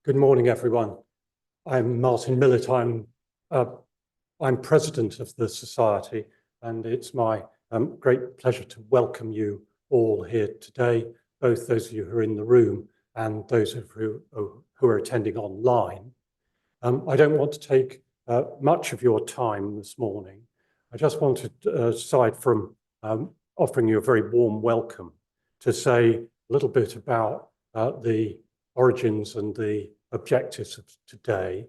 Good morning, everyone. I'm Martin Millett. I'm president of the Society, and it's my great pleasure to welcome you all here today, both those of you who are in the room and those of you who are attending online. I don't want to take much of your time this morning. I just wanted, aside from offering you a very warm welcome, to say a little bit about the origins and the objectives of today.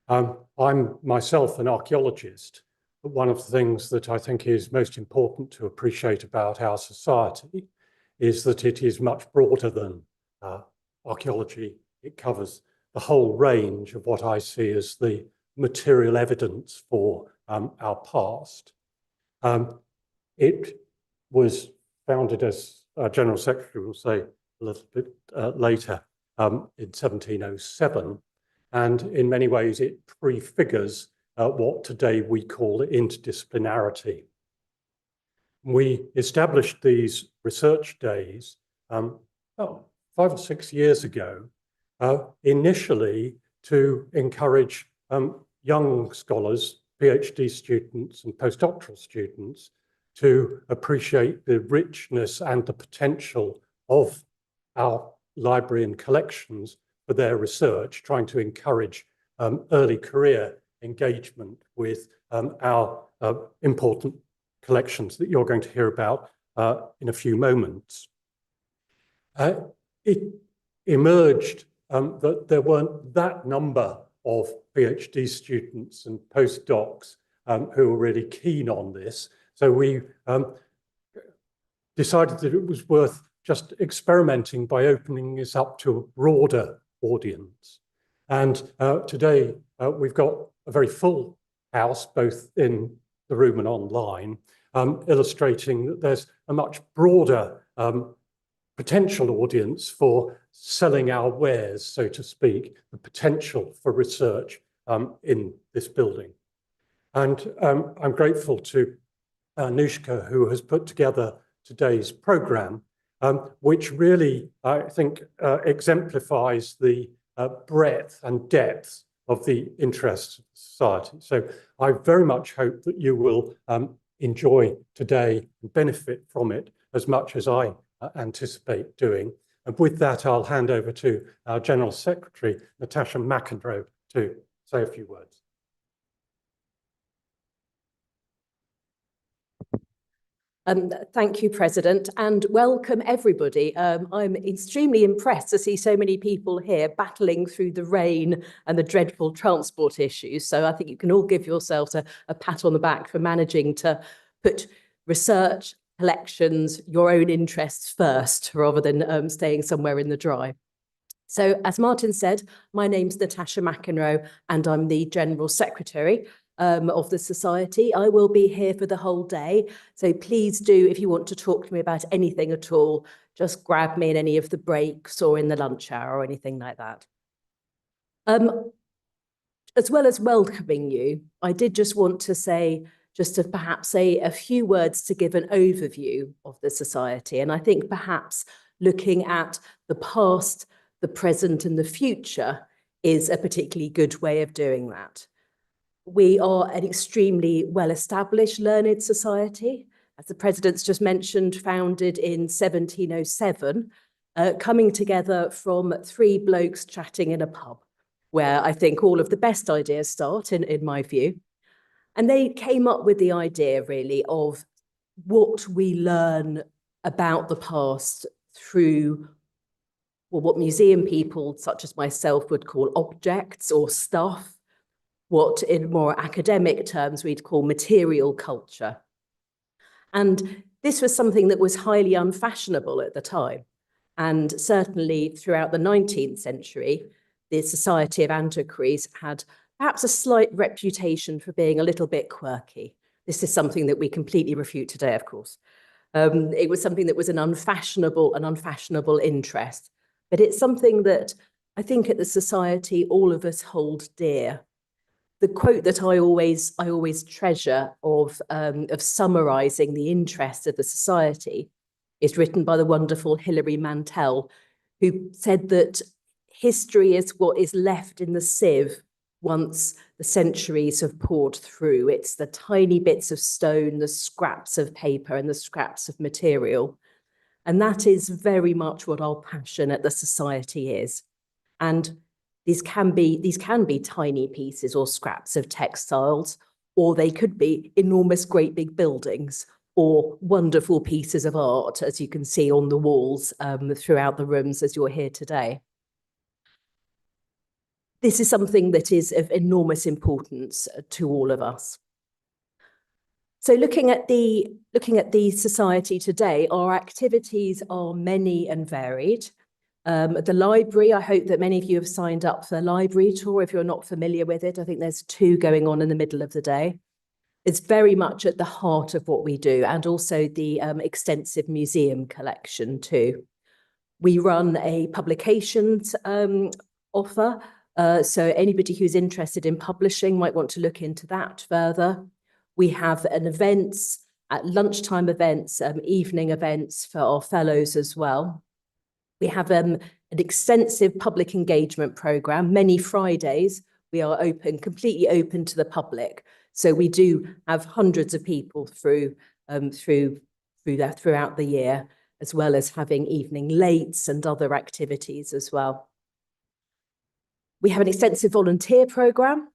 I'm myself an archaeologist, but one of the things that I think is most important to appreciate about our society is that it is much broader than archaeology. It covers the whole range of what I see as the material evidence for our past. It was founded, as our General Secretary will say a little bit later, in 1707, and in many ways it prefigures what today we call interdisciplinarity. We established these research days 5 or 6 years ago, initially to encourage young scholars, PhD students and postdoctoral students to appreciate the richness and the potential of our library and collections for their research, trying to encourage early career engagement with our important collections that you're going to hear about in a few moments. It emerged that there weren't that number of PhD students and postdocs who were really keen on this. So we decided that it was worth just experimenting by opening this up to a broader audience. And today we've got a very full house, both in the room and online, illustrating that there's a much broader potential audience for selling our wares, so to speak, the potential for research in this building. And I'm grateful to Anushka, who has put together today's program, which really, I think, exemplifies the breadth and depth of the interests of society. So I very much hope that you will enjoy today and benefit from it as much as I anticipate doing. And with that, I'll hand over to our General Secretary, Natasha McEnroe, to say a few words. Thank you, President, and welcome everybody. I'm extremely impressed to see so many people here battling through the rain and the dreadful transport issues. So I think you can all give yourselves a pat on the back for managing to put research, collections, your own interests first, rather than staying somewhere in the dry. So as Martin said, my name's Natasha McEnroe and I'm the General Secretary of the Society. I will be here for the whole day. So please do, if you want to talk to me about anything at all, just grab me in any of the breaks or in the lunch hour or anything like that. As well as welcoming you, I did just want to say, just to perhaps say a few words to give an overview of the Society. And I think perhaps looking at the past, the present and the future is a particularly good way of doing that. We are an extremely well-established learned society, as the President's just mentioned, founded in 1707, coming together from 3 blokes chatting in a pub, where I think all of the best ideas start, in my view. And they came up with the idea, really, of what we learn about the past through, well, what museum people, such as myself, would call objects or stuff, what in more academic terms we'd call material culture. And this was something that was highly unfashionable at the time. And certainly throughout the 19th century, the Society of Antiquaries had perhaps a slight reputation for being a little bit quirky. This is something that we completely refute today, of course. It was something that was an unfashionable interest, but it's something that I think at the Society, all of us hold dear. The quote that I always treasure of summarising the interest of the Society is written by the wonderful Hilary Mantel, who said that history is what is left in the sieve once the centuries have poured through. It's the tiny bits of stone, the scraps of paper, and the scraps of material. And that is very much what our passion at the Society is. And these can be tiny pieces or scraps of textiles, or they could be enormous, great big buildings, or wonderful pieces of art, as you can see on the walls throughout the rooms as you're here today. This is something that is of enormous importance to all of us. So looking at the Society today, our activities are many and varied. The library, I hope that many of you have signed up for the library tour. If you're not familiar with it, I think there's 2 going on in the middle of the day. It's very much at the heart of what we do, and also the extensive museum collection too. We run a publications offer, so anybody who's interested in publishing might want to look into that further. We have events, at lunchtime events, evening events for our fellows as well. We have an extensive public engagement programme. Many Fridays, we are completely open to the public. So we do have hundreds of people throughout the year, as well as having evening lates and other activities as well. We have an extensive volunteer programme,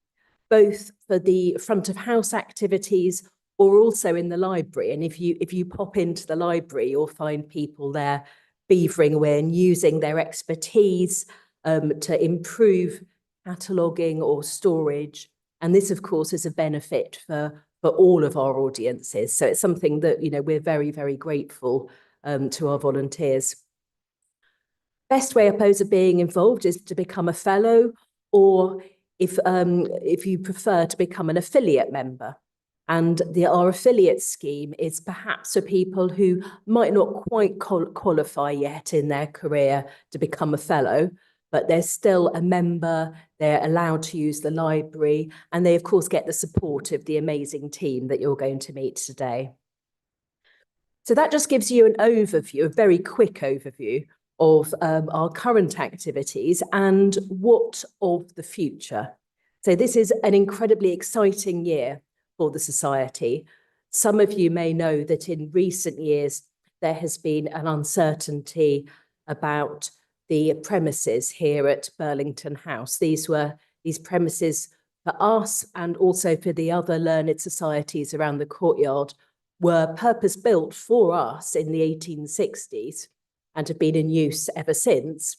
both for the front of house activities or also in the library. And if you pop into the library, you'll find people there beavering away and using their expertise to improve cataloguing or storage. And this, of course, is a benefit for all of our audiences. So it's something that, we're very, very grateful to our volunteers. Best way, I suppose, of being involved is to become a fellow, or if you prefer, to become an affiliate member. And our affiliate scheme is perhaps for people who might not quite qualify yet in their career to become a fellow, but they're still a member, they're allowed to use the library, and they, of course, get the support of the amazing team that you're going to meet today. So that just gives you an overview, a very quick overview of our current activities and what of the future. So this is an incredibly exciting year for the Society. Some of you may know that in recent years, there has been an uncertainty about the premises here at Burlington House. These premises for us and also for the other learned societies around the courtyard were purpose-built for us in the 1860s and have been in use ever since.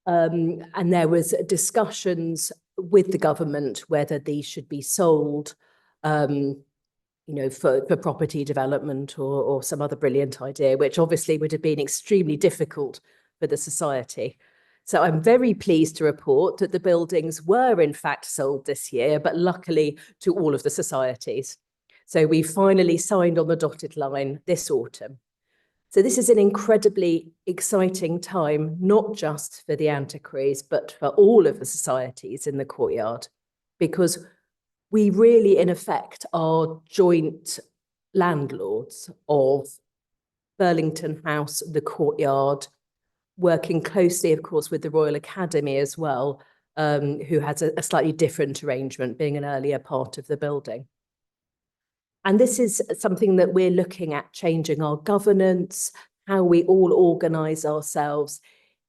And there was discussions with the government whether these should be sold for property development or some other brilliant idea, which obviously would have been extremely difficult for the Society. So I'm very pleased to report that the buildings were in fact sold this year, but luckily to all of the societies. So we finally signed on the dotted line this autumn. So this is an incredibly exciting time, not just for the Antiquaries, but for all of the societies in the courtyard, because we really, in effect, are joint landlords of Burlington House, the courtyard, working closely, of course, with the Royal Academy as well, who has a slightly different arrangement, being an earlier part of the building. And this is something that we're looking at, changing our governance, how we all organise ourselves,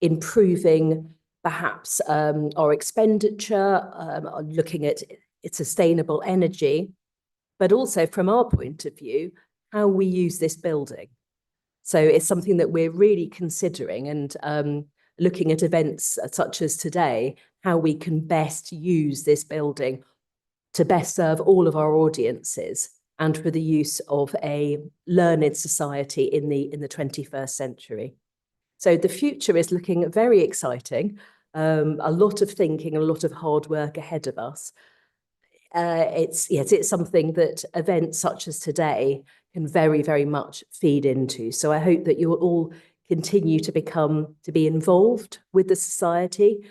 improving perhaps our expenditure, looking at sustainable energy, but also from our point of view, how we use this building. So it's something that we're really considering and looking at events such as today, how we can best use this building to best serve all of our audiences and for the use of a learned society in the 21st century. So the future is looking very exciting. A lot of thinking, a lot of hard work ahead of us. It's something that events such as today can very, very much feed into. So I hope that you'll all continue to be involved with the society.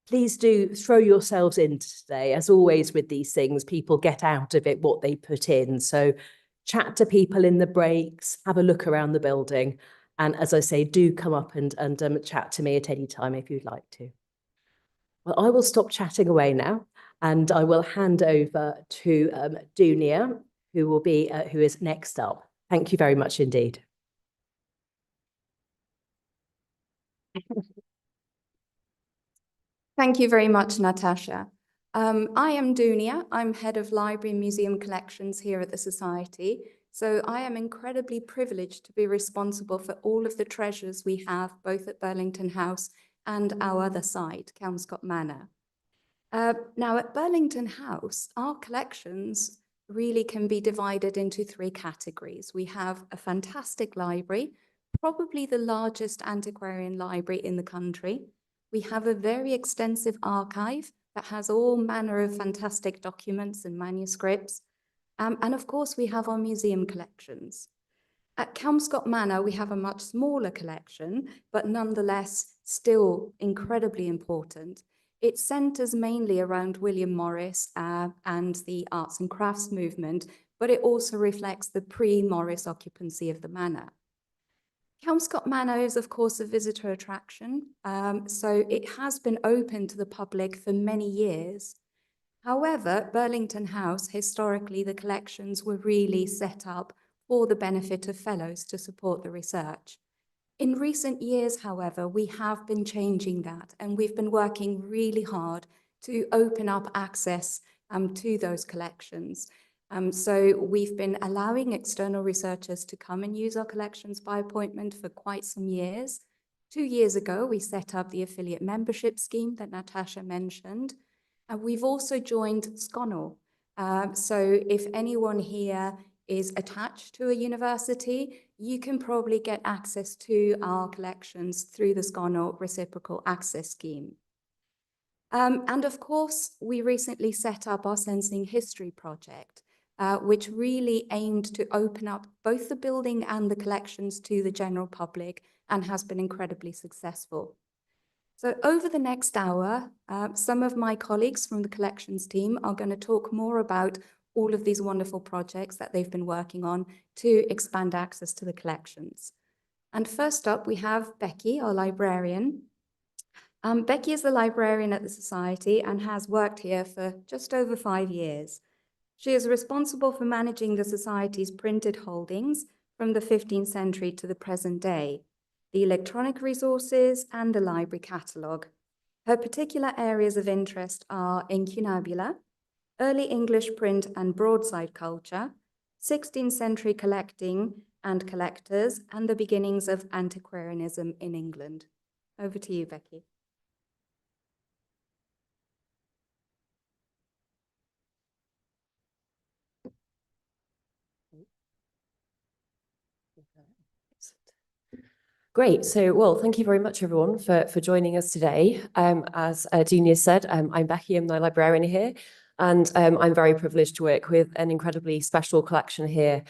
Please do throw yourselves into today. As always with these things, people get out of it what they put in. So chat to people in the breaks, have a look around the building. And as I say, do come up and chat to me at any time if you'd like to. Well, I will stop chatting away now, and I will hand over to Dunia, who is next up. Thank you very much indeed. Thank you very much, Natasha. I am Dunia. I'm head of library and museum collections here at the Society. So I am incredibly privileged to be responsible for all of the treasures we have, both at Burlington House and our other site, Kelmscott Manor. Now at Burlington House, our collections really can be divided into three categories. We have a fantastic library, probably the largest antiquarian library in the country. We have a very extensive archive that has all manner of fantastic documents and manuscripts. And of course, we have our museum collections. At Kelmscott Manor, we have a much smaller collection, but nonetheless still incredibly important. It centers mainly around William Morris and the arts and crafts movement, but it also reflects the pre-Morris occupancy of the manor. Kelmscott Manor is, of course, a visitor attraction, so it has been open to the public for many years. However, Burlington House, historically, the collections were really set up for the benefit of fellows to support the research. In recent years, however, we have been changing that, and we've been working really hard to open up access to those collections. So we've been allowing external researchers to come and use our collections by appointment for quite some years. 2 years ago, we set up the affiliate membership scheme that Natasha mentioned. We've also joined SocAntiquaries. So if anyone here is attached to a university, you can probably get access to our collections through the SocAntiquaries reciprocal access scheme. And of course, we recently set up our Sensing History project, which really aimed to open up both the building and the collections to the general public and has been incredibly successful. So over the next hour, some of my colleagues from the collections team are going to talk more about all of these wonderful projects that they've been working on to expand access to the collections. And first up, we have Becky, our librarian. Becky is the librarian at the Society and has worked here for just over 5 years. She is responsible for managing the Society's printed holdings from the 15th century to the present day, the electronic resources, and the library catalogue. Her particular areas of interest are incunabula, early English print and broadside culture, 16th century collecting and collectors, and the beginnings of antiquarianism in England. Over to you, Becky. Great. So, well, thank you very much, everyone, for joining us today. As Dunia said, I'm Becky, I'm the librarian here, and I'm very privileged to work with an incredibly special collection here,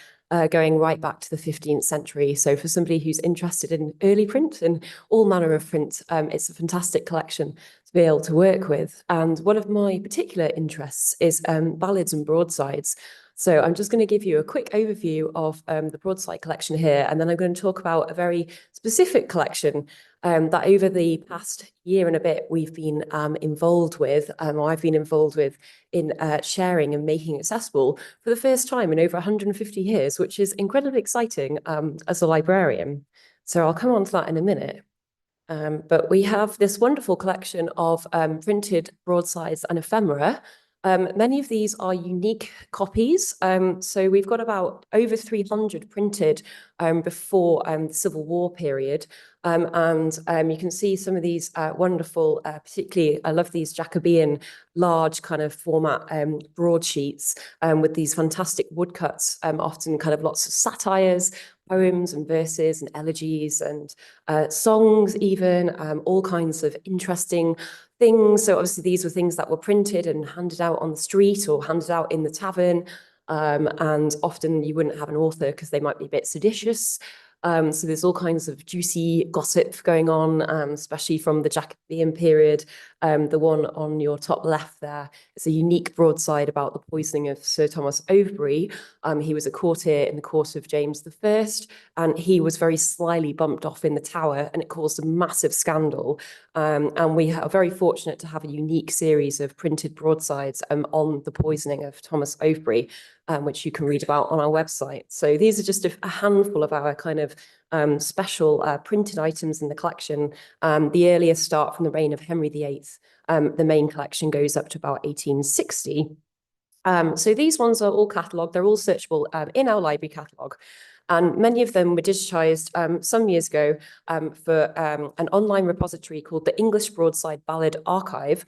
going right back to the 15th century. So for somebody who's interested in early print and all manner of print, it's a fantastic collection to be able to work with. And one of my particular interests is ballads and broadsides. So I'm just going to give you a quick overview of the broadside collection here, and then I'm going to talk about a very specific collection that over the past year and a bit we've been involved with, or I've been involved with in sharing and making accessible for the first time in over 150 years, which is incredibly exciting as a librarian. So I'll come on to that in a minute. But we have this wonderful collection of printed broadsides and ephemera. Many of these are unique copies. So we've got about over 300 printed before the Civil War period. And you can see some of these wonderful, particularly, I love these Jacobean large kind of format broadsheets with these fantastic woodcuts, often kind of lots of satires, poems and verses and elegies and songs even, all kinds of interesting things. So obviously these were things that were printed and handed out on the street or handed out in the tavern. And often you wouldn't have an author because they might be a bit seditious. So there's all kinds of juicy gossip going on, especially from the Jacobean period. The one on your top left there is a unique broadside about the poisoning of Sir Thomas Overbury. He was a courtier in the court of James I, and he was very slyly bumped off in the Tower, and it caused a massive scandal. And we are very fortunate to have a unique series of printed broadsides on the poisoning of Thomas Overbury, which you can read about on our website. So these are just a handful of our kind of special printed items in the collection. The earliest start from the reign of Henry VIII. The main collection goes up to about 1860. So these ones are all catalogued. They're all searchable in our library catalogue. And many of them were digitised some years ago for an online repository called the English Broadside Ballad Archive,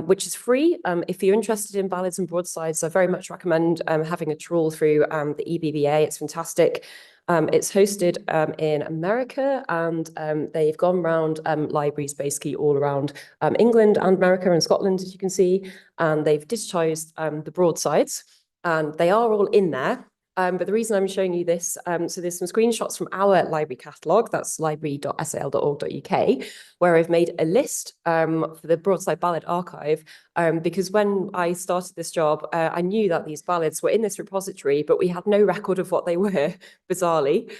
which is free. If you're interested in ballads and broadsides, I very much recommend having a trawl through the EBBA. It's fantastic. It's hosted in America, and they've gone around libraries basically all around England and America and Scotland, as you can see, and they've digitised the broadsides, and they are all in there. But the reason I'm showing you this, so there's some screenshots from our library catalogue, that's library.sal.org.uk, where I've made a list for the Broadside Ballad Archive, because when I started this job, I knew that these ballads were in this repository, but we had no record of what they were, bizarrely,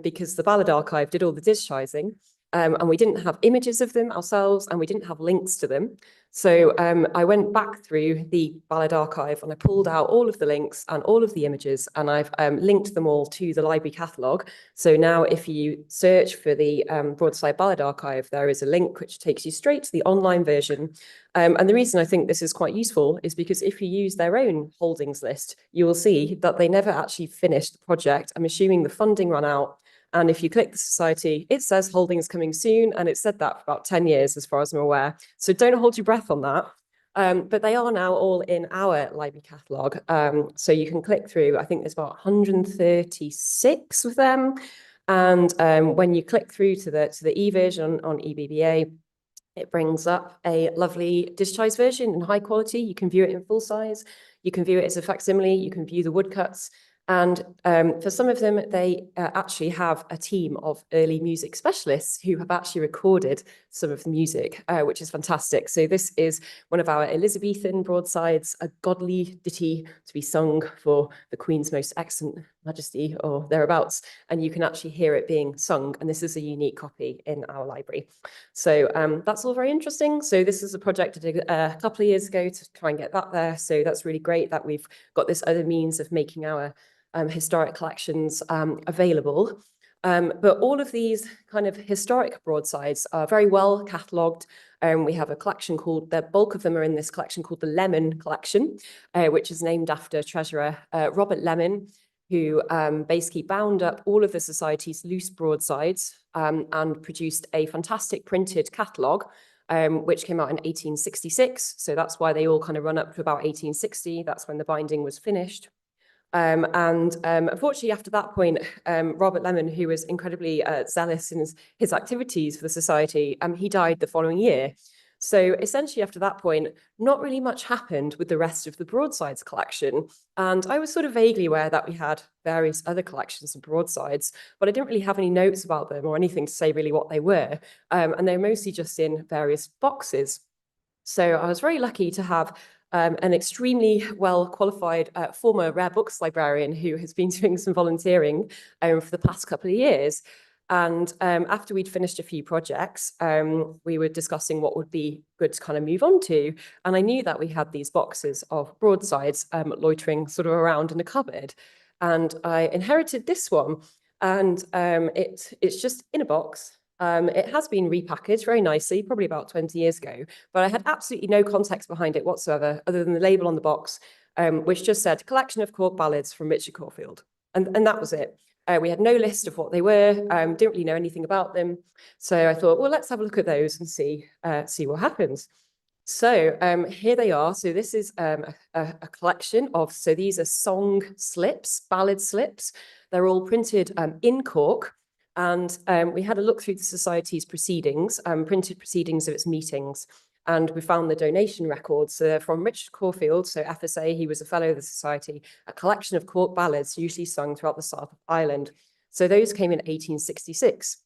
because the Ballad Archive did all the digitising. And we didn't have images of them ourselves, and we didn't have links to them. So I went back through the Ballad Archive and I pulled out all of the links and all of the images, and I've linked them all to the library catalogue. So now if you search for the Broadside Ballad Archive, there is a link which takes you straight to the online version. And the reason I think this is quite useful is because if you use their own holdings list, you will see that they never actually finished the project. I'm assuming the funding ran out. And if you click the society, it says holdings coming soon. And it's said that for about 10 years, as far as I'm aware. So don't hold your breath on that. But they are now all in our library catalogue. So you can click through, I think there's about 136 of them. And when you click through to the e-version on eBBA, it brings up a lovely digitized version in high quality. You can view it in full size. You can view it as a facsimile. You can view the woodcuts. And for some of them, they actually have a team of early music specialists who have actually recorded some of the music, which is fantastic. So this is one of our Elizabethan broadsides, a godly ditty to be sung for the Queen's most excellent majesty or thereabouts. And you can actually hear it being sung. And this is a unique copy in our library. So that's all very interesting. So this is a project I did a couple of years ago to try and get that there. So that's really great that we've got this other means of making our historic collections available. But all of these kind of historic broadsides are very well catalogued. We have a collection called, the bulk of them are in this collection called the Lemon Collection, which is named after Treasurer Robert Lemon, who basically bound up all of the Society's loose broadsides and produced a fantastic printed catalogue, which came out in 1866. So that's why they all kind of run up to about 1860. That's when the binding was finished. Unfortunately, after that point, Robert Lemon, who was incredibly zealous in his activities for the Society, he died the following year. So essentially, after that point, not really much happened with the rest of the broadsides collection. And I was sort of vaguely aware that we had various other collections of broadsides, but I didn't really have any notes about them or anything to say really what they were. And they're mostly just in various boxes. So I was very lucky to have an extremely well-qualified former rare books librarian who has been doing some volunteering for the past couple of years. And after we'd finished a few projects, we were discussing what would be good to kind of move on to. And I knew that we had these boxes of broadsides loitering sort of around in the cupboard. And I inherited this one. And it's just in a box. It has been repackaged very nicely, probably about 20 years ago, but I had absolutely no context behind it whatsoever, other than the label on the box, which just said collection of court ballads from Richard Caulfield. And that was it. We had no list of what they were, didn't really know anything about them. So I thought, well, let's have a look at those and see what happens. So here they are. So this is a collection of, so these are song slips, ballad slips. They're all printed in Cork. And we had a look through the Society's proceedings, printed proceedings of its meetings. And we found the donation records. So they're from Richard Corfield, so FSA, he was a fellow of the Society, a collection of Cork ballads usually sung throughout the south of Ireland. So those came in 1866.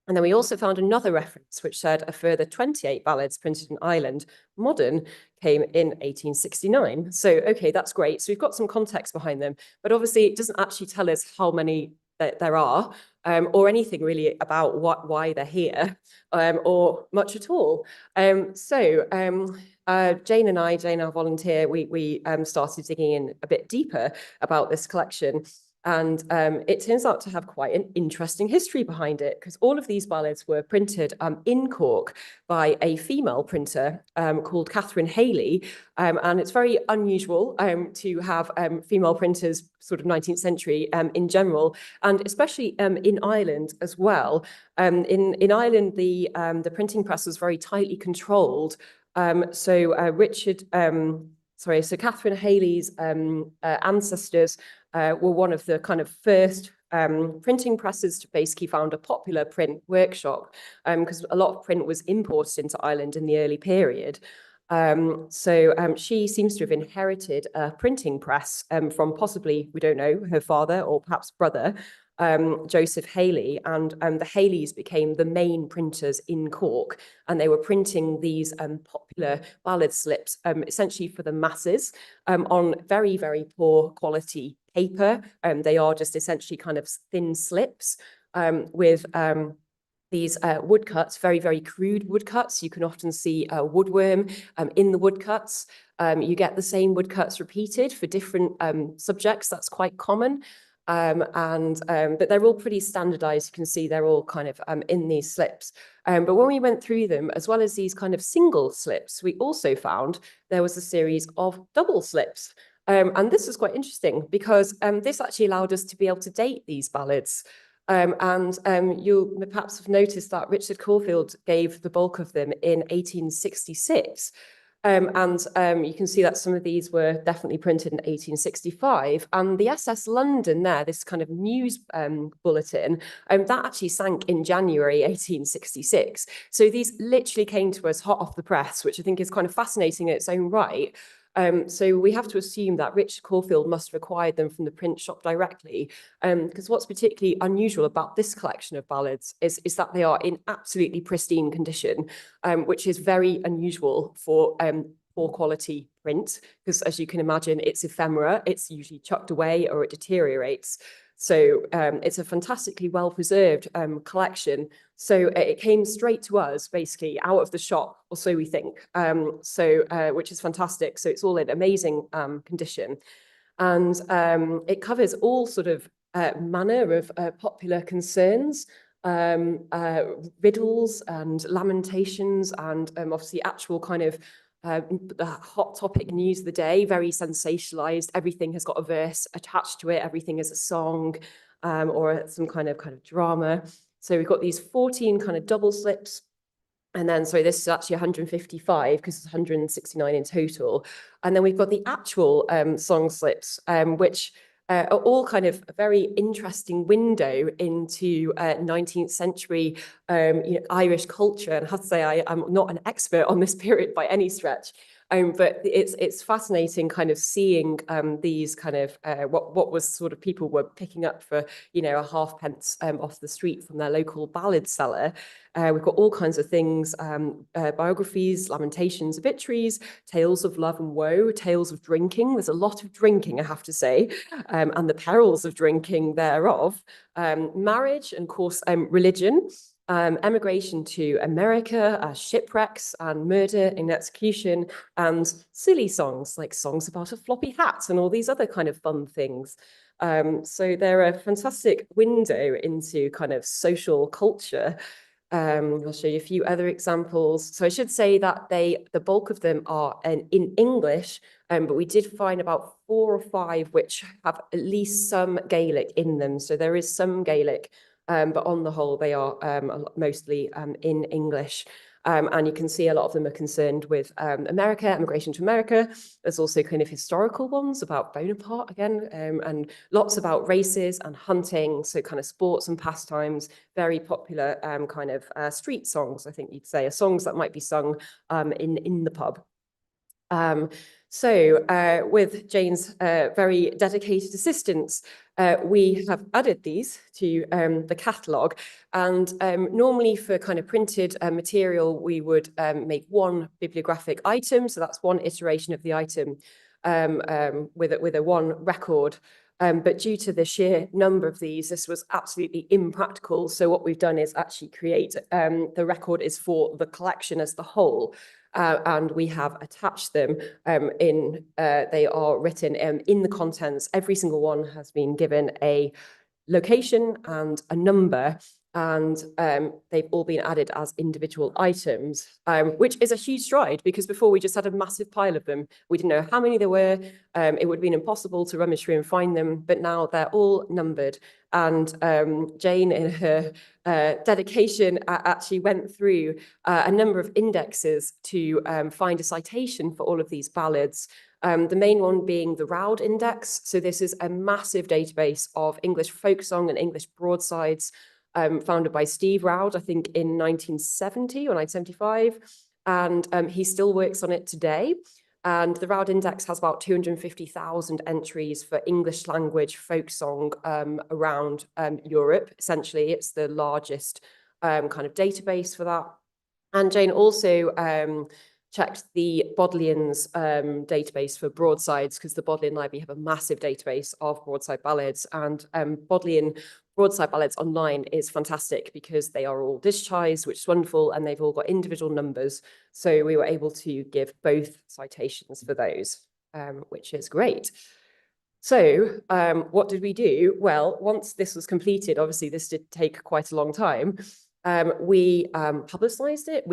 And then we also found another reference which said a further 28 ballads printed in Ireland, modern, came in 1869. So, okay, that's great. So we've got some context behind them, but obviously it doesn't actually tell us how many there are, or anything really about why they're here, or much at all. Jane and I, Jane, our volunteer, we started digging in a bit deeper about this collection. And it turns out to have quite an interesting history behind it, because all of these ballads were printed in Cork by a female printer called Catherine Haley. And it's very unusual to have female printers sort of 19th century in general, and especially in Ireland as well. In Ireland, the printing press was very tightly controlled. So Catherine Haley's ancestors were one of the kind of first printing presses to basically found a popular print workshop, because a lot of print was imported into Ireland in the early period. She seems to have inherited a printing press from possibly, we don't know, her father or perhaps brother, Joseph Haley, and the Haleys became the main printers in Cork, and they were printing these popular ballad slips essentially for the masses on very, very poor quality paper. They are just essentially kind of thin slips with these woodcuts, very, very crude woodcuts. You can often see a woodworm in the woodcuts. You get the same woodcuts repeated for different subjects. That's quite common. But they're all pretty standardized. You can see they're all kind of in these slips. But when we went through them, as well as these kind of single slips, we also found there was a series of double slips. And this was quite interesting because this actually allowed us to be able to date these ballads. You'll perhaps have noticed that Richard Corfield gave the bulk of them in 1866. You can see that some of these were definitely printed in 1865. And the SS London there, this kind of news bulletin, that actually sank in January 1866. So these literally came to us hot off the press, which I think is kind of fascinating in its own right. So we have to assume that Richard Corfield must have acquired them from the print shop directly, because what's particularly unusual about this collection of ballads is that they are in absolutely pristine condition, which is very unusual for poor quality print, because as you can imagine, it's ephemera, it's usually chucked away or it deteriorates. So it's a fantastically well-preserved collection. So it came straight to us, basically, out of the shop, or so we think, which is fantastic. So it's all in amazing condition. And it covers all sort of manner of popular concerns, riddles and lamentations, and obviously actual kind of the hot topic news of the day, very sensationalized. Everything has got a verse attached to it. Everything is a song or some kind of drama. So we've got these 14 kind of double slips. And then, sorry, this is actually 155 because it's 169 in total. And then we've got the actual song slips, which are all kind of a very interesting window into 19th century Irish culture. And I have to say, I'm not an expert on this period by any stretch. But it's fascinating kind of seeing these kind of what was sort of people were picking up for, a halfpence off the street from their local ballad seller. We've got all kinds of things, biographies, lamentations, obituaries, tales of love and woe, tales of drinking. There's a lot of drinking, I have to say, and the perils of drinking thereof, marriage and, of course, religion. Emigration to America, shipwrecks and murder and execution, and silly songs like songs about a floppy hat and all these other kind of fun things. So they're a fantastic window into kind of social culture. I'll show you a few other examples. So I should say that the bulk of them are in English, but we did find about 4 or 5 which have at least some Gaelic in them. So there is some Gaelic, but on the whole, they are mostly in English. And you can see a lot of them are concerned with America, immigration to America. There's also kind of historical ones about Bonaparte again, and lots about races and hunting, so kind of sports and pastimes, very popular kind of street songs, I think you'd say, are songs that might be sung in the pub. With Jane's very dedicated assistance, we have added these to the catalogue. And normally for kind of printed material, we would make one bibliographic item. So that's one iteration of the item with a one record. But due to the sheer number of these, this was absolutely impractical. So what we've done is actually create the record is for the collection as the whole. And we have attached them they are written in the contents. Every single one has been given a location and a number, and they've all been added as individual items, which is a huge stride, because before we just had a massive pile of them. We didn't know how many there were. It would have been impossible to rummage through and find them, but now they're all numbered. And Jane, in her dedication, actually went through a number of indexes to find a citation for all of these ballads. The main one being the Roud Index. So this is a massive database of English folk song and English broadsides, founded by Steve Roud, I think in 1970 or 1975. And he still works on it today. And the Roud Index has about 250,000 entries for English language folk song around Europe. Essentially, it's the largest kind of database for that. And Jane also checked the Bodleian's database for broadsides, because the Bodleian Library have a massive database of broadside ballads, and Bodleian broadside ballads online is fantastic because they are all digitized, which is wonderful, and they've all got individual numbers. So we were able to give both citations for those, which is great. So what did we do? Well, once this was completed, obviously this did take quite a long time. We publicized it.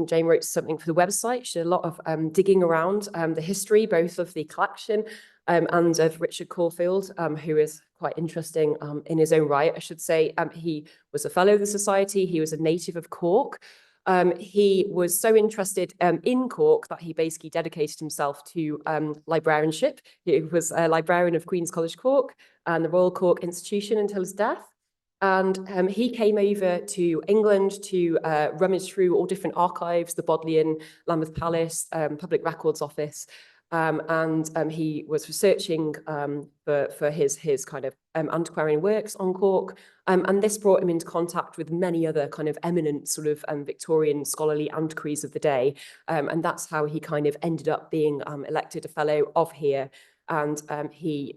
Jane wrote something for the website. She did a lot of digging around the history, both of the collection and of Richard Caulfield, who is quite interesting in his own right, I should say. He was a fellow of the Society. He was a native of Cork. He was so interested in Cork that he basically dedicated himself to librarianship. He was a librarian of Queen's College Cork and the Royal Cork Institution until his death. And he came over to England to rummage through all different archives, the Bodleian, Lambeth Palace, Public Records Office. And he was researching for his kind of antiquarian works on Cork. And this brought him into contact with many other kind of eminent sort of Victorian scholarly antiquaries of the day. And that's how he kind of ended up being elected a fellow of here. And he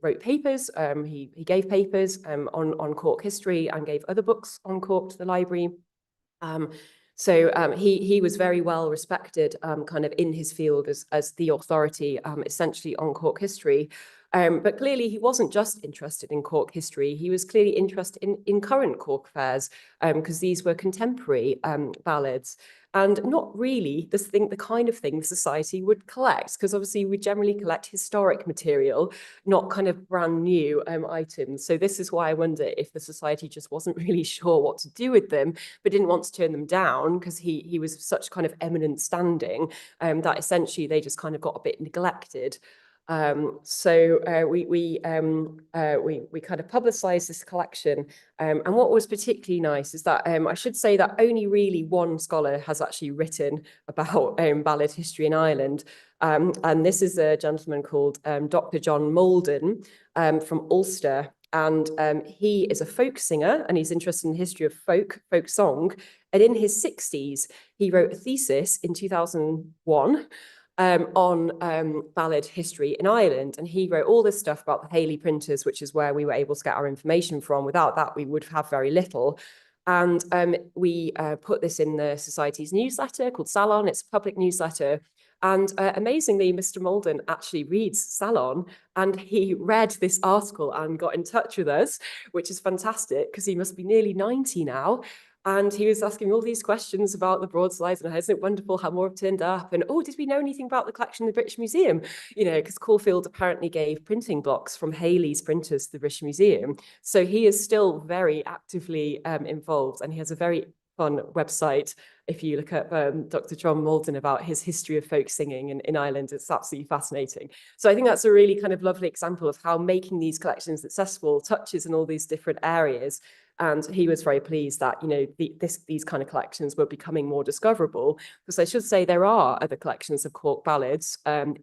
wrote papers, he gave papers on Cork history and gave other books on Cork to the library. So he was very well respected kind of in his field as the authority essentially on Cork history. But clearly he wasn't just interested in Cork history, he was clearly interested in current Cork affairs, because these were contemporary ballads. And not really the kind of thing the Society would collect, because obviously we generally collect historic material, not kind of brand new items. So this is why I wonder if the Society just wasn't really sure what to do with them, but didn't want to turn them down, because he was such kind of eminent standing that essentially they just kind of got a bit neglected. So we kind of publicized this collection, and what was particularly nice is that I should say that only really one scholar has actually written about ballad history in Ireland, and this is a gentleman called Dr. John Molden from Ulster, and he is a folk singer and he's interested in the history of folk song, and in his 60s he wrote a thesis in 2001 on ballad history in Ireland. And he wrote all this stuff about the Haley printers, which is where we were able to get our information from. Without that, we would have very little. And we put this in the Society's newsletter called Salon. It's a public newsletter. And amazingly, Mr. Molden actually reads Salon, and he read this article and got in touch with us, which is fantastic because he must be nearly 90 now. And he was asking all these questions about the broadsides, and isn't it wonderful how more have turned up? And, oh, did we know anything about the collection in the British Museum? You know, because Caulfield apparently gave printing blocks from Haley's printers to the British Museum. So he is still very actively involved, and he has a very fun website if you look up Dr. John Malden about his history of folk singing in Ireland, it's absolutely fascinating. So I think that's a really kind of lovely example of how making these collections accessible touches in all these different areas. And he was very pleased that, you know, these kind of collections were becoming more discoverable, because I should say there are other collections of Cork ballads,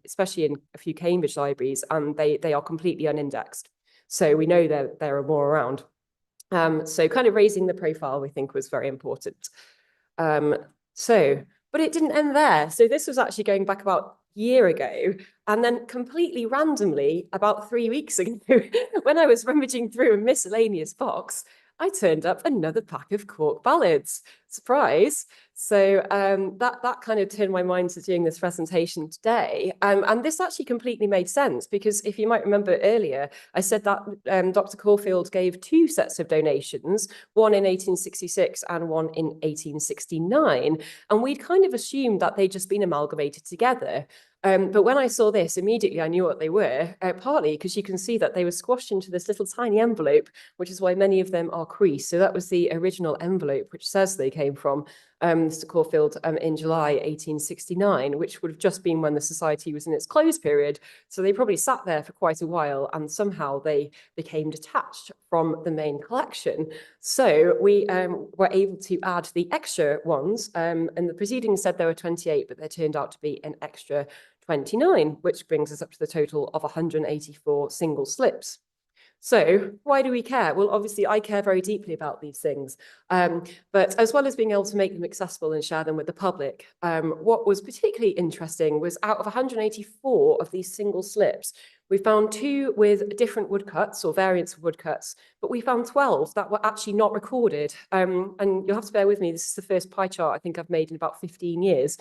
especially in a few Cambridge libraries, and they are completely unindexed. So we know that there are more around. So kind of raising the profile, we think, was very important. But it didn't end there. So this was actually going back about a year ago. And then completely randomly, about 3 weeks ago, when I was rummaging through a miscellaneous box, I turned up another pack of Cork ballads. Surprise. So that kind of turned my mind to doing this presentation today. And this actually completely made sense, because if you might remember earlier, I said that Dr. Caulfield gave 2 sets of donations, one in 1866 and one in 1869. And we'd kind of assumed that they'd just been amalgamated together. But when I saw this, immediately I knew what they were, partly because you can see that they were squashed into this little tiny envelope, which is why many of them are creased. So that was the original envelope, which says they came from Mr. Caulfield in July 1869, which would have just been when the society was in its close period. So they probably sat there for quite a while, and somehow they became detached from the main collection. So we were able to add the extra ones, and the proceedings said there were 28, but there turned out to be an extra 29, which brings us up to the total of 184 single slips. So why do we care? Well, obviously, I care very deeply about these things. But as well as being able to make them accessible and share them with the public, what was particularly interesting was out of 184 of these single slips, we found 2 with different woodcuts or variants of woodcuts, but we found 12 that were actually not recorded. And you'll have to bear with me, this is the first pie chart I think I've made in about 15 years.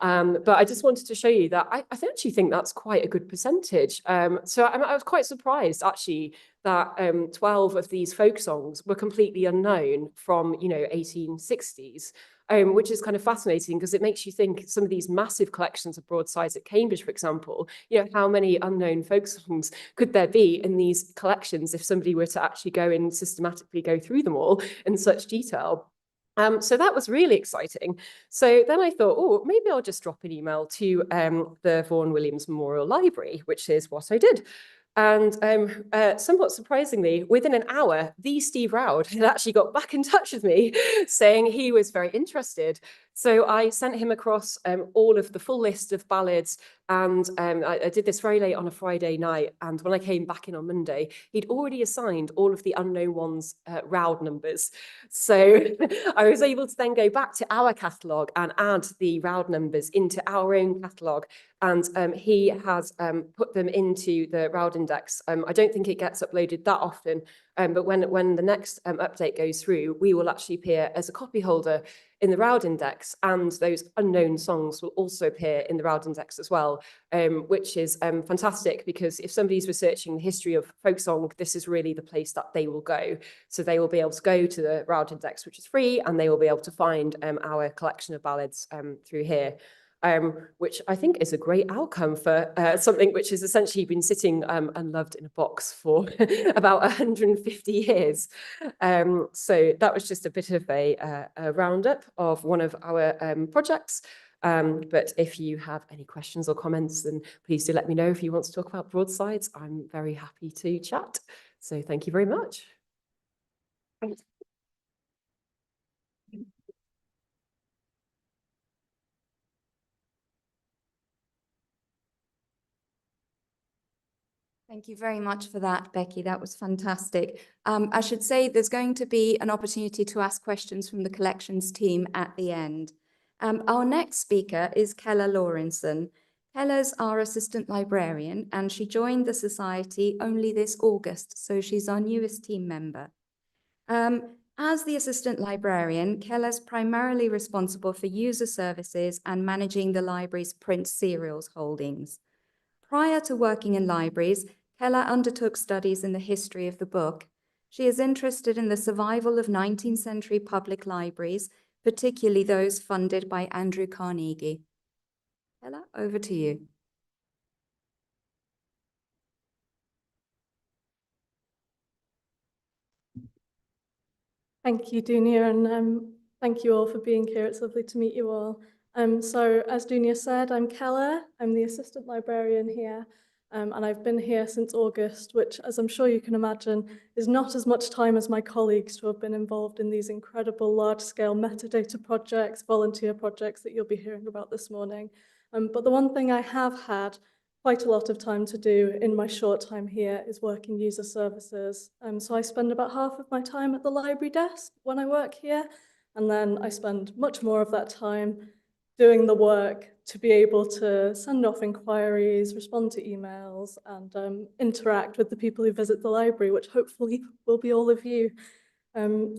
But I just wanted to show you that I actually think that's quite a good percentage. So I was quite surprised, actually, that 12 of these folk songs were completely unknown from, you know, 1860s, which is kind of fascinating, because it makes you think some of these massive collections of broadsides at Cambridge, for example, you know, how many unknown folk songs could there be in these collections if somebody were to actually go and systematically go through them all in such detail. So that was really exciting. So then I thought, oh, maybe I'll just drop an email to the Vaughan Williams Memorial Library, which is what I did. And somewhat surprisingly, within an hour, the Steve Roud had actually got back in touch with me saying he was very interested. So I sent him across all of the full list of ballads, and I did this very late on a Friday night. And when I came back in on Monday, he'd already assigned all of the unknown ones Roud numbers. So I was able to then go back to our catalogue and add the Roud numbers into our own catalogue. And he has put them into the Roud index. I don't think it gets uploaded that often, but when the next update goes through, we will actually appear as a copy holder in the Roud index, and those unknown songs will also appear in the Roud index as well, which is fantastic, because if somebody's researching the history of folk song, this is really the place that they will go. So they will be able to go to the Roud index, which is free, and they will be able to find our collection of ballads through here. Which I think is a great outcome for something which has essentially been sitting unloved in a box for about 150 years. So that was just a bit of a roundup of one of our projects. But if you have any questions or comments, then please do let me know. If you want to talk about broadsides, I'm very happy to chat. So thank you very much. Thank you very much for that, Becky. That was fantastic. I should say there's going to be an opportunity to ask questions from the collections team at the end. Our next speaker is Kella Lawrenson. Kella's our assistant librarian, and she joined the society only this August, so she's our newest team member. As the assistant librarian, Kella's primarily responsible for user services and managing the library's print serials holdings. Prior to working in libraries, Kella undertook studies in the history of the book. She is interested in the survival of 19th century public libraries, particularly those funded by Andrew Carnegie. Kella, over to you. Thank you, Dunia, and Thank you all for being here. It's lovely to meet you all. So as Dunia said, I'm Keller. I'm the assistant librarian here. And I've been here since August, which, as I'm sure you can imagine, is not as much time as my colleagues to have been involved in these incredible large-scale metadata projects, volunteer projects that you'll be hearing about this morning. But the one thing I have had quite a lot of time to do in my short time here is work in user services. So I spend about half of my time at the library desk when I work here, and then I spend much more of that time doing the work to be able to send off inquiries, respond to emails, and interact with the people who visit the library, which hopefully will be all of you.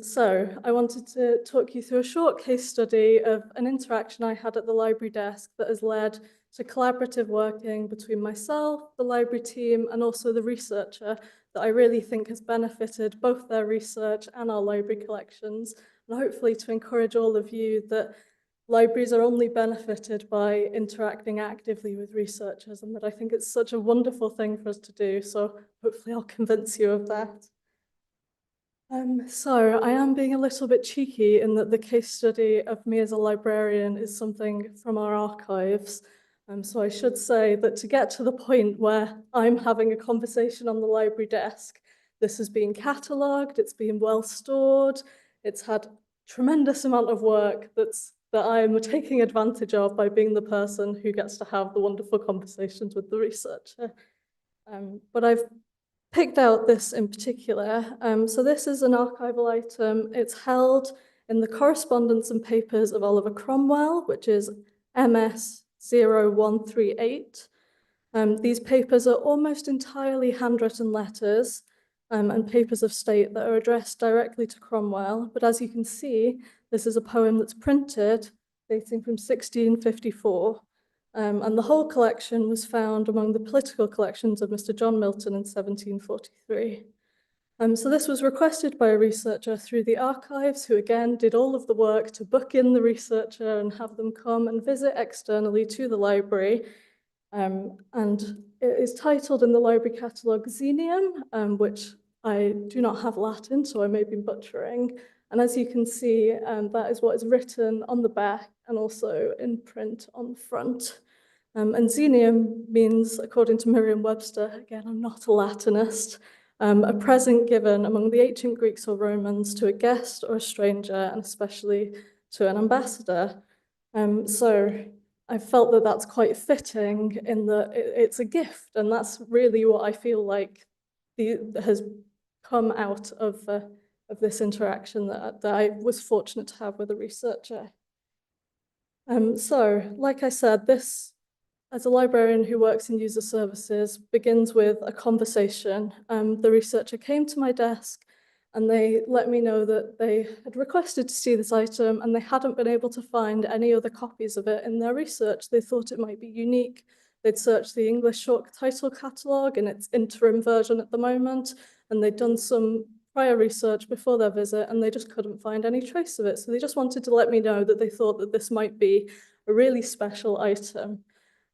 So I wanted to talk you through a short case study of an interaction I had at the library desk that has led to collaborative working between myself, the library team, and also the researcher that I really think has benefited both their research and our library collections, and hopefully to encourage all of you that libraries are only benefited by interacting actively with researchers, and that I think it's such a wonderful thing for us to do. So hopefully I'll convince you of that. So I am being a little bit cheeky in that the case study of me as a librarian is something from our archives. So I should say that to get to the point where I'm having a conversation on the library desk, this has been catalogued, it's been well stored, it's had tremendous amount of work that I'm taking advantage of by being the person who gets to have the wonderful conversations with the researcher. But I've picked out this in particular. So this is an archival item. It's held in the correspondence and papers of Oliver Cromwell, which is MS 0138. These papers are almost entirely handwritten letters and papers of state that are addressed directly to Cromwell. But as you can see, this is a poem that's printed, dating from 1654. And the whole collection was found among the political collections of Mr. John Milton in 1743. So this was requested by a researcher through the archives, who again did all of the work to book in the researcher and have them come and visit externally to the library. And it is titled in the library catalogue Xenium, which I do not have Latin, so I may be butchering. And as you can see, that is what is written on the back and also in print on the front. And Xenium means, according to Merriam-Webster, again, I'm not a Latinist, a present given among the ancient Greeks or Romans to a guest or a stranger, and especially to an ambassador. So I felt that that's quite fitting in that it's a gift, and that's really what I feel like has come out of this interaction that I was fortunate to have with a researcher. So, like I said, this, as a librarian who works in user services, begins with a conversation. The researcher came to my desk and they let me know that they had requested to see this item and they hadn't been able to find any other copies of it in their research. They thought it might be unique. They'd searched the English short title catalogue in its interim version at the moment, and they'd done some prior research before their visit and they just couldn't find any trace of it. So they just wanted to let me know that they thought that this might be a really special item.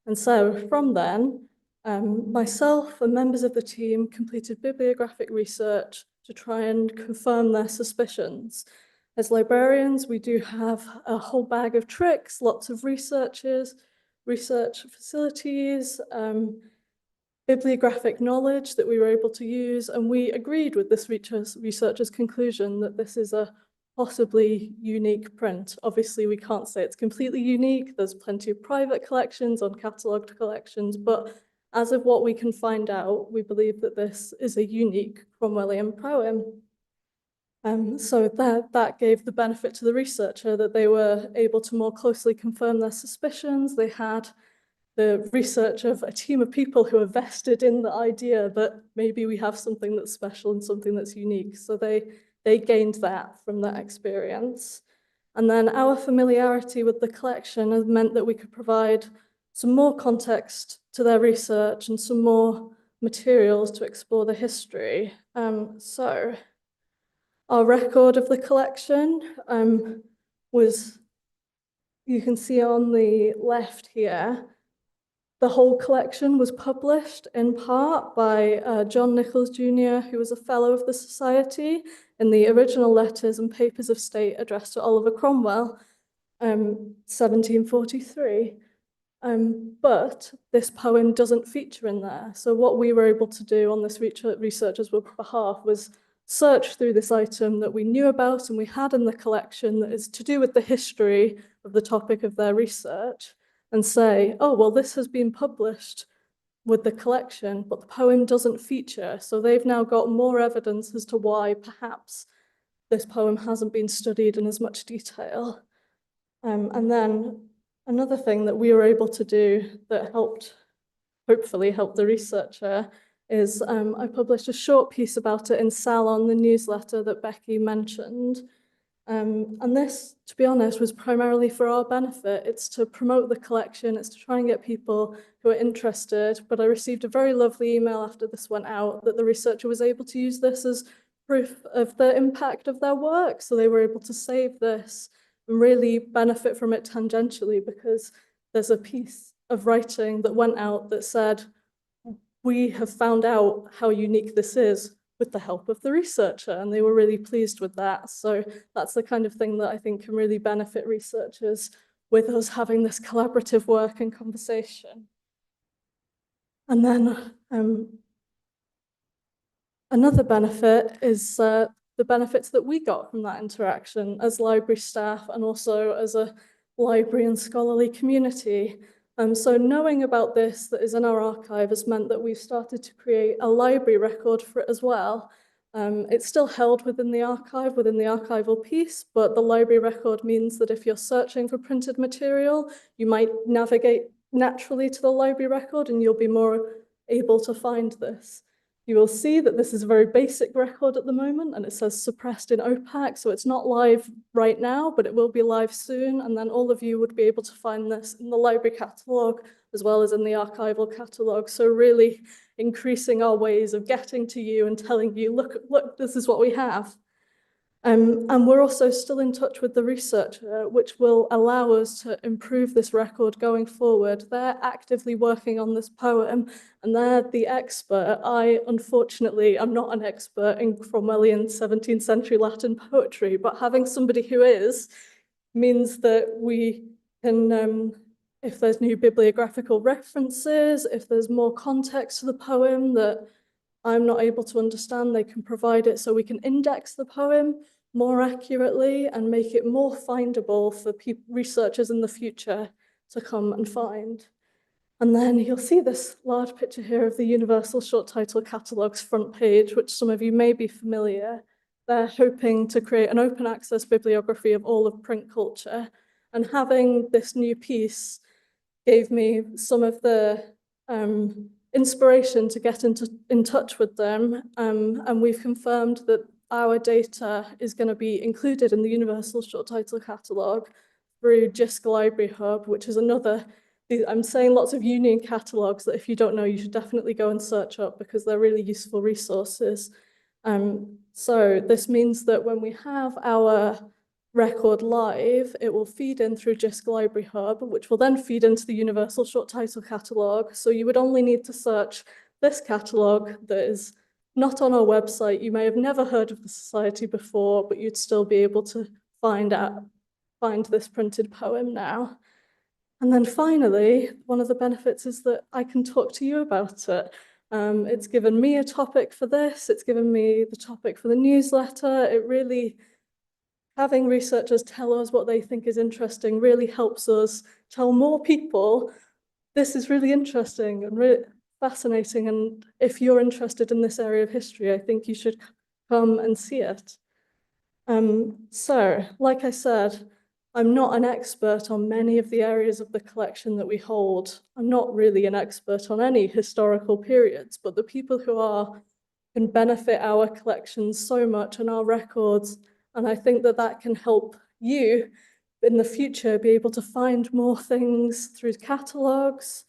And so from then, myself and members of the team completed bibliographic research to try and confirm their suspicions. As librarians, we do have a whole bag of tricks, lots of research facilities, bibliographic knowledge that we were able to use, and we agreed with this researcher's conclusion that this is a possibly unique print. Obviously, we can't say it's completely unique. There's plenty of private collections, uncatalogued collections, but as of what we can find out, we believe that this is a unique Cromwellian poem. So that gave the benefit to the researcher that they were able to more closely confirm their suspicions. They had the research of a team of people who are vested in the idea that maybe we have something that's special and something that's unique. So they gained that from that experience. And then our familiarity with the collection has meant that we could provide some more context to their research and some more materials to explore the history. So our record of the collection was, you can see on the left here, The whole collection was published in part by John Nichols Jr., who was a fellow of the Society, in the original letters and papers of state addressed to Oliver Cromwell, 1743. But this poem doesn't feature in there. So what we were able to do on this researcher's behalf was search through this item that we knew about and we had in the collection that is to do with the history of the topic of their research, and say, oh, well, this has been published with the collection, but the poem doesn't feature. So they've now got more evidence as to why perhaps this poem hasn't been studied in as much detail. And then another thing that we were able to do that hopefully helped the researcher, is I published a short piece about it in Salon, the newsletter that Becky mentioned. And this, to be honest, was primarily for our benefit. It's to promote the collection, it's to try and get people who are interested. But I received a very lovely email after this went out that the researcher was able to use this as proof of the impact of their work. So they were able to save this and really benefit from it tangentially, because there's a piece of writing that went out that said, we have found out how unique this is with the help of the researcher, and they were really pleased with that. So that's the kind of thing that I think can really benefit researchers with us having this collaborative work and conversation. And then another benefit is the benefits that we got from that interaction as library staff and also as a library and scholarly community. So knowing about this that is in our archive has meant that we've started to create a library record for it as well. It's still held within the archive, within the archival piece, but the library record means that if you're searching for printed material, you might navigate naturally to the library record and you'll be more able to find this. You will see that this is a very basic record at the moment, and it says suppressed in OPAC, so it's not live right now, but it will be live soon, and then all of you would be able to find this in the library catalogue as well as in the archival catalogue. So really increasing our ways of getting to you and telling you, look, this is what we have. And we're also still in touch with the researcher, which will allow us to improve this record going forward. They're actively working on this poem, and they're the expert. Unfortunately, I'm not an expert in Cromwellian 17th century Latin poetry, but having somebody who is means that we can, if there's new bibliographical references, if there's more context to the poem that I'm not able to understand, they can provide it so we can index the poem more accurately and make it more findable for researchers in the future to come and find. And then you'll see this large picture here of the Universal Short Title Catalogue's front page, which some of you may be familiar. They're hoping to create an open access bibliography of all of print culture. And having this new piece gave me some of the inspiration to get in touch with them, and we've confirmed that our data is going to be included in the Universal Short Title Catalogue through JISC Library Hub, which is another, I'm saying lots of union catalogues that if you don't know, you should definitely go and search up because they're really useful resources. So this means that when we have our record live, it will feed in through JISC Library Hub, which will then feed into the Universal Short Title Catalogue. So you would only need to search this catalogue that is not on our website. You may have never heard of the Society before, but you'd still be able to find this printed poem now. And then finally, one of the benefits is that I can talk to you about it. It's given me a topic for this, it's given me the topic for the newsletter. It really, having researchers tell us what they think is interesting really helps us tell more people, this is really interesting and really fascinating. And if you're interested in this area of history, I think you should come and see it. So, like I said, I'm not an expert on many of the areas of the collection that we hold. I'm not really an expert on any historical periods, but the people who are can benefit our collections so much and our records. And I think that that can help you in the future be able to find more things through catalogues,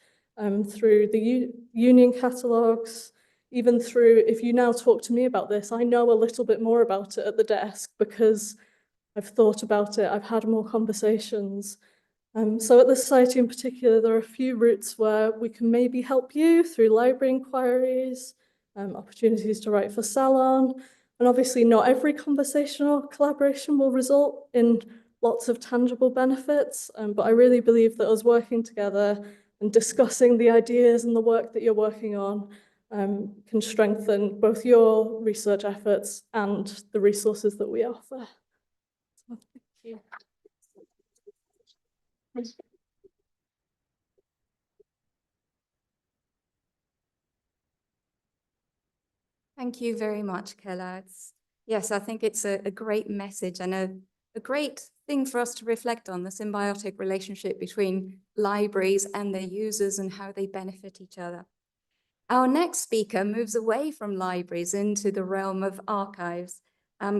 through the union catalogues, even through, if you now talk to me about this, I know a little bit more about it at the desk because I've thought about it, I've had more conversations. So at the Society in particular, there are a few routes where we can maybe help you through library inquiries, opportunities to write for Salon, and obviously not every conversation or collaboration will result in lots of tangible benefits, but I really believe that us working together and discussing the ideas and the work that you're working on can strengthen both your research efforts and the resources that we offer. So, thank you. Thank you very much, Kella. Yes, I think it's a great message and a great thing for us to reflect on, the symbiotic relationship between libraries and their users and how they benefit each other. Our next speaker moves away from libraries into the realm of archives.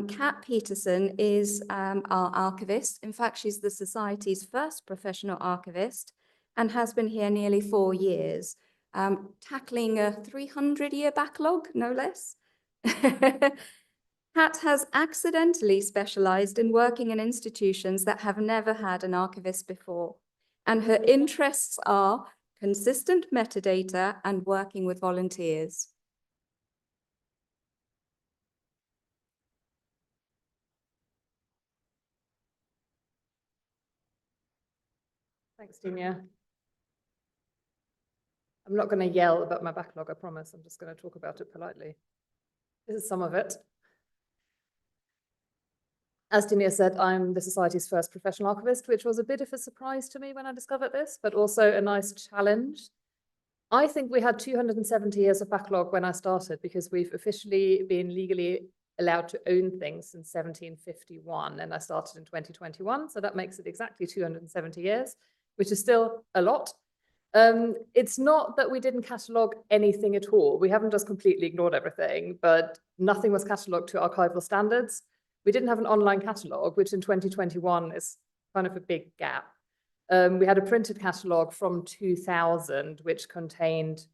Kat Peterson is our archivist. In fact, she's the Society's first professional archivist and has been here nearly 4 years, tackling a 300-year backlog, no less. Kat has accidentally specialized in working in institutions that have never had an archivist before, and her interests are consistent metadata and working with volunteers. Thanks, Dunia. I'm not going to yell about my backlog, I promise. I'm just going to talk about it politely. This is some of it. As Dunia said, I'm the Society's first professional archivist, which was a bit of a surprise to me when I discovered this, but also a nice challenge. I think we had 270 years of backlog when I started because we've officially been legally allowed to own things since 1751, and I started in 2021, so that makes it exactly 270 years, which is still a lot. It's not that we didn't catalogue anything at all. We haven't just completely ignored everything, but nothing was catalogued to archival standards. We didn't have an online catalogue, which in 2021 is kind of a big gap. We had a printed catalogue from 2000, which contained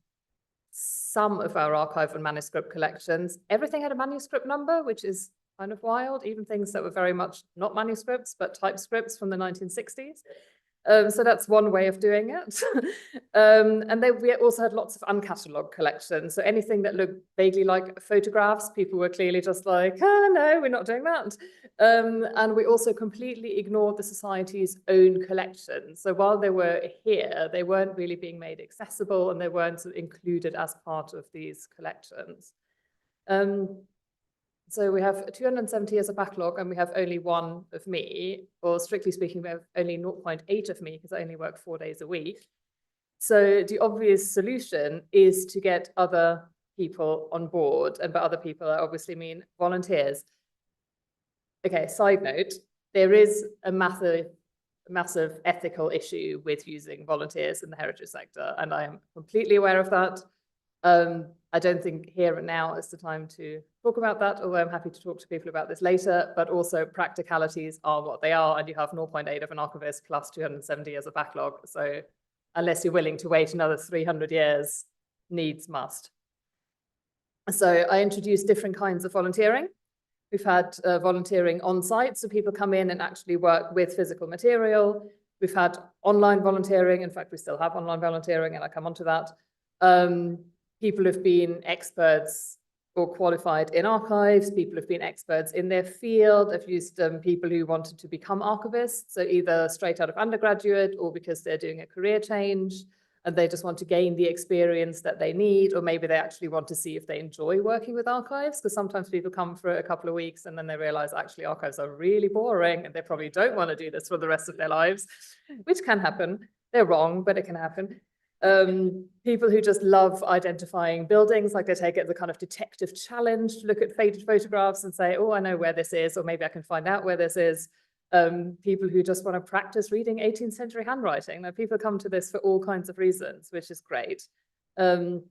some of our archive and manuscript collections. Everything had a manuscript number, which is kind of wild, even things that were very much not manuscripts, but typescripts from the 1960s. So that's one way of doing it. And then we also had lots of uncatalogued collections. So anything that looked vaguely like photographs, people were clearly just like, oh, no, we're not doing that. And we also completely ignored the Society's own collections. So while they were here, they weren't really being made accessible and they weren't included as part of these collections. So we have 270 years of backlog and we have only one of me, or strictly speaking, we have only 0.8 of me because I only work 4 days a week. So the obvious solution is to get other people on board. And by other people, I obviously mean volunteers. Okay, side note, there is a massive ethical issue with using volunteers in the heritage sector, and I am completely aware of that. I don't think here and now is the time to talk about that, although I'm happy to talk to people about this later, but also practicalities are what they are, and you have 0.8 of an archivist plus 270 years of backlog. So unless you're willing to wait another 300 years, needs must. So I introduced different kinds of volunteering. We've had volunteering on site, so people come in and actually work with physical material. We've had online volunteering. In fact, we still have online volunteering, and I'll come on to that. People have been experts or qualified in archives. People have been experts in their field. I've used people who wanted to become archivists, so either straight out of undergraduate or because they're doing a career change and they just want to gain the experience that they need, or maybe they actually want to see if they enjoy working with archives, because sometimes people come for a couple of weeks and then they realize actually archives are really boring and they probably don't want to do this for the rest of their lives, which can happen. They're wrong, but it can happen. People who just love identifying buildings, like they take it as a kind of detective challenge to look at faded photographs and say, oh, I know where this is, or maybe I can find out where this is. People who just want to practice reading 18th century handwriting. Now, people come to this for all kinds of reasons, which is great. And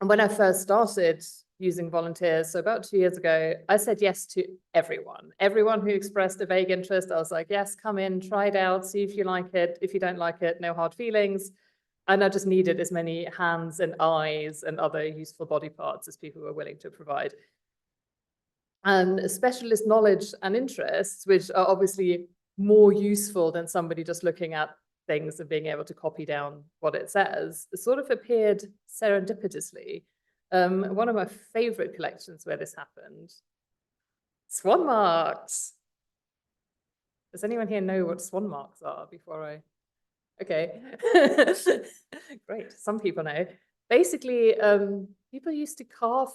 when I first started using volunteers, so about 2 years ago, I said yes to everyone. Everyone who expressed a vague interest, I was like, yes, come in, try it out, see if you like it. If you don't like it, no hard feelings. And I just needed as many hands and eyes and other useful body parts as people were willing to provide. And specialist knowledge and interests, which are obviously more useful than somebody just looking at things and being able to copy down what it says sort of appeared serendipitously. One of my favorite collections where this happened, swan marks. Does anyone here know what swan marks are before I? Okay, great, some people know. Basically, people used to carve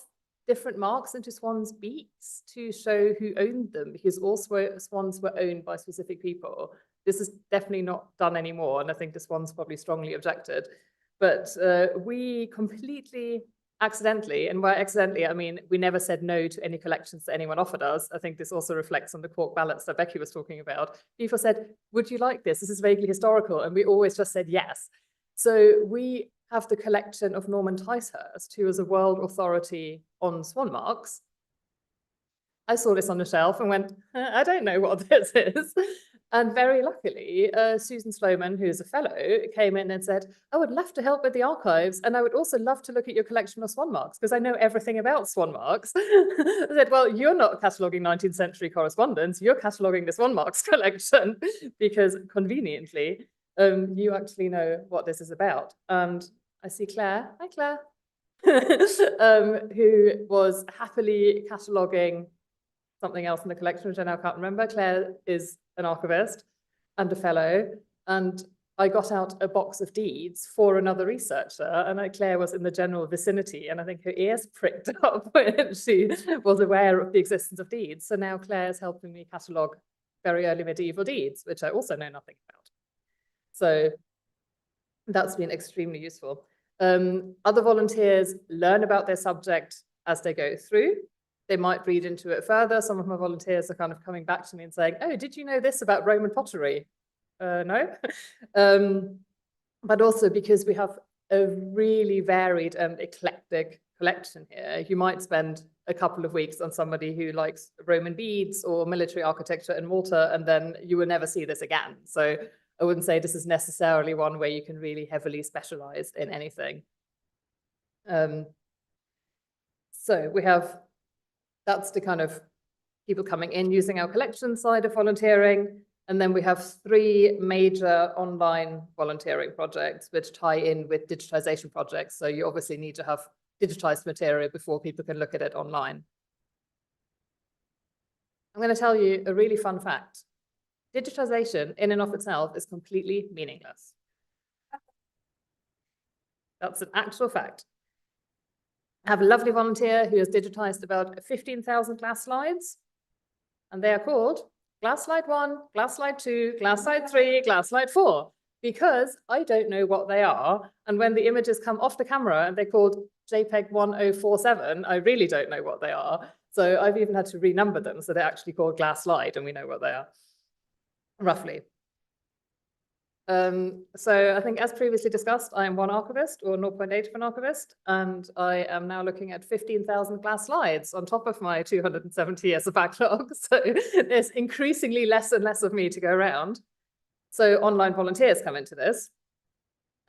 different marks into swans' beaks to show who owned them, because all swans were owned by specific people. This is definitely not done anymore, and I think the swans probably strongly objected. But we completely accidentally, and by accidentally, I mean, we never said no to any collections that anyone offered us. I think this also reflects on the cork ballots that Becky was talking about. People said, would you like this? This is vaguely historical. And we always just said yes. So we have the collection of Norman Ticehurst, who was a world authority on swan marks. I saw this on the shelf and went, I don't know what this is. And very luckily, Susan Sloman, who is a fellow, came in and said, I would love to help with the archives, and I would also love to look at your collection of swan marks, because I know everything about swan marks. I said, well, you're not cataloguing 19th century correspondence, you're cataloguing the swan marks collection, because conveniently, you actually know what this is about. And I see Claire, hi Claire, who was happily cataloguing something else in the collection, which I now can't remember. Claire is an archivist and a fellow, and I got out a box of deeds for another researcher, and Claire was in the general vicinity, and I think her ears pricked up when she was aware of the existence of deeds. So now Claire is helping me catalogue very early medieval deeds, which I also know nothing about. So that's been extremely useful. Other volunteers learn about their subject as they go through. They might read into it further. Some of my volunteers are kind of coming back to me and saying, oh, did you know this about Roman pottery? No. But also because we have a really varied and eclectic collection here. You might spend a couple of weeks on somebody who likes Roman beads or military architecture in Malta, and then you will never see this again. So I wouldn't say this is necessarily one where you can really heavily specialize in anything. So we have, that's the kind of people coming in using our collection side of volunteering. And then we have 3 major online volunteering projects which tie in with digitization projects. So you obviously need to have digitized material before people can look at it online. I'm going to tell you a really fun fact. Digitization in and of itself is completely meaningless. That's an actual fact. I have a lovely volunteer who has digitized about 15,000 glass slides, and they are called glass slide 1, glass slide 2, glass slide 3, glass slide 4, because I don't know what they are. And when the images come off the camera and they're called JPEG 1047, I really don't know what they are. So I've even had to renumber them. So they're actually called glass slide, and we know what they are, roughly. So I think, as previously discussed, I am one archivist, or 0.8 of an archivist, and I am now looking at 15,000 glass slides on top of my 270 years of backlog. So there's increasingly less and less of me to go around. So online volunteers come into this.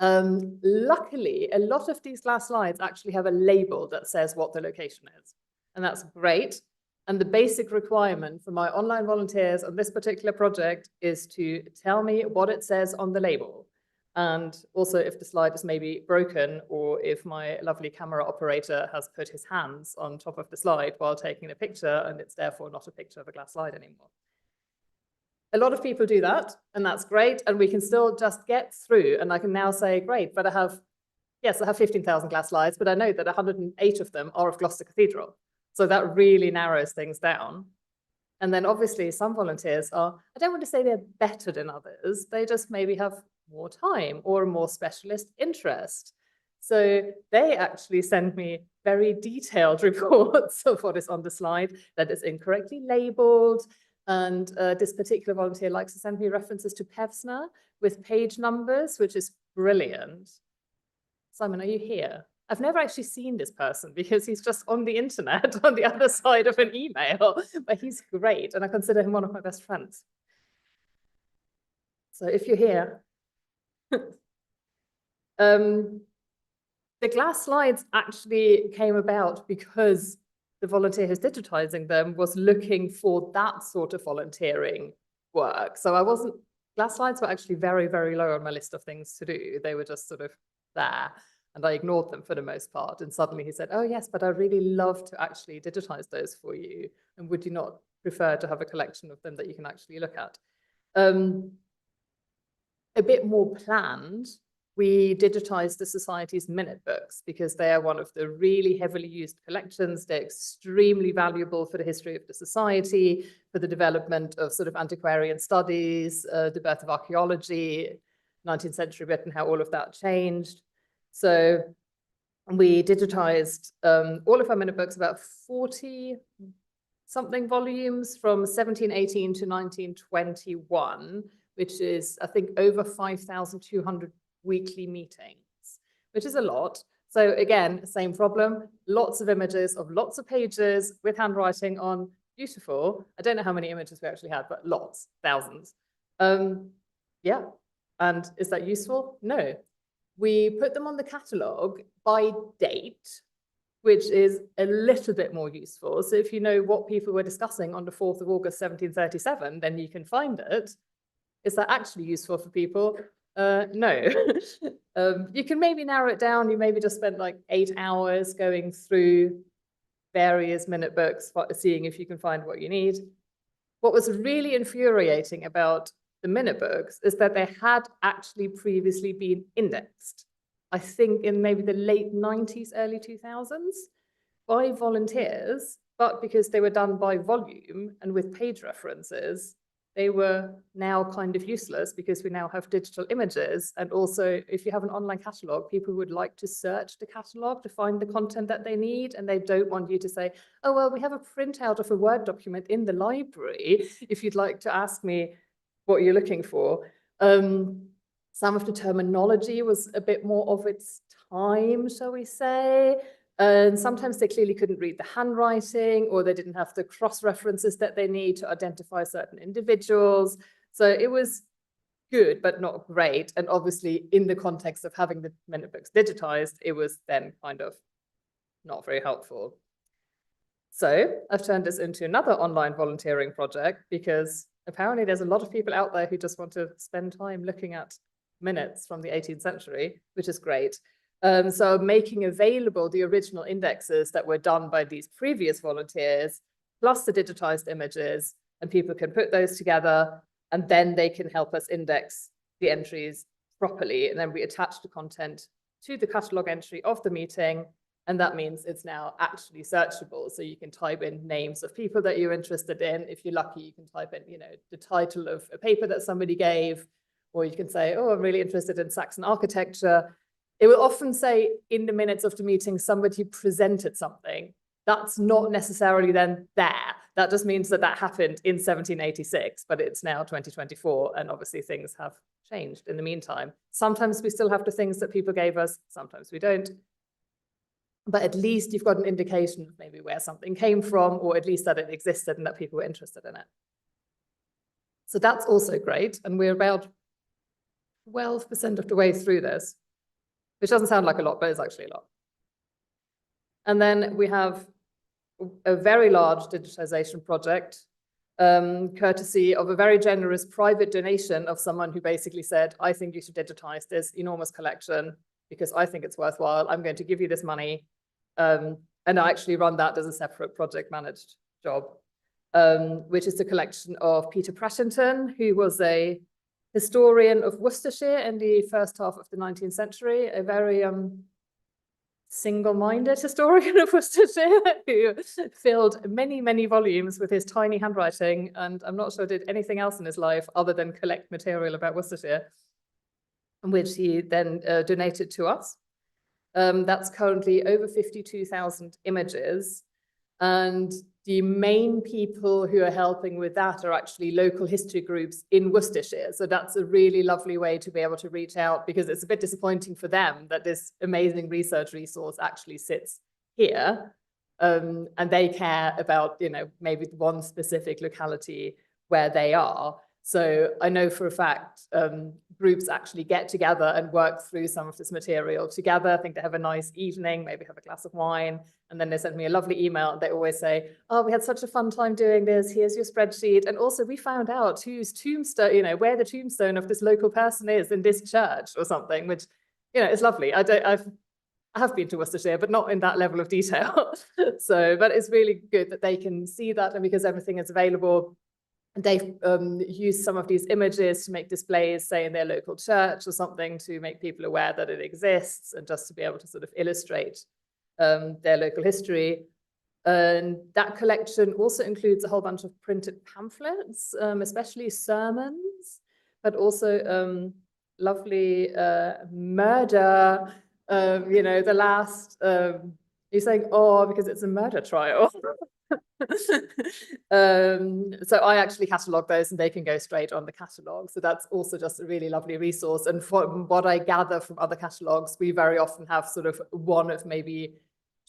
Luckily, a lot of these glass slides actually have a label that says what the location is, and that's great. And the basic requirement for my online volunteers on this particular project is to tell me what it says on the label. And also if the slide is maybe broken, or if my lovely camera operator has put his hands on top of the slide while taking a picture, and it's therefore not a picture of a glass slide anymore. A lot of people do that, and that's great. And we can still just get through. And I can now say, great, but I have 15,000 glass slides, but I know that 108 of them are of Gloucester Cathedral. So that really narrows things down. And then obviously some volunteers are, I don't want to say they're better than others, they just maybe have more time or a more specialist interest. So they actually send me very detailed reports of what is on the slide that is incorrectly labeled. And this particular volunteer likes to send me references to Pevsner with page numbers, which is brilliant. Simon, are you here? I've never actually seen this person because he's just on the internet on the other side of an email, but he's great, and I consider him one of my best friends. So if you're here, the glass slides actually came about because the volunteer who's digitizing them was looking for that sort of volunteering work. So I wasn't glass slides were actually very, very low on my list of things to do. They were just sort of there, and I ignored them for the most part. And suddenly he said, oh yes, but I'd really love to actually digitize those for you. And would you not prefer to have a collection of them that you can actually look at? A bit more planned, we digitized the Society's minute books because they are one of the really heavily used collections. They're extremely valuable for the history of the Society, for the development of sort of antiquarian studies, the birth of archaeology, 19th century Britain, how all of that changed. So we digitized all of our minute books, about 40 something volumes from 1718 to 1921, which is, I think, over 5,200 weekly meetings, which is a lot. So again, same problem, lots of images of lots of pages with handwriting on, beautiful. I don't know how many images we actually had, but lots, thousands. Yeah, and is that useful? No. We put them on the catalogue by date, which is a little bit more useful. So if you know what people were discussing on the 4th of August, 1737, then you can find it. Is that actually useful for people? No. You can maybe narrow it down. You maybe just spend like 8 hours going through various minute books, seeing if you can find what you need. What was really infuriating about the minute books is that they had actually previously been indexed. I think in maybe the late 90s, early 2000s, by volunteers, but because they were done by volume and with page references, they were now kind of useless because we now have digital images. And also, if you have an online catalogue, people would like to search the catalogue to find the content that they need. And they don't want you to say, oh, well, we have a printout of a Word document in the library, if you'd like to ask me what you're looking for. Some of the terminology was a bit more of its time, shall we say. And sometimes they clearly couldn't read the handwriting, or they didn't have the cross-references that they need to identify certain individuals. So it was good, but not great. And obviously, in the context of having the minute books digitized, it was then kind of not very helpful. So I've turned this into another online volunteering project because apparently there's a lot of people out there who just want to spend time looking at minutes from the 18th century, which is great. So making available the original indexes that were done by these previous volunteers, plus the digitized images, and people can put those together, and then they can help us index the entries properly. And then we attach the content to the catalogue entry of the meeting, and that means it's now actually searchable. So you can type in names of people that you're interested in. If you're lucky, you can type in, the title of a paper that somebody gave, or you can say, oh, I'm really interested in Saxon architecture. It will often say in the minutes of the meeting, somebody presented something. That's not necessarily then there. That just means that that happened in 1786, but it's now 2024. And obviously things have changed in the meantime. Sometimes we still have the things that people gave us, sometimes we don't. But at least you've got an indication of maybe where something came from, or at least that it existed and that people were interested in it. So that's also great. And we're about 12% of the way through this, which doesn't sound like a lot, but it's actually a lot. And then we have a very large digitization project, courtesy of a very generous private donation of someone who basically said, I think you should digitize this enormous collection because I think it's worthwhile. I'm going to give you this money. And I actually run that as a separate project managed job, which is the collection of Peter Prashington, who was a historian of Worcestershire in the first half of the 19th century, a very single-minded historian of Worcestershire who filled many, many volumes with his tiny handwriting, and I'm not sure did anything else in his life other than collect material about Worcestershire, which he then donated to us. That's currently over 52,000 images, and the main people who are helping with that are actually local history groups in Worcestershire. So that's a really lovely way to be able to reach out, because it's a bit disappointing for them that this amazing research resource actually sits here. And they care about, maybe one specific locality where they are. So I know for a fact groups actually get together and work through some of this material together. I think they have a nice evening, maybe have a glass of wine, and then they send me a lovely email. They always say, oh, we had such a fun time doing this. Here's your spreadsheet. And also we found out whose tombstone, you know, where the tombstone of this local person is in this church or something, which, you know, is lovely. I have been to Worcestershire, but not in that level of detail. So, but it's really good that they can see that, and because everything is available, they've used some of these images to make displays, say in their local church or something, to make people aware that it exists and just to be able to sort of illustrate their local history. And that collection also includes a whole bunch of printed pamphlets, especially sermons, but also lovely murder. You know, the last, you're saying, oh, because it's a murder trial. So I actually catalogue those and they can go straight on the catalogue. So that's also just a really lovely resource. And from what I gather from other catalogues, we very often have sort of one of maybe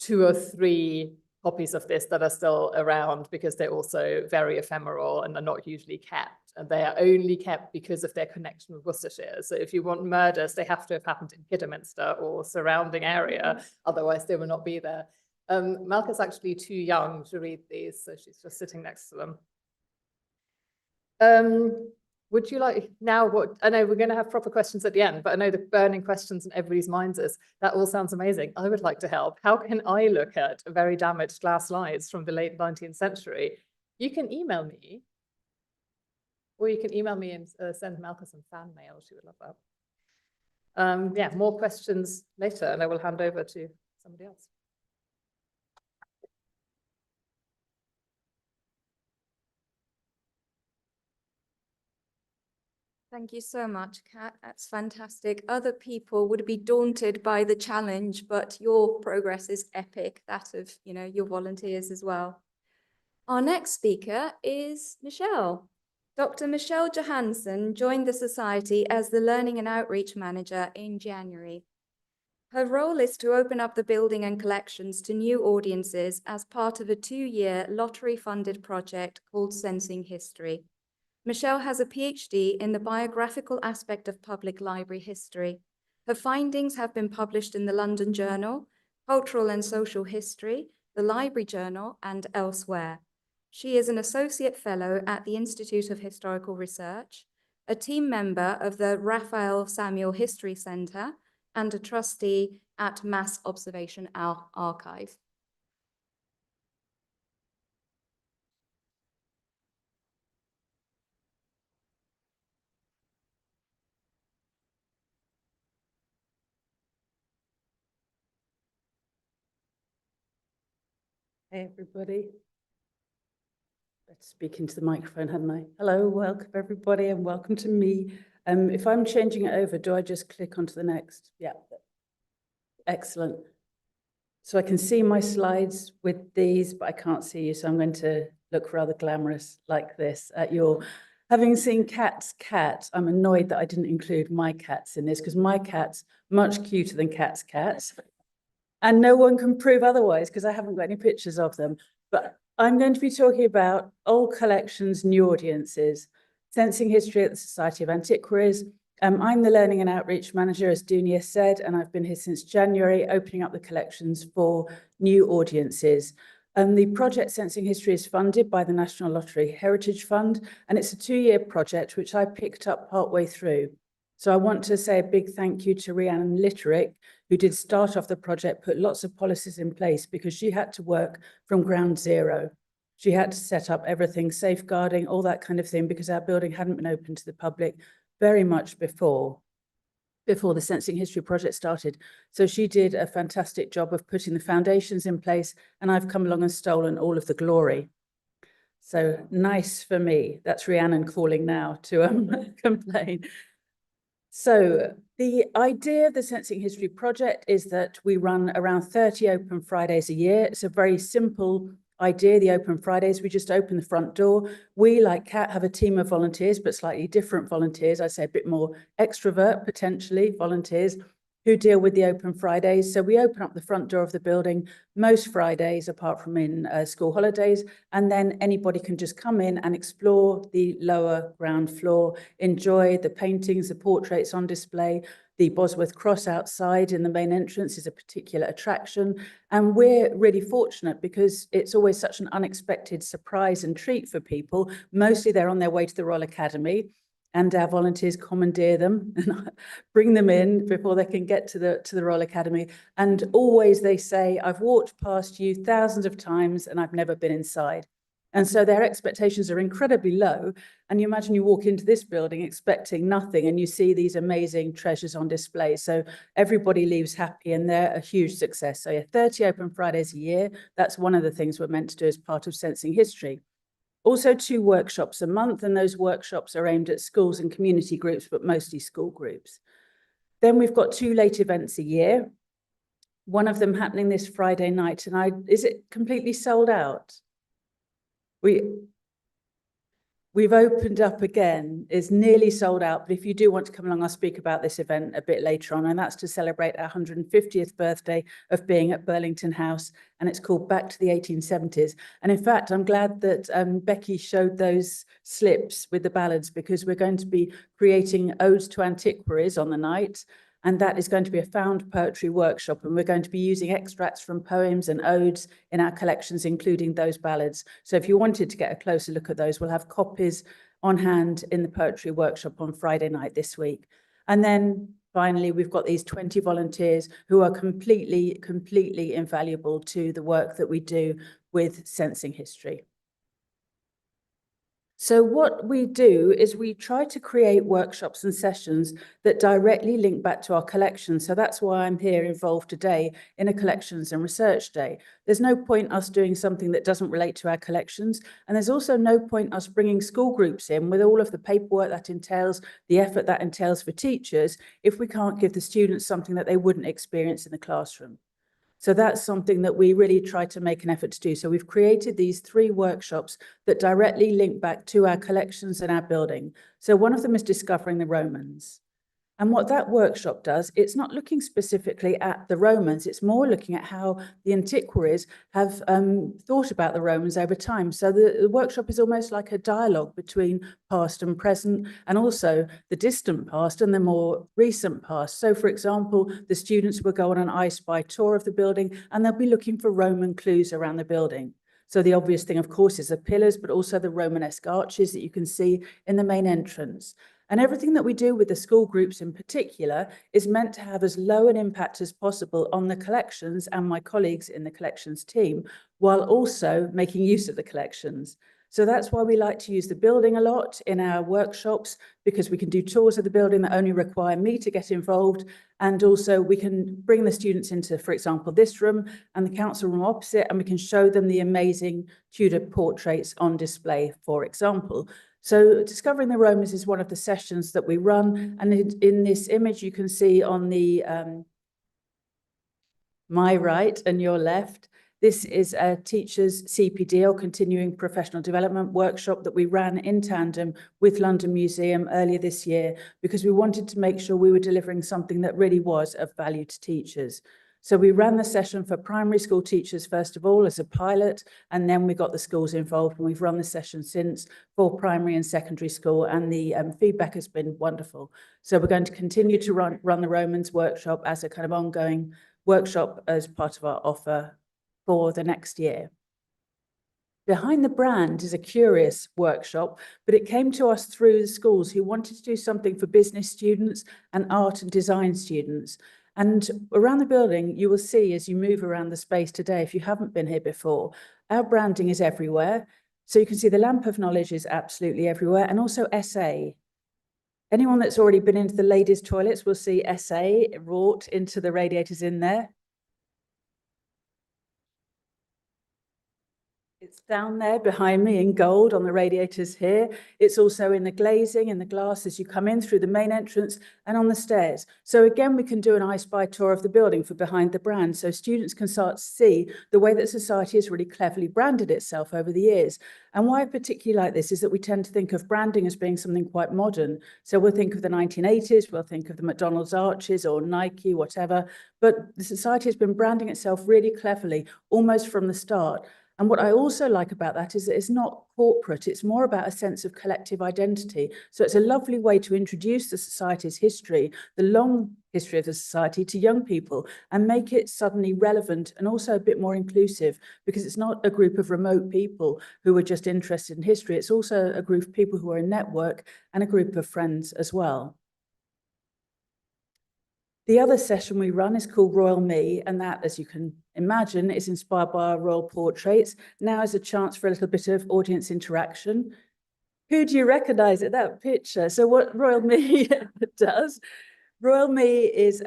2 or 3 copies of this that are still around, because they're also very ephemeral and are not usually kept. And they are only kept because of their connection with Worcestershire. So if you want murders, they have to have happened in Kidderminster or surrounding area, otherwise they will not be there. Malka's actually too young to read these, so she's just sitting next to them. Would you like now, what I know we're going to have proper questions at the end, but I know the burning questions in everybody's minds is, that all sounds amazing. I would like to help. How can I look at very damaged glass slides from the late 19th century? You can email me, or you can email me and send Malka some fan mail. She would love that. Yeah, more questions later, and I will hand over to somebody else. Thank you so much, Kat. That's fantastic. Other people would be daunted by the challenge, but your progress is epic, that of, you know, your volunteers as well. Our next speaker is Michelle. Dr. Michelle Johansson joined the Society as the Learning and Outreach Manager in January. Her role is to open up the building and collections to new audiences as part of a 2-year lottery-funded project called Sensing History. Michelle has a PhD in the biographical aspect of public library history. Her findings have been published in the London Journal, Cultural and Social History, the Library Journal, and elsewhere. She is an Associate Fellow at the Institute of Historical Research, a team member of the Raphael Samuel History Centre, and a trustee at Mass Observation Archive. Hey, everybody. Let's speak into the microphone, hadn't I? Hello, welcome, everybody, and welcome to me. If I'm changing it over, do I just click onto the next? Yeah. Excellent. So I can see my slides with these, but I can't see you, so I'm going to look rather glamorous like this at your... Having seen Kat's cat, I'm annoyed that I didn't include my cats in this, because my cat's much cuter than Kat's cats. And no one can prove otherwise, because I haven't got any pictures of them. But I'm going to be talking about old collections, new audiences, sensing history at the Society of Antiquaries. I'm the Learning and Outreach Manager, as Dunia said, and I've been here since January, opening up the collections for new audiences. The project Sensing History is funded by the National Lottery Heritage Fund, and it's a 2-year project, which I picked up partway through. So I want to say a big thank you to Rhiannon Litterick, who did start off the project, put lots of policies in place, because she had to work from ground zero. She had to set up everything, safeguarding, all that kind of thing, because our building hadn't been open to the public very much before the Sensing History project started. So she did a fantastic job of putting the foundations in place, and I've come along and stolen all of the glory. So nice for me. That's Rhiannon calling now to complain. So the idea of the Sensing History project is that we run around 30 open Fridays a year. It's a very simple idea, the open Fridays. We just open the front door. We, like Kat, have a team of volunteers, but slightly different volunteers. I'd say a bit more extrovert, potentially, volunteers, who deal with the open Fridays. So we open up the front door of the building most Fridays, apart from in school holidays, and then anybody can just come in and explore the lower ground floor, enjoy the paintings, the portraits on display. The Bosworth Cross outside in the main entrance is a particular attraction. And we're really fortunate because it's always such an unexpected surprise and treat for people. Mostly they're on their way to the Royal Academy, and our volunteers commandeer them and bring them in before they can get to the Royal Academy. And always they say, I've walked past you thousands of times and I've never been inside. And so their expectations are incredibly low. And you imagine you walk into this building expecting nothing and you see these amazing treasures on display. So everybody leaves happy and they're a huge success. So yeah, 30 open Fridays a year. That's one of the things we're meant to do as part of Sensing History. Also 2 workshops a month, and those workshops are aimed at schools and community groups, but mostly school groups. Then we've got 2 late events a year. One of them happening this Friday night, and is it completely sold out? We've opened up again, it's nearly sold out, but if you do want to come along, I'll speak about this event a bit later on, and that's to celebrate our 150th birthday of being at Burlington House, and it's called Back to the 1870s. And in fact, I'm glad that Becky showed those slips with the ballads, because we're going to be creating odes to antiquaries on the night, and that is going to be a found poetry workshop, and we're going to be using extracts from poems and odes in our collections, including those ballads. So if you wanted to get a closer look at those, we'll have copies on hand in the poetry workshop on Friday night this week. And then finally, we've got these 20 volunteers who are completely invaluable to the work that we do with Sensing History. So what we do is we try to create workshops and sessions that directly link back to our collection. So that's why I'm here involved today in a collections and research day. There's no point us doing something that doesn't relate to our collections. And there's also no point us bringing school groups in with all of the paperwork that entails, the effort that entails for teachers, if we can't give the students something that they wouldn't experience in the classroom. So that's something that we really try to make an effort to do. So we've created these 3 workshops that directly link back to our collections and our building. So one of them is Discovering the Romans. And what that workshop does, it's not looking specifically at the Romans, it's more looking at how the antiquaries have thought about the Romans over time. So the workshop is almost like a dialogue between past and present, and also the distant past and the more recent past. So for example, the students will go on an I Spy tour of the building, and they'll be looking for Roman clues around the building. So the obvious thing, of course, is the pillars, but also the Romanesque arches that you can see in the main entrance. And everything that we do with the school groups in particular is meant to have as low an impact as possible on the collections and my colleagues in the collections team, while also making use of the collections. So that's why we like to use the building a lot in our workshops, because we can do tours of the building that only require me to get involved. And also we can bring the students into, for example, this room and the council room opposite, and we can show them the amazing Tudor portraits on display, for example. So Discovering the Romans is one of the sessions that we run. And in this image, you can see on the my right and your left, this is a teacher's CPD, or continuing professional development workshop, that we ran in tandem with London Museum earlier this year, because we wanted to make sure we were delivering something that really was of value to teachers. So we ran the session for primary school teachers, first of all, as a pilot, and then we got the schools involved, and we've run the session since for primary and secondary school, and the feedback has been wonderful. So we're going to continue to run the Romans workshop as a kind of ongoing workshop as part of our offer for the next year. Behind the Brand is a curious workshop, but it came to us through the schools who wanted to do something for business students and art and design students. And around the building, you will see as you move around the space today, if you haven't been here before, our branding is everywhere. So you can see the lamp of knowledge is absolutely everywhere, and also SA. Anyone that's already been into the ladies' toilets will see SA wrought into the radiators in there. It's down there behind me in gold on the radiators here. It's also in the glazing and the glass as you come in through the main entrance and on the stairs. So again, we can do an I Spy tour of the building for behind the brand, so students can start to see the way that society has really cleverly branded itself over the years. And why I particularly like this is that we tend to think of branding as being something quite modern. So we'll think of the 1980s, we'll think of the McDonald's arches or Nike, whatever, but the society has been branding itself really cleverly, almost from the start. And what I also like about that is that it's not corporate, it's more about a sense of collective identity. So it's a lovely way to introduce the society's history, the long history of the society, to young people and make it suddenly relevant and also a bit more inclusive, because it's not a group of remote people who are just interested in history. It's also a group of people who are a network and a group of friends as well. The other session we run is called Royal Me, and that, as you can imagine, is inspired by our royal portraits. Now is a chance for a little bit of audience interaction. Who do you recognise at that picture? So what Royal Me does, Royal Me is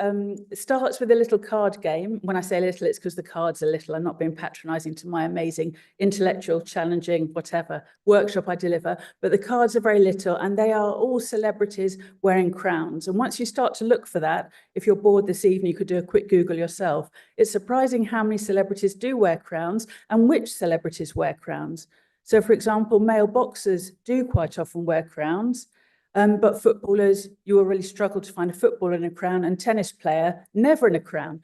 starts with a little card game. When I say little, it's because the cards are little. I'm not being patronising to my amazing intellectual, challenging, whatever workshop I deliver, but the cards are very little and they are all celebrities wearing crowns. And once you start to look for that, if you're bored this evening, you could do a quick Google yourself. It's surprising how many celebrities do wear crowns and which celebrities wear crowns. So for example, male boxers do quite often wear crowns. But footballers, you will really struggle to find a footballer in a crown, and tennis player, never in a crown.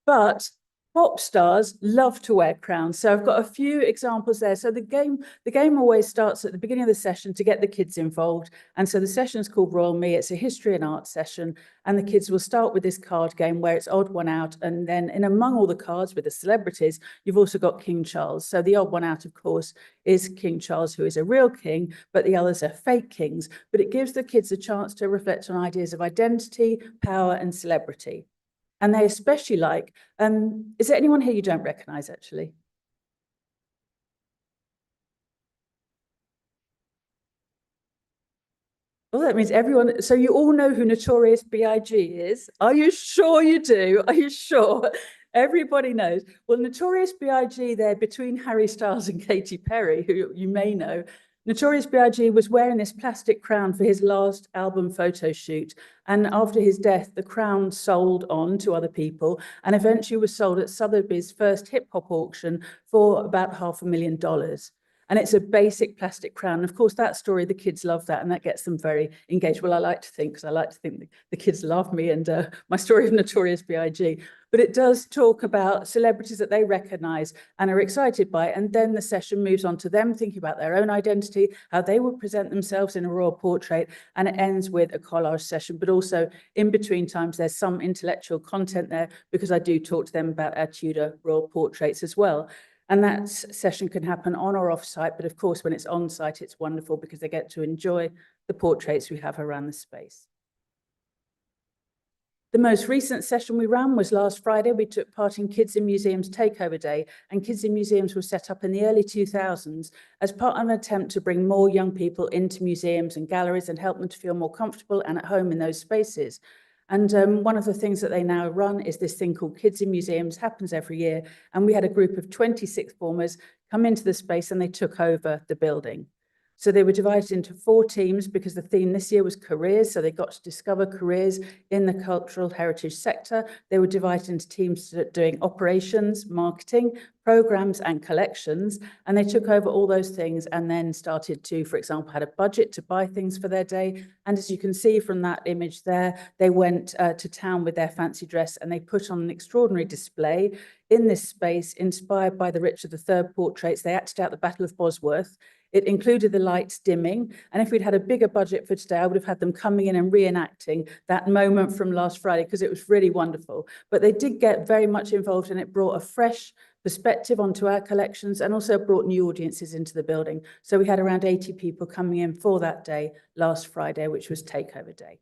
But pop stars love to wear crowns. So I've got a few examples there. So the game always starts at the beginning of the session to get the kids involved. And so the session is called Royal Me. It's a history and art session. And the kids will start with this card game where it's odd one out. And then in among all the cards with the celebrities, you've also got King Charles. So the odd one out, of course, is King Charles, who is a real king, but the others are fake kings. But it gives the kids a chance to reflect on ideas of identity, power, and celebrity. And they especially like, is there anyone here you don't recognise, actually? Well, that means everyone, so you all know who Notorious B.I.G. is? Are you sure you do? Are you sure? Everybody knows. Well, Notorious B.I.G. there between Harry Styles and Katy Perry, who you may know, Notorious B.I.G. was wearing this plastic crown for his last album photo shoot. And after his death, the crown sold on to other people and eventually was sold at Sotheby's first hip hop auction for about $500,000. And it's a basic plastic crown. Of course, that story, the kids love that, and that gets them very engaged. Well, I like to think, because I like to think the kids love me and my story of Notorious B.I.G. But it does talk about celebrities that they recognise and are excited by. And then the session moves on to them thinking about their own identity, how they would present themselves in a royal portrait. And it ends with a collage session. But also in between times, there's some intellectual content there, because I do talk to them about our Tudor royal portraits as well. And that session can happen on or off site, but of course, when it's on site, it's wonderful because they get to enjoy the portraits we have around the space. The most recent session we ran was last Friday. We took part in Kids in Museums Takeover Day, and Kids in Museums was set up in the early 2000s as part of an attempt to bring more young people into museums and galleries and help them to feel more comfortable and at home in those spaces. And one of the things that they now run is this thing called Kids in Museums, happens every year. And we had a group of 20 sixth formers come into the space and they took over the building. So they were divided into 4 teams because the theme this year was careers. So they got to discover careers in the cultural heritage sector. They were divided into teams doing operations, marketing, programs and collections. And they took over all those things and then started to, for example, had a budget to buy things for their day. And as you can see from that image there, they went to town with their fancy dress and they put on an extraordinary display in this space inspired by the Richard III portraits. They acted out the Battle of Bosworth. It included the lights dimming. And if we'd had a bigger budget for today, I would have had them coming in and reenacting that moment from last Friday, because it was really wonderful. But they did get very much involved, and it brought a fresh perspective onto our collections and also brought new audiences into the building. So we had around 80 people coming in for that day last Friday, which was Takeover Day.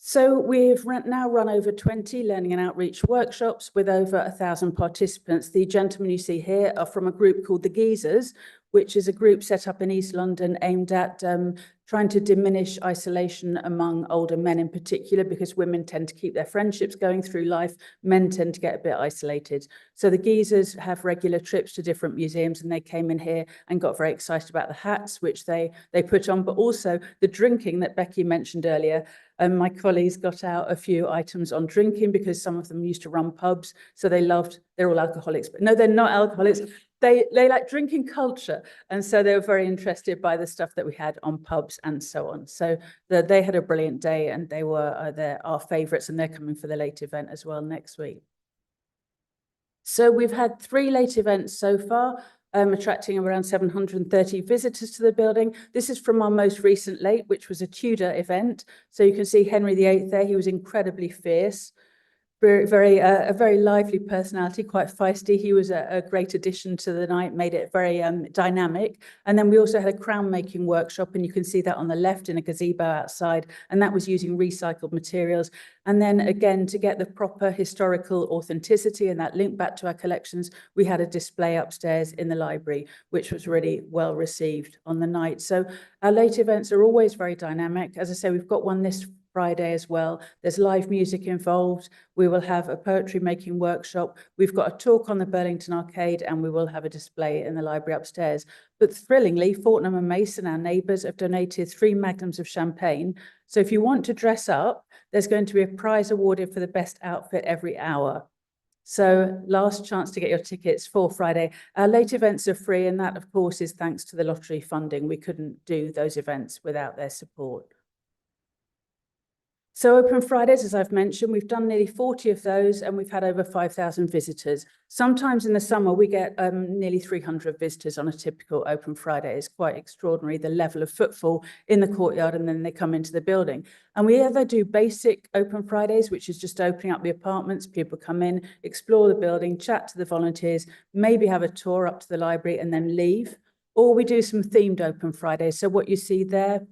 So we've now run over 20 learning and outreach workshops with over 1,000 participants. The gentlemen you see here are from a group called the Geezers, which is a group set up in East London aimed at trying to diminish isolation among older men in particular, because women tend to keep their friendships going through life. Men tend to get a bit isolated. So the geezers have regular trips to different museums, and they came in here and got very excited about the hats, which they put on, but also the drinking that Becky mentioned earlier. My colleagues got out a few items on drinking because some of them used to run pubs. So they're all alcoholics, but no, they're not alcoholics. They like drinking culture. And so they were very interested by the stuff that we had on pubs and so on. So they had a brilliant day, and they were our favourites, and they're coming for the late event as well next week. So we've had 3 late events so far, attracting around 730 visitors to the building. This is from our most recent late, which was a Tudor event. So you can see Henry VIII there. He was incredibly fierce. A very lively personality, quite feisty. He was a great addition to the night, made it very dynamic. And then we also had a crown making workshop, and you can see that on the left in a gazebo outside, and that was using recycled materials. And then again, to get the proper historical authenticity and that link back to our collections, we had a display upstairs in the library, which was really well received on the night. So our late events are always very dynamic. As I say, we've got one this Friday as well. There's live music involved. We will have a poetry making workshop. We've got a talk on the Burlington Arcade, and we will have a display in the library upstairs. But thrillingly, Fortnum and Mason, our neighbours, have donated 3 magnums of champagne. So if you want to dress up, there's going to be a prize awarded for the best outfit every hour. So last chance to get your tickets for Friday. Our late events are free, and that, of course, is thanks to the lottery funding. We couldn't do those events without their support. So Open Fridays, as I've mentioned, we've done nearly 40 of those, and we've had over 5,000 visitors. Sometimes in the summer, we get nearly 300 visitors on a typical Open Friday. It's quite extraordinary, the level of footfall in the courtyard, and then they come into the building. And we either do basic Open Fridays, which is just opening up the apartments, people come in, explore the building, chat to the volunteers, maybe have a tour up to the library and then leave. Or we do some themed Open Fridays. So what you see there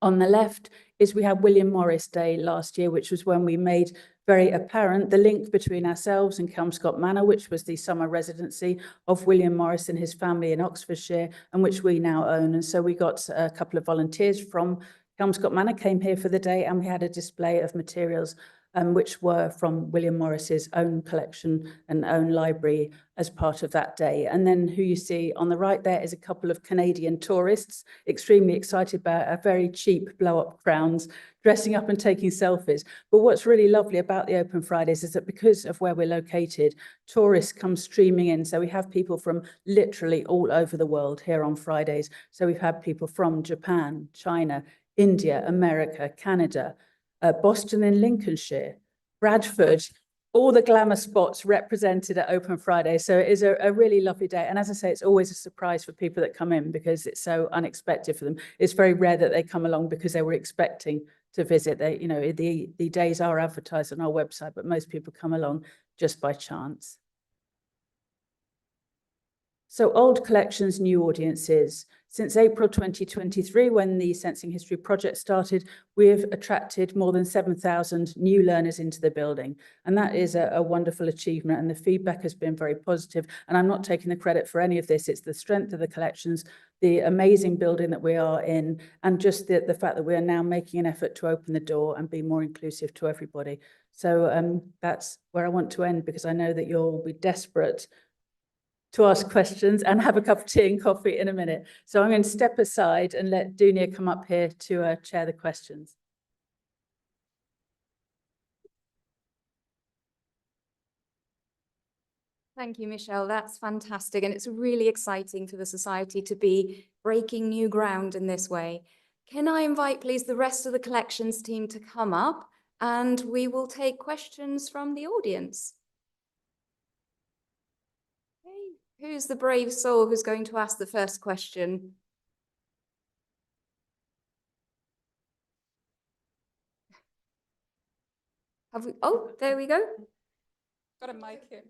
on the left is we had William Morris Day last year, which was when we made very apparent the link between ourselves and Kelmscott Manor, which was the summer residency of William Morris and his family in Oxfordshire, and which we now own. And so we got a couple of volunteers from Kelmscott Manor came here for the day, and we had a display of materials which were from William Morris's own collection and own library as part of that day. And then who you see on the right there is a couple of Canadian tourists, extremely excited about our very cheap blow-up crowns, dressing up and taking selfies. But what's really lovely about the Open Fridays is that because of where we're located, tourists come streaming in. So we have people from literally all over the world here on Fridays. So we've had people from Japan, China, India, America, Canada, Boston and Lincolnshire, Bradford, all the glamour spots represented at Open Friday. So it is a really lovely day. And as I say, it's always a surprise for people that come in because it's so unexpected for them. It's very rare that they come along because they were expecting to visit. The days are advertised on our website, but most people come along just by chance. So old collections, new audiences. Since April 2023, when the Sensing History project started, we have attracted more than 7,000 new learners into the building. And that is a wonderful achievement, and the feedback has been very positive. And I'm not taking the credit for any of this. It's the strength of the collections, the amazing building that we are in, and just the fact that we are now making an effort to open the door and be more inclusive to everybody. So that's where I want to end, because I know that you'll be desperate to ask questions and have a cup of tea and coffee in a minute. So I'm going to step aside and let Dunia come up here to chair the questions. Thank you, Michelle. That's fantastic. And it's really exciting for the Society to be breaking new ground in this way. Can I invite, please, the rest of the collections team to come up, and we will take questions from the audience. Who's the brave soul who's going to ask the first question? Have we? Oh, there we go. Got a mic here.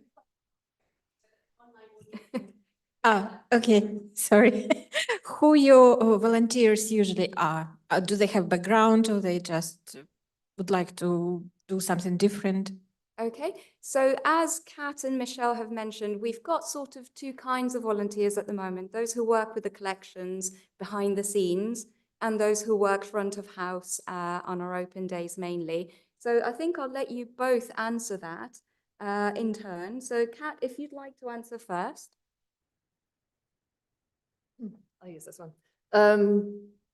Okay, sorry. Who your volunteers usually are? Do they have background, or they just would like to do something different? Okay, so as Kat and Michelle have mentioned, we've got sort of two kinds of volunteers at the moment, those who work with the collections behind the scenes and those who work front of house on our open days mainly. So I think I'll let you both answer that in turn. So Kat, if you'd like to answer first. I'll use this one.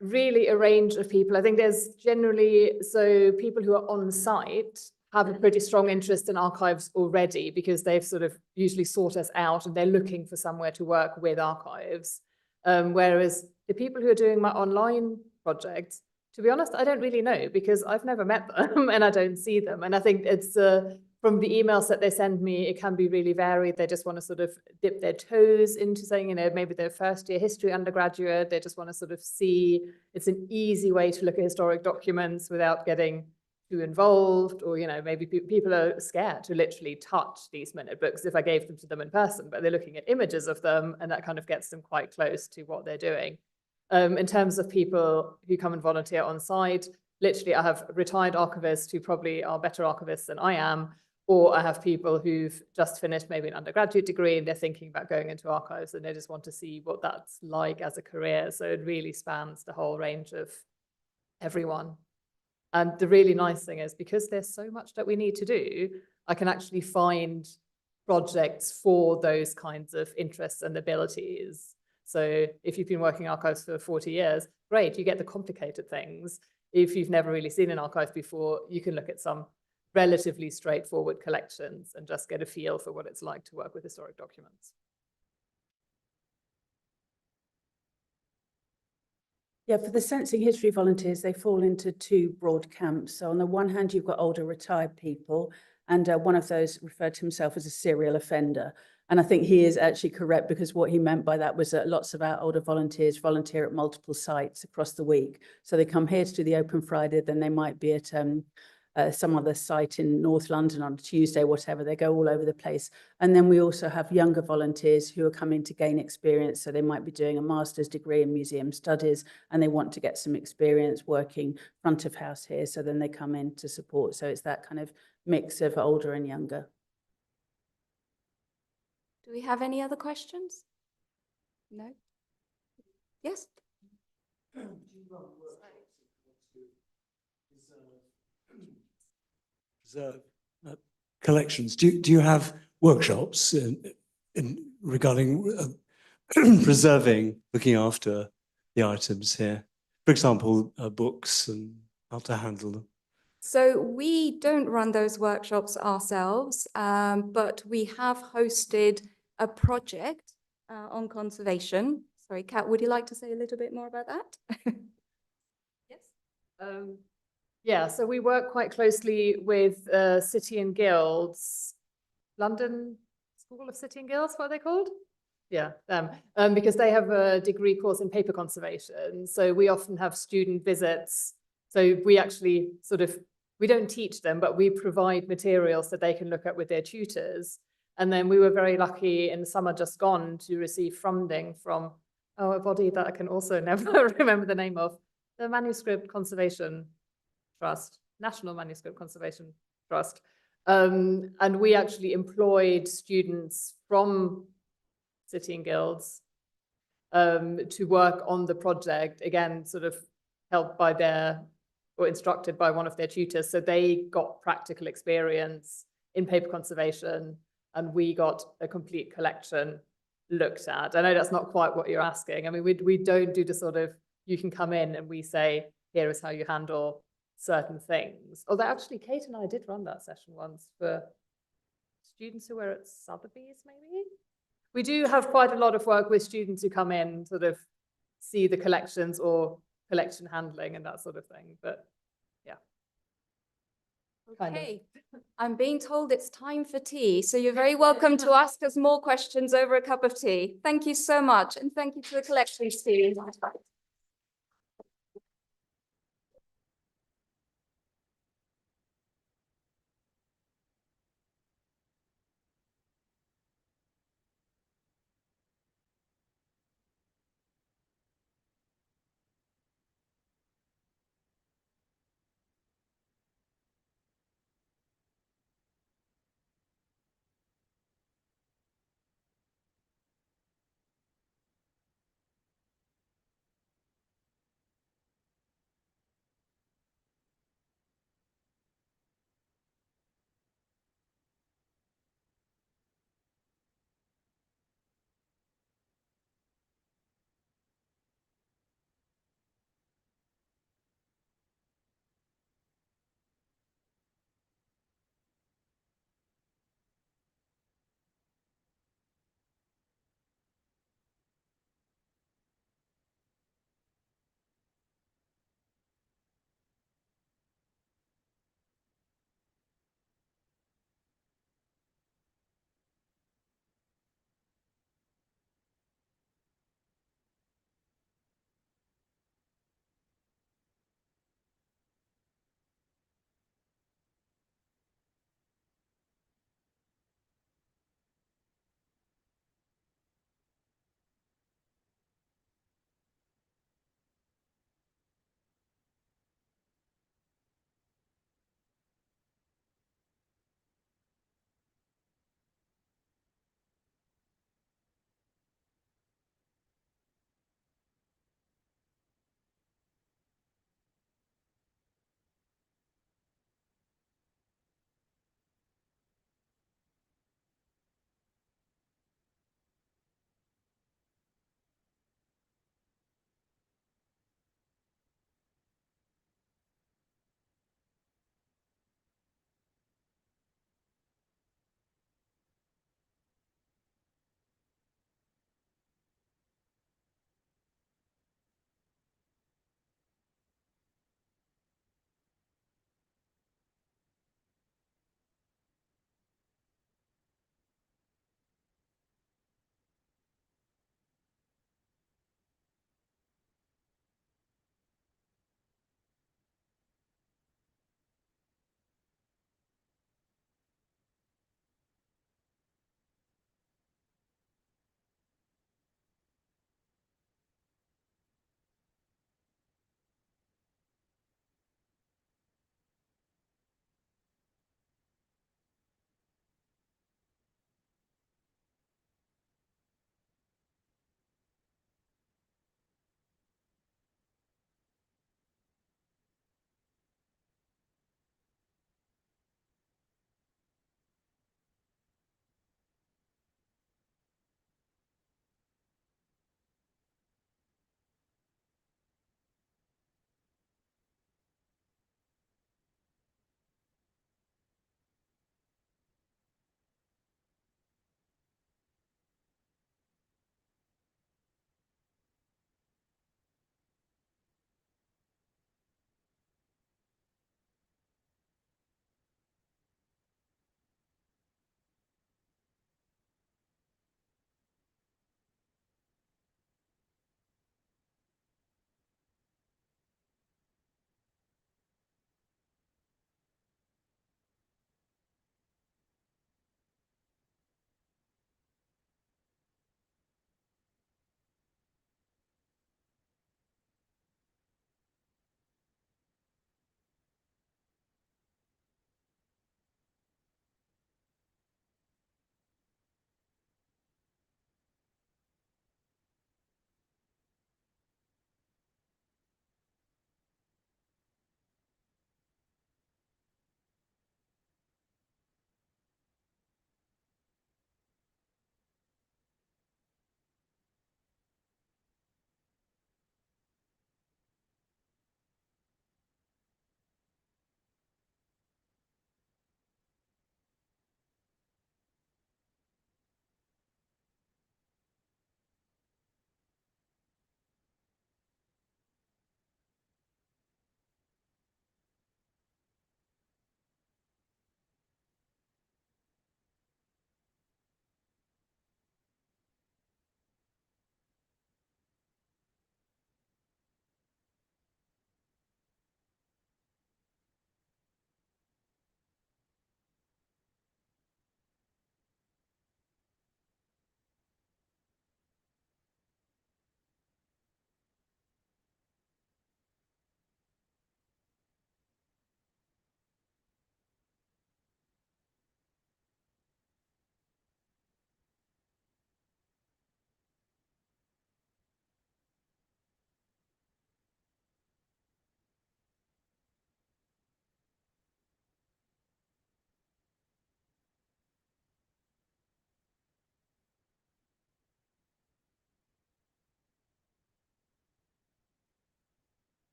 Really a range of people. I think there's generally, so people who are on site have a pretty strong interest in archives already because they've sort of usually sought us out and they're looking for somewhere to work with archives. Whereas the people who are doing my online projects, to be honest, I don't really know because I've never met them and I don't see them. And I think it's from the emails that they send me, it can be really varied. They just want to sort of dip their toes into saying, you know, maybe they're first year history undergraduate. They just want to sort of see, it's an easy way to look at historic documents without getting too involved, or, you know, maybe people are scared to literally touch these minute books if I gave them to them in person, but they're looking at images of them and that kind of gets them quite close to what they're doing. In terms of people who come and volunteer on site, literally I have retired archivists who probably are better archivists than I am, or I have people who've just finished maybe an undergraduate degree and they're thinking about going into archives and they just want to see what that's like as a career. So it really spans the whole range of everyone. And the really nice thing is because there's so much that we need to do, I can actually find projects for those kinds of interests and abilities. So if you've been working archives for 40 years, great, you get the complicated things. If you've never really seen an archive before, you can look at some relatively straightforward collections and just get a feel for what it's like to work with historic documents. Yeah, for the sensing history volunteers, they fall into two broad camps. So on the one hand, you've got older retired people, and one of those referred to himself as a serial offender. And I think he is actually correct because what he meant by that was that lots of our older volunteers volunteer at multiple sites across the week. So they come here to do the Open Friday, then they might be at some other site in North London on a Tuesday, whatever. They go all over the place. And then we also have younger volunteers who are coming to gain experience. So they might be doing a master's degree in museum studies and they want to get some experience working front of house here. So then they come in to support. So it's that kind of mix of older and younger. Do we have any other questions? No? Yes? Preserve collections. Do you have workshops regarding preserving, looking after the items here? For example, books and how to handle them. So we don't run those workshops ourselves, but we have hosted a project on conservation. Sorry, Kat, would you like to say a little bit more about that? Yes. Yeah, so we work quite closely with City and Guilds, London School of City and Guilds, what are they called? Yeah, because they have a degree course in paper conservation. So we often have student visits. So we actually we don't teach them, but we provide materials that they can look at with their tutors. And then we were very lucky in the summer just gone to receive funding from a body that I can also never remember the name of, the Manuscript Conservation Trust, National Manuscript Conservation Trust. And we actually employed students from City and Guilds to work on the project, again, sort of helped by or instructed by one of their tutors. So they got practical experience in paper conservation and we got a complete collection looked at. I know that's not quite what you're asking. I mean, we don't do the sort of, you can come in and we say, here is how you handle certain things. Although actually Kate and I did run that session once for students who were at Sotheby's, maybe. We do have quite a lot of work with students who come in, sort of see the collections or collection handling and that sort of thing, but yeah. Okay, I'm being told it's time for tea, so you're very welcome to ask us more questions over a cup of tea. Thank you so much, and thank you to the collections team.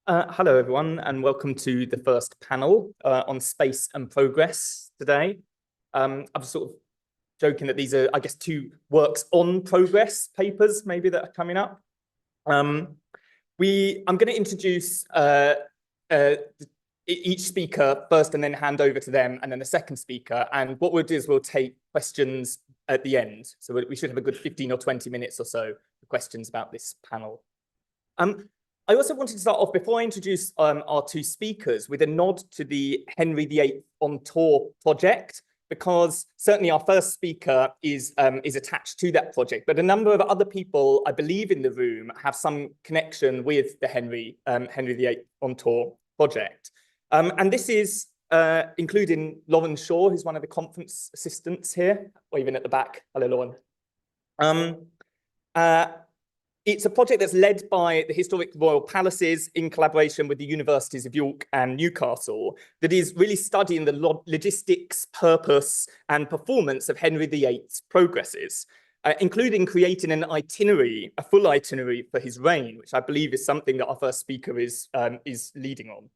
Hello, everyone, and welcome to the first panel on space and progress today. I'm sort of joking that these are, I guess, two works on progress papers maybe that are coming up. I'm going to introduce each speaker first and then hand over to them and then the second speaker. And what we'll do is we'll take questions at the end. So we should have a good 15 or 20 minutes or so for questions about this panel. I also wanted to start off, before I introduce our two speakers, with a nod to the Henry VIII on Tour project, because certainly our first speaker is attached to that project, but a number of other people, I believe, in the room have some connection with the Henry VIII on Tour project. And this is including Lauren Shaw, who's one of the conference assistants here, waving at the back. Hello, Lauren. It's a project that's led by the Historic Royal Palaces in collaboration with the Universities of York and Newcastle, that is really studying the logistics, purpose, and performance of Henry VIII's progresses, including creating an itinerary, a full itinerary for his reign, which I believe is something that our first speaker is leading on.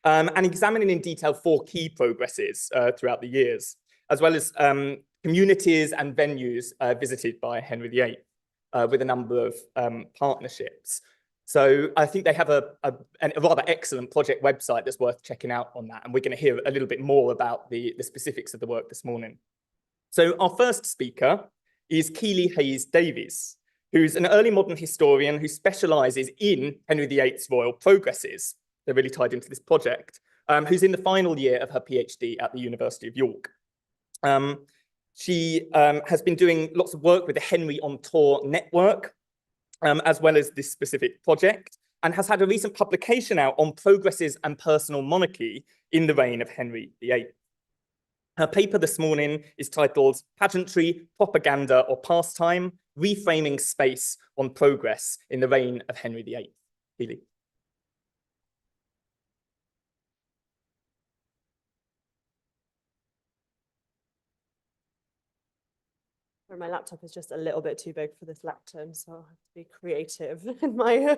And examining in detail 4 key progresses throughout the years, as well as communities and venues visited by Henry VIII. With a number of partnerships. So I think they have a rather excellent project website that's worth checking out on that. And we're going to hear a little bit more about the specifics of the work this morning. So our first speaker is Keely Hayes Davies, who's an early modern historian who specialises in Henry VIII's royal progresses. They're really tied into this project, who's in the final year of her PhD at the University of York. She has been doing lots of work with the Henry on Tour network, as well as this specific project, and has had a recent publication out on progresses and personal monarchy in the reign of Henry VIII. Her paper this morning is titled Pageantry, Propaganda or Pastime, Reframing Space on Progress in the Reign of Henry VIII. Keely. My laptop is just a little bit too big for this lectern, so I'll have to be creative in my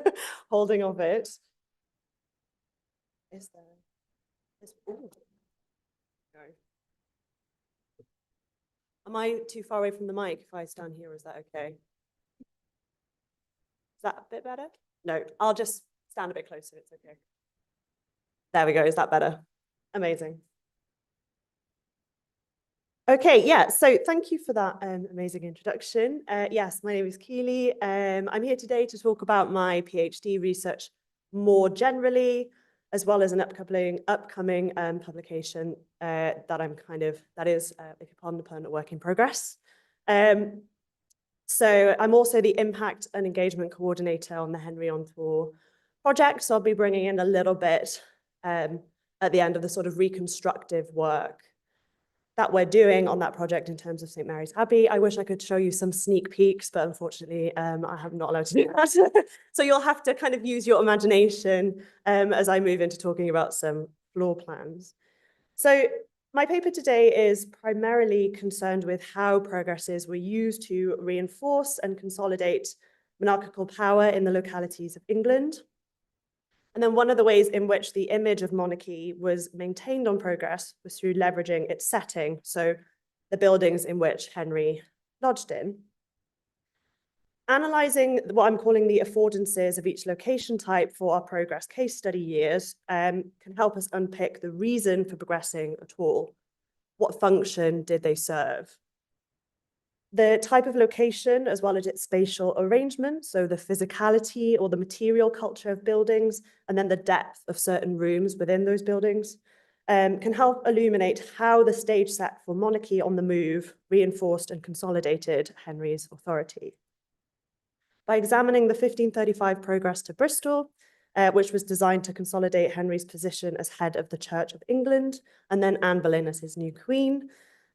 holding of it. Is there? Ooh. No. Am I too far away from the mic if I stand here? Is that okay? Is that a bit better? No, I'll just stand a bit closer. It's okay. There we go. Is that better? Amazing. Okay, yeah, so thank you for that amazing introduction. Yes, my name is Keely. I'm here today to talk about my PhD research more generally, as well as an upcoming publication that is, if you pardon the pun, a work in progress. So I'm also the impact and engagement coordinator on the Henry on Tour project, so I'll be bringing in a little bit at the end of the sort of reconstructive work that we're doing on that project in terms of St. Mary's Abbey. I wish I could show you some sneak peeks, but unfortunately, I am not allowed to do that. So you'll have to kind of use your imagination as I move into talking about some floor plans. So my paper today is primarily concerned with how progresses were used to reinforce and consolidate monarchical power in the localities of England. And then one of the ways in which the image of monarchy was maintained on progress was through leveraging its setting, so the buildings in which Henry lodged in. Analysing what I'm calling the affordances of each location type for our progress case study years can help us unpick the reason for progressing at all. What function did they serve? The type of location, as well as its spatial arrangement, so the physicality or the material culture of buildings, and then the depth of certain rooms within those buildings, can help illuminate how the stage set for monarchy on the move reinforced and consolidated Henry's authority. By examining the 1535 progress to Bristol, which was designed to consolidate Henry's position as head of the Church of England, and then Anne Boleyn as his new queen,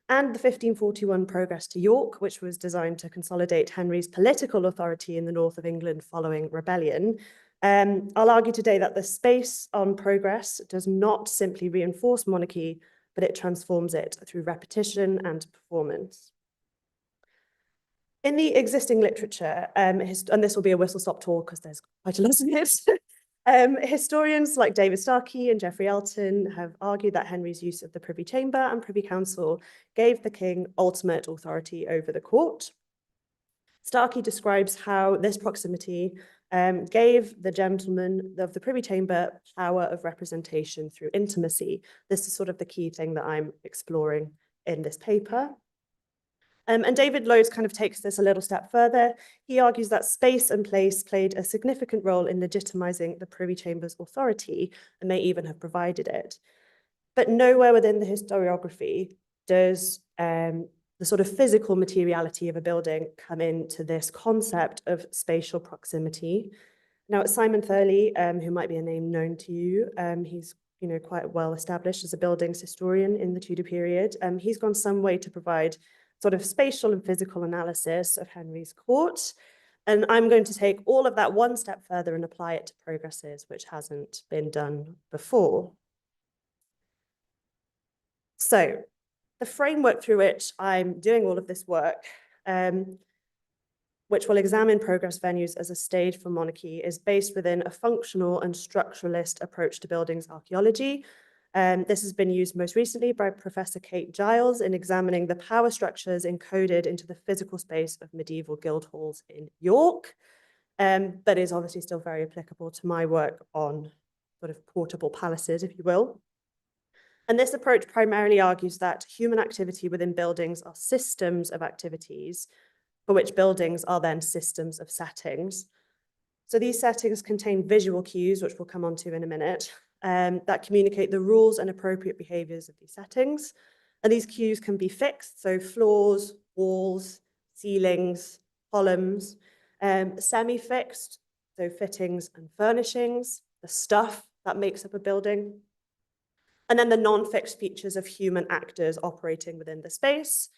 and the 1541 progress to York, which was designed to consolidate Henry's political authority in the north of England following rebellion. I'll argue today that the space on progress does not simply reinforce monarchy, but it transforms it through repetition and performance. In the existing literature, and this will be a whistle-stop tour because there's quite a lot of it, Historians like David Starkey and Geoffrey Elton have argued that Henry's use of the Privy Chamber and Privy Council gave the king ultimate authority over the court. Starkey describes how this proximity gave the gentlemen of the Privy Chamber power of representation through intimacy. This is sort of the key thing that I'm exploring in this paper. And David Loads kind of takes this a little step further. He argues that space and place played a significant role in legitimizing the Privy Chamber's authority and may even have provided it. But nowhere within the historiography does the sort of physical materiality of a building come into this concept of spatial proximity. Now, Simon Thurley, who might be a name known to you, he's quite well established as a buildings historian in the Tudor period. He's gone some way to provide sort of spatial and physical analysis of Henry's court. And I'm going to take all of that one step further and apply it to progresses, which hasn't been done before. So the framework through which I'm doing all of this work, which will examine progress venues as a stage for monarchy, is based within a functional and structuralist approach to buildings archaeology. This has been used most recently by Professor Kate Giles in examining the power structures encoded into the physical space of medieval guild halls in York, but is obviously still very applicable to my work on sort of portable palaces, if you will. And this approach primarily argues that human activity within buildings are systems of activities, for which buildings are then systems of settings. So these settings contain visual cues, which we'll come on to in a minute, that communicate the rules and appropriate behaviors of these settings. And these cues can be fixed, so floors, walls, ceilings, columns, semi-fixed, so fittings and furnishings, the stuff that makes up a building, and then the non-fixed features of human actors operating within the space.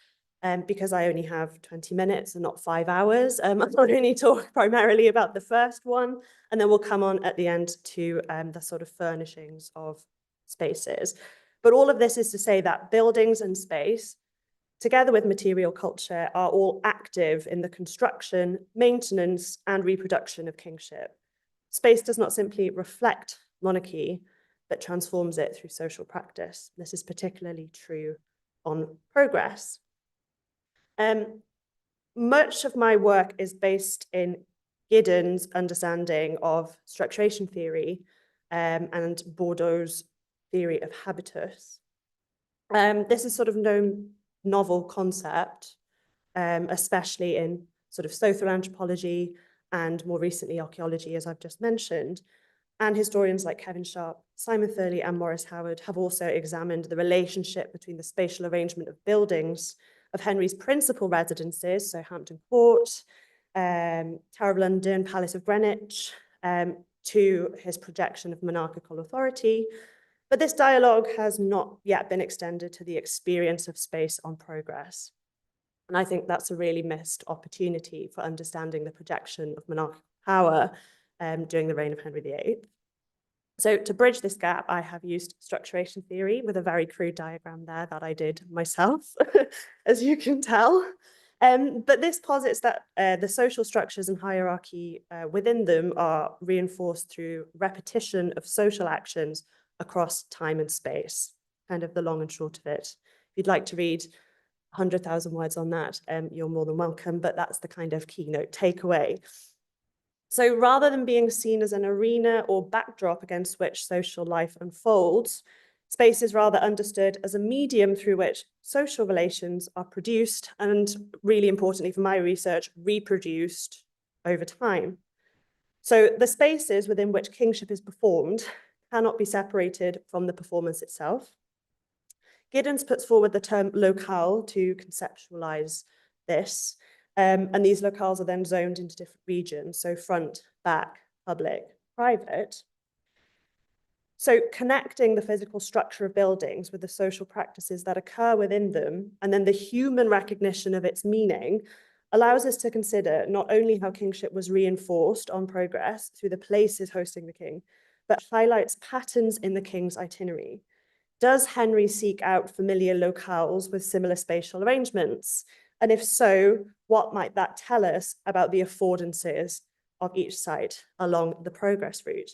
Because I only have 20 minutes and not 5 hours, I'll only talk primarily about the first one, and then we'll come on at the end to the sort of furnishings of spaces. But all of this is to say that buildings and space, together with material culture, are all active in the construction, maintenance, and reproduction of kingship. Space does not simply reflect monarchy, but transforms it through social practice. This is particularly true on progress. Much of my work is based in Giddens' understanding of structuration theory and Bordeaux's theory of habitus. This is sort of no novel concept, especially in sort of social anthropology and more recently archaeology, as I've just mentioned. And historians like Kevin Sharp, Simon Thurley, and Maurice Howard have also examined the relationship between the spatial arrangement of buildings of Henry's principal residences, so Hampton Court, Tower of London, Palace of Greenwich, to his projection of monarchical authority. But this dialogue has not yet been extended to the experience of space on progress. And I think that's a really missed opportunity for understanding the projection of monarchical power during the reign of Henry VIII. So to bridge this gap, I have used structuration theory with a very crude diagram there that I did myself, as you can tell. But this posits that the social structures and hierarchy within them are reinforced through repetition of social actions across time and space, kind of the long and short of it. If you'd like to read 100,000 words on that, you're more than welcome, but that's the kind of keynote takeaway. So rather than being seen as an arena or backdrop against which social life unfolds, space is rather understood as a medium through which social relations are produced and, really importantly for my research, reproduced over time. So the spaces within which kingship is performed cannot be separated from the performance itself. Giddens puts forward the term locale to conceptualize this. And these locales are then zoned into different regions, so front, back, public, private. So connecting the physical structure of buildings with the social practices that occur within them, and then the human recognition of its meaning, allows us to consider not only how kingship was reinforced on progress through the places hosting the king, but highlights patterns in the king's itinerary. Does Henry seek out familiar locales with similar spatial arrangements? And if so, what might that tell us about the affordances of each site along the progress route?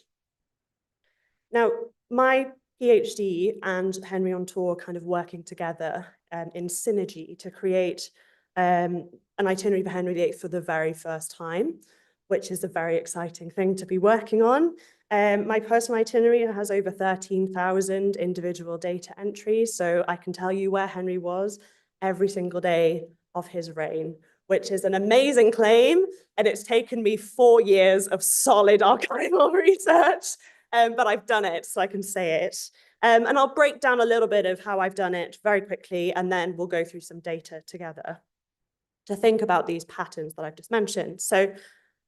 Now, my PhD and Henry on Tour kind of working together in synergy to create an itinerary for Henry VIII for the very first time, which is a very exciting thing to be working on. My personal itinerary has over 13,000 individual data entries, so I can tell you where Henry was every single day of his reign, which is an amazing claim, and it's taken me 4 years of solid archival research, but I've done it, so I can say it. And I'll break down a little bit of how I've done it very quickly, and then we'll go through some data together to think about these patterns that I've just mentioned. So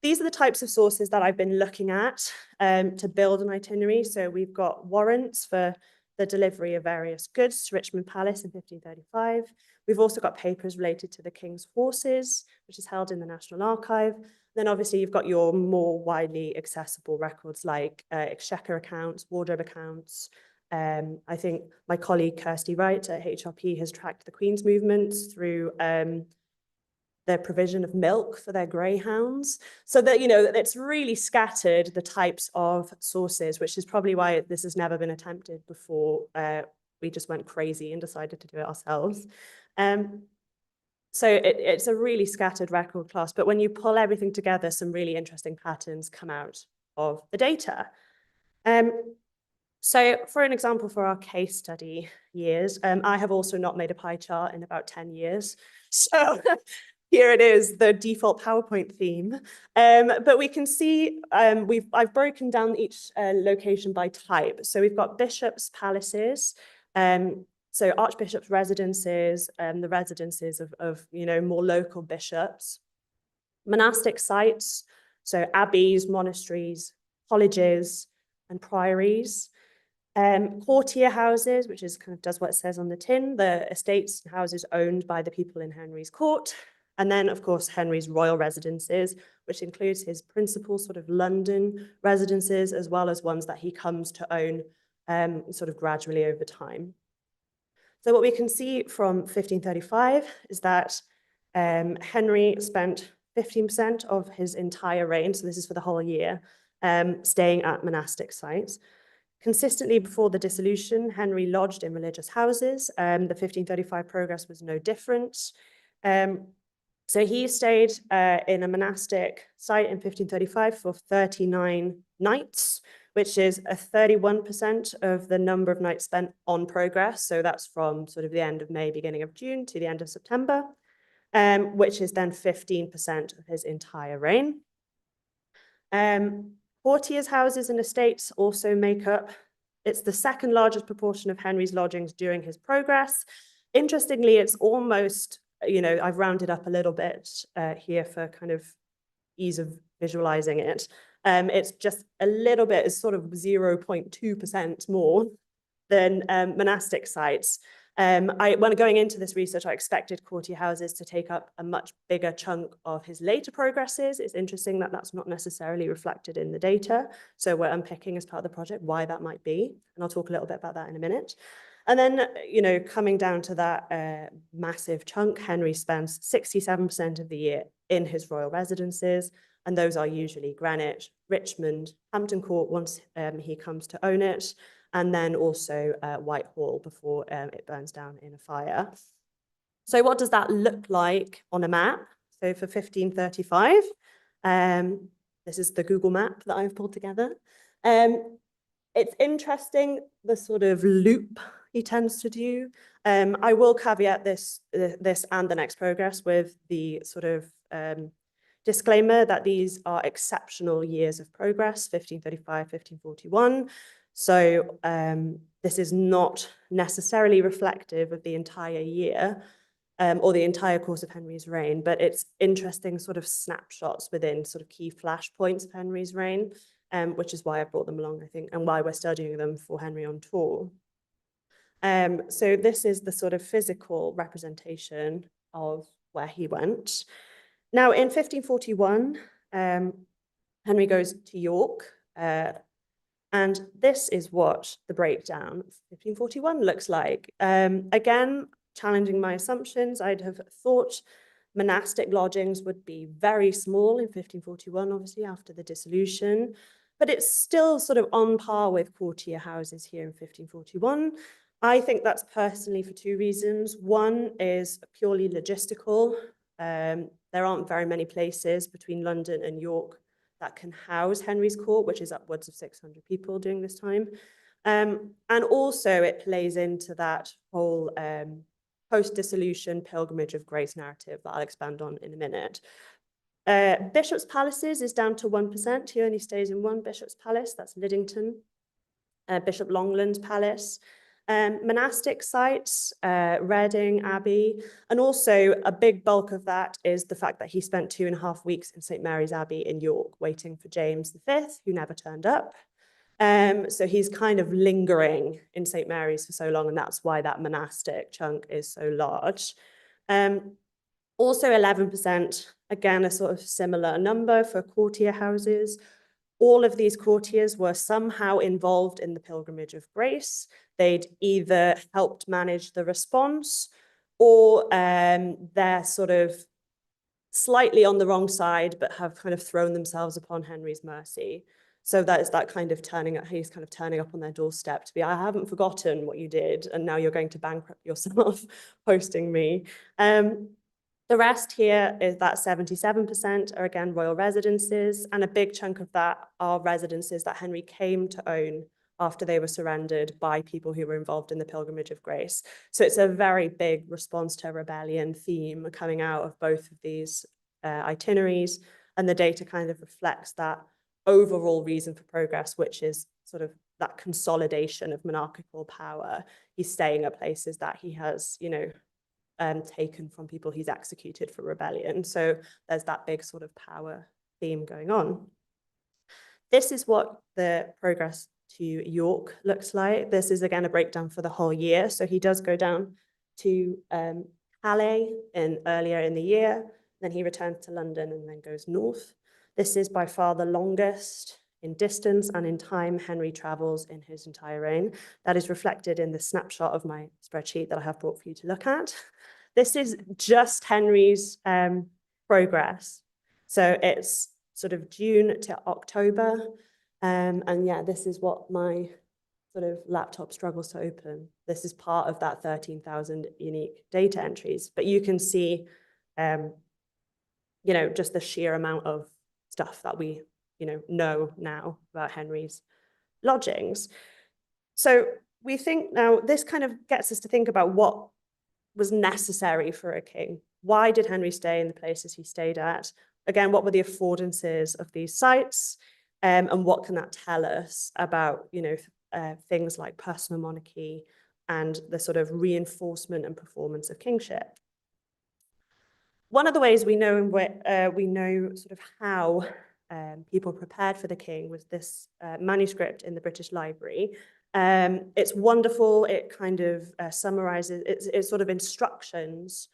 these are the types of sources that I've been looking at to build an itinerary. So we've got warrants for the delivery of various goods to Richmond Palace in 1535. We've also got papers related to the King's horses, which is held in the National Archive. Then obviously you've got your more widely accessible records like exchequer accounts, wardrobe accounts. I think my colleague Kirsty Wright at HRP has tracked the Queen's movements through their provision of milk for their greyhounds. So that, you know, it's really scattered the types of sources, which is probably why this has never been attempted before. We just went crazy and decided to do it ourselves. So it's a really scattered record class, but when you pull everything together, some really interesting patterns come out of the data. So for an example, for our case study years, I have also not made a pie chart in about 10 years. So here it is, the default PowerPoint theme. But we can see I've broken down each location by type. So we've got bishops' palaces, so archbishops' residences, the residences of you know, more local bishops, monastic sites, so abbeys, monasteries, colleges, and priories. Courtier houses, which is kind of does what it says on the tin, the estates and houses owned by the people in Henry's court. And then, of course, Henry's royal residences, which includes his principal sort of London residences, as well as ones that he comes to own sort of gradually over time. So what we can see from 1535 is that Henry spent 15% of his entire reign, so this is for the whole year, staying at monastic sites. Consistently before the dissolution, Henry lodged in religious houses. The 1535 progress was no different. So he stayed in a monastic site in 1535 for 39 nights, which is a 31% of the number of nights spent on progress. So that's from sort of the end of May, beginning of June to the end of September, which is then 15% of his entire reign. Courtiers' houses and estates also make up, it's the second largest proportion of Henry's lodgings during his progress. Interestingly, it's almost, you know, I've rounded up a little bit here for kind of ease of visualizing it. It's just a little bit, is sort of 0.2% more than monastic sites. When going into this research, I expected courtier houses to take up a much bigger chunk of his later progresses. It's interesting that that's not necessarily reflected in the data. So we're unpicking as part of the project why that might be. And I'll talk a little bit about that in a minute. And then, you know, coming down to that massive chunk, Henry spends 67% of the year in his royal residences. And those are usually Greenwich, Richmond, Hampton Court once he comes to own it, and then also Whitehall before it burns down in a fire. So what does that look like on a map? So for 1535, this is the Google map that I've pulled together. It's interesting, the sort of loop he tends to do. I will caveat this and the next progress with the sort of disclaimer that these are exceptional years of progress, 1535, 1541. So this is not necessarily reflective of the entire year or the entire course of Henry's reign, but it's interesting sort of snapshots within sort of key flashpoints of Henry's reign, which is why I brought them along, I think, and why we're studying them for Henry on Tour. So this is the sort of physical representation of where he went. Now, in 1541, Henry goes to York, and this is what the breakdown of 1541 looks like. Again, challenging my assumptions, I'd have thought monastic lodgings would be very small in 1541, obviously, after the dissolution. but it's still sort of on par with courtier houses here in 1541. I think that's personally for two reasons. One is purely logistical. There aren't very many places between London and York that can house Henry's court, which is upwards of 600 people during this time. And also it plays into that whole post-dissolution pilgrimage of grace narrative that I'll expand on in a minute. Bishop's palaces is down to 1%. He only stays in one bishop's palace, that's Liddington. Bishop Longland's palace. Monastic sites, Reading Abbey, and also a big bulk of that is the fact that he spent 2.5 weeks in St. Mary's Abbey in York waiting for James V, who never turned up. So he's kind of lingering in St. Mary's for so long, and that's why that monastic chunk is so large. Also 11%, again, a sort of similar number for courtier houses. All of these courtiers were somehow involved in the Pilgrimage of Grace. They'd either helped manage the response or they're sort of slightly on the wrong side, but have kind of thrown themselves upon Henry's mercy. So that is that kind of turning up, he's kind of turning up on their doorstep to be, I haven't forgotten what you did, and now you're going to bankrupt yourself hosting me. The rest here is that 77% are again royal residences, and a big chunk of that are residences that Henry came to own after they were surrendered by people who were involved in the Pilgrimage of Grace. So it's a very big response to rebellion theme coming out of both of these itineraries, and the data kind of reflects that overall reason for progress, which is sort of that consolidation of monarchical power. He's staying at places that he has, you know, taken from people he's executed for rebellion. So there's that big sort of power theme going on. This is what the progress to York looks like. This is again a breakdown for the whole year. So he does go down to Calais earlier in the year, then he returns to London and then goes north. This is by far the longest in distance and in time Henry travels in his entire reign. That is reflected in the snapshot of my spreadsheet that I have brought for you to look at. This is just Henry's progress. So it's sort of June to October. And yeah, this is what my sort of laptop struggles to open. This is part of that 13,000 unique data entries. But you can see, you know, just the sheer amount of stuff that we, you know now about Henry's lodgings. So we think now this kind of gets us to think about what was necessary for a king. Why did Henry stay in the places he stayed at? Again, what were the affordances of these sites? And what can that tell us about, you know, things like personal monarchy and the sort of reinforcement and performance of kingship? One of the ways we know sort of how people prepared for the king was this manuscript in the British Library. It's wonderful. It kind of summarizes, it's sort of instructions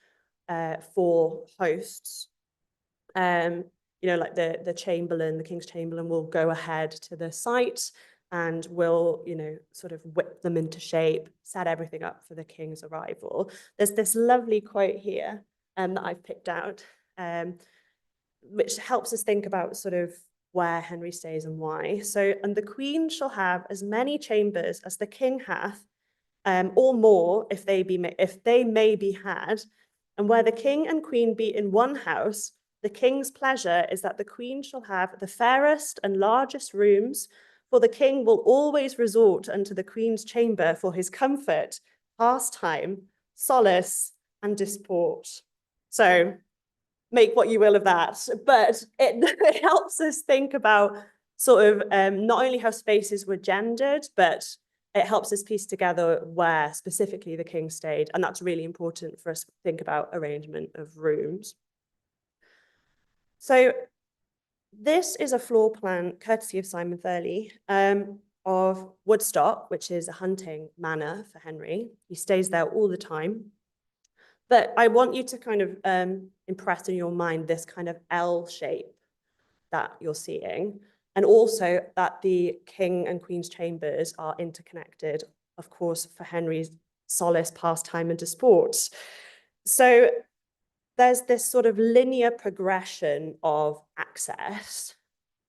for hosts. You know, like the Chamberlain, the King's Chamberlain will go ahead to the site and will, you know, sort of whip them into shape, set everything up for the king's arrival. There's this lovely quote here that I've picked out, which helps us think about sort of where Henry stays and why. So, and the queen shall have as many chambers as the king hath, or more if they may be had, and where the king and queen be in one house, the king's pleasure is that the queen shall have the fairest and largest rooms, for the king will always resort unto the queen's chamber for his comfort, pastime, solace, and disport. So make what you will of that, but it helps us think about sort of not only how spaces were gendered, but it helps us piece together where specifically the king stayed. And that's really important for us to think about arrangement of rooms. So this is a floor plan, courtesy of Simon Thurley, of Woodstock, which is a hunting manor for Henry. He stays there all the time. But I want you to kind of impress in your mind this kind of L shape that you're seeing, and also that the king and queen's chambers are interconnected, of course, for Henry's solace, pastime, and disport. So there's this sort of linear progression of access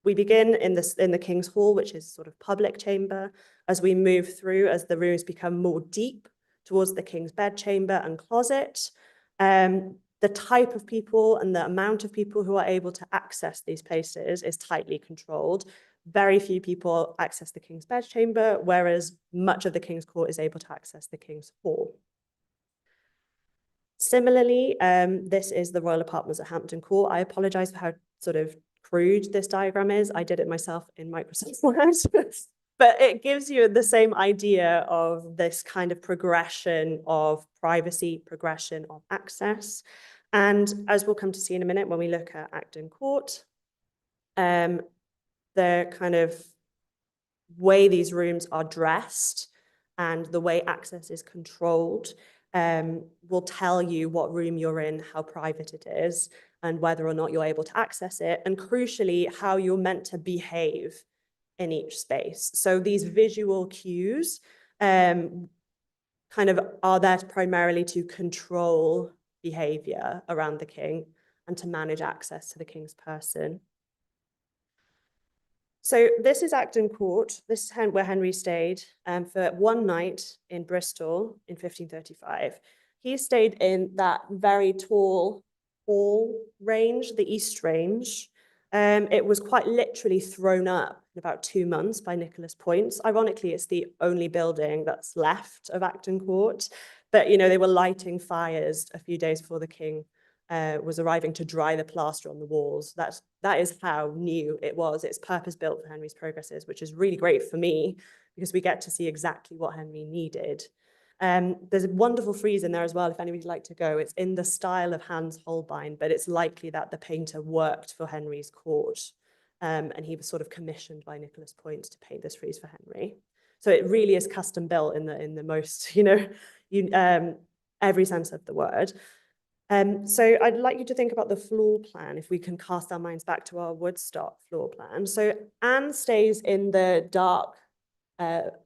We begin in the King's Hall, which is sort of public chamber. As we move through, as the rooms become more deep towards the King's bedchamber and closet, the type of people and the amount of people who are able to access these places is tightly controlled. Very few people access the King's bedchamber, whereas much of the King's Court is able to access the King's Hall. Similarly, this is the royal apartments at Hampton Court. I apologize for how sort of crude this diagram is. I did it myself in Microsoft Word, but it gives you the same idea of this kind of progression of privacy, progression of access. And as we'll come to see in a minute when we look at Acton Court, the kind of way these rooms are dressed and the way access is controlled will tell you what room you're in, how private it is, and whether or not you're able to access it, and crucially, how you're meant to behave in each space. So these visual cues kind of are there primarily to control behavior around the king and to manage access to the king's person. So this is Acton Court. This is where Henry stayed for one night in Bristol in 1535. He stayed in that very tall hall range, the East Range. It was quite literally thrown up in about 2 months by Nicholas Points. Ironically, it's the only building that's left of Acton Court. But, you know, they were lighting fires a few days before the king was arriving to dry the plaster on the walls. That is how new it was. It's purpose-built for Henry's progresses, which is really great for me because we get to see exactly what Henry needed. There's a wonderful frieze in there as well, if anybody'd like to go. It's in the style of Hans Holbein, but it's likely that the painter worked for Henry's court. And he was sort of commissioned by Nicholas Points to paint this frieze for Henry. So it really is custom built in the most, every sense of the word. So I'd like you to think about the floor plan, if we can cast our minds back to our Woodstock floor plan. So Anne stays in the dark,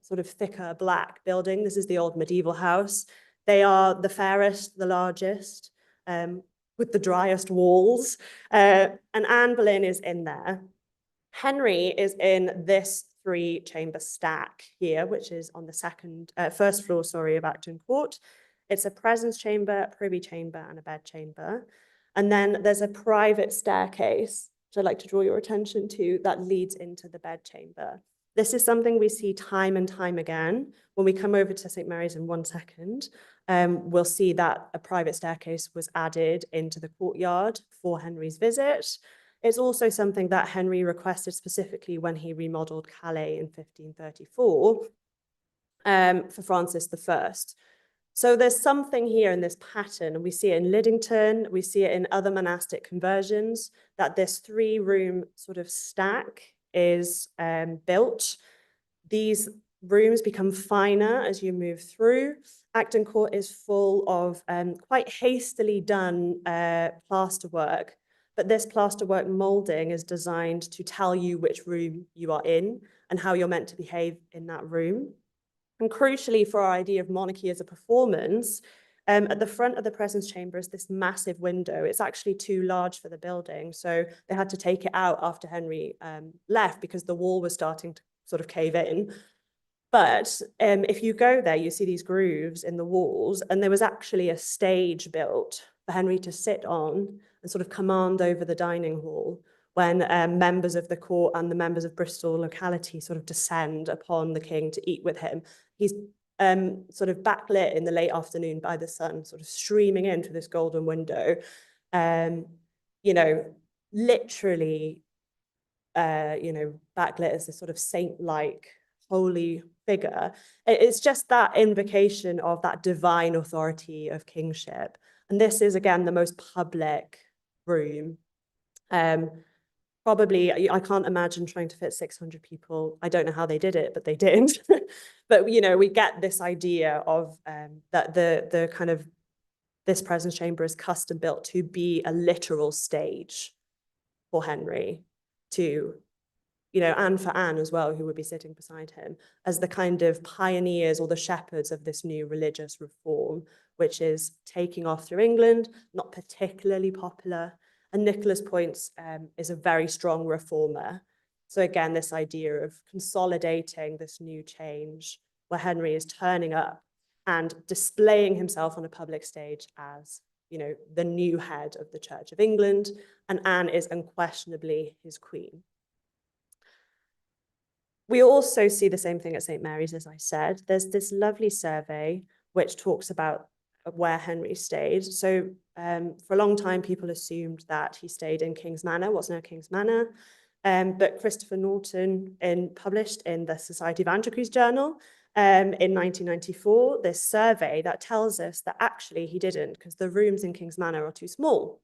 sort of thicker black building. This is the old medieval house. They are the fairest, the largest, with the driest walls. And Anne Boleyn is in there. Henry is in this 3-chamber stack here, which is on the first floor, of Acton Court. It's a presence chamber, a privy chamber, and a bedchamber. And then there's a private staircase, which I'd like to draw your attention to, that leads into the bedchamber. This is something we see time and time again. When we come over to St. Mary's in 1 second, we'll see that a private staircase was added into the courtyard for Henry's visit. It's also something that Henry requested specifically when he remodeled Calais in 1534 for Francis I. So there's something here in this pattern, and we see it in Liddington, we see it in other monastic conversions, that this 3-room sort of stack is built. These rooms become finer as you move through. Acton Court is full of quite hastily done plasterwork, but this plasterwork moulding is designed to tell you which room you are in and how you're meant to behave in that room. And crucially for our idea of monarchy as a performance, at the front of the presence chamber is this massive window. It's actually too large for the building, so they had to take it out after Henry left because the wall was starting to sort of cave in. But if you go there, you see these grooves in the walls, and there was actually a stage built for Henry to sit on and sort of command over the dining hall when members of the court and the members of Bristol locality sort of descend upon the king to eat with him. He's sort of backlit in the late afternoon by the sun, sort of streaming in through this golden window. Literally, backlit as this sort of saint-like, holy figure. It's just that invocation of that divine authority of kingship. And this is, again, the most public room. Probably, I can't imagine trying to fit 600 people. I don't know how they did it, but they did. But, we get this idea of that the kind of, this presence chamber is custom built to be a literal stage for Henry to, and for Anne as well, who would be sitting beside him, as the kind of pioneers or the shepherds of this new religious reform, which is taking off through England, not particularly popular. And Nicholas Points is a very strong reformer. So again, this idea of consolidating this new change where Henry is turning up and displaying himself on a public stage as, you know, the new head of the Church of England, and Anne is unquestionably his queen. We also see the same thing at St. Mary's, as I said. There's this lovely survey which talks about where Henry stayed. So for a long time, people assumed that he stayed in King's Manor, what's now King's Manor. But Christopher Norton published in the Society of Antiquaries journal in 1994, this survey that tells us that actually he didn't, because the rooms in King's Manor are too small.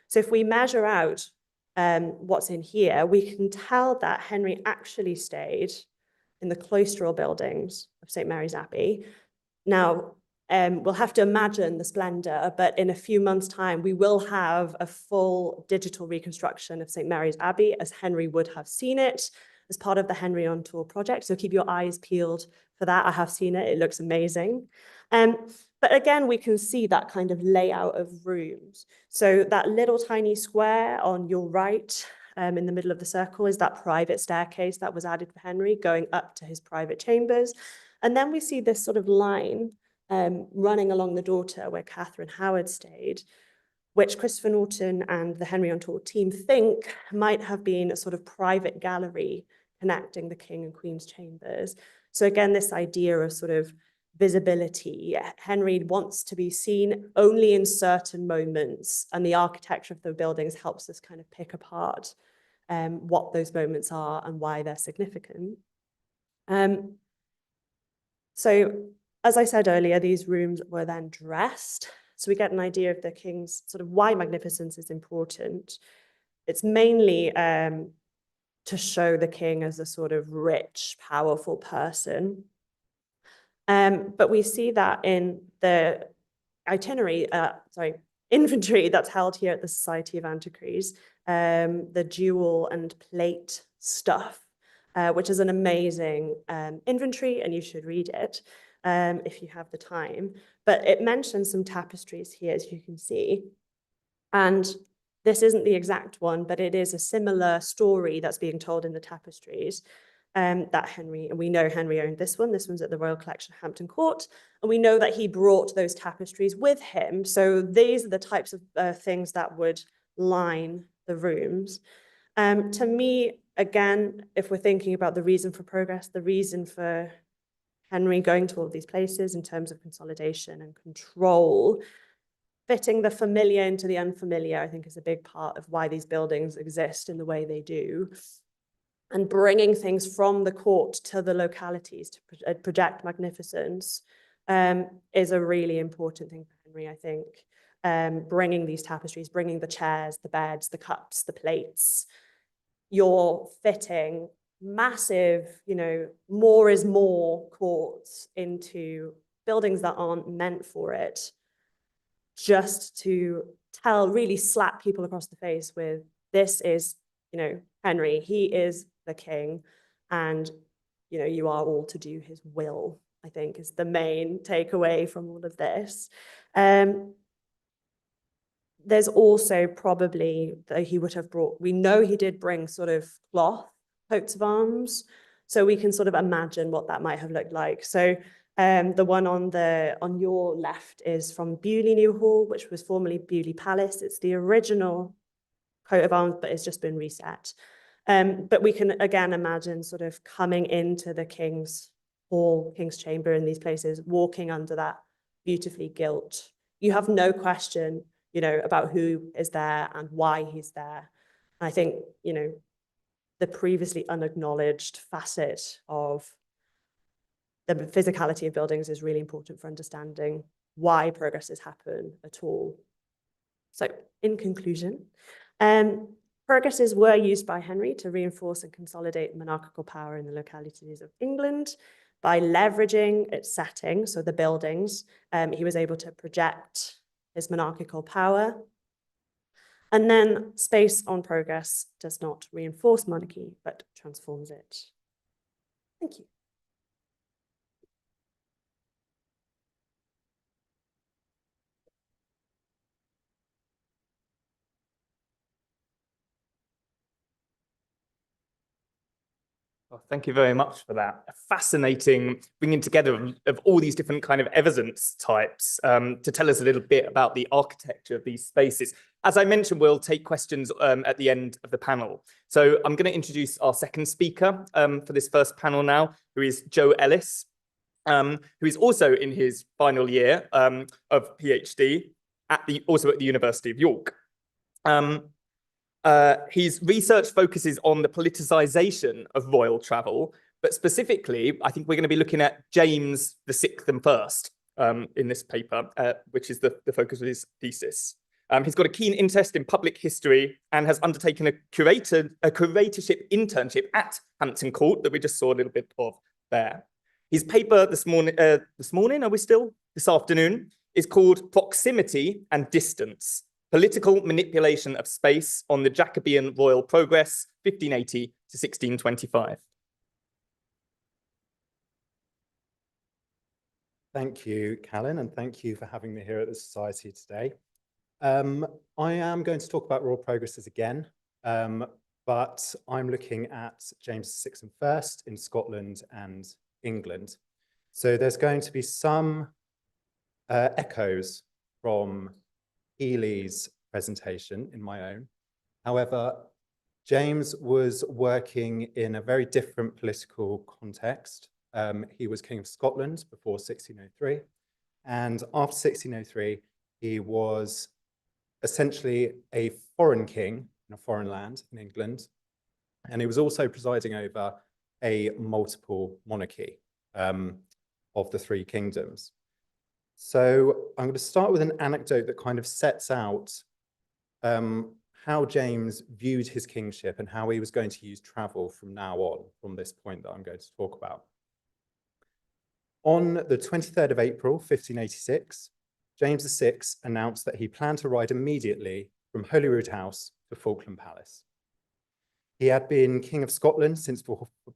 So if we measure out what's in here, we can tell that Henry actually stayed in the cloistral buildings of St. Mary's Abbey. Now, we'll have to imagine the splendor, but in a few months' time, we will have a full digital reconstruction of St. Mary's Abbey as Henry would have seen it as part of the Henry on Tour project. So keep your eyes peeled for that. I have seen it. It looks amazing. But again, we can see that kind of layout of rooms. So that little tiny square on your right, in the middle of the circle, is that private staircase that was added for Henry going up to his private chambers. And then we see this sort of line running along the Daughter where Catherine Howard stayed, which Christopher Norton and the Henry on Tour team think might have been a sort of private gallery connecting the King and Queen's chambers. So again, this idea of sort of visibility. Henry wants to be seen only in certain moments, and the architecture of the buildings helps us kind of pick apart what those moments are and why they're significant. So as I said earlier, these rooms were then dressed. So we get an idea of the king's sort of why magnificence is important. It's mainly to show the king as a sort of rich, powerful person. But we see that in the inventory that's held here at the Society of Antiquaries, the jewel and plate stuff, which is an amazing inventory, and you should read it if you have the time. But it mentions some tapestries here, as you can see. And this isn't the exact one, but it is a similar story that's being told in the tapestries. That Henry, and we know Henry owned this one. This one's at the Royal Collection, Hampton Court. And we know that he brought those tapestries with him. So these are the types of things that would line the rooms. To me, again, if we're thinking about the reason for progress, the reason for Henry going to all of these places in terms of consolidation and control, fitting the familiar into the unfamiliar, I think is a big part of why these buildings exist in the way they do. And bringing things from the court to the localities to project magnificence is a really important thing for Henry, I think. Bringing these tapestries, bringing the chairs, the beds, the cups, the plates. You're fitting massive, more is more courts into buildings that aren't meant for it, just to really slap people across the face with, this is, Henry, he is the king, and you are all to do his will, I think is the main takeaway from all of this. There's also probably that he would have brought, we know he did bring sort of cloth coats of arms, so we can sort of imagine what that might have looked like. So the one on your left is from Beaulieu New Hall, which was formerly Beaulieu Palace. It's the original coat of arms, but it's just been reset. But we can again imagine sort of coming into the King's Hall, King's Chamber in these places, walking under that beautifully gilt. You have no question, about who is there and why he's there. And I think, the previously unacknowledged facet of the physicality of buildings is really important for understanding why progresses happen at all. So in conclusion, progresses were used by Henry to reinforce and consolidate monarchical power in the localities of England by leveraging its setting, so the buildings. He was able to project his monarchical power. And then space on progress does not reinforce monarchy, but transforms it. Thank you. Well, thank you very much for that. A fascinating bringing together of all these different kind of evidence types to tell us a little bit about the architecture of these spaces. As I mentioned, we'll take questions at the end of the panel. So I'm going to introduce our second speaker for this first panel now, who is Joe Ellis, who is also in his final year of PhD also at the University of York. His research focuses on the politicization of royal travel, but specifically, I think we're going to be looking at James VI and First in this paper, which is the focus of his thesis. He's got a keen interest in public history and has undertaken a curatorship internship at Hampton Court that we just saw a little bit of there. His paper this afternoon, is called Proximity and Distance: Political Manipulation of Space on the Jacobean Royal Progress, 1580 to 1625. Thank you, Callan, and thank you for having me here at the Society today. I am going to talk about royal progresses again, but I'm looking at James VI and First in Scotland and England. So there's going to be some echoes from Ely's presentation in my own. However, James was working in a very different political context. He was King of Scotland before 1603, and after 1603, he was essentially a foreign king in a foreign land in England, and he was also presiding over a multiple monarchy of the three kingdoms. So I'm going to start with an anecdote that kind of sets out how James viewed his kingship and how he was going to use travel from now on, from this point that I'm going to talk about. On the 23rd of April, 1586, James VI announced that he planned to ride immediately from Holyrood House to Falkland Palace. He had been King of Scotland since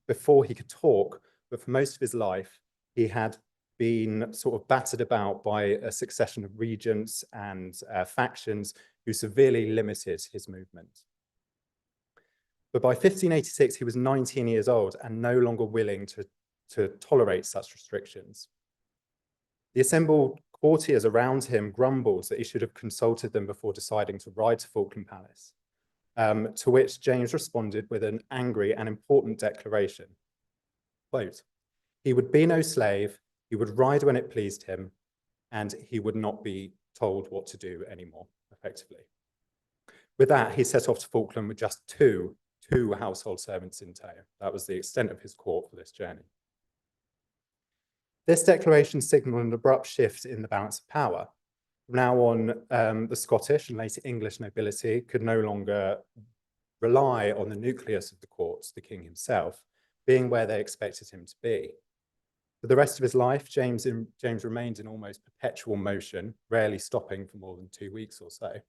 before he could talk, but for most of his life, he had been sort of battered about by a succession of regents and factions who severely limited his movement. But by 1586, he was 19 years old and no longer willing to tolerate such restrictions. The assembled courtiers around him grumbled that he should have consulted them before deciding to ride to Falkland Palace, to which James responded with an angry and important declaration. Quote, "He would be no slave, he would ride when it pleased him, and he would not be told what to do anymore," effectively. With that, he set off to Falkland with just two household servants in tow. That was the extent of his court for this journey. This declaration signaled an abrupt shift in the balance of power. From now on, the Scottish and later English nobility could no longer rely on the nucleus of the court, the king himself, being where they expected him to be. For the rest of his life, James remained in almost perpetual motion, rarely stopping for more than 2 weeks or so.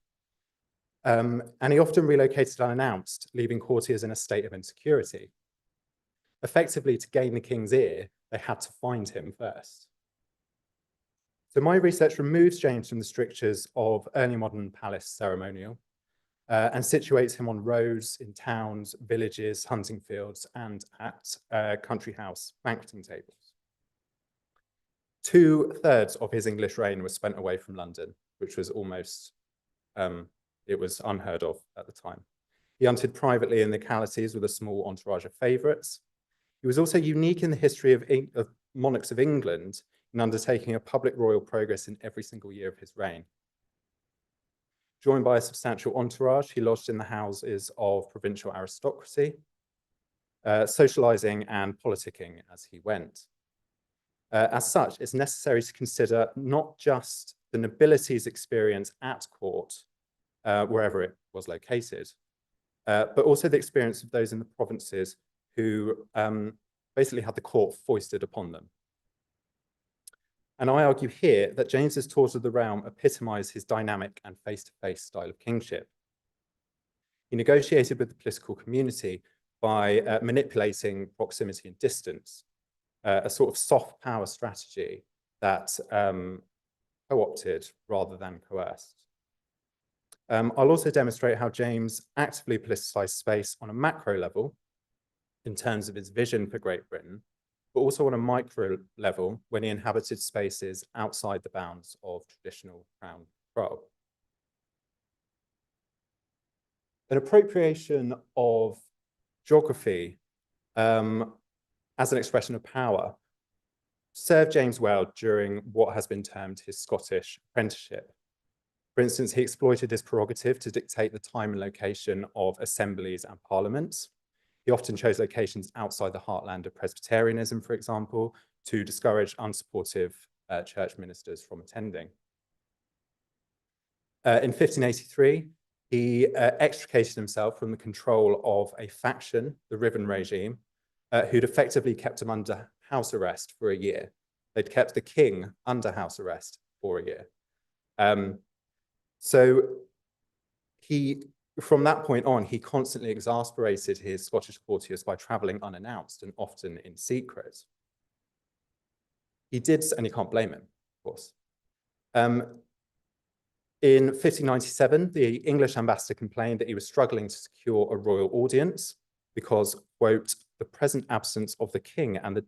And he often relocated unannounced, leaving courtiers in a state of insecurity. Effectively, to gain the king's ear, they had to find him first. So my research removes James from the strictures of early modern palace ceremonial and situates him on roads, in towns, villages, hunting fields, and at country house banqueting tables. 2/3 of his English reign was spent away from London, which was almost, it was unheard of at the time. He hunted privately in localities with a small entourage of favourites. He was also unique in the history of monarchs of England in undertaking a public royal progress in every single year of his reign. Joined by a substantial entourage, he lodged in the houses of provincial aristocracy, socialising and politicking as he went. As such, it's necessary to consider not just the nobility's experience at court, wherever it was located, but also the experience of those in the provinces who basically had the court foisted upon them. And I argue here that James's tours of the realm epitomise his dynamic and face-to-face style of kingship. He negotiated with the political community by manipulating proximity and distance, a sort of soft power strategy that co-opted rather than coerced. I'll also demonstrate how James actively politicised space on a macro level in terms of his vision for Great Britain, but also on a micro level when he inhabited spaces outside the bounds of traditional crown control. An appropriation of geography as an expression of power served James well during what has been termed his Scottish apprenticeship. For instance, he exploited his prerogative to dictate the time and location of assemblies and parliaments. He often chose locations outside the heartland of Presbyterianism, for example, to discourage unsupportive church ministers from attending. In 1583, he extricated himself from the control of a faction, the Riven regime, who'd effectively kept him under house arrest for a year. They'd kept the king under house arrest for a year. So from that point on, he constantly exasperated his Scottish courtiers by traveling unannounced and often in secret. He did, and you can't blame him, of course. In 1597, the English ambassador complained that he was struggling to secure a royal audience because, quote, the present absence of the king and the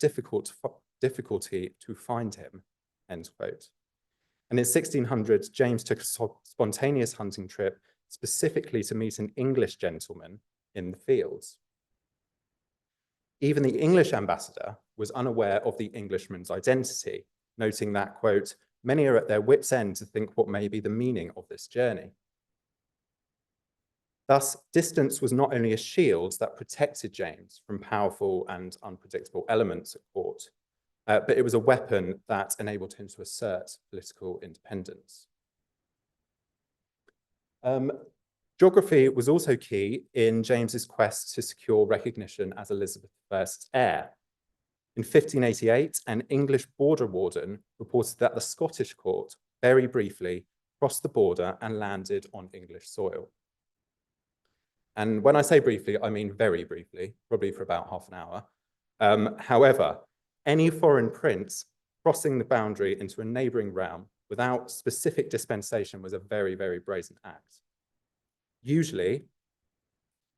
difficulty to find him, end quote. And in 1600, James took a spontaneous hunting trip specifically to meet an English gentleman in the fields. Even the English ambassador was unaware of the Englishman's identity, noting that, quote, many are at their wits' end to think what may be the meaning of this journey. Thus, distance was not only a shield that protected James from powerful and unpredictable elements at court, but it was a weapon that enabled him to assert political independence. Geography was also key in James's quest to secure recognition as Elizabeth I's heir. In 1588, an English border warden reported that the Scottish court, very briefly, crossed the border and landed on English soil. And when I say briefly, I mean very briefly, probably for about half an hour. However, any foreign prince crossing the boundary into a neighboring realm without specific dispensation was a very, very brazen act. Usually,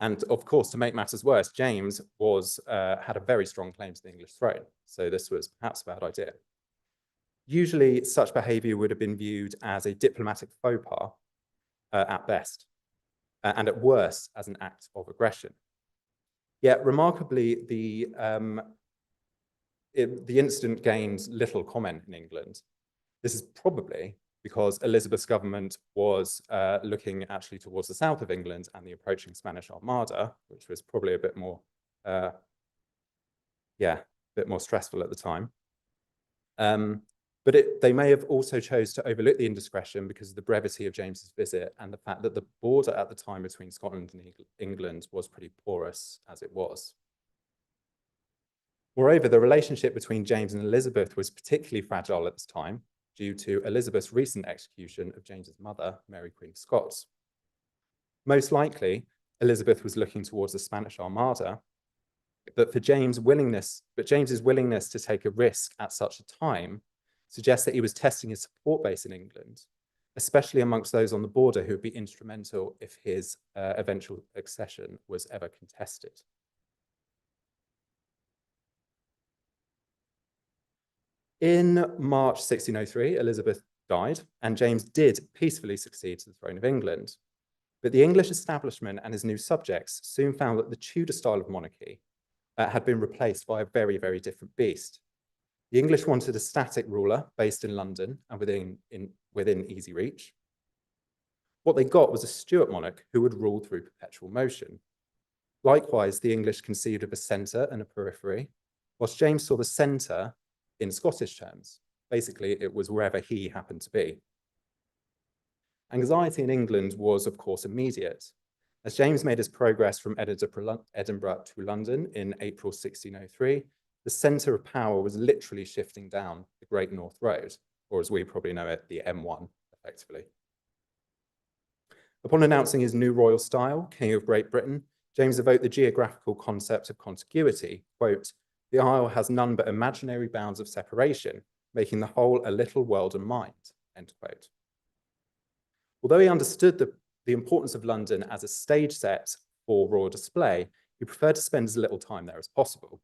and of course, to make matters worse, James had a very strong claim to the English throne, so this was perhaps a bad idea. Usually, such behavior would have been viewed as a diplomatic faux pas at best, and at worst, as an act of aggression. Yet, remarkably, the incident gained little comment in England. This is probably because Elizabeth's government was looking actually towards the south of England and the approaching Spanish Armada, which was probably a bit more, stressful at the time. But they may have also chose to overlook the indiscretion because of the brevity of James's visit and the fact that the border at the time between Scotland and England was pretty porous as it was. Moreover, the relationship between James and Elizabeth was particularly fragile at this time due to Elizabeth's recent execution of James's mother, Mary Queen of Scots. Most likely, Elizabeth was looking towards the Spanish Armada, but James's willingness to take a risk at such a time suggests that he was testing his support base in England, especially amongst those on the border who would be instrumental if his eventual accession was ever contested. In March 1603, Elizabeth died, and James did peacefully succeed to the throne of England. But the English establishment and his new subjects soon found that the Tudor style of monarchy had been replaced by a very, very different beast. The English wanted a static ruler based in London and within easy reach. What they got was a Stuart monarch who would rule through perpetual motion. Likewise, the English conceived of a centre and a periphery, whilst James saw the centre in Scottish terms. Basically, it was wherever he happened to be. Anxiety in England was, of course, immediate. As James made his progress from Edinburgh to London in April 1603, the centre of power was literally shifting down the Great North Road, or as we probably know it, the M1, effectively. Upon announcing his new royal style, King of Great Britain, James evoked the geographical concept of contiguity, quote, "The isle has none but imaginary bounds of separation, making the whole a little world and mind," end quote. Although he understood the importance of London as a stage set for royal display, He preferred to spend as little time there as possible.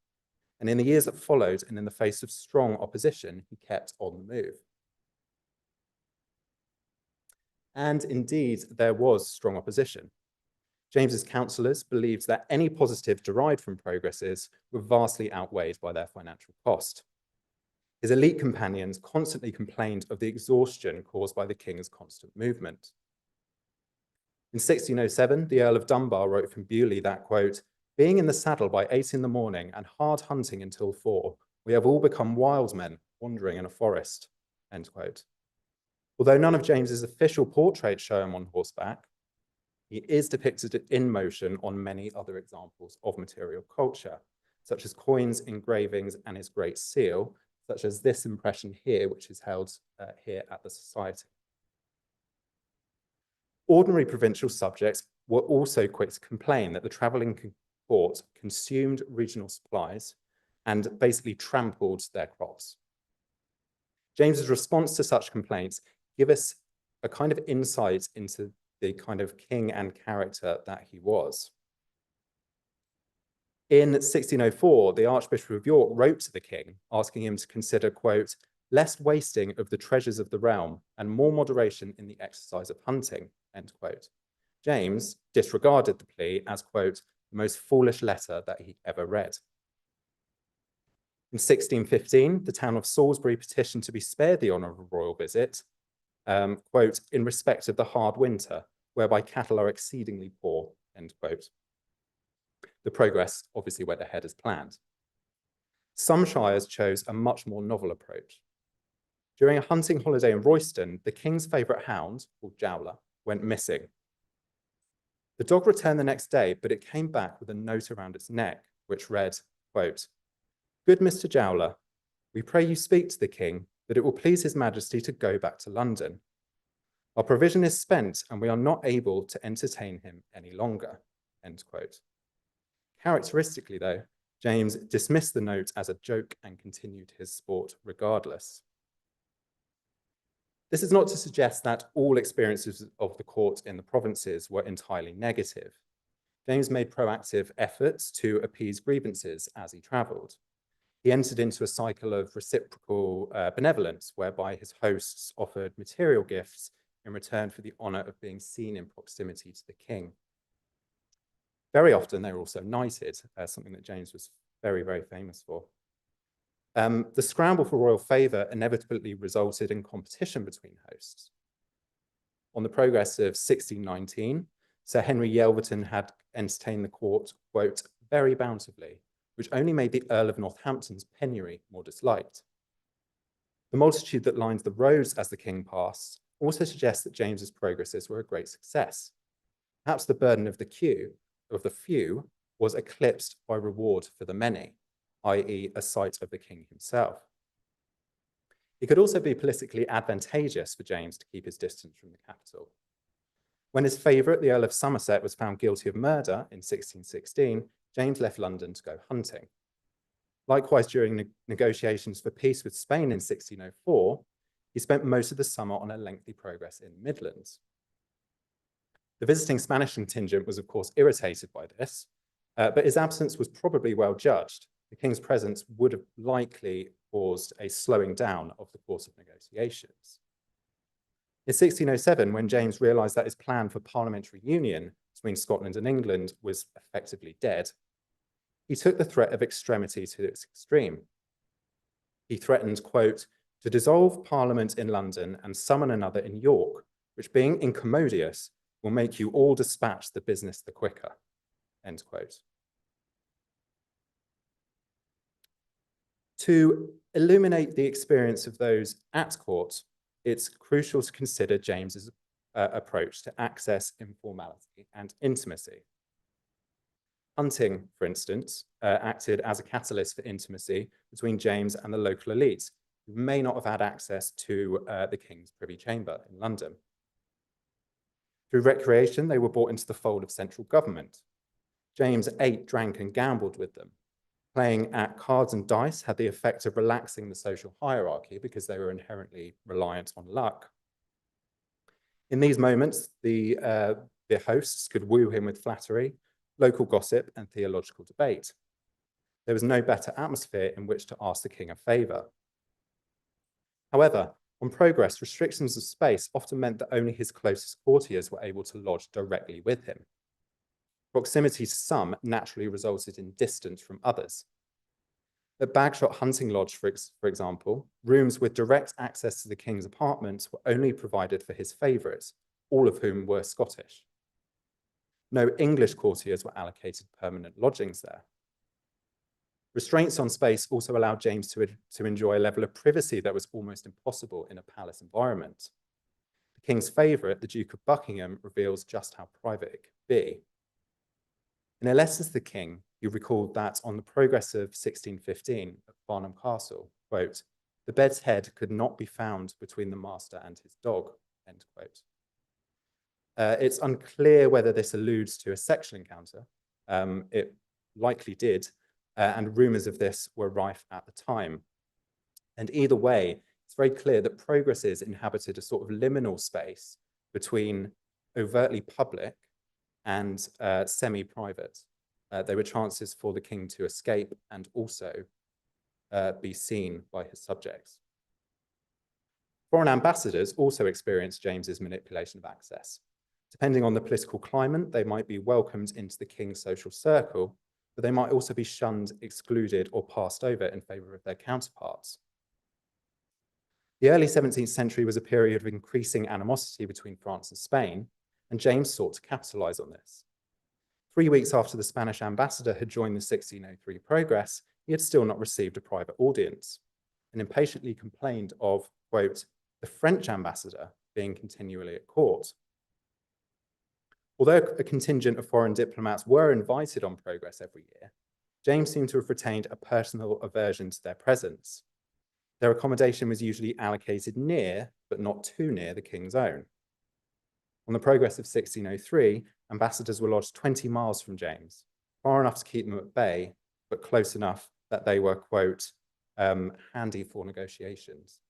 And in the years that followed, and in the face of strong opposition, he kept on the move. And indeed, there was strong opposition. James's councillors believed that any positive derived from progresses were vastly outweighed by their financial cost. His elite companions constantly complained of the exhaustion caused by the king's constant movement. In 1607, the Earl of Dunbar wrote from Beaulieu that, quote, "Being in the saddle by 8 in the morning and hard hunting until 4, we have all become wild men wandering in a forest," end quote. Although none of James's official portraits show him on horseback, he is depicted in motion on many other examples of material culture, such as coins, engravings, and his Great Seal, such as this impression here, which is held here at the Society. Ordinary provincial subjects were also quick to complain that the travelling court consumed regional supplies and basically trampled their crops. James's response to such complaints give us a kind of insight into the kind of king and character that he was. In 1604, the Archbishop of York wrote to the king, asking him to consider, quote, "less wasting of the treasures of the realm and more moderation in the exercise of hunting," end quote. James disregarded the plea as, quote, "the most foolish letter that he ever read." In 1615, the town of Salisbury petitioned to be spared the honour of a royal visit, quote, "in respect of the hard winter, whereby cattle are exceedingly poor," end quote. The progress obviously went ahead as planned. Some shires chose a much more novel approach. During a hunting holiday in Royston, the king's favourite hound, called Jowler, went missing. The dog returned the next day, but it came back with a note around its neck, which read, quote, "Good Mr. Jowler, we pray you speak to the king that it will please his majesty to go back to London. Our provision is spent and we are not able to entertain him any longer," end quote. Characteristically, though, James dismissed the note as a joke and continued his sport regardless. This is not to suggest that all experiences of the court in the provinces were entirely negative. James made proactive efforts to appease grievances as he travelled. He entered into a cycle of reciprocal benevolence, whereby his hosts offered material gifts in return for the honour of being seen in proximity to the king. Very often, they were also knighted, something that James was very, very famous for. The scramble for royal favour inevitably resulted in competition between hosts. On the progress of 1619, Sir Henry Yelverton had entertained the court, quote, "very bountifully," which only made the Earl of Northampton's penury more disliked. The multitude that lined the roads as the king passed also suggests that James's progresses were a great success. Perhaps the burden of the few was eclipsed by reward for the many, i.e. a sight of the king himself. It could also be politically advantageous for James to keep his distance from the capital. When his favourite, the Earl of Somerset, was found guilty of murder in 1616, James left London to go hunting. Likewise, during negotiations for peace with Spain in 1604, he spent most of the summer on a lengthy progress in the Midlands. The visiting Spanish contingent was, of course, irritated by this, but his absence was probably well judged. The king's presence would have likely caused a slowing down of the course of negotiations. In 1607, when James realised that his plan for parliamentary union between Scotland and England was effectively dead, he took the threat of extremity to its extreme. He threatened, quote, "to dissolve Parliament in London and summon another in York, which being incommodious, will make you all dispatch the business the quicker," end quote. To illuminate the experience of those at court, it's crucial to consider James's approach to access, informality, and intimacy. Hunting, for instance, acted as a catalyst for intimacy between James and the local elites, who may not have had access to the King's Privy Chamber in London. Through recreation, they were brought into the fold of central government. James ate, drank, and gambled with them. Playing at cards and dice had the effect of relaxing the social hierarchy because they were inherently reliant on luck. In these moments, the hosts could woo him with flattery, local gossip, and theological debate. There was no better atmosphere in which to ask the king a favour. However, on progress, restrictions of space often meant that only his closest courtiers were able to lodge directly with him. Proximity to some naturally resulted in distance from others. At Bagshot Hunting Lodge, for example, rooms with direct access to the king's apartments were only provided for his favourites, all of whom were Scottish. No English courtiers were allocated permanent lodgings there. Restraints on space also allowed James to enjoy a level of privacy that was almost impossible in a palace environment. The king's favourite, the Duke of Buckingham, reveals just how private it could be. In a letter to the king, he recalled that on the progress of 1615 at Farnham Castle, quote, "The bed's head could not be found between the master and his dog," end quote. It's unclear whether this alludes to a sexual encounter. It likely did, and rumours of this were rife at the time. And either way, it's very clear that progresses inhabited a sort of liminal space between overtly public and semi-private. There were chances for the king to escape and also be seen by his subjects. Foreign ambassadors also experienced James's manipulation of access. Depending on the political climate, they might be welcomed into the king's social circle, but they might also be shunned, excluded, or passed over in favour of their counterparts. The early 17th century was a period of increasing animosity between France and Spain, and James sought to capitalise on this. 3 weeks after the Spanish ambassador had joined the 1603 progress, he had still not received a private audience, and impatiently complained of, quote, "the French ambassador being continually at court." Although a contingent of foreign diplomats were invited on progress every year, James seemed to have retained a personal aversion to their presence. Their accommodation was usually allocated near, but not too near, the king's own. On the progress of 1603, ambassadors were lodged 20 miles from James, far enough to keep them at bay, but close enough that they were, quote, handy for negotiations.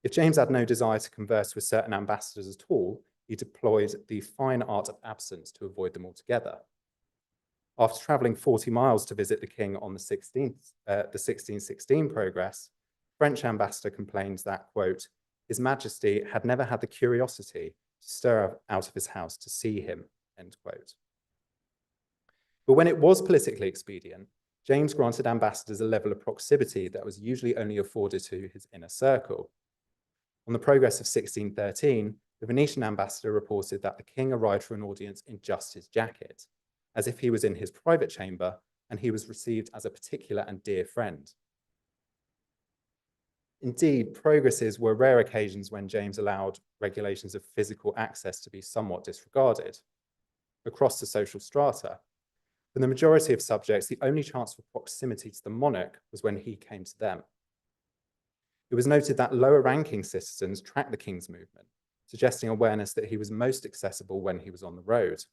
If James had no desire to converse with certain ambassadors at all, he deployed the fine art of absence to avoid them altogether. After travelling 40 miles to visit the king on the 1616 progress, French ambassador complained that, quote, "His Majesty had never had the curiosity to stir out of his house to see him," end quote. But when it was politically expedient, James granted ambassadors a level of proximity that was usually only afforded to his inner circle. On the progress of 1613, the Venetian ambassador reported that the king arrived for an audience in just his jacket, as if he was in his private chamber, and he was received as a particular and dear friend. Indeed, progresses were rare occasions when James allowed regulations of physical access to be somewhat disregarded. Across the social strata, for the majority of subjects, the only chance for proximity to the monarch was when he came to them. It was noted that lower-ranking citizens tracked the king's movement, suggesting awareness that he was most accessible when he was on the road.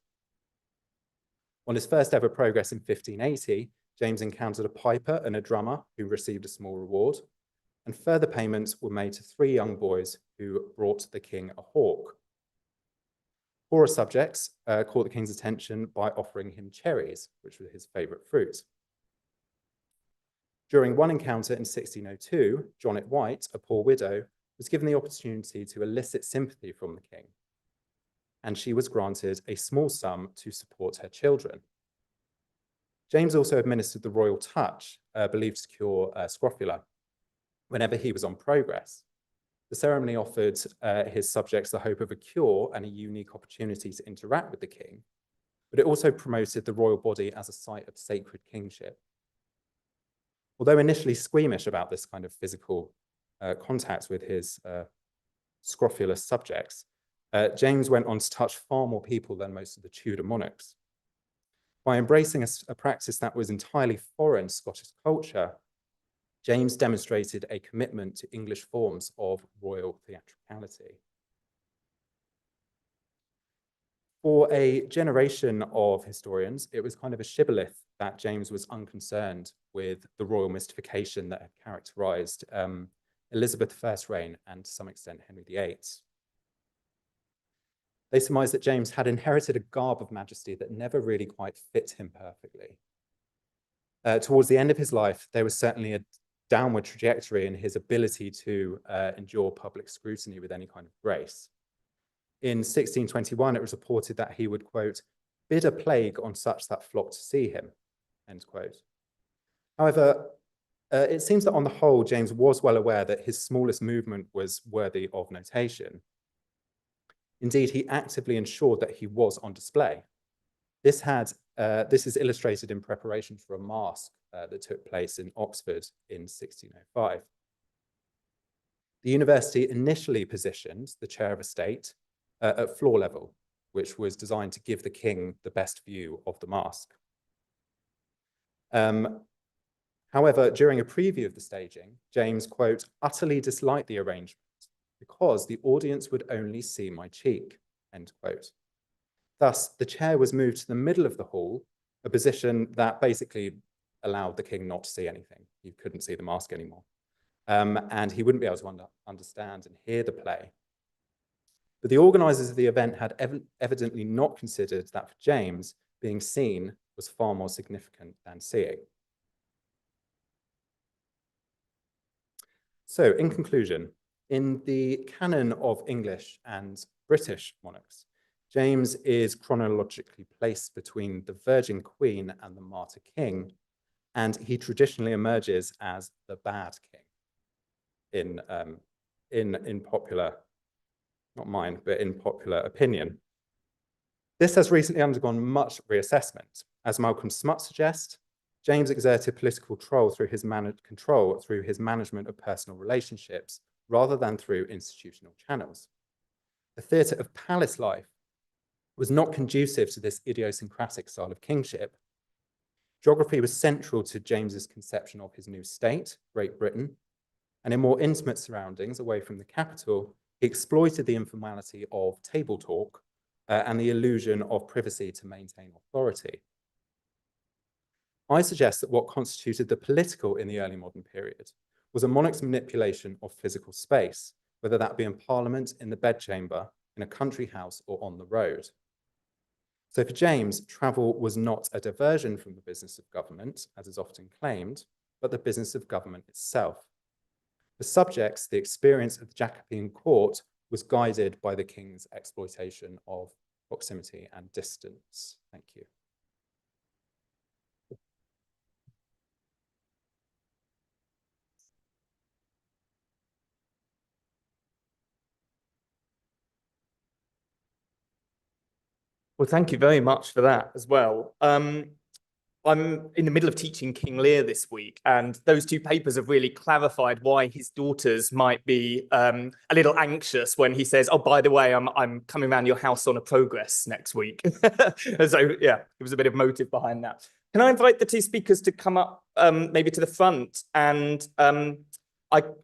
On his first ever progress in 1580, James encountered a piper and a drummer who received a small reward, and further payments were made to 3 young boys who brought the king a hawk. Poorer subjects caught the king's attention by offering him cherries, which were his favourite fruit. During one encounter in 1602, Jonet White, a poor widow, was given the opportunity to elicit sympathy from the king, and she was granted a small sum to support her children. James also administered the royal touch, believed to cure scrofula, whenever he was on progress. The ceremony offered his subjects the hope of a cure and a unique opportunity to interact with the king, but it also promoted the royal body as a site of sacred kingship. Although initially squeamish about this kind of physical contact with his scrofulous subjects, James went on to touch far more people than most of the Tudor monarchs. By embracing a practice that was entirely foreign to Scottish culture, James demonstrated a commitment to English forms of royal theatricality. For a generation of historians, it was kind of a shibboleth that James was unconcerned with the royal mystification that had characterized Elizabeth I's reign and to some extent Henry VIII. They surmise that James had inherited a garb of majesty that never really quite fit him perfectly. Towards the end of his life, there was certainly a downward trajectory in his ability to endure public scrutiny with any kind of grace. In 1621, it was reported that he would, quote, bid a plague on such that flocked to see him, end quote. However, it seems that on the whole, James was well aware that his smallest movement was worthy of notation. Indeed, he actively ensured that he was on display. This is illustrated in preparation for a masque that took place in Oxford in 1605. The university initially positioned the chair of estate at floor level, which was designed to give the king the best view of the masque. However, during a preview of the staging, James, quote, utterly disliked the arrangement because the audience would only see my cheek, end quote. Thus, the chair was moved to the middle of the hall, a position that basically allowed the king not to see anything. He couldn't see the masque anymore. And he wouldn't be able to understand and hear the play. But the organizers of the event had evidently not considered that for James, being seen was far more significant than seeing. So, in conclusion, in the canon of English and British monarchs, James is chronologically placed between the Virgin Queen and the Martyr King, and he traditionally emerges as the bad king in popular, not mine, but in popular opinion. This has recently undergone much reassessment. As Malcolm Smut suggests, James exerted political control through his management of personal relationships rather than through institutional channels. The theatre of palace life was not conducive to this idiosyncratic style of kingship. Geography was central to James's conception of his new state, Great Britain, and in more intimate surroundings away from the capital, he exploited the informality of table talk and the illusion of privacy to maintain authority. I suggest that what constituted the political in the early modern period was a monarch's manipulation of physical space, whether that be in Parliament, in the bedchamber, in a country house, or on the road. So for James, travel was not a diversion from the business of government, as is often claimed, but the business of government itself. For subjects, the experience of the Jacobean court was guided by the king's exploitation of proximity and distance. Thank you. Well, thank you very much for that as well. I'm in the middle of teaching King Lear this week, and those two papers have really clarified why his daughters might be a little anxious when he says, oh, by the way, I'm coming around your house on a progress next week. So yeah, there was a bit of motive behind that. Can I invite the two speakers to come up maybe to the front? And I'm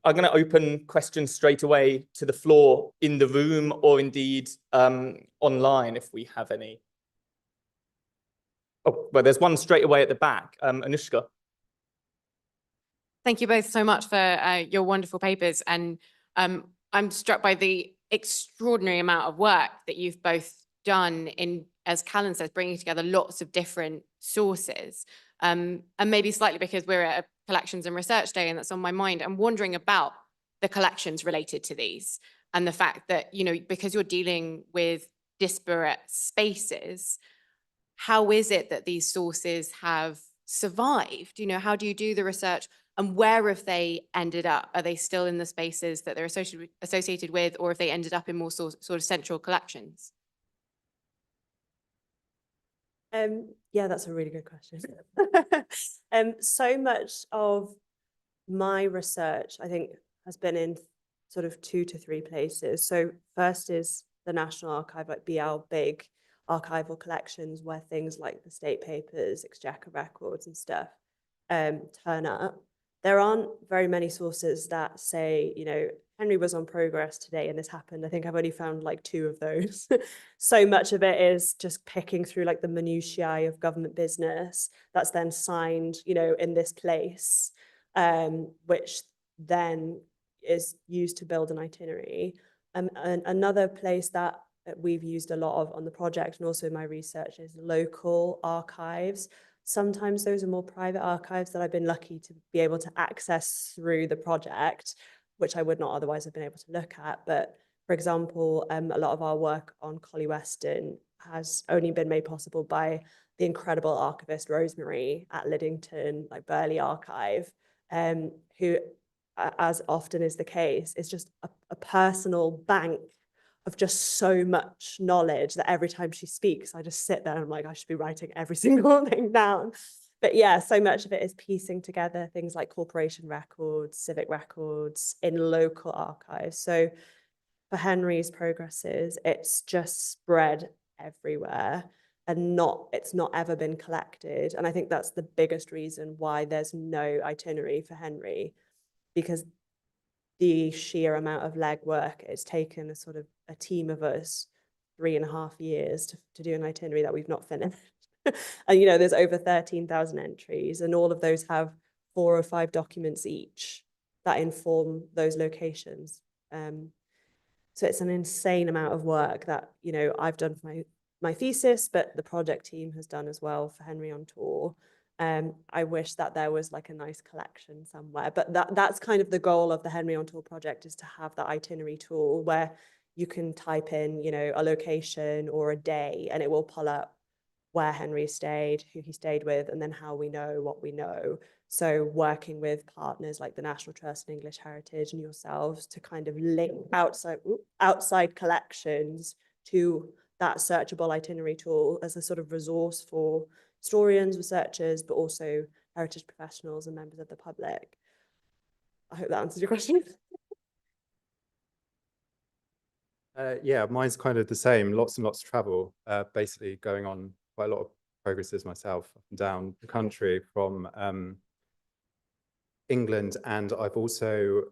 going to open questions straight away to the floor in the room or indeed online if we have any. Oh, well, there's one straight away at the back. Anushka. Thank you both so much for your wonderful papers. And I'm struck by the extraordinary amount of work that you've both done in, as Callan says, bringing together lots of different sources. And maybe slightly because we're at a collections and research day and that's on my mind, I'm wondering about the collections related to these and the fact that, you know, because you're dealing with disparate spaces, how is it that these sources have survived? You know, how do you do the research and where have they ended up? Are they still in the spaces that they're associated with, or have they ended up in more sort of central collections? Yeah, that's a really good question. So much of my research, I think, has been in sort of 2 to 3 places. So first is the National Archive, like BL, big archival collections where things like the state papers, exchequer records and stuff turn up. There aren't very many sources that say, you know, Henry was on progress today and this happened. I think I've only found like 2 of those. So much of it is just picking through like the minutiae of government business that's then signed, you know, in this place, which then is used to build an itinerary. And another place that we've used a lot of on the project and also in my research is local archives. Sometimes those are more private archives that I've been lucky to be able to access through the project, which I would not otherwise have been able to look at. But for example, a lot of our work on Collie Weston has only been made possible by the incredible archivist Rosemary at Liddington, like Burley Archive, who, as often is the case, is just a personal bank of just so much knowledge that every time she speaks, I just sit there and I'm like, I should be writing every single thing down. But yeah, so much of it is piecing together things like corporation records, civic records in local archives. So for Henry's progresses, it's just spread everywhere and it's not ever been collected. And I think that's the biggest reason why there's no itinerary for Henry, because the sheer amount of legwork it's taken a team of us 3.5 years to do an itinerary that we've not finished. And there's over 13,000 entries, and all of those have 4 or 5 documents each that inform those locations. So it's an insane amount of work that I've done for my thesis, but the project team has done as well for Henry on Tour. I wish that there was like a nice collection somewhere, but that's kind of the goal of the Henry on Tour project, is to have that itinerary tool where you can type in, a location or a day, and it will pull up where Henry stayed, who he stayed with, and then how we know what we know. So working with partners like the National Trust and English Heritage and yourselves to kind of link outside collections to that searchable itinerary tool as a sort of resource for historians, researchers, but also heritage professionals and members of the public. I hope that answers your question. Yeah, mine's kind of the same. Lots and lots of travel, basically going on quite a lot of progresses myself up and down the country from England. And I've also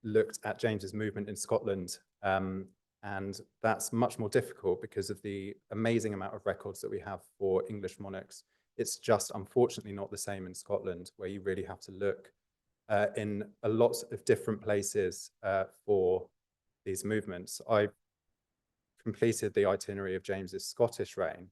looked at James's movement in Scotland. And that's much more difficult because of the amazing amount of records that we have for English monarchs. It's just unfortunately not the same in Scotland, where you really have to look in a lot of different places for these movements. I completed the itinerary of James's Scottish reign.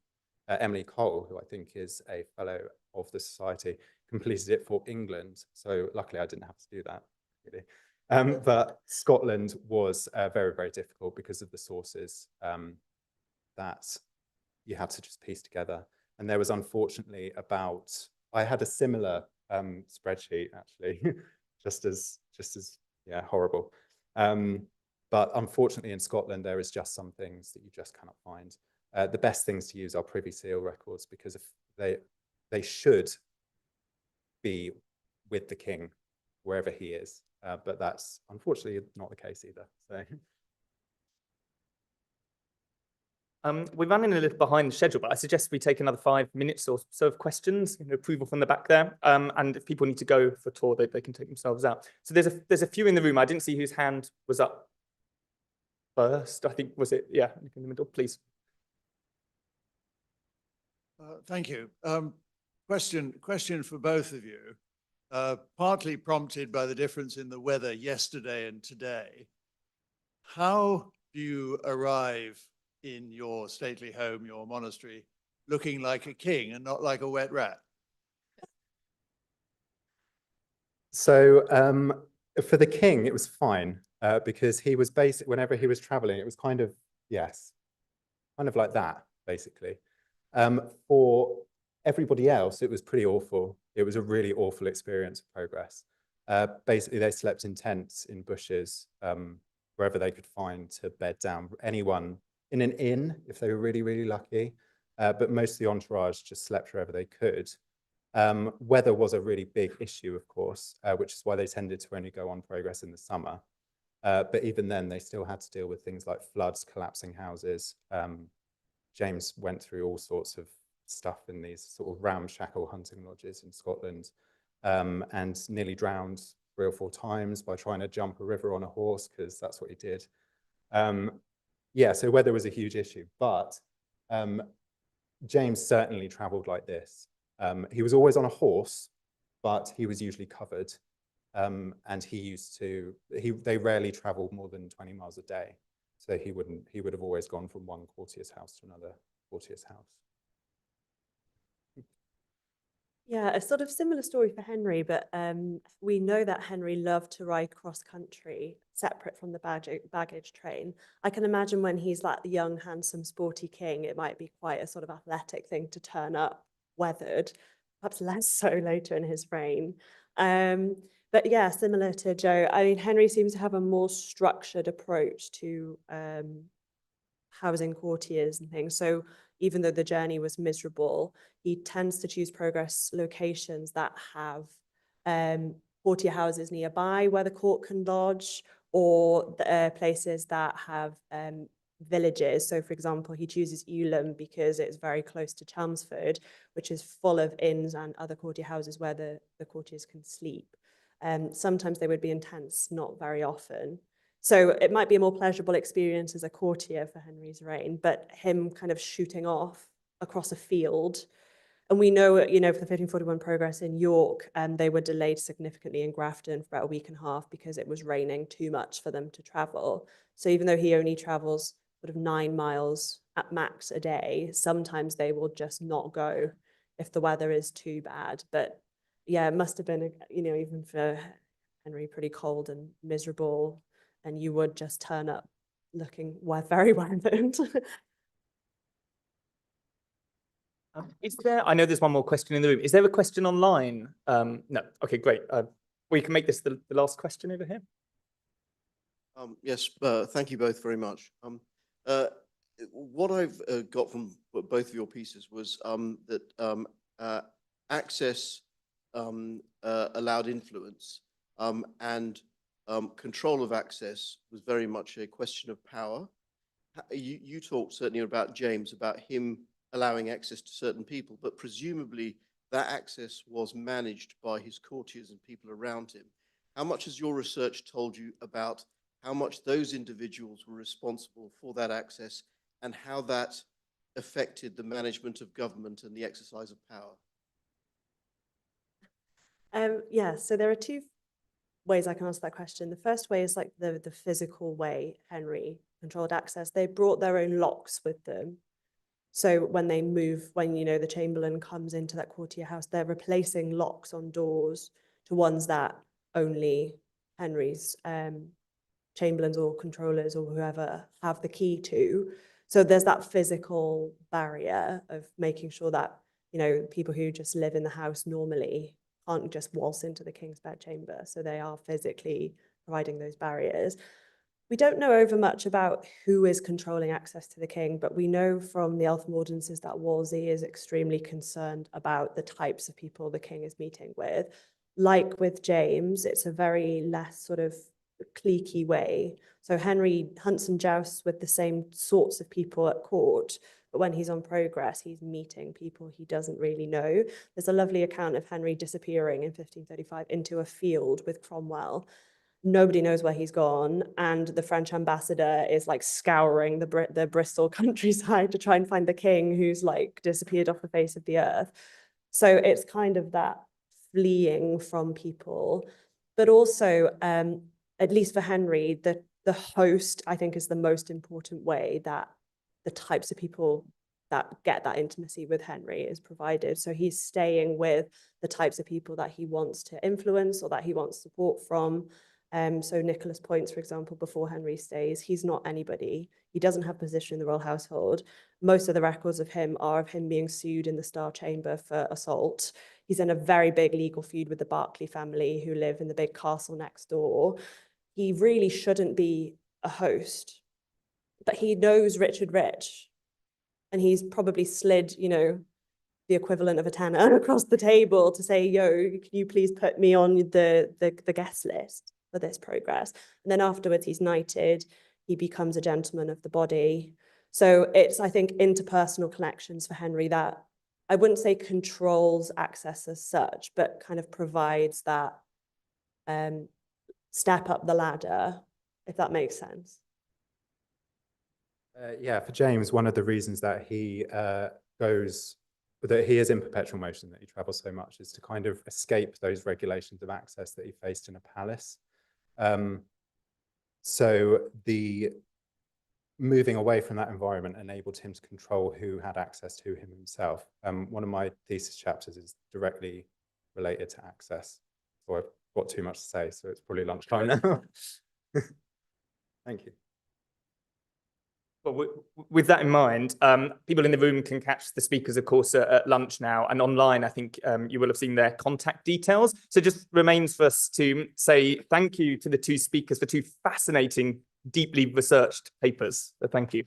Emily Cole, who I think is a fellow of the Society, completed it for England. So luckily I didn't have to do that, really. But Scotland was very, very difficult because of the sources that you had to just piece together. And there was unfortunately I had a similar spreadsheet actually, just as yeah, horrible. But unfortunately in Scotland, there is just some things that you just cannot find. The best things to use are Privy Seal records, because if they should be with the king wherever he is. But that's unfortunately not the case either. So. We're running a little behind schedule, but I suggest we take another 5 minutes or so of questions, approval from the back there. And if people need to go for a tour, they can take themselves out. So there's a few in the room. I didn't see whose hand was up first. I think, was it? Yeah, in the middle, please. Thank you. Question for both of you, partly prompted by the difference in the weather yesterday and today. How do you arrive in your stately home, your monastery, looking like a king and not like a wet rat? So for the king, it was fine because he was whenever he was traveling, it was kind of, yes, kind of like that, basically. For everybody else, it was pretty awful. It was a really awful experience of progress. Basically, they slept in tents, in bushes, wherever they could find to bed down. Anyone in an inn, if they were really, really lucky. But most of the entourage just slept wherever they could. Weather was a really big issue, of course, which is why they tended to only go on progress in the summer. But even then, they still had to deal with things like floods, collapsing houses. James went through all sorts of stuff in these sort of ramshackle hunting lodges in Scotland, and nearly drowned 3 or 4 times by trying to jump a river on a horse, because that's what he did. Yeah, so weather was a huge issue, but James certainly traveled like this. He was always on a horse, but he was usually covered, and they rarely traveled more than 20 miles a day. So he would have always gone from one courtier's house to another courtier's house. Yeah, a sort of similar story for Henry, but we know that Henry loved to ride cross country, separate from the baggage train. I can imagine when he's like the young, handsome, sporty king, it might be quite a sort of athletic thing to turn up weathered, perhaps less so later in his reign. But yeah, similar to Joe, I mean, Henry seems to have a more structured approach to housing courtiers and things. So even though the journey was miserable, he tends to choose progress locations that have courtier houses nearby where the court can lodge, or places that have villages. So for example, he chooses Ewham because it's very close to Chelmsford, which is full of inns and other courtier houses where the courtiers can sleep. Sometimes they would be in tents, not very often. So it might be a more pleasurable experience as a courtier for Henry's reign, but him kind of shooting off across a field. And we know, for the 1541 progress in York, they were delayed significantly in Grafton for about a week and a half because it was raining too much for them to travel. So even though he only travels sort of 9 miles at max a day, sometimes they will just not go if the weather is too bad. But yeah, it must have been, even for Henry, pretty cold and miserable. And you would just turn up looking very weathered. I know there's one more question in the room. Is there a question online? No. Okay, great. We can make this the last question over here. Yes, thank you both very much. What I've got from both of your pieces was that access allowed influence, and control of access was very much a question of power. You talked certainly about James, about him allowing access to certain people, but presumably that access was managed by his courtiers and people around him. How much has your research told you about how much those individuals were responsible for that access and how that affected the management of government and the exercise of power? Yeah, so there are two ways I can answer that question. The first way is like the physical way Henry controlled access. They brought their own locks with them. So when they move, when the Chamberlain comes into that courtier house, they're replacing locks on doors to ones that only Henry's chamberlains or controllers or whoever have the key to. So there's that physical barrier of making sure that people who just live in the house normally can't just waltz into the king's bedchamber. So they are physically providing those barriers. We don't know over much about who is controlling access to the king, but we know from the Eltham ordinances that Wolsey is extremely concerned about the types of people the king is meeting with. Like with James, it's a very less sort of cliquey way. So Henry hunts and jousts with the same sorts of people at court, but when he's on progress, he's meeting people he doesn't really know. There's a lovely account of Henry disappearing in 1535 into a field with Cromwell. Nobody knows where he's gone, and the French ambassador is like scouring the Bristol countryside to try and find the king who's like disappeared off the face of the earth. So it's kind of that fleeing from people, but also, at least for Henry, the host, I think, is the most important way that the types of people that get that intimacy with Henry is provided. So he's staying with the types of people that he wants to influence or that he wants support from. So Nicholas Points, for example, before Henry stays, he's not anybody. He doesn't have position in the royal household. Most of the records of him are of him being sued in the Star Chamber for assault. He's in a very big legal feud with the Berkeley family who live in the big castle next door. He really shouldn't be a host, but he knows Richard Rich, and he's probably slid, the equivalent of a tenner across the table to say, yo, can you please put me on the guest list for this progress? And then afterwards he's knighted, he becomes a gentleman of the body. So it's, I think, interpersonal connections for Henry that I wouldn't say controls access as such, but kind of provides that step up the ladder, if that makes sense. Yeah, for James, one of the reasons that he that he is in perpetual motion, that he travels so much, is to kind of escape those regulations of access that he faced in a palace. So moving away from that environment enabled him to control who had access to him himself. One of my thesis chapters is directly related to access. So I've got too much to say, so it's probably lunchtime now. Thank you. Well, with that in mind, people in the room can catch the speakers, of course, at lunch now, and online, I think you will have seen their contact details. So just remains for us to say thank you to the two speakers for two fascinating, deeply researched papers. So thank you.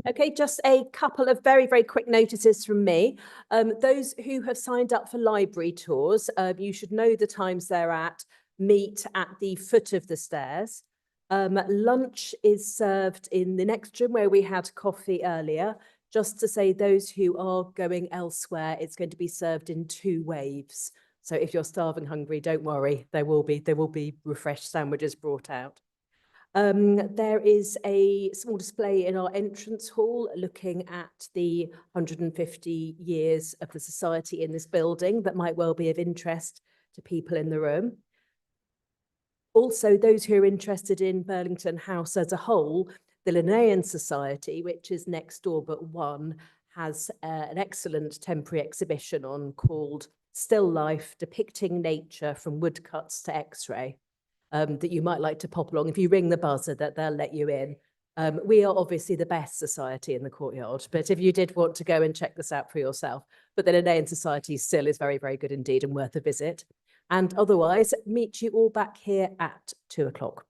Okay, just a couple of very, very quick notices from me. Those who have signed up for library tours, you should know the times they're at. Meet at the foot of the stairs. Lunch is served in the next room where we had coffee earlier. Just to say those who are going elsewhere, it's going to be served in 2 waves. So if you're starving hungry, don't worry, there will be refreshed sandwiches brought out. There is a small display in our entrance hall looking at the 150 years of the society in this building that might well be of interest to people in the room. Also, those who are interested in Burlington House as a whole, the Linnaean Society, which is next door but one, has an excellent temporary exhibition on called Still Life, Depicting Nature from Woodcuts to X-ray. That you might like to pop along. If you ring the buzzer, that they'll let you in. We are obviously the best society in the courtyard, but if you did want to go and check this out for yourself, but the Linnaean Society still is very, very good indeed and worth a visit. And otherwise, meet you all back here at 2 o'clock.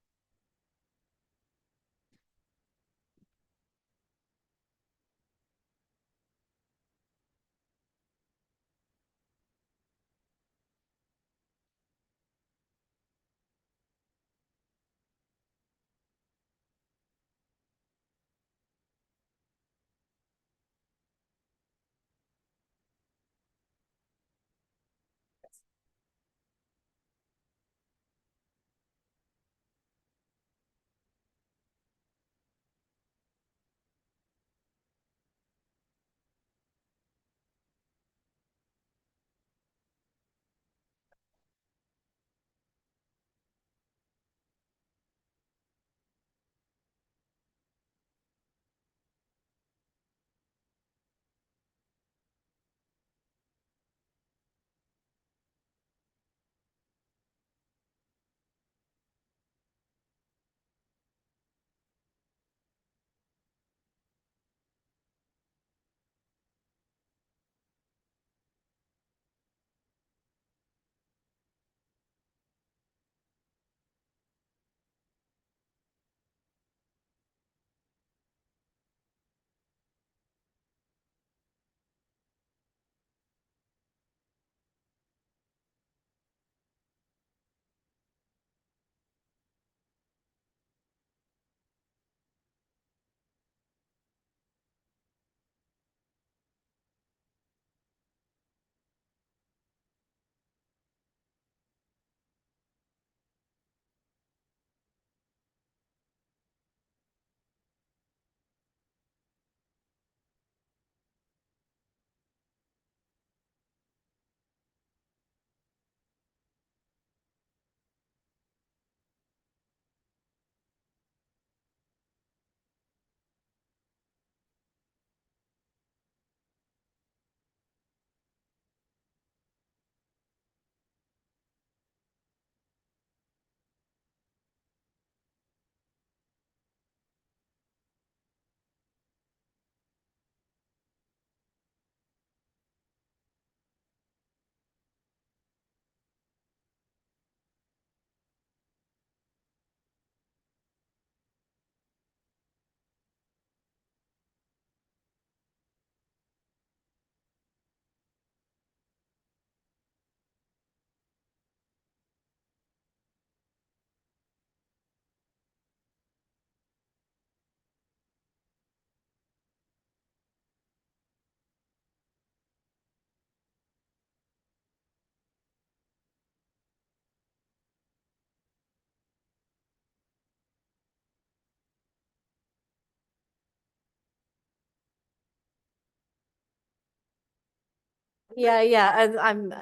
Yeah, yeah, and I'm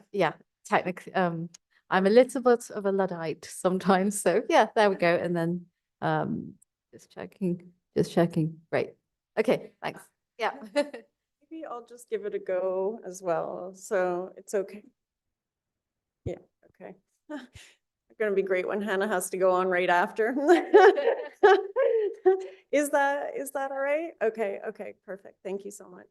technically I'm a little bit of a Luddite sometimes. So yeah, there we go. And then just checking. Great. Okay, thanks. Yeah. Maybe I'll just give it a go as well. So it's okay. Yeah, okay. It's going to be great when Hannah has to go on right after. Is that all right? Okay, okay, perfect. Thank you so much.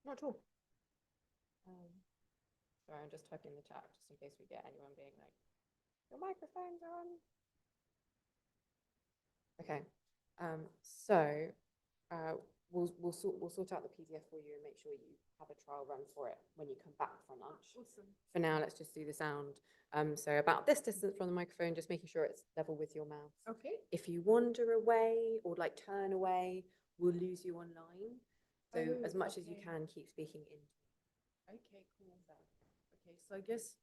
Not at all. Sorry, I'm just typing in the chat just in case we get anyone being like, your microphone's on. Okay, so we'll sort out the PDF for you and make sure you have a trial run for it when you come back from lunch. Awesome. For now, let's just do the sound. So about this distance from the microphone, just making sure it's level with your mouth. Okay. If you wander away or like turn away, we'll lose you online. So Oh, as much as you okay. can, keep speaking in. Okay, cool. Okay, so I guess.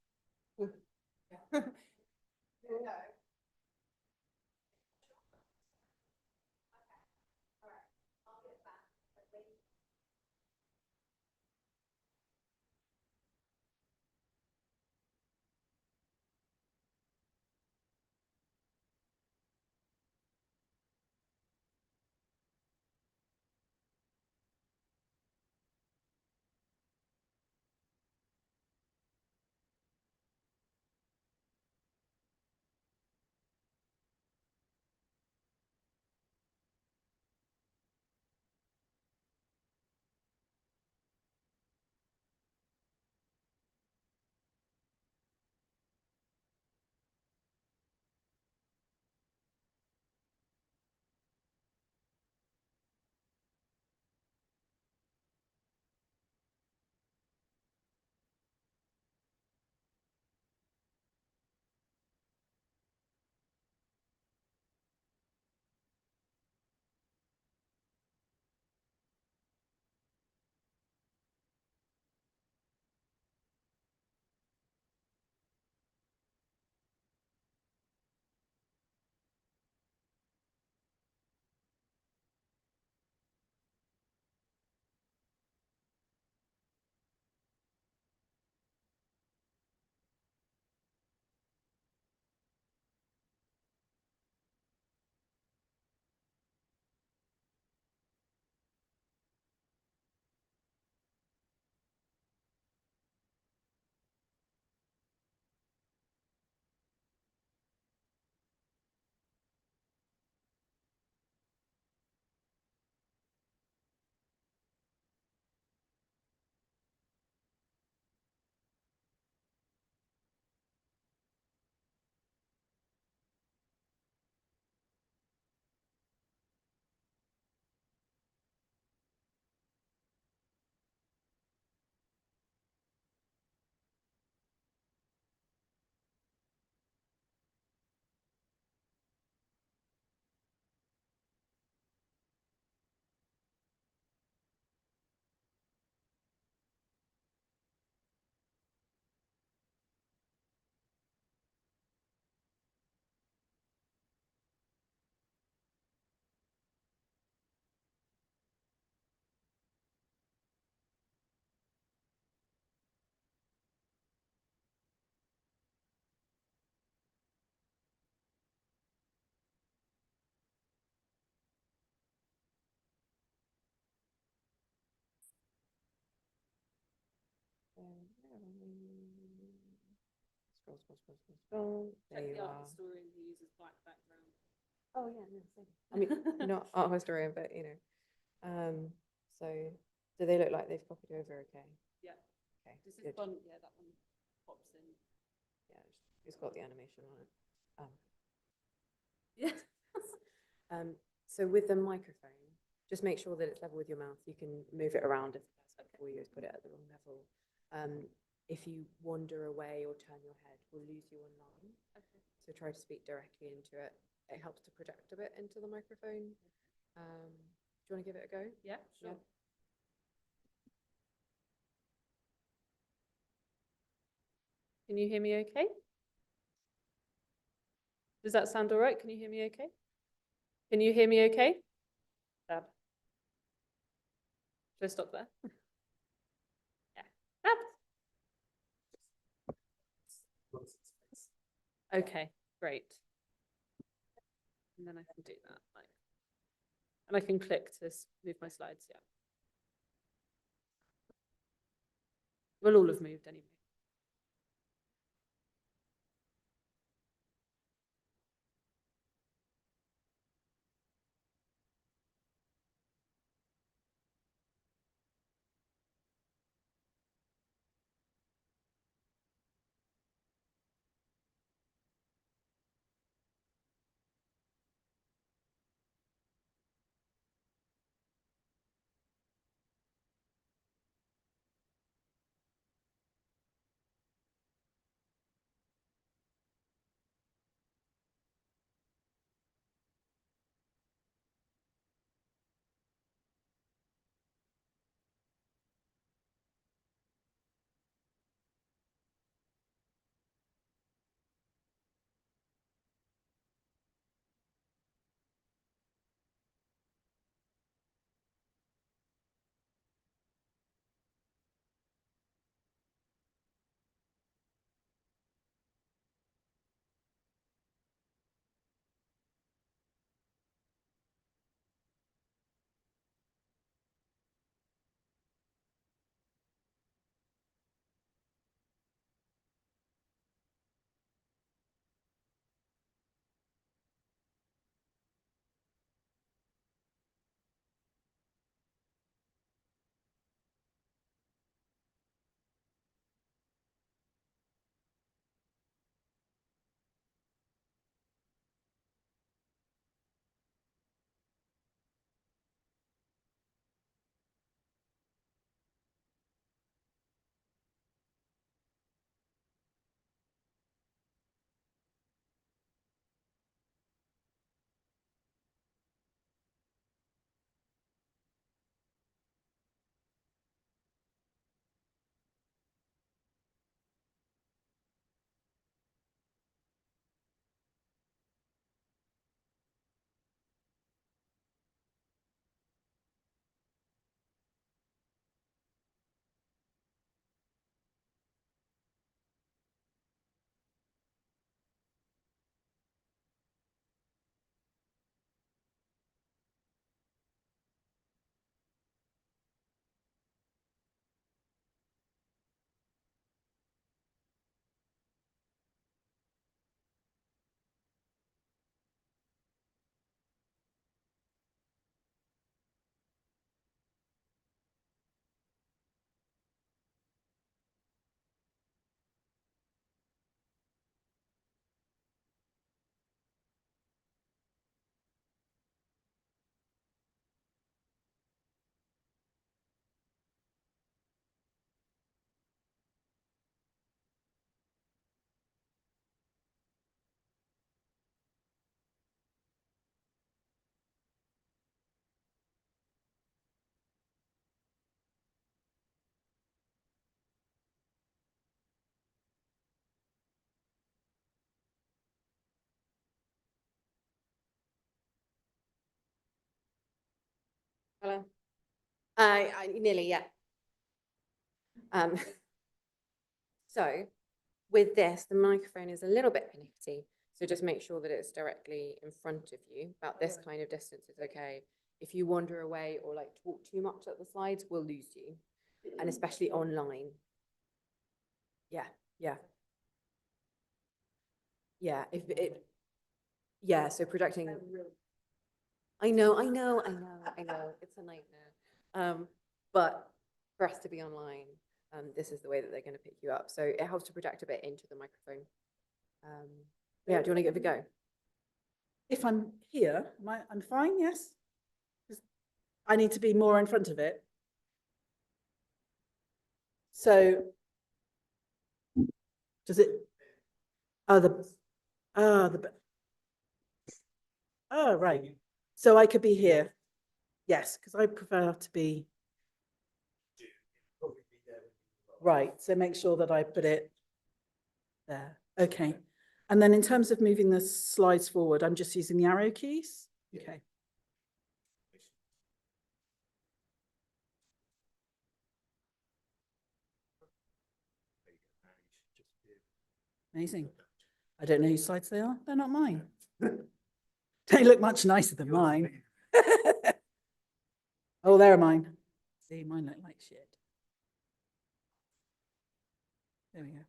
Scroll. There Check you the art are. historian who uses black background. Oh yeah, no, same. I mean, not art historian, but you know. So do they look like they've copied over? Okay. Yeah. Okay. This is Good. fun. Yeah, that one pops in. Yeah, it's got the animation on it. Yeah. So with the microphone, just make sure that it's level with your mouth. You can move it around if that's helpful for you, put it at the wrong level. If you wander away or turn your head, we'll lose you online. Okay. So try to speak directly into it. It helps to project a bit into the microphone. Do you want to give it a go? Yeah, sure. Yeah. Can you hear me okay? Does that sound all right? Can you hear me okay? Can you hear me okay? Fab. Should I stop there? Yeah. Fab. Okay, great. And then I can do that, like, and I can click to move my slides, yeah. We'll all have moved anyway. Hello. Nearly, yeah. So with this, the microphone is a little bit finicky. So just make sure that it's directly in front of you. About this kind of distance is okay. If you wander away or like talk too much at the slides, we'll lose you. And especially online. Yeah, yeah. Yeah, if it, yeah, so projecting. I know. It's a nightmare. But for us to be online, this is the way that they're going to pick you up. So it helps to project a bit into the microphone. Yeah, do you want to give it a go? If I'm here, I'm fine, yes? I need to be more in front of it. So does it, right. So I could be here. Yes, because I prefer to be. Right, so make sure that I put it there. Okay. And then in terms of moving the slides forward, I'm just using the arrow keys. Okay. Amazing. I don't know whose slides they are. They're not mine. They look much nicer than mine. Oh, they're mine. See, mine look like shit. There we go.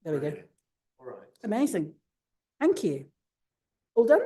There we go. All right. Amazing. Thank you. All done?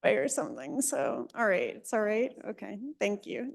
way or something. So, all right, it's all right. Okay, thank you.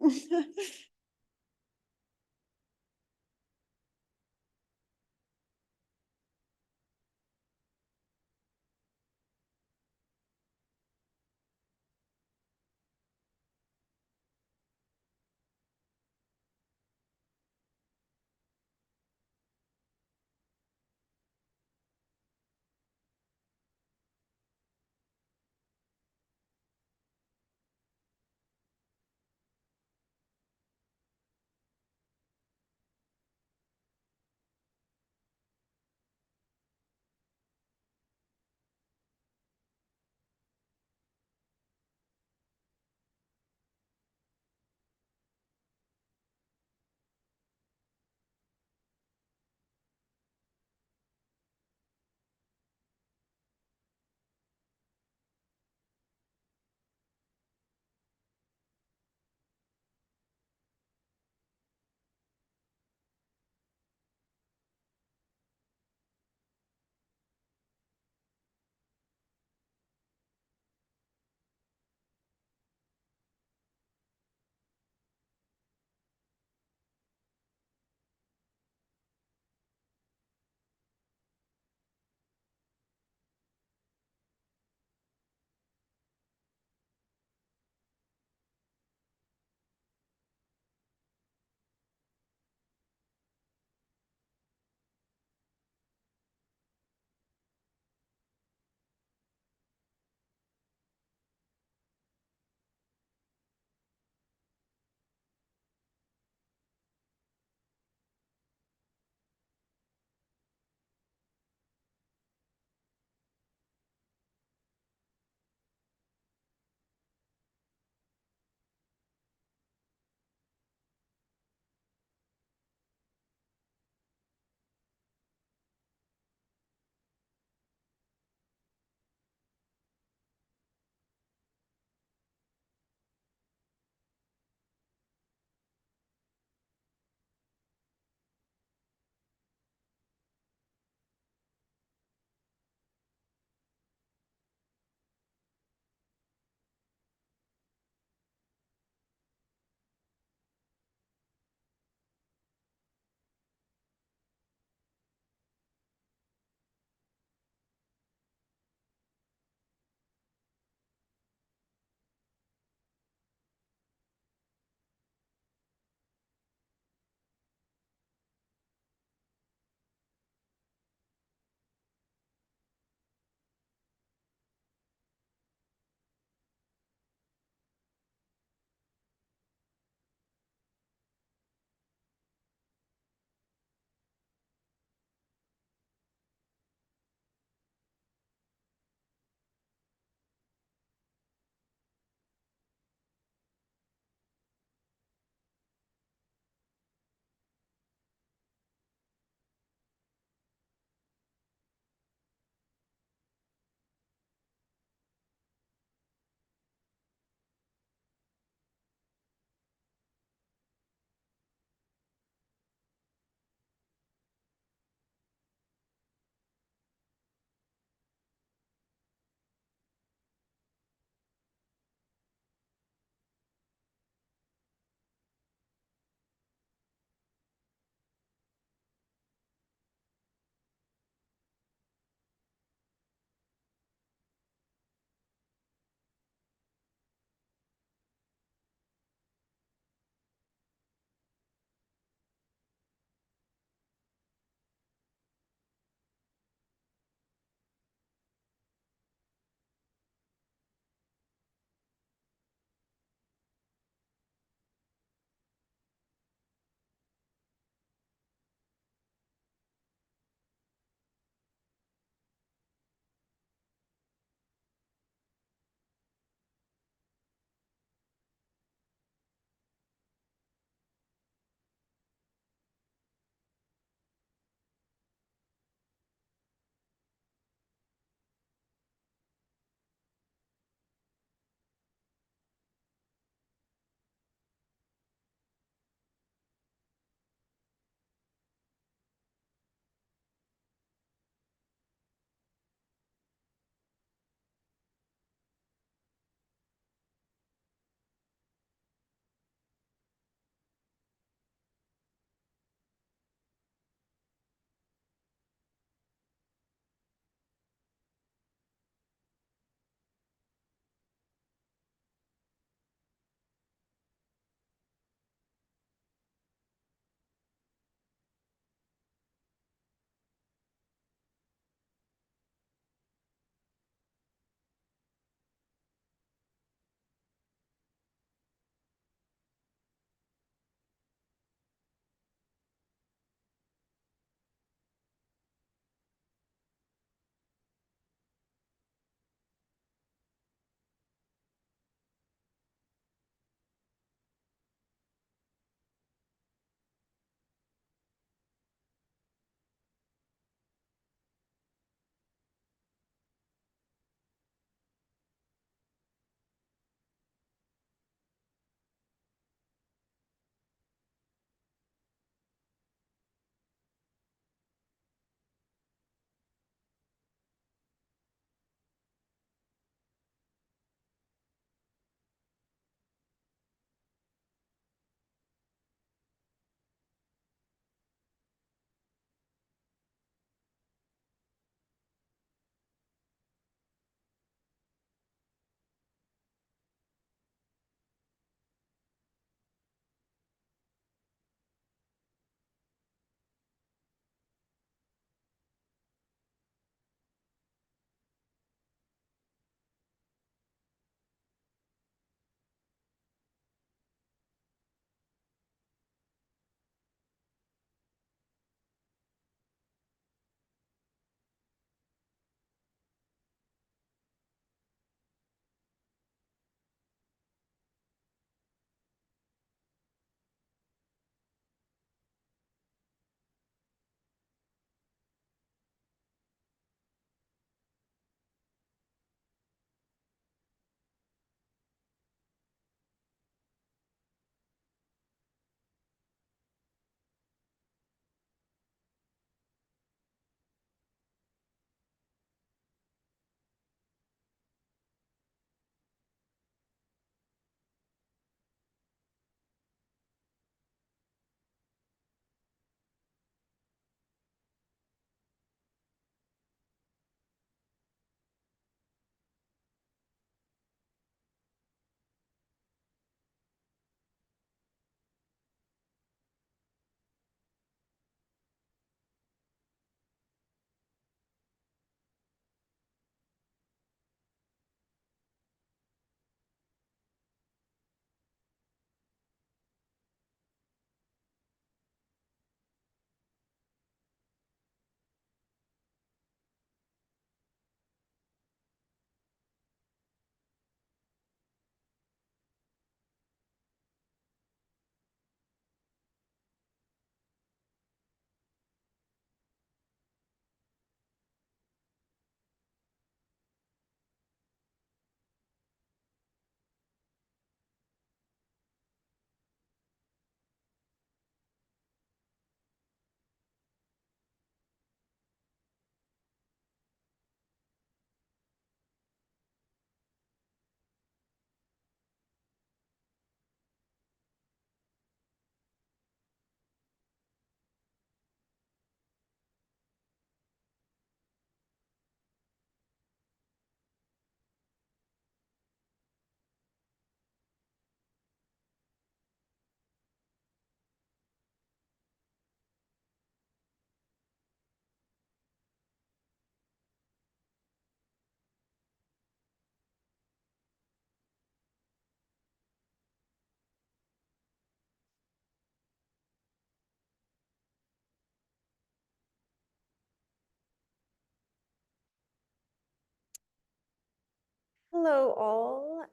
Hello, all.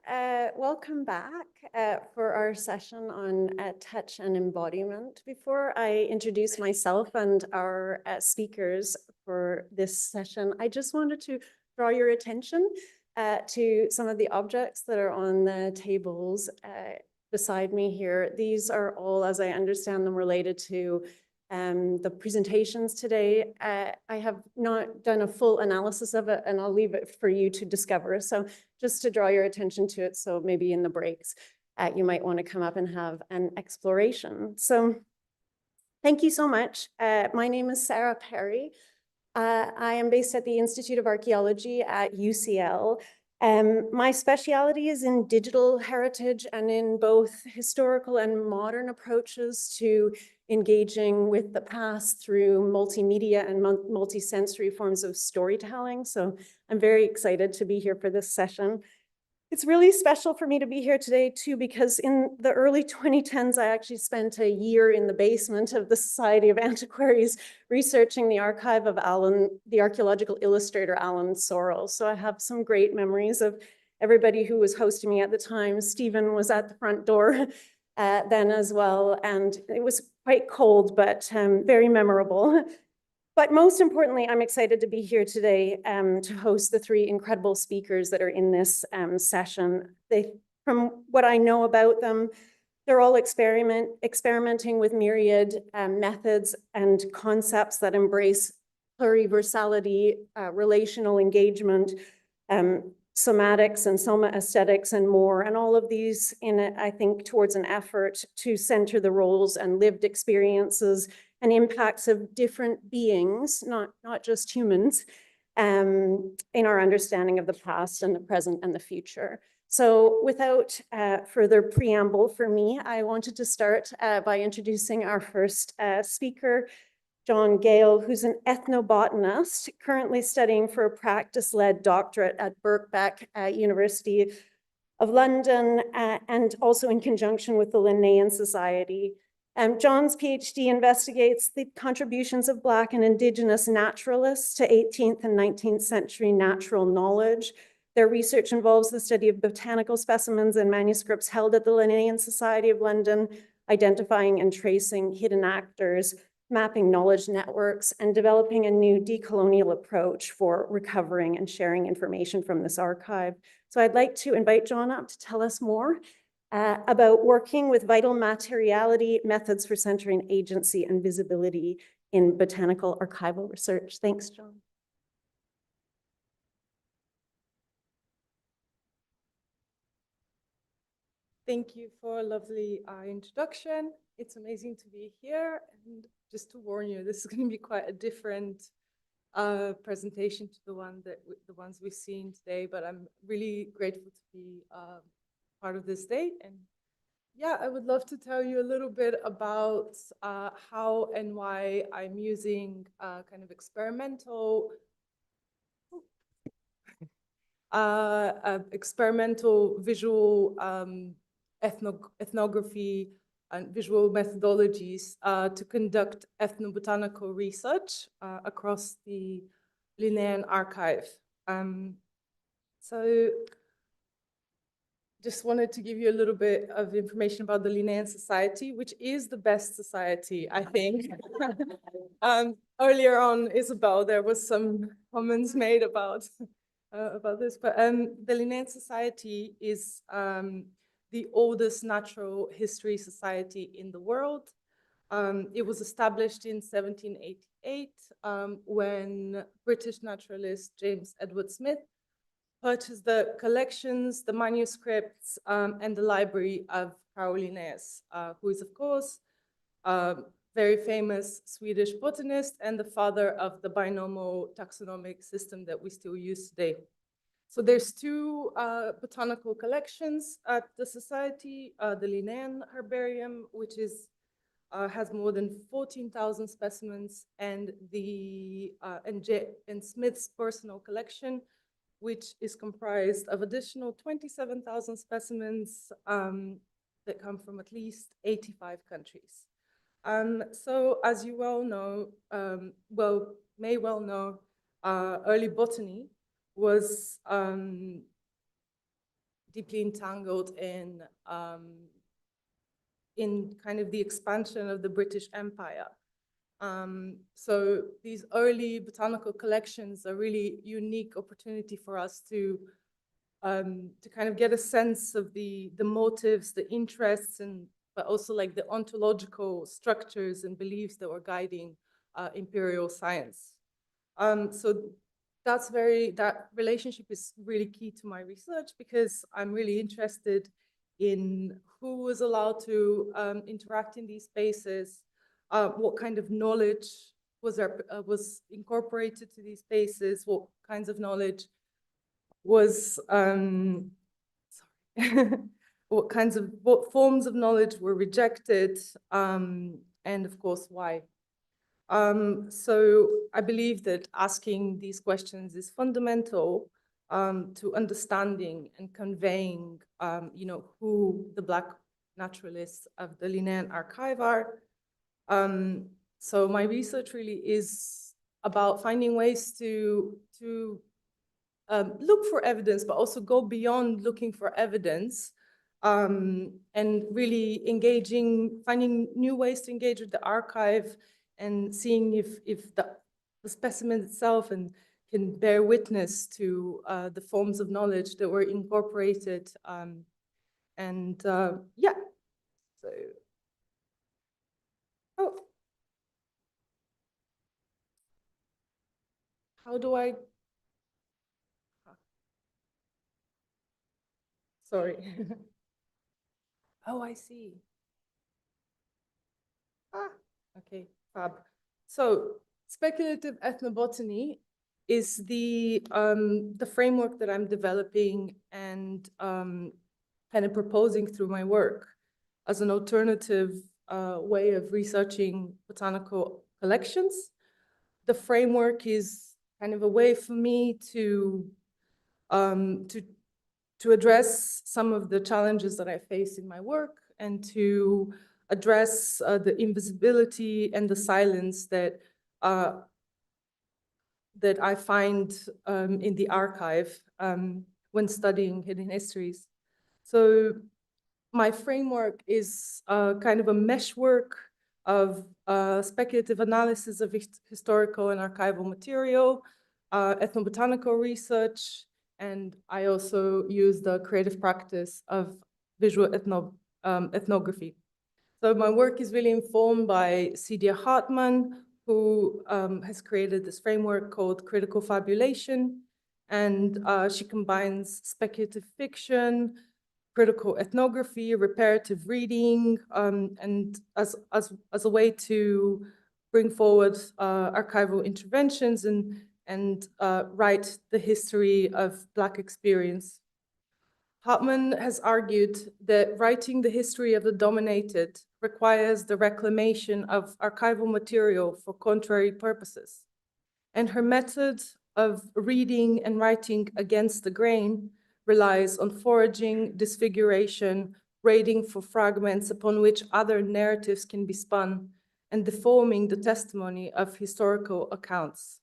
Welcome back for our session on touch and embodiment. Before I introduce myself and our speakers for this session, I just wanted to draw your attention to some of the objects that are on the tables beside me here. These are all, as I understand them, related to the presentations today. I have not done a full analysis of it, and I'll leave it for you to discover. So just to draw your attention to it, so maybe in the breaks, you might want to come up and have an exploration. So thank you so much. My name is Sarah Perry. I am based at the Institute of Archaeology at UCL. My speciality is in digital heritage and in both historical and modern approaches to engaging with the past through multimedia and multi-sensory forms of storytelling. So I'm very excited to be here for this session. It's really special for me to be here today too, because in the early 2010s, I actually spent a year in the basement of the Society of Antiquaries researching the archive of the archaeological illustrator, Alan Sorrell. So I have some great memories of everybody who was hosting me at the time. Stephen was at the front door then as well, and it was quite cold, but very memorable. But most importantly, I'm excited to be here today to host the three incredible speakers that are in this session. From what I know about them, they're all experimenting with myriad methods and concepts that embrace pluriversality, relational engagement, somatics and soma aesthetics and more, and all of these I think, towards an effort to center the roles and lived experiences and impacts of different beings, not just humans, in our understanding of the past and the present and the future. So without further preamble for me, I wanted to start by introducing our first speaker, John Gale, who's an ethnobotanist currently studying for a practice-led doctorate at Birkbeck University of London, and also in conjunction with the Linnaean Society. John's PhD investigates the contributions of Black and Indigenous naturalists to 18th and 19th century natural knowledge. Their research involves the study of botanical specimens and manuscripts held at the Linnaean Society of London, identifying and tracing hidden actors, mapping knowledge networks, and developing a new decolonial approach for recovering and sharing information from this archive. So I'd like to invite John up to tell us more about working with vital materiality methods for centering agency and visibility in botanical archival research. Thanks, John. Thank you for a lovely introduction. It's amazing to be here. And just to warn you, this is going to be quite a different presentation to the ones we've seen today, but I'm really grateful to be part of this day. And yeah, I would love to tell you a little bit about how and why I'm using kind of experimental visual ethnography and visual methodologies to conduct ethnobotanical research across the Linnaean archive. So just wanted to give you a little bit of information about the Linnaean Society, which is the best society, I think. Earlier on, Isabel, there was some comments made about this, but the Linnaean Society is the oldest natural history society in the world. It was established in 1788 when British naturalist James Edward Smith purchased the collections, the manuscripts, and the library of Carl Linnaeus, who is, of course, very famous Swedish botanist and the father of the binomial taxonomic system that we still use today. So there's two botanical collections at the Society, the Linnaean Herbarium, which is has more than 14,000 specimens, and the and Smith's personal collection, which is comprised of additional 27,000 specimens that come from at least 85 countries. So as you well know, may well know, early botany was deeply entangled in kind of the expansion of the British Empire. So these early botanical collections are really unique opportunity for us to kind of get a sense of the motives, the interests, but also like the ontological structures and beliefs that were guiding imperial science. So that relationship is really key to my research, because I'm really interested in who was allowed to interact in these spaces, what kind of knowledge was incorporated to these spaces, what kinds of knowledge was what forms of knowledge were rejected, and of course why. So I believe that asking these questions is fundamental to understanding and conveying, who the Black naturalists of the Linnean archive are. So my research really is about finding ways to look for evidence, but also go beyond looking for evidence, and really finding new ways to engage with the archive, and seeing if the specimen itself can bear witness to the forms of knowledge that were incorporated. Yeah, so. Oh. How do I? Sorry. Oh, I see. Okay, fab. So speculative ethnobotany is the framework that I'm developing and kind of proposing through my work as an alternative way of researching botanical collections. The framework is kind of a way for me to address some of the challenges that I face in my work, and to address the invisibility and the silence that I find in the archive when studying hidden histories. So my framework is kind of a meshwork of speculative analysis of historical and archival material, ethnobotanical research, and I also use the creative practice of visual ethnography. So my work is really informed by Saidiya Hartman, who has created this framework called critical fabulation, and she combines speculative fiction, critical ethnography, reparative reading, and as a way to bring forward archival interventions and write the history of Black experience. Hartman has argued that writing the history of the dominated requires the reclamation of archival material for contrary purposes. And her method of reading and writing against the grain relies on foraging, disfiguration, raiding for fragments upon which other narratives can be spun, and deforming the testimony of historical accounts.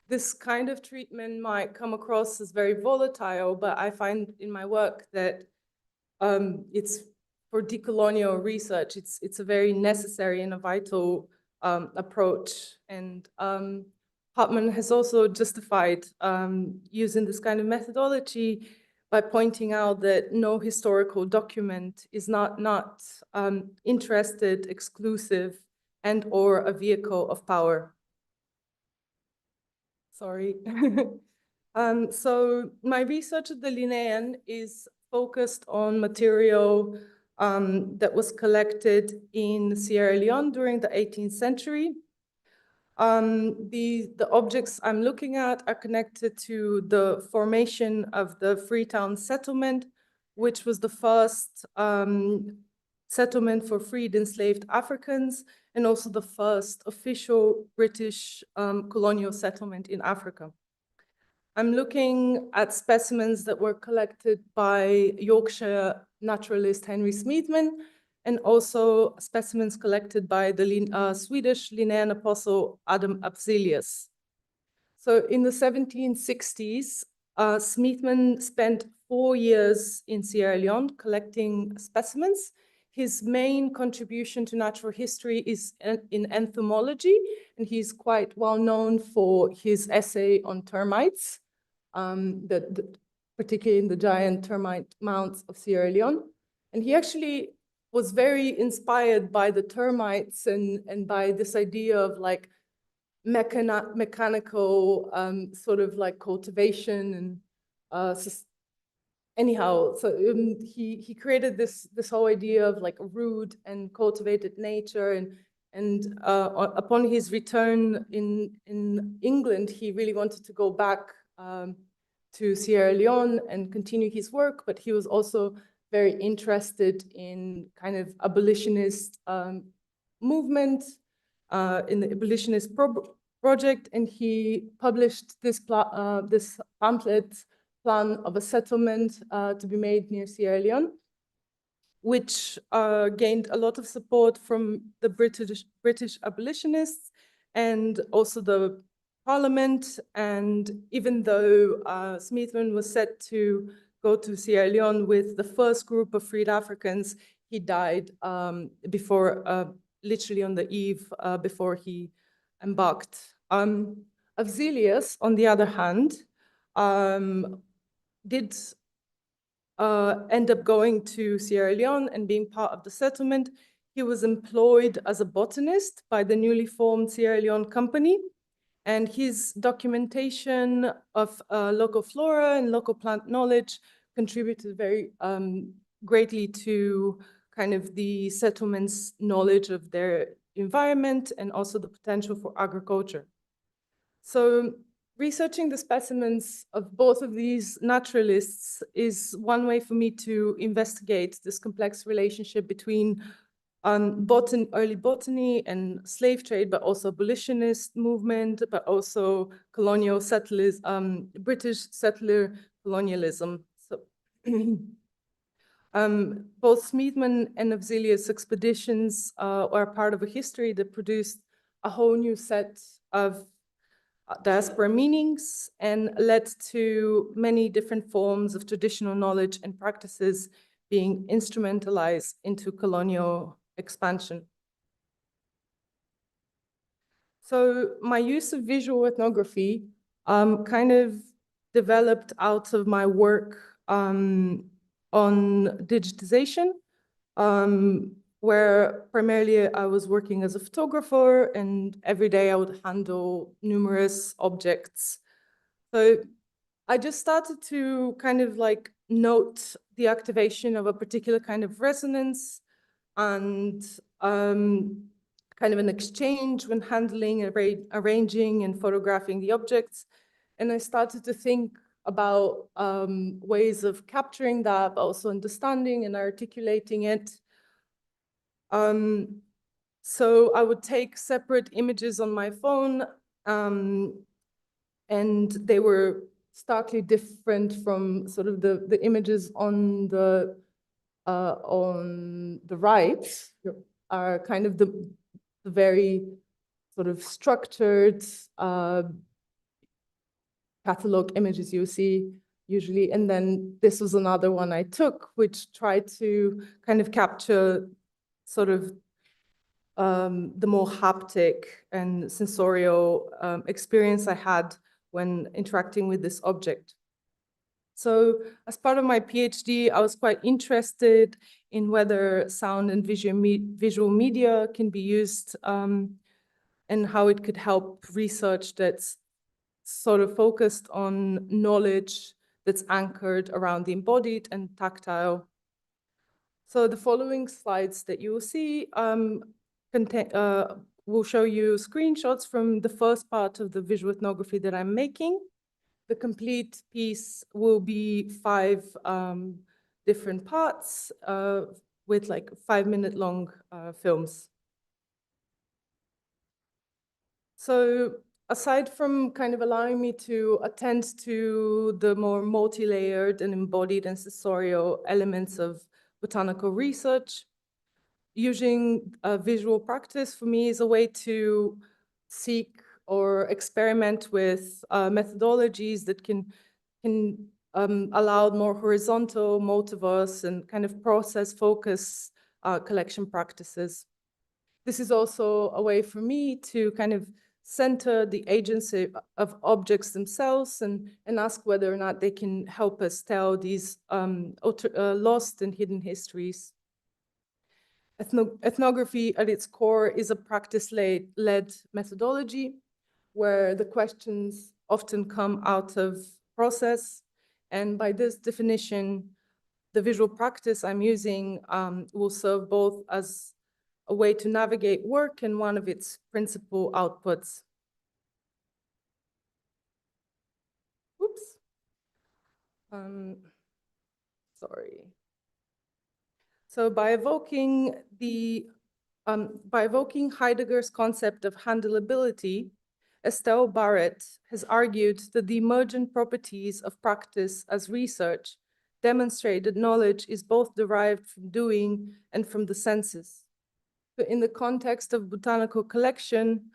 This kind of treatment might come across as very volatile, but I find in my work that it's for decolonial research, it's a very necessary and a vital approach. And Hartman has also justified using this kind of methodology by pointing out that no historical document is not interested, exclusive, and or a vehicle of power. Sorry. So my research at the Linnean is focused on material that was collected in Sierra Leone during the 18th century. The objects I'm looking at are connected to the formation of the Freetown settlement, which was the first settlement for freed enslaved Africans, and also the first official British colonial settlement in Africa. I'm looking at specimens that were collected by Yorkshire naturalist Henry Smeedman, and also specimens collected by the Swedish Linnean apostle Adam Afzelius. So in the 1760s, Smeaton spent 4 years in Sierra Leone collecting specimens. His main contribution to natural history is in entomology, and he's quite well known for his essay on termites, particularly in the giant termite mounds of Sierra Leone. And he actually was very inspired by the termites and by this idea of like mechanical sort of like cultivation and anyhow, so he created this whole idea of like a rude and cultivated nature, and upon his return in England, he really wanted to go back to Sierra Leone and continue his work, but he was also very interested in kind of abolitionist movement, in the abolitionist project, and he published this pamphlet, Plan of a Settlement to be made near Sierra Leone, which gained a lot of support from the British abolitionists and also the Parliament. And even though Smeaton was set to go to Sierra Leone with the first group of freed Africans, he died before, literally on the eve before he embarked. Avzelius, on the other hand, did end up going to Sierra Leone and being part of the settlement. He was employed as a botanist by the newly formed Sierra Leone Company, and his documentation of local flora and local plant knowledge contributed very greatly to kind of the settlement's knowledge of their environment and also the potential for agriculture. So researching the specimens of both of these naturalists is one way for me to investigate this complex relationship between early botany and slave trade, but also abolitionist movement, but also colonial settlers, British settler colonialism. So both Smeaton and Avzelius expeditions are part of a history that produced a whole new set of diaspora meanings and led to many different forms of traditional knowledge and practices being instrumentalized into colonial expansion. So my use of visual ethnography kind of developed out of my work on digitization, where primarily I was working as a photographer, and every day I would handle numerous objects. So I just started to kind of like note the activation of a particular kind of resonance and kind of an exchange when handling, arranging and photographing the objects. And I started to think about ways of capturing that, but also understanding and articulating it. So I would take separate images on my phone, and they were starkly different from sort of the images on the right, are kind of the very sort of structured catalog images you see usually. And then this was another one I took, which tried to kind of capture sort of the more haptic and sensorial experience I had when interacting with this object. So as part of my PhD, I was quite interested in whether sound and visual media can be used and how it could help research that's sort of focused on knowledge that's anchored around the embodied and tactile. So the following slides that you will see will show you screenshots from the first part of the visual ethnography that I'm making. The complete piece will be 5 different parts with like 5-minute long films. So aside from kind of allowing me to attend to the more multi-layered and embodied and sensorial elements of botanical research, using visual practice for me is a way to seek or experiment with methodologies that can can allow more horizontal, multiverse, and kind of process-focused collection practices. This is also a way for me to kind of center the agency of objects themselves and ask whether or not they can help us tell these lost and hidden histories. Ethnography at its core is a practice-led methodology where the questions often come out of process. And by this definition, the visual practice I'm using will serve both as a way to navigate work and one of its principal outputs. Oops. Sorry. So by evoking Heidegger's concept of handleability, Estelle Barrett has argued that the emergent properties of practice as research demonstrate that knowledge is both derived from doing and from the senses. But in the context of botanical collection,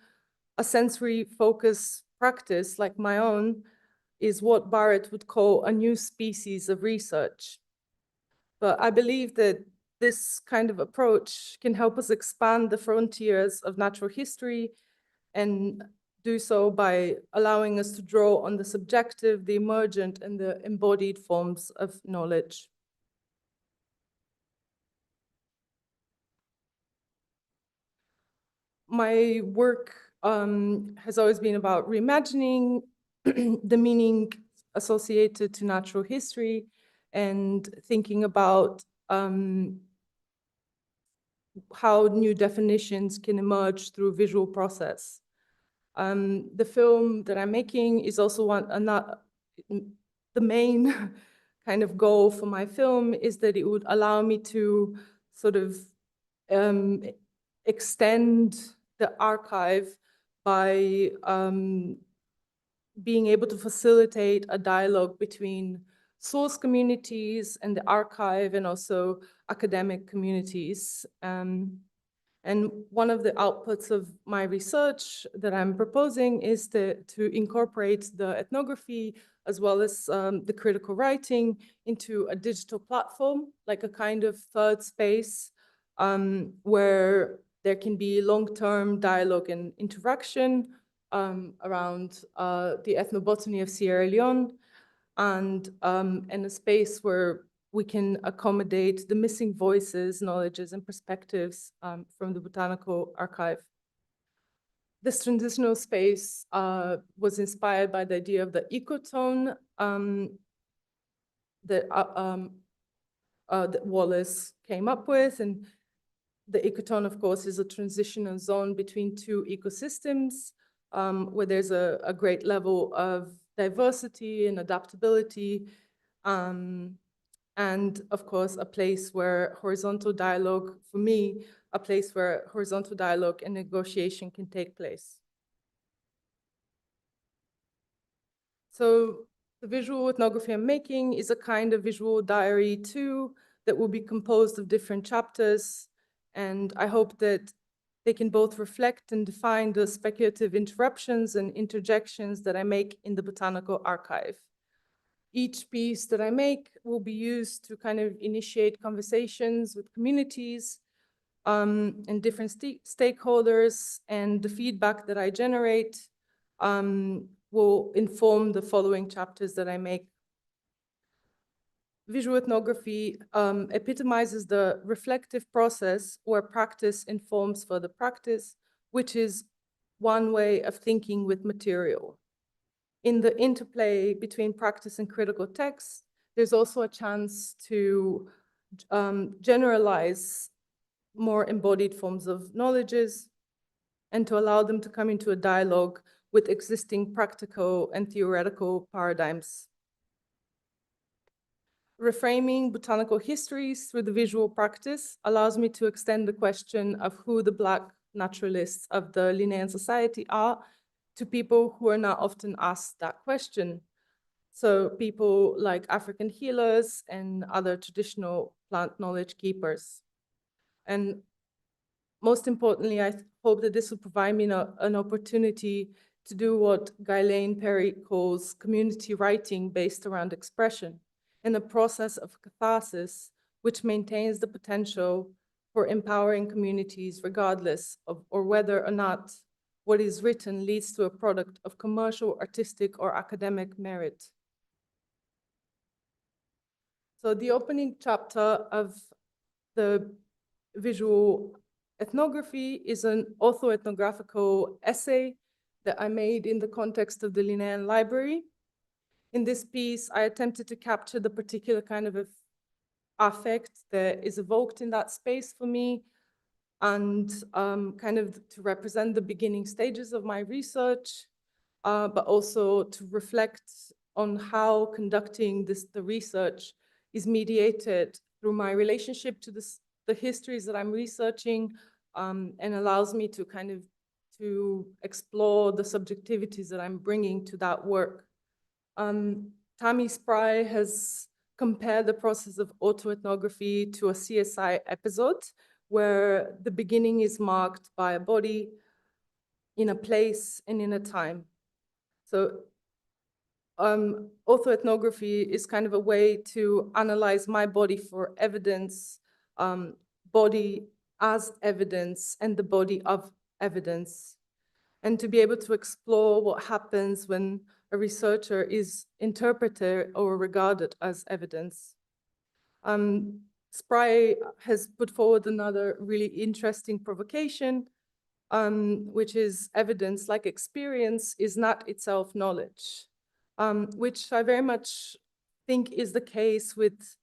a sensory focus practice like my own is what Barrett would call a new species of research. But I believe that this kind of approach can help us expand the frontiers of natural history and do so by allowing us to draw on the subjective, the emergent, and the embodied forms of knowledge. My work has always been about reimagining the meaning associated to natural history and thinking about how new definitions can emerge through visual process. The film that I'm making is also the main kind of goal for my film is that it would allow me to sort of extend the archive by being able to facilitate a dialogue between source communities and the archive and also academic communities. And one of the outputs of my research that I'm proposing is to incorporate the ethnography as well as the critical writing into a digital platform, like a kind of third space where there can be long-term dialogue and interaction around the ethnobotany of Sierra Leone and a space where we can accommodate the missing voices, knowledges, and perspectives from the Botanical Archive. This transitional space was inspired by the idea of the ecotone that Wallace came up with. And the ecotone, of course, is a transitional zone between two ecosystems where there's a great level of diversity and adaptability. And of course, a place where horizontal dialogue, for me, a place where horizontal dialogue and negotiation can take place. So the visual ethnography I'm making is a kind of visual diary too, that will be composed of different chapters. And I hope that they can both reflect and define the speculative interruptions and interjections that I make in the Botanical Archive. Each piece that I make will be used to kind of initiate conversations with communities and different stakeholders, and the feedback that I generate will inform the following chapters that I make. Visual ethnography epitomizes the reflective process where practice informs further practice, which is one way of thinking with material. In the interplay between practice and critical text, there's also a chance to generalize more embodied forms of knowledges and to allow them to come into a dialogue with existing practical and theoretical paradigms. Reframing botanical histories through the visual practice allows me to extend the question of who the Black naturalists of the Linnean Society are to people who are not often asked that question. So people like African healers and other traditional plant knowledge keepers. And most importantly, I hope that this will provide me an opportunity to do what Ghislaine Perry calls community writing based around expression, in a process of catharsis which maintains the potential for empowering communities regardless of or whether or not what is written leads to a product of commercial, artistic, or academic merit. So the opening chapter of the visual ethnography is an orthoethnographical essay that I made in the context of the Linnean Library. In this piece, I attempted to capture the particular kind of affect that is evoked in that space for me, and kind of to represent the beginning stages of my research, but also to reflect on how conducting the research is mediated through my relationship to the histories that I'm researching, and allows me to kind of to explore the subjectivities that I'm bringing to that work. Tammy Spry has compared the process of autoethnography to a CSI episode, where the beginning is marked by a body in a place and in a time. So autoethnography is kind of a way to analyze my body for evidence, body as evidence, and the body of evidence, and to be able to explore what happens when a researcher is interpreted or regarded as evidence. Spry has put forward another really interesting provocation, which is evidence, like experience, is not itself knowledge, which I very much think is the case with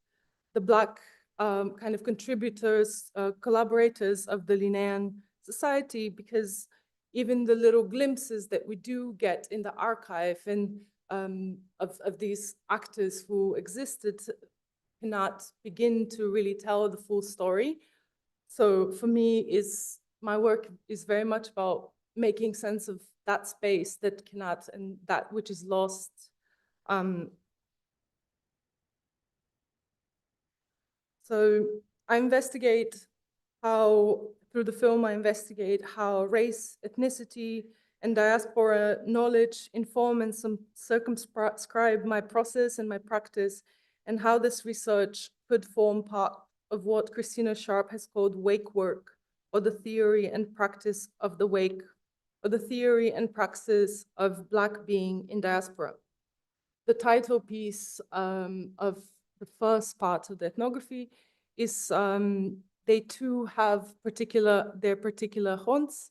the Black kind of contributors, collaborators of the Linnean Society, because even the little glimpses that we do get in the archive and of these actors who existed cannot begin to really tell the full story. So for me, my work is very much about making sense of that space that cannot, and that which is lost. So I investigate how, through the film, I investigate how race, ethnicity, and diaspora knowledge inform and circumscribe my process and my practice, and how this research could form part of what Christina Sharp has called wake work, or the theory and practice of the wake, or the theory and praxis of Black being in diaspora. The title piece of the first part of the ethnography is they too have their particular haunts.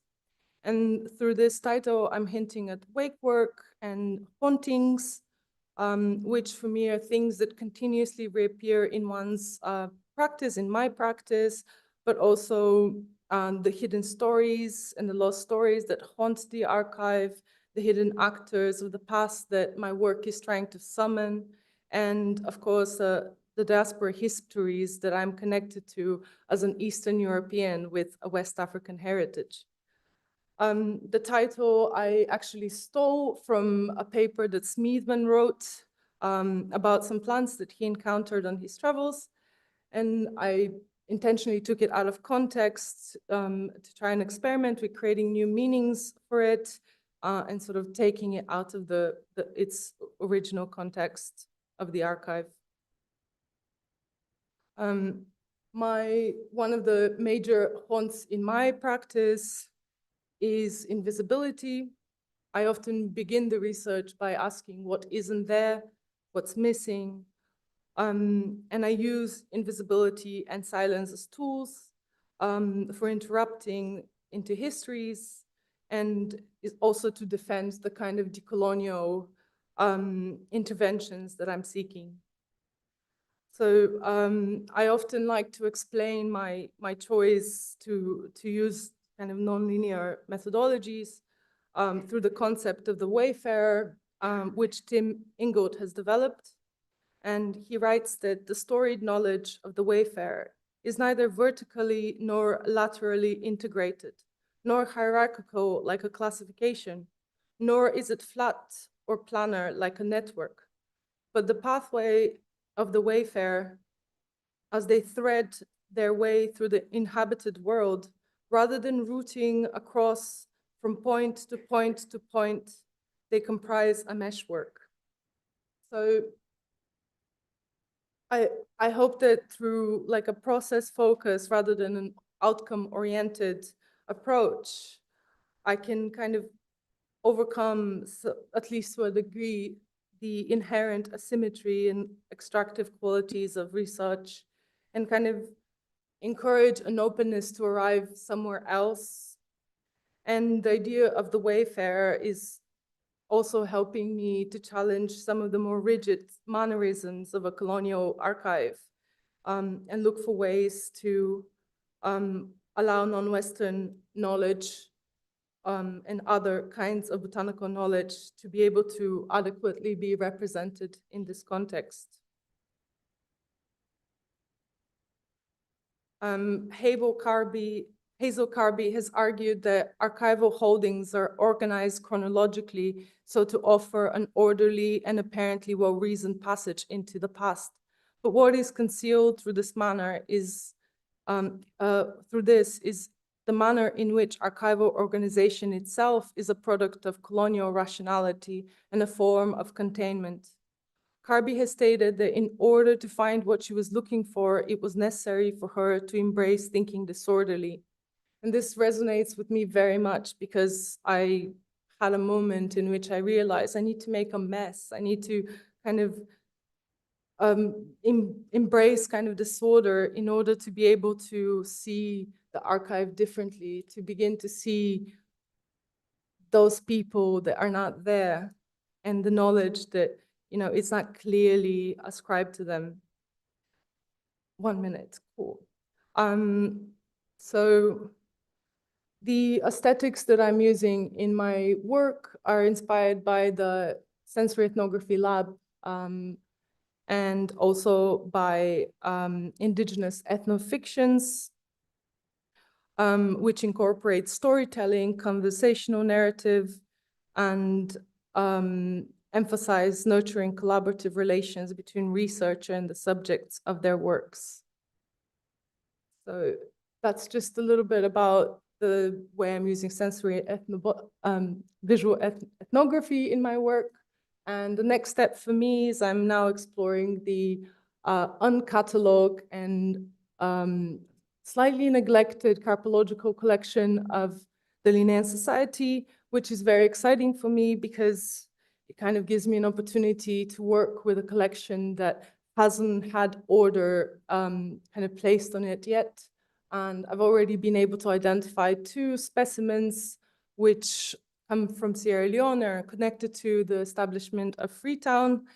And through this title, I'm hinting at wake work and hauntings, which for me are things that continuously reappear in one's practice, in my practice, but also the hidden stories and the lost stories that haunt the archive, the hidden actors of the past that my work is trying to summon, and of course, the diaspora histories that I'm connected to as an Eastern European with a West African heritage. The title I actually stole from a paper that Smeedman wrote about some plants that he encountered on his travels. And I intentionally took it out of context to try and experiment with creating new meanings for it and sort of taking it out of its original context of the archive. One of the major haunts in my practice is invisibility. I often begin the research by asking what isn't there, what's missing, and I use invisibility and silence as tools for interrupting into histories, and is also to defend the kind of decolonial interventions that I'm seeking. So I often like to explain my choice to use kind of nonlinear methodologies through the concept of the wayfarer, which Tim Ingold has developed. And he writes that the storied knowledge of the wayfarer is neither vertically nor laterally integrated, nor hierarchical like a classification, nor is it flat or planar like a network, but the pathway of the wayfarer as they thread their way through the inhabited world, rather than routing across from point to point to point, they comprise a meshwork. So I hope that through like a process focus rather than an outcome-oriented approach, I can kind of overcome, at least to a degree, the inherent asymmetry and extractive qualities of research, and kind of encourage an openness to arrive somewhere else. And the idea of the wayfarer is also helping me to challenge some of the more rigid mannerisms of a colonial archive, and look for ways to allow non-Western knowledge and other kinds of botanical knowledge to be able to adequately be represented in this context. Hazel Carby has argued that archival holdings are organized chronologically so to offer an orderly and apparently well-reasoned passage into the past. But what is concealed through this manner is the manner in which archival organization itself is a product of colonial rationality and a form of containment. Carby has stated that in order to find what she was looking for, it was necessary for her to embrace thinking disorderly. And this resonates with me very much because I had a moment in which I realized I need to make a mess. I need to kind of embrace kind of disorder in order to be able to see the archive differently, to begin to see those people that are not there and the knowledge that, you know, it's not clearly ascribed to them. 1 minute, cool. So the aesthetics that I'm using in my work are inspired by the sensory ethnography lab, and also by indigenous ethnofictions, which incorporate storytelling, conversational narrative, and emphasize nurturing collaborative relations between researcher and the subjects of their works. So that's just a little bit about the way I'm using sensory visual ethnography in my work. And the next step for me is I'm now exploring the uncatalogued and slightly neglected carpological collection of the Linnean Society, which is very exciting for me because it kind of gives me an opportunity to work with a collection that hasn't had order kind of placed on it yet. And I've already been able to identify 2 specimens which come from Sierra Leone and are connected to the establishment of Freetown.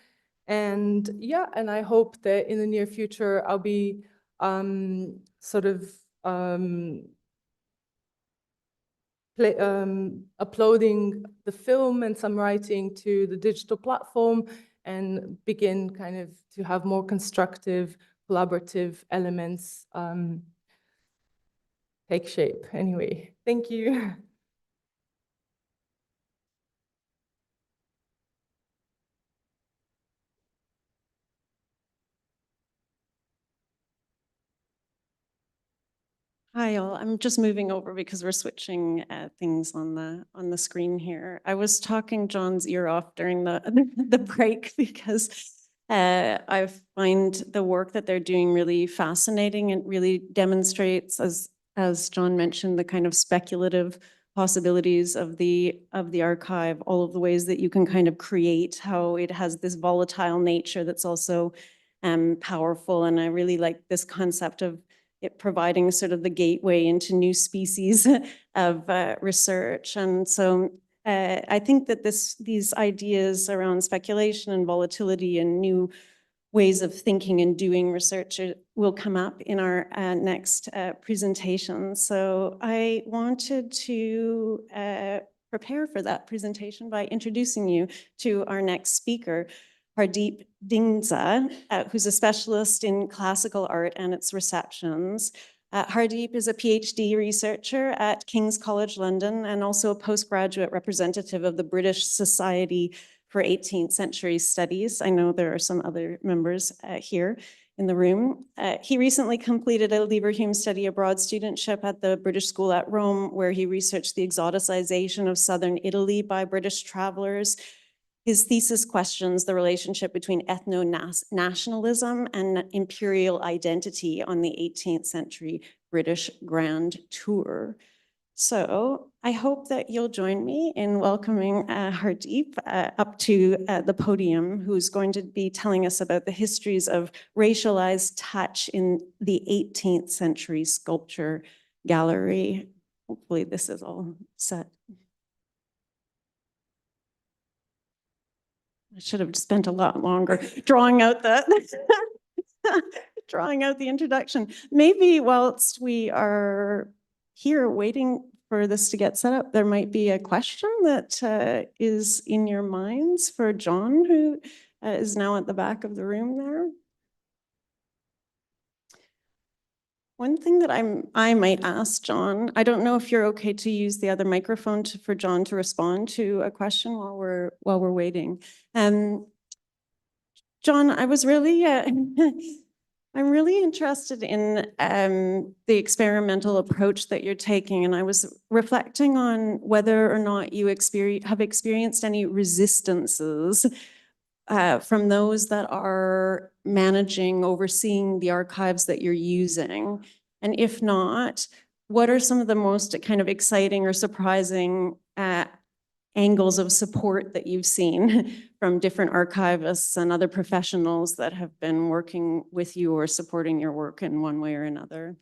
And yeah, and I hope that in the near future, I'll be uploading the film and some writing to the digital platform and begin kind of to have more constructive, collaborative elements take shape. Anyway, thank you. Hi all, I'm just moving over because we're switching things on the screen here. I was talking John's ear off during the break because I find the work that they're doing really fascinating and really demonstrates, as John mentioned, the kind of speculative possibilities of the archive, all of the ways that you can kind of create, how it has this volatile nature that's also powerful. And I really like this concept of it providing sort of the gateway into new species of research. And so I think that these ideas around speculation and volatility and new ways of thinking and doing research will come up in our next presentation. So I wanted to prepare for that presentation by introducing you to our next speaker, Hardeep Dingza, who's a specialist in classical art and its receptions. Hardeep is a PhD researcher at King's College London and also a postgraduate representative of the British Society for 18th Century Studies. I know there are some other members here. in the room. He recently completed a Leverhulme study abroad studentship at the British School at Rome, where he researched the exoticization of southern Italy by British travelers. His thesis questions the relationship between ethno-nationalism and imperial identity on the 18th century British Grand Tour. So I hope that you'll join me in welcoming Hardeep up to the podium, who's going to be telling us about the histories of racialized touch in the 18th century sculpture gallery. Hopefully this is all set. I should have spent a lot longer drawing out that. Drawing out the introduction. Maybe whilst we are here waiting for this to get set up, there might be a question that is in your minds for John, who is now at the back of the room there. One thing that I might ask John, I don't know if you're okay to use the other microphone for John to respond to a question while we're waiting. John, I was really I'm really interested in the experimental approach that you're taking, and I was reflecting on whether or not you have experienced any resistances from those that are overseeing the archives that you're using. And if not, what are some of the most kind of exciting or surprising angles of support that you've seen from different archivists and other professionals that have been working with you or supporting your work in one way or another?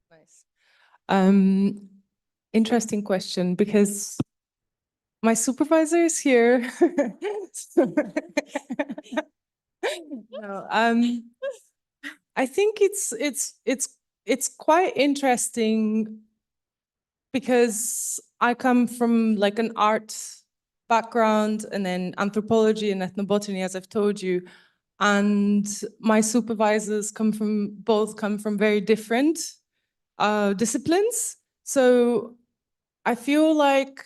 Nice. Interesting question, because my supervisor is here. No, I think it's quite interesting because I come from like an art background and then anthropology and ethnobotany, as I've told you, and my supervisors come from very different disciplines. So I feel like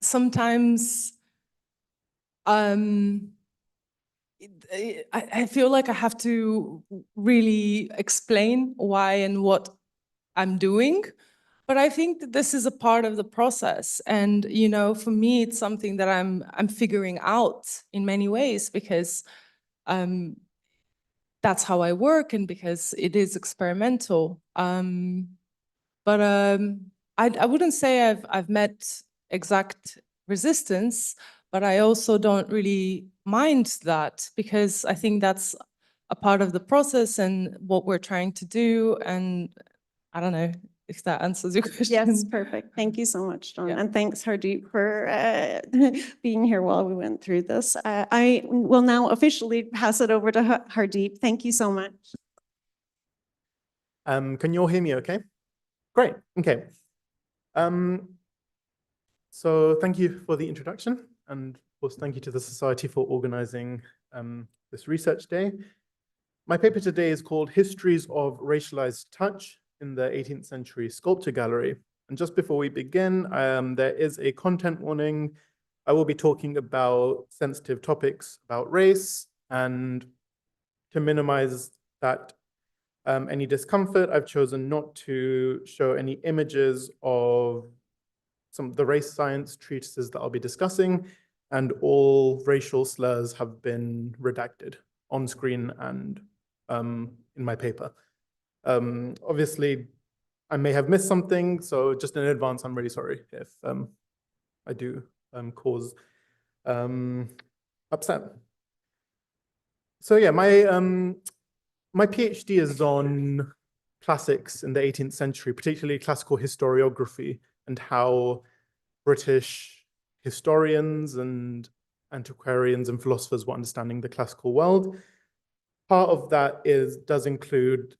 sometimes I feel like I have to really explain why and what I'm doing. But I think that this is a part of the process. And, you know, for me, it's something that I'm figuring out in many ways, because that's how I work and because it is experimental. But I wouldn't say I've met exact resistance, but I also don't really mind that, because I think that's a part of the process and what we're trying to do. And I don't know if that answers your question. Yes, perfect. Thank you so much, John. Yeah. And thanks, Hardeep, for being here while we went through this. I will now officially pass it over to Hardeep. Thank you so much. Can you all hear me okay? Great, okay. So thank you for the introduction, and of course, thank you to the Society for organizing this research day. My paper today is called Histories of Racialized Touch in the 18th Century Sculpture Gallery. And just before we begin, there is a content warning. I will be talking about sensitive topics about race, and to minimize that any discomfort, I've chosen not to show any images of some of the race science treatises that I'll be discussing, and all racial slurs have been redacted on screen and in my paper. Obviously, I may have missed something, so just in advance, I'm really sorry if I do cause upset. So yeah, my PhD is on classics in the 18th century, particularly classical historiography, and how British historians and antiquarians and philosophers were understanding the classical world. Part of that does include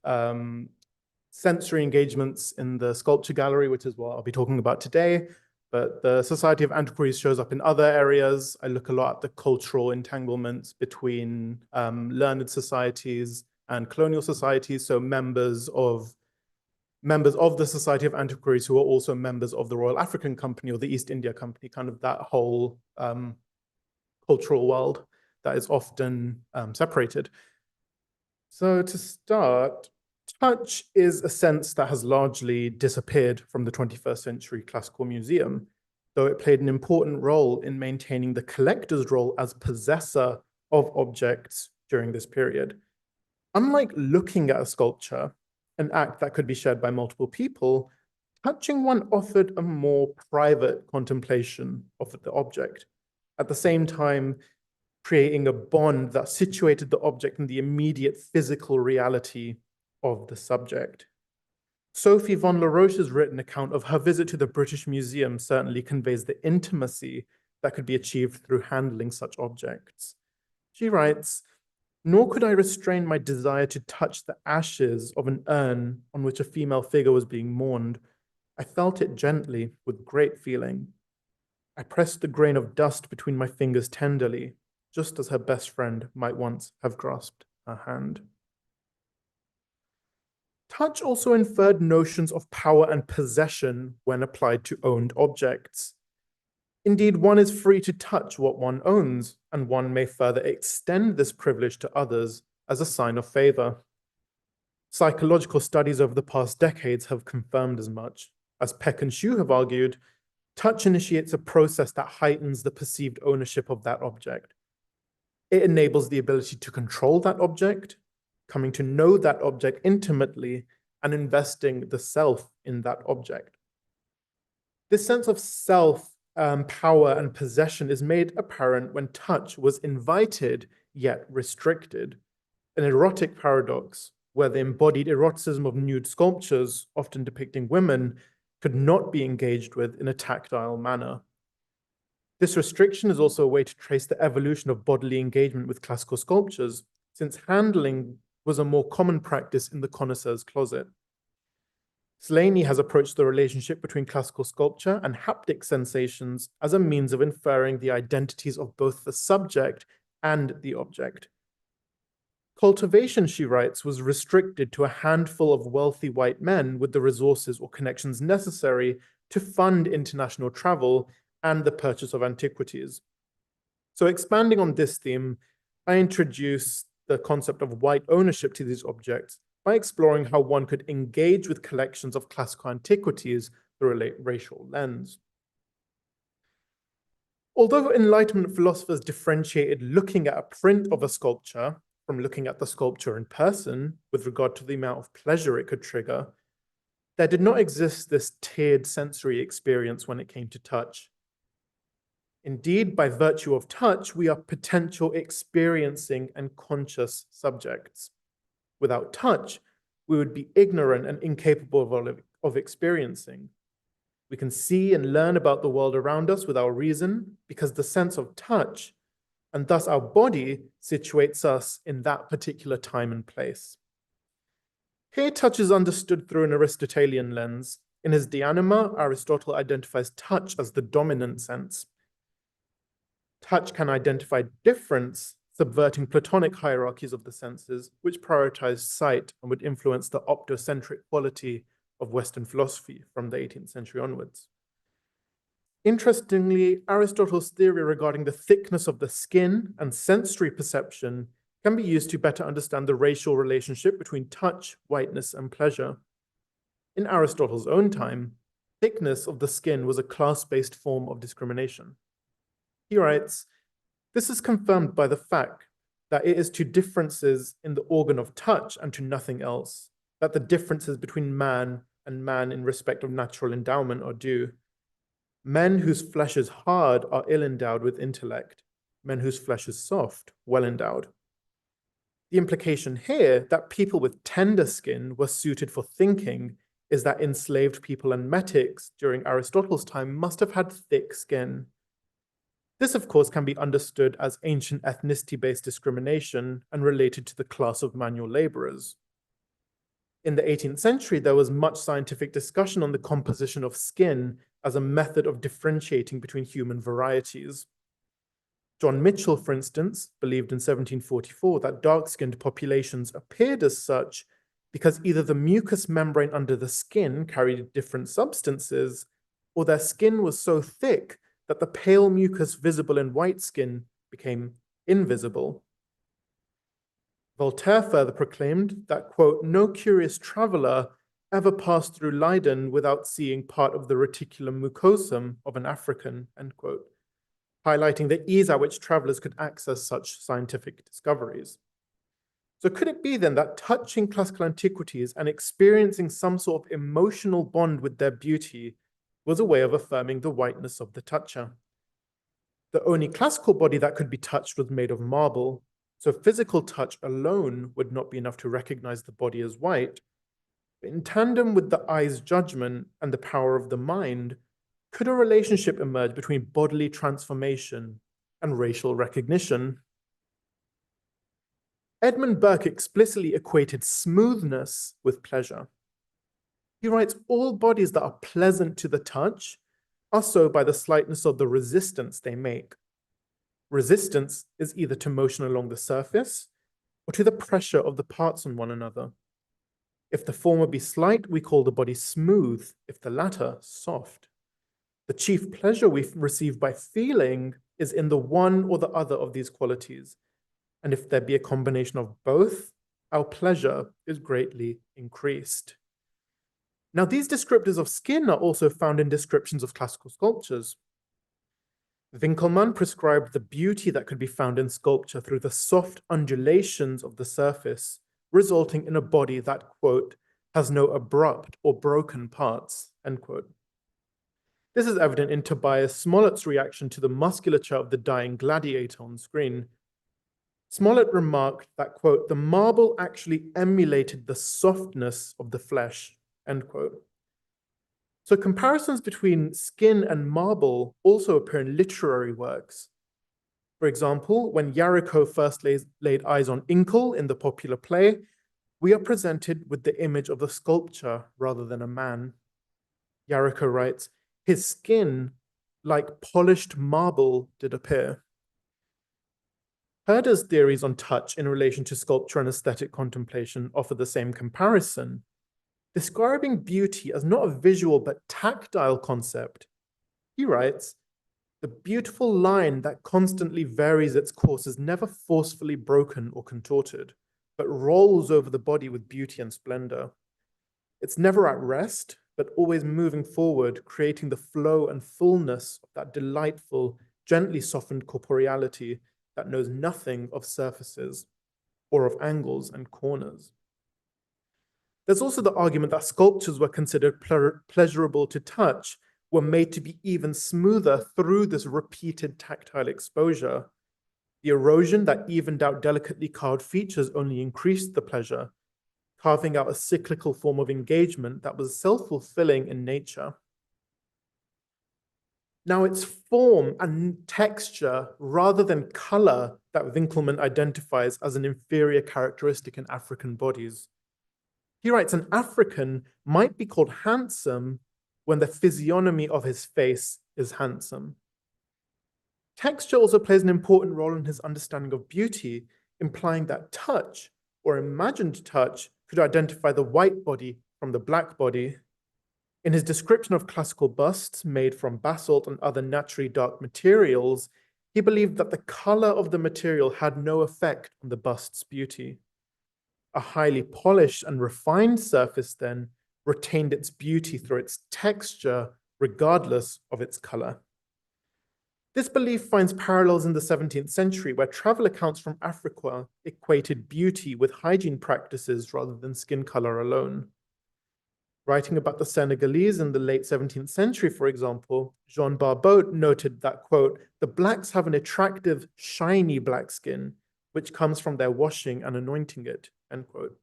sensory engagements in the sculpture gallery, which is what I'll be talking about today. But the Society of Antiquaries shows up in other areas. I look a lot at the cultural entanglements between learned societies and colonial societies, so members of the Society of Antiquaries who are also members of the Royal African Company or the East India Company, kind of that whole cultural world that is often separated. So to start, touch is a sense that has largely disappeared from the 21st century classical museum, though it played an important role in maintaining the collector's role as possessor of objects during this period. Unlike looking at a sculpture, an act that could be shared by multiple people, touching one offered a more private contemplation of the object, at the same time creating a bond that situated the object in the immediate physical reality of the subject. Sophie von La Roche's written account of her visit to the British Museum certainly conveys the intimacy that could be achieved through handling such objects. She writes, "Nor could I restrain my desire to touch the ashes of an urn on which a female figure was being mourned. I felt it gently, with great feeling. I pressed the grain of dust between my fingers tenderly, just as her best friend might once have grasped her hand." Touch also inferred notions of power and possession when applied to owned objects. Indeed, one is free to touch what one owns, and one may further extend this privilege to others as a sign of favor. Psychological studies over the past decades have confirmed as much. As Peck and Hsu have argued, touch initiates a process that heightens the perceived ownership of that object. It enables the ability to control that object, coming to know that object intimately, and investing the self in that object. This sense of self, power, and possession is made apparent when touch was invited yet restricted, an erotic paradox where the embodied eroticism of nude sculptures, often depicting women, could not be engaged with in a tactile manner. This restriction is also a way to trace the evolution of bodily engagement with classical sculptures, since handling was a more common practice in the connoisseur's closet. Slaney has approached the relationship between classical sculpture and haptic sensations as a means of inferring the identities of both the subject and the object. Cultivation, she writes, was restricted to a handful of wealthy white men with the resources or connections necessary to fund international travel and the purchase of antiquities. So expanding on this theme, I introduce the concept of white ownership to these objects by exploring how one could engage with collections of classical antiquities through a racial lens. Although Enlightenment philosophers differentiated looking at a print of a sculpture from looking at the sculpture in person with regard to the amount of pleasure it could trigger, there did not exist this tiered sensory experience when it came to touch. Indeed, by virtue of touch, we are potential experiencing and conscious subjects. Without touch, we would be ignorant and incapable of experiencing. We can see and learn about the world around us with our reason because the sense of touch, and thus our body, situates us in that particular time and place. Here, touch is understood through an Aristotelian lens. In his De Anima, Aristotle identifies touch as the dominant sense. Touch can identify difference, subverting Platonic hierarchies of the senses, which prioritized sight and would influence the optocentric quality of Western philosophy from the 18th century onwards. Interestingly, Aristotle's theory regarding the thickness of the skin and sensory perception can be used to better understand the racial relationship between touch, whiteness, and pleasure. In Aristotle's own time, thickness of the skin was a class-based form of discrimination. He writes, "This is confirmed by the fact that it is to differences in the organ of touch and to nothing else, that the differences between man and man in respect of natural endowment are due. Men whose flesh is hard are ill-endowed with intellect, men whose flesh is soft, well-endowed." The implication here that people with tender skin were suited for thinking is that enslaved people and metics during Aristotle's time must have had thick skin. This, of course, can be understood as ancient ethnicity-based discrimination and related to the class of manual laborers. In the 18th century, there was much scientific discussion on the composition of skin as a method of differentiating between human varieties. John Mitchell, for instance, believed in 1744 that dark-skinned populations appeared as such because either the mucous membrane under the skin carried different substances, or their skin was so thick that the pale mucus visible in white skin became invisible. Voltaire further proclaimed that, quote, no curious traveler ever passed through Leiden without seeing part of the reticulum mucosum of an African, end quote, highlighting the ease at which travelers could access such scientific discoveries. So could it be then that touching classical antiquities and experiencing some sort of emotional bond with their beauty was a way of affirming the whiteness of the toucher? The only classical body that could be touched was made of marble, so physical touch alone would not be enough to recognize the body as white. But in tandem with the eye's judgment and the power of the mind, could a relationship emerge between bodily transformation and racial recognition? Edmund Burke explicitly equated smoothness with pleasure. He writes, all bodies that are pleasant to the touch are so by the slightness of the resistance they make. Resistance is either to motion along the surface or to the pressure of the parts on one another. If the former be slight, we call the body smooth, if the latter soft. The chief pleasure we receive by feeling is in the one or the other of these qualities. And if there be a combination of both, our pleasure is greatly increased. Now, these descriptors of skin are also found in descriptions of classical sculptures. Winkelmann prescribed the beauty that could be found in sculpture through the soft undulations of the surface, resulting in a body that, quote, has no abrupt or broken parts, end quote. This is evident in Tobias Smollett's reaction to the musculature of the dying gladiator on screen. Smollett remarked that, quote, the marble actually emulated the softness of the flesh, end quote. So comparisons between skin and marble also appear in literary works. For example, when Yariko first laid eyes on Inkel in the popular play, we are presented with the image of a sculpture rather than a man. Yariko writes, his skin, like polished marble, did appear. Herder's theories on touch in relation to sculpture and aesthetic contemplation offer the same comparison, describing beauty as not a visual but tactile concept. He writes, the beautiful line that constantly varies its course is never forcefully broken or contorted, but rolls over the body with beauty and splendor. It's never at rest, but always moving forward, creating the flow and fullness of that delightful, gently softened corporeality that knows nothing of surfaces or of angles and corners. There's also the argument that sculptures were considered pleasurable to touch, were made to be even smoother through this repeated tactile exposure. The erosion that evened out delicately carved features only increased the pleasure, carving out a cyclical form of engagement that was self-fulfilling in nature. Now, it's form and texture rather than color that Winkelmann identifies as an inferior characteristic in African bodies. He writes, an African might be called handsome when the physiognomy of his face is handsome. Texture also plays an important role in his understanding of beauty, implying that touch, or imagined touch, could identify the white body from the black body. In his description of classical busts made from basalt and other naturally dark materials, he believed that the color of the material had no effect on the bust's beauty. A highly polished and refined surface, then, retained its beauty through its texture, regardless of its color. This belief finds parallels in the 17th century, where travel accounts from Africa equated beauty with hygiene practices rather than skin color alone. Writing about the Senegalese in the late 17th century, for example, Jean Barbault noted that, quote, the blacks have an attractive, shiny black skin, which comes from their washing and anointing it, end quote.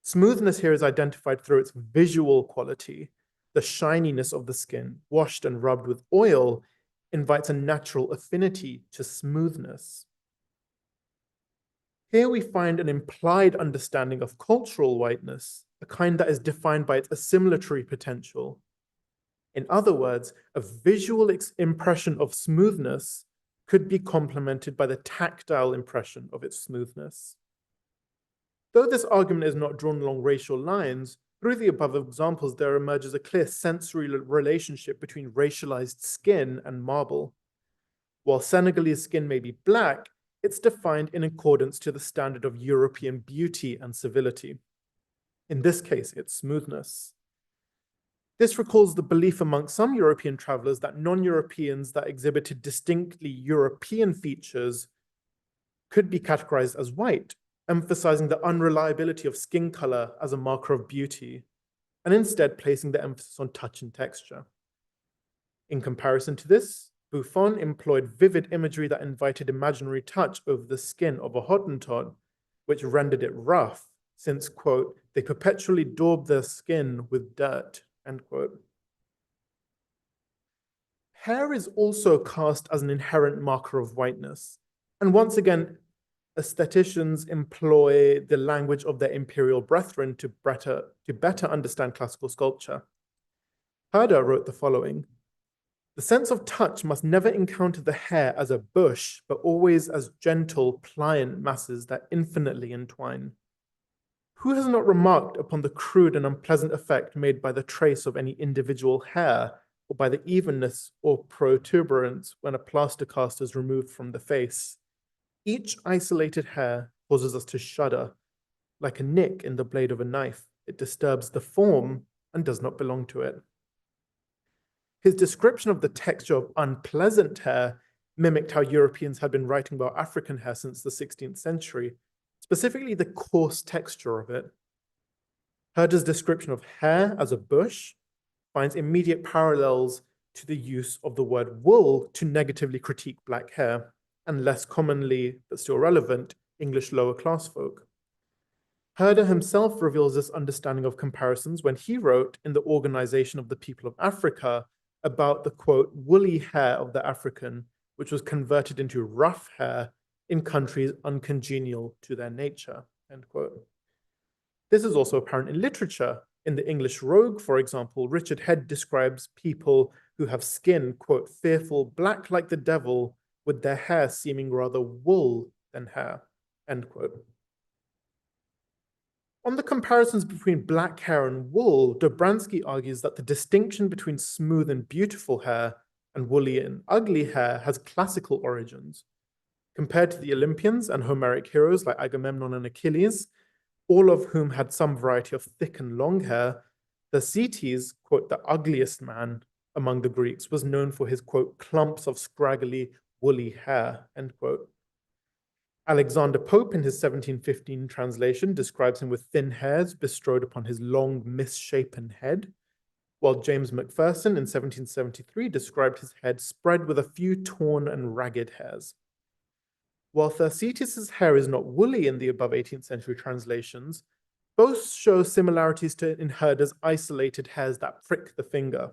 Smoothness here is identified through its visual quality. The shininess of the skin, washed and rubbed with oil, invites a natural affinity to smoothness. Here we find an implied understanding of cultural whiteness, a kind that is defined by its assimilatory potential. In other words, a visual impression of smoothness could be complemented by the tactile impression of its smoothness. Though this argument is not drawn along racial lines, through the above examples, there emerges a clear sensory relationship between racialized skin and marble. While Senegalese skin may be black, it's defined in accordance to the standard of European beauty and civility. In this case, its smoothness. This recalls the belief among some European travelers that non-Europeans that exhibited distinctly European features could be categorized as white, emphasizing the unreliability of skin color as a marker of beauty, and instead placing the emphasis on touch and texture. In comparison to this, Buffon employed vivid imagery that invited imaginary touch over the skin of a Hottentot, which rendered it rough, since, quote, they perpetually daub their skin with dirt, end quote. Hair is also cast as an inherent marker of whiteness, and once again, aestheticians employ the language of their imperial brethren to better understand classical sculpture. Herder wrote the following: "The sense of touch must never encounter the hair as a bush, but always as gentle, pliant masses that infinitely entwine. Who has not remarked upon the crude and unpleasant effect made by the trace of any individual hair, or by the evenness or protuberance when a plaster cast is removed from the face? Each isolated hair causes us to shudder. Like a nick in the blade of a knife, it disturbs the form and does not belong to it." His description of the texture of unpleasant hair mimicked how Europeans had been writing about African hair since the 16th century, specifically the coarse texture of it. Herder's description of hair as a bush finds immediate parallels to the use of the word wool to negatively critique black hair, and less commonly, but still relevant, English lower class folk. Herder himself reveals this understanding of comparisons when he wrote in The Organization of the People of Africa about the, quote, woolly hair of the African, which was converted into rough hair in countries uncongenial to their nature, end quote. This is also apparent in literature. In The English Rogue, for example, Richard Head describes people who have skin, quote, fearful, black like the devil, with their hair seeming rather wool than hair, end quote. On the comparisons between black hair and wool, Dobransky argues that the distinction between smooth and beautiful hair and woolly and ugly hair has classical origins. Compared to the Olympians and Homeric heroes like Agamemnon and Achilles, all of whom had some variety of thick and long hair, Thersites, quote, the ugliest man among the Greeks, was known for his, quote, clumps of scraggly, woolly hair, end quote. Alexander Pope, in his 1715 translation, describes him with thin hairs bestrode upon his long, misshapen head, while James Macpherson, in 1773, described his head spread with a few torn and ragged hairs. While Thersites' hair is not woolly in the above 18th century translations, both show similarities to in Herder's isolated hairs that prick the finger.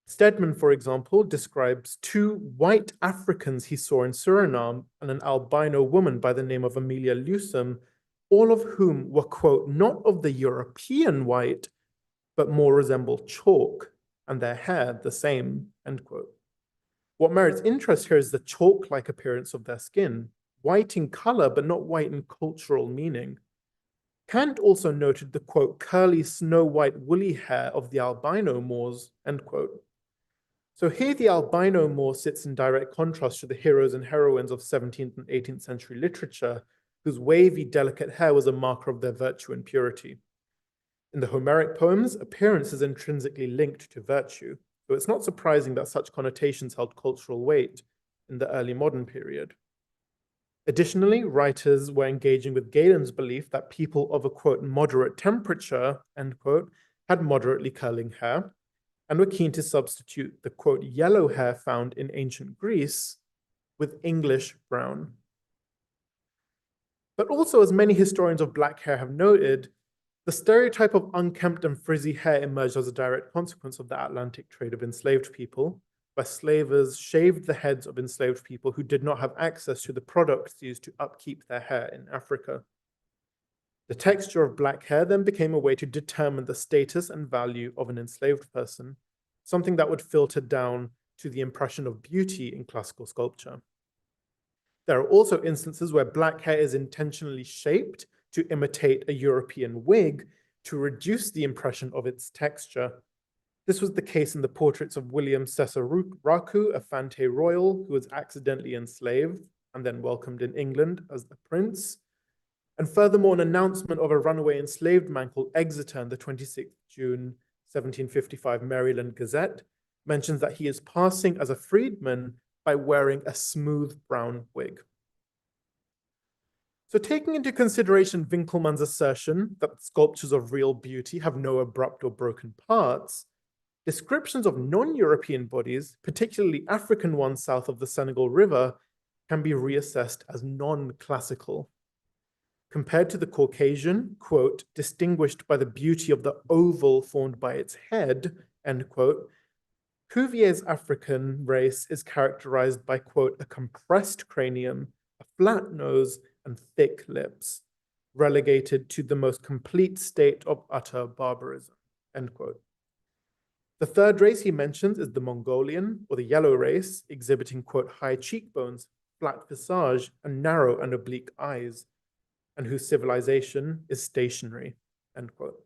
Stedman, for example, describes two white Africans he saw in Suriname and an albino woman by the name of Amelia Lewsome, all of whom were, quote, not of the European white, but more resemble chalk, and their hair the same, end quote. What merits interest here is the chalk-like appearance of their skin, white in color, but not white in cultural meaning. Kant also noted the, quote, curly, snow-white, woolly hair of the albino Moors, end quote. So here the albino Moor sits in direct contrast to the heroes and heroines of 17th and 18th century literature, whose wavy, delicate hair was a marker of their virtue and purity. In the Homeric poems, appearance is intrinsically linked to virtue, so it's not surprising that such connotations held cultural weight in the early modern period. Additionally, writers were engaging with Galen's belief that people of a, quote, moderate temperature, end quote, had moderately curling hair, and were keen to substitute the, quote, yellow hair found in ancient Greece with English brown. But also, as many historians of black hair have noted, the stereotype of unkempt and frizzy hair emerged as a direct consequence of the Atlantic trade of enslaved people, where slavers shaved the heads of enslaved people who did not have access to the products used to upkeep their hair in Africa. The texture of black hair then became a way to determine the status and value of an enslaved person, something that would filter down to the impression of beauty in classical sculpture. There are also instances where black hair is intentionally shaped to imitate a European wig to reduce the impression of its texture. This was the case in the portraits of William Cesaraku, a Fante royal who was accidentally enslaved and then welcomed in England as a prince. And furthermore, an announcement of a runaway enslaved man called Exeter in the 26th June 1755 Maryland Gazette mentions that he is passing as a freedman by wearing a smooth brown wig. So taking into consideration Winkelmann's assertion that sculptures of real beauty have no abrupt or broken parts, descriptions of non-European bodies, particularly African ones south of the Senegal River, can be reassessed as non-classical. Compared to the Caucasian, quote, distinguished by the beauty of the oval formed by its head, end quote, Cuvier's African race is characterized by, quote, a compressed cranium, a flat nose, and thick lips, relegated to the most complete state of utter barbarism, end quote. The third race he mentions is the Mongolian, or the yellow race, exhibiting, quote, high cheekbones, flat visage, and narrow and oblique eyes, and whose civilization is stationary, end quote.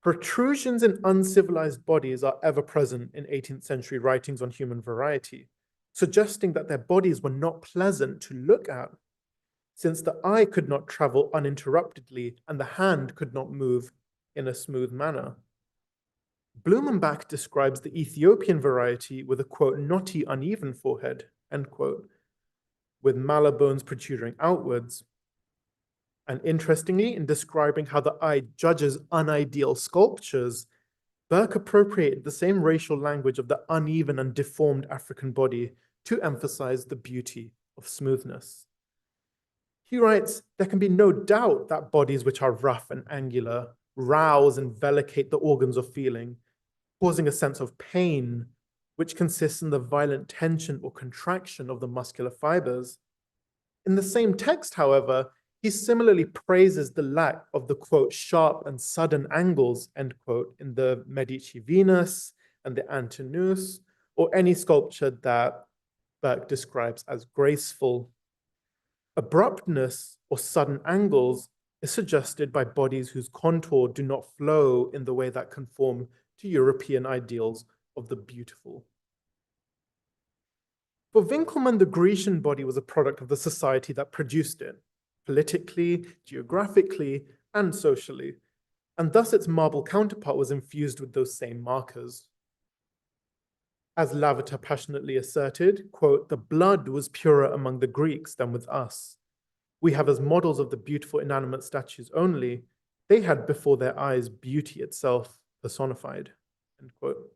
Protrusions in uncivilized bodies are ever present in 18th century writings on human variety, suggesting that their bodies were not pleasant to look at, since the eye could not travel uninterruptedly and the hand could not move in a smooth manner. Blumenbach describes the Ethiopian variety with a, quote, knotty, uneven forehead, end quote, with malar bones protruding outwards. And interestingly, in describing how the eye judges unideal sculptures, Burke appropriated the same racial language of the uneven and deformed African body to emphasize the beauty of smoothness. He writes, there can be no doubt that bodies which are rough and angular rouse and vellicate the organs of feeling, causing a sense of pain, which consists in the violent tension or contraction of the muscular fibers. In the same text, however, he similarly praises the lack of the, quote, sharp and sudden angles, end quote, in the Medici Venus and the Antinous, or any sculpture that Burke describes as graceful. Abruptness or sudden angles is suggested by bodies whose contour do not flow in the way that conform to European ideals of the beautiful. For Winkelmann, the Grecian body was a product of the society that produced it, politically, geographically, and socially, and thus its marble counterpart was infused with those same markers. As Lavater passionately asserted, quote, the blood was purer among the Greeks than with us. We have as models of the beautiful inanimate statues only, they had before their eyes beauty itself personified, end quote.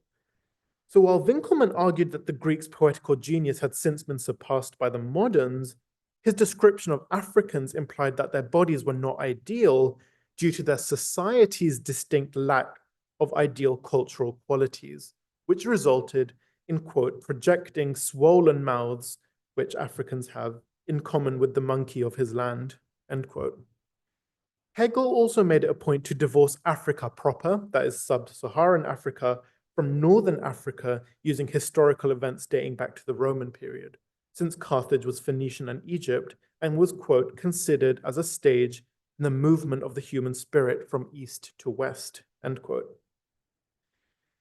So while Winkelmann argued that the Greeks' poetical genius had since been surpassed by the moderns, his description of Africans implied that their bodies were not ideal due to their society's distinct lack of ideal cultural qualities, which resulted in, quote, projecting swollen mouths, which Africans have in common with the monkey of his land, end quote. Hegel also made it a point to divorce Africa proper, that is sub-Saharan Africa, from Northern Africa using historical events dating back to the Roman period, since Carthage was Phoenician and Egypt and was, quote, considered as a stage in the movement of the human spirit from east to west, end quote.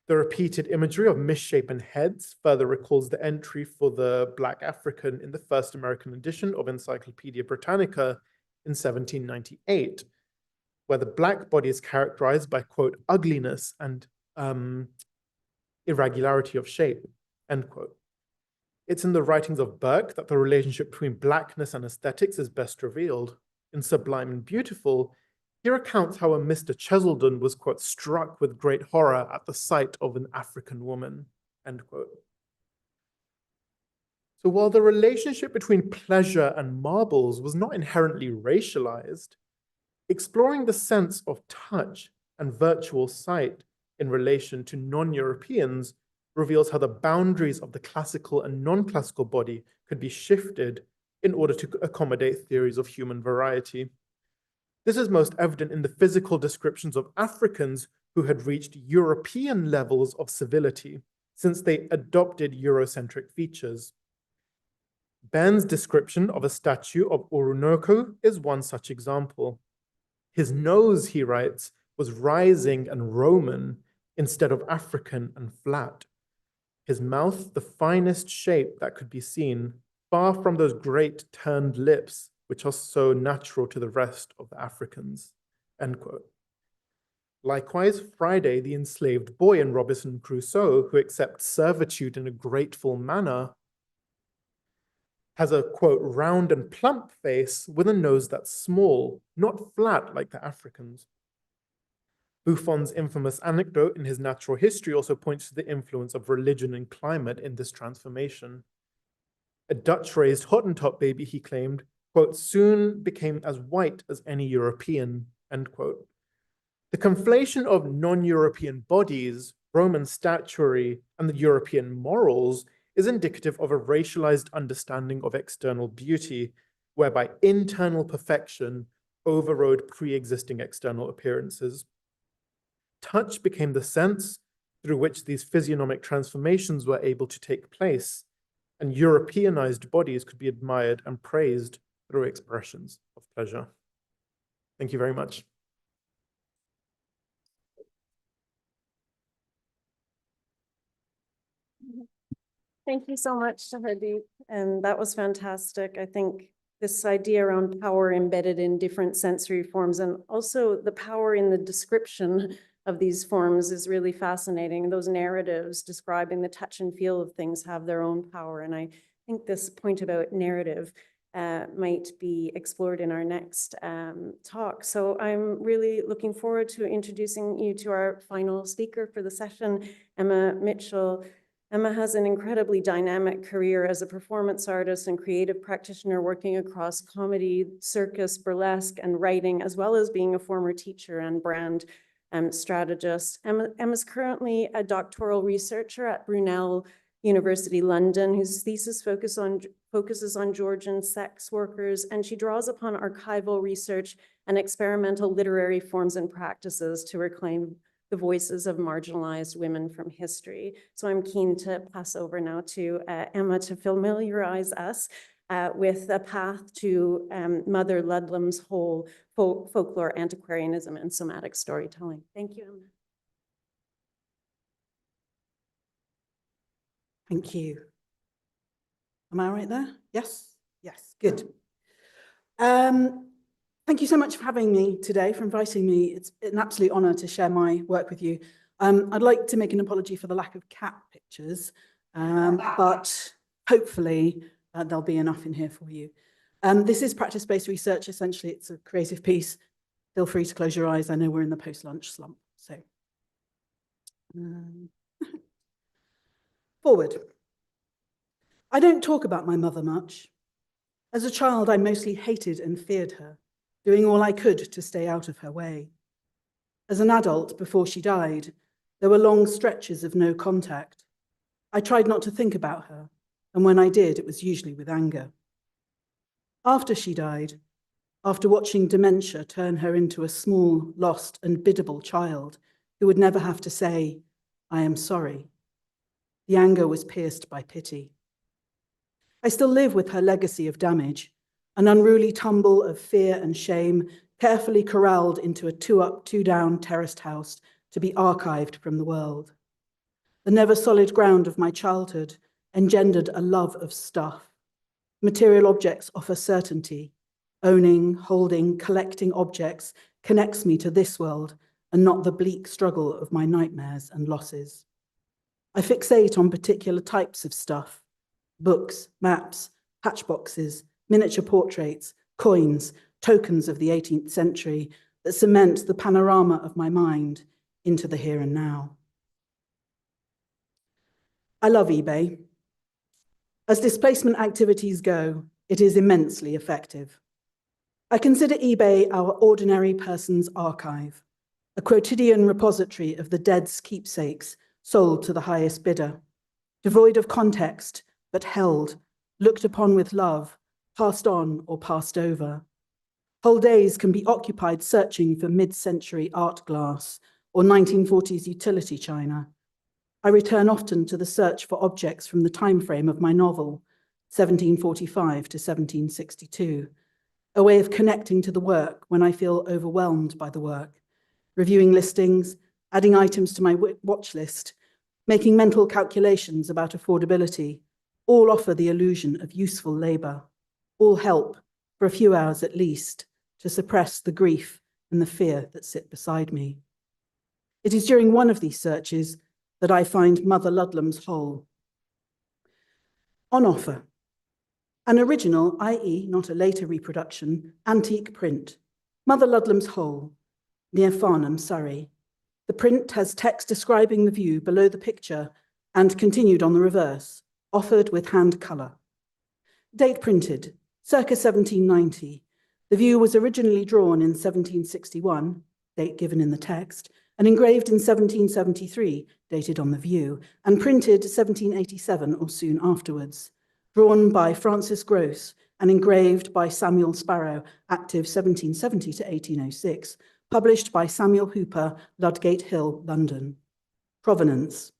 The repeated imagery of misshapen heads further recalls the entry for the Black African in the first American edition of Encyclopedia Britannica in 1798, where the Black body is characterized by, quote, ugliness and irregularity of shape, end quote. It's in the writings of Burke that the relationship between Blackness and aesthetics is best revealed. In Sublime and Beautiful, he recounts how a Mr. Cheselden was, quote, struck with great horror at the sight of an African woman, end quote. So while the relationship between pleasure and marbles was not inherently racialized, exploring the sense of touch and virtual sight in relation to non-Europeans reveals how the boundaries of the classical and non-classical body could be shifted in order to accommodate theories of human variety. This is most evident in the physical descriptions of Africans who had reached European levels of civility since they adopted Eurocentric features. Ben's description of a statue of Orinoco is one such example. His nose, he writes, was rising and Roman instead of African and flat. His mouth, the finest shape that could be seen, far from those great turned lips, which are so natural to the rest of the Africans, end quote. Likewise, Friday, the enslaved boy in Robinson Crusoe, who accepts servitude in a grateful manner, has a, quote, round and plump face with a nose that's small, not flat like the Africans. Buffon's infamous anecdote in his Natural History also points to the influence of religion and climate in this transformation. A Dutch-raised Hottentot baby, he claimed, quote, soon became as white as any European, end quote. The conflation of non-European bodies, Roman statuary, and the European morals is indicative of a racialized understanding of external beauty, whereby internal perfection overrode pre-existing external appearances. Touch became the sense through which these physiognomic transformations were able to take place, and Europeanized bodies could be admired and praised through expressions of pleasure. Thank you very much. Thank you so much, Shahadi. And that was fantastic. I think this idea around power embedded in different sensory forms and also the power in the description of these forms is really fascinating. Those narratives describing the touch and feel of things have their own power. And I think this point about narrative might be explored in our next talk. So I'm really looking forward to introducing you to our final speaker for the session, Emma Mitchell. Emma has an incredibly dynamic career as a performance artist and creative practitioner working across comedy, circus, burlesque, and writing, as well as being a former teacher and brand strategist. Emma's currently a doctoral researcher at Brunel University London, whose thesis focuses on Georgian sex workers, and she draws upon archival research and experimental literary forms and practices to reclaim the voices of marginalized women from history. So I'm keen to pass over now to Emma to familiarize us with a path to Mother Ludlam's whole folklore, antiquarianism, and somatic storytelling. Thank you, Emma. Thank you. Am I right there? Yes? Yes, good. Thank you so much for having me today, for inviting me. It's an absolute honor to share my work with you. I'd like to make an apology for the lack of cat pictures, but hopefully there'll be enough in here for you. This is practice-based research. Essentially, it's a creative piece. Feel free to close your eyes. I know we're in the post-lunch slump, so. Forward. I don't talk about my mother much. As a child, I mostly hated and feared her, doing all I could to stay out of her way. As an adult, before she died, there were long stretches of no contact. I tried not to think about her, and when I did, it was usually with anger. After she died, after watching dementia turn her into a small, lost, and biddable child who would never have to say, "I am sorry," the anger was pierced by pity. I still live with her legacy of damage, an unruly tumble of fear and shame, carefully corralled into a 2-up, 2-down terraced house to be archived from the world. The never solid ground of my childhood engendered a love of stuff. Material objects offer certainty. Owning, holding, collecting objects connects me to this world and not the bleak struggle of my nightmares and losses. I fixate on particular types of stuff: books, maps, hatchboxes, miniature portraits, coins, tokens of the 18th century that cement the panorama of my mind into the here and now. I love eBay. As displacement activities go, it is immensely effective. I consider eBay our ordinary person's archive, a quotidian repository of the dead's keepsakes sold to the highest bidder, devoid of context, but held, looked upon with love, passed on or passed over. Whole days can be occupied searching for mid-century art glass, or 1940s utility china. I return often to the search for objects from the time frame of my novel, 1745 to 1762, a way of connecting to the work when I feel overwhelmed by the work, reviewing listings, adding items to my watch list, making mental calculations about affordability, all offer the illusion of useful labor, all help, for a few hours at least, to suppress the grief and the fear that sit beside me. It is during one of these searches that I find Mother Ludlam's Hole. On offer, an original, i.e. not a later reproduction, antique print, Mother Ludlam's Hole, near Farnham, Surrey. The print has text describing the view below the picture and continued on the reverse, offered with hand colour. Date printed, circa 1790. The view was originally drawn in 1761, date given in the text, and engraved in 1773, dated on the view, and printed 1787 or soon afterwards. Drawn by Francis Grose and engraved by Samuel Sparrow, active 1770 to 1806, published by Samuel Hooper, Ludgate Hill, London. Provenance.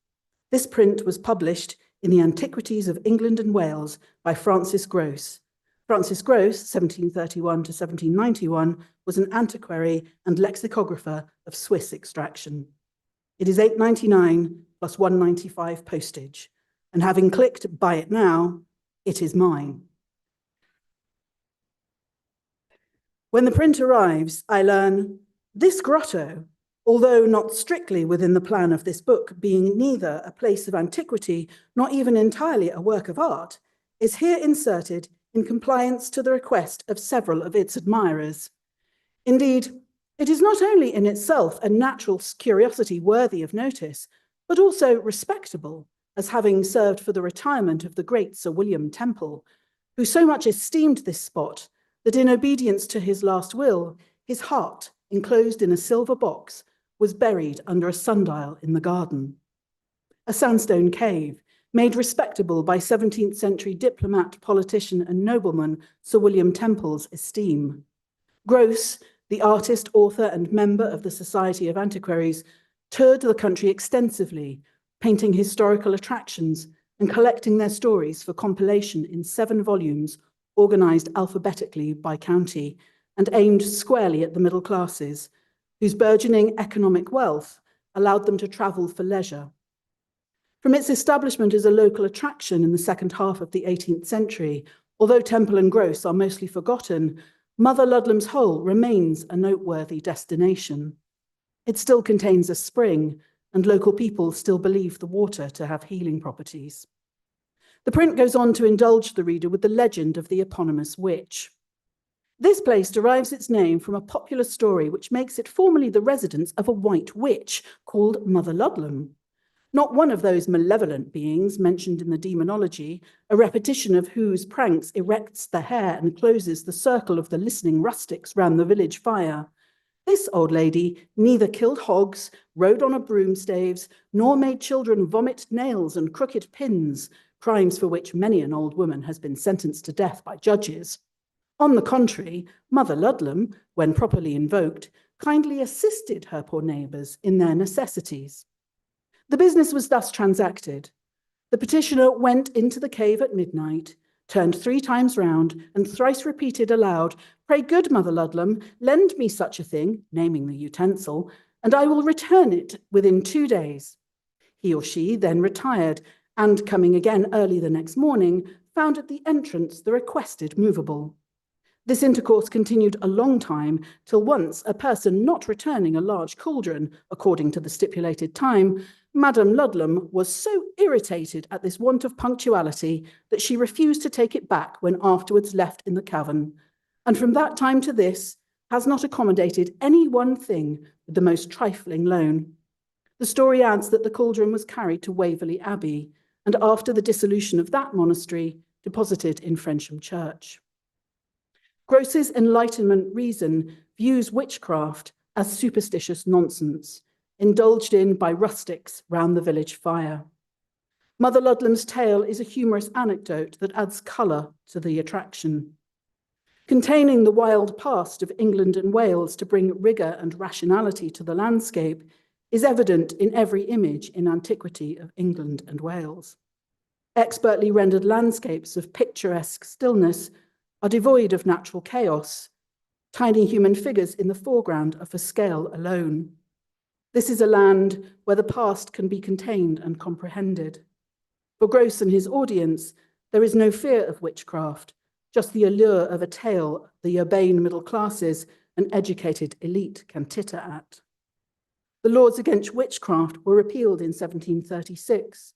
This print was published in the Antiquities of England and Wales by Francis Grose. Francis Grose, 1731 to 1791, was an antiquary and lexicographer of Swiss extraction. It is £8.99 plus £1.95 postage, and having clicked buy it now, it is mine. When the print arrives, I learn this grotto, although not strictly within the plan of this book, being neither a place of antiquity nor even entirely a work of art, is here inserted in compliance to the request of several of its admirers. Indeed, it is not only in itself a natural curiosity worthy of notice, but also respectable, as having served for the retirement of the great Sir William Temple, who so much esteemed this spot that in obedience to his last will, his heart, enclosed in a silver box, was buried under a sundial in the garden. A sandstone cave, made respectable by 17th century diplomat, politician, and nobleman Sir William Temple's esteem. Grose, the artist, author, and member of the Society of Antiquaries, toured the country extensively, painting historical attractions and collecting their stories for compilation in 7 volumes, organized alphabetically by county and aimed squarely at the middle classes, whose burgeoning economic wealth allowed them to travel for leisure. From its establishment as a local attraction in the second half of the 18th century, although Temple and Grose are mostly forgotten, Mother Ludlam's Hole remains a noteworthy destination. It still contains a spring, and local people still believe the water to have healing properties. The print goes on to indulge the reader with the legend of the eponymous witch. This place derives its name from a popular story which makes it formerly the residence of a white witch called Mother Ludlam. Not one of those malevolent beings mentioned in the demonology, a repetition of whose pranks erects the hair and closes the circle of the listening rustics round the village fire. This old lady neither killed hogs, rode on a broomstaves, nor made children vomit nails and crooked pins, crimes for which many an old woman has been sentenced to death by judges. On the contrary, Mother Ludlam, when properly invoked, kindly assisted her poor neighbours in their necessities. The business was thus transacted. The petitioner went into the cave at midnight, turned 3 times round, and thrice repeated aloud, "Pray, good Mother Ludlam, lend me such a thing," naming the utensil, "and I will return it within 2 days." He or she then retired, and coming again early the next morning, found at the entrance the requested movable. This intercourse continued a long time, till once a person not returning a large cauldron, according to the stipulated time, Madame Ludlam was so irritated at this want of punctuality that she refused to take it back when afterwards left in the cavern, and from that time to this has not accommodated any one thing with the most trifling loan. The story adds that the cauldron was carried to Waverley Abbey, and after the dissolution of that monastery, deposited in Frensham Church. Grose's Enlightenment reason views witchcraft as superstitious nonsense, indulged in by rustics round the village fire. Mother Ludlam's tale is a humorous anecdote that adds colour to the attraction. Containing the wild past of England and Wales to bring rigour and rationality to the landscape, is evident in every image in antiquity of England and Wales. Expertly rendered landscapes of picturesque stillness are devoid of natural chaos. Tiny human figures in the foreground are for scale alone. This is a land where the past can be contained and comprehended. For Gross and his audience, there is no fear of witchcraft, just the allure of a tale the urbane middle classes and educated elite can titter at. The laws against witchcraft were repealed in 1736,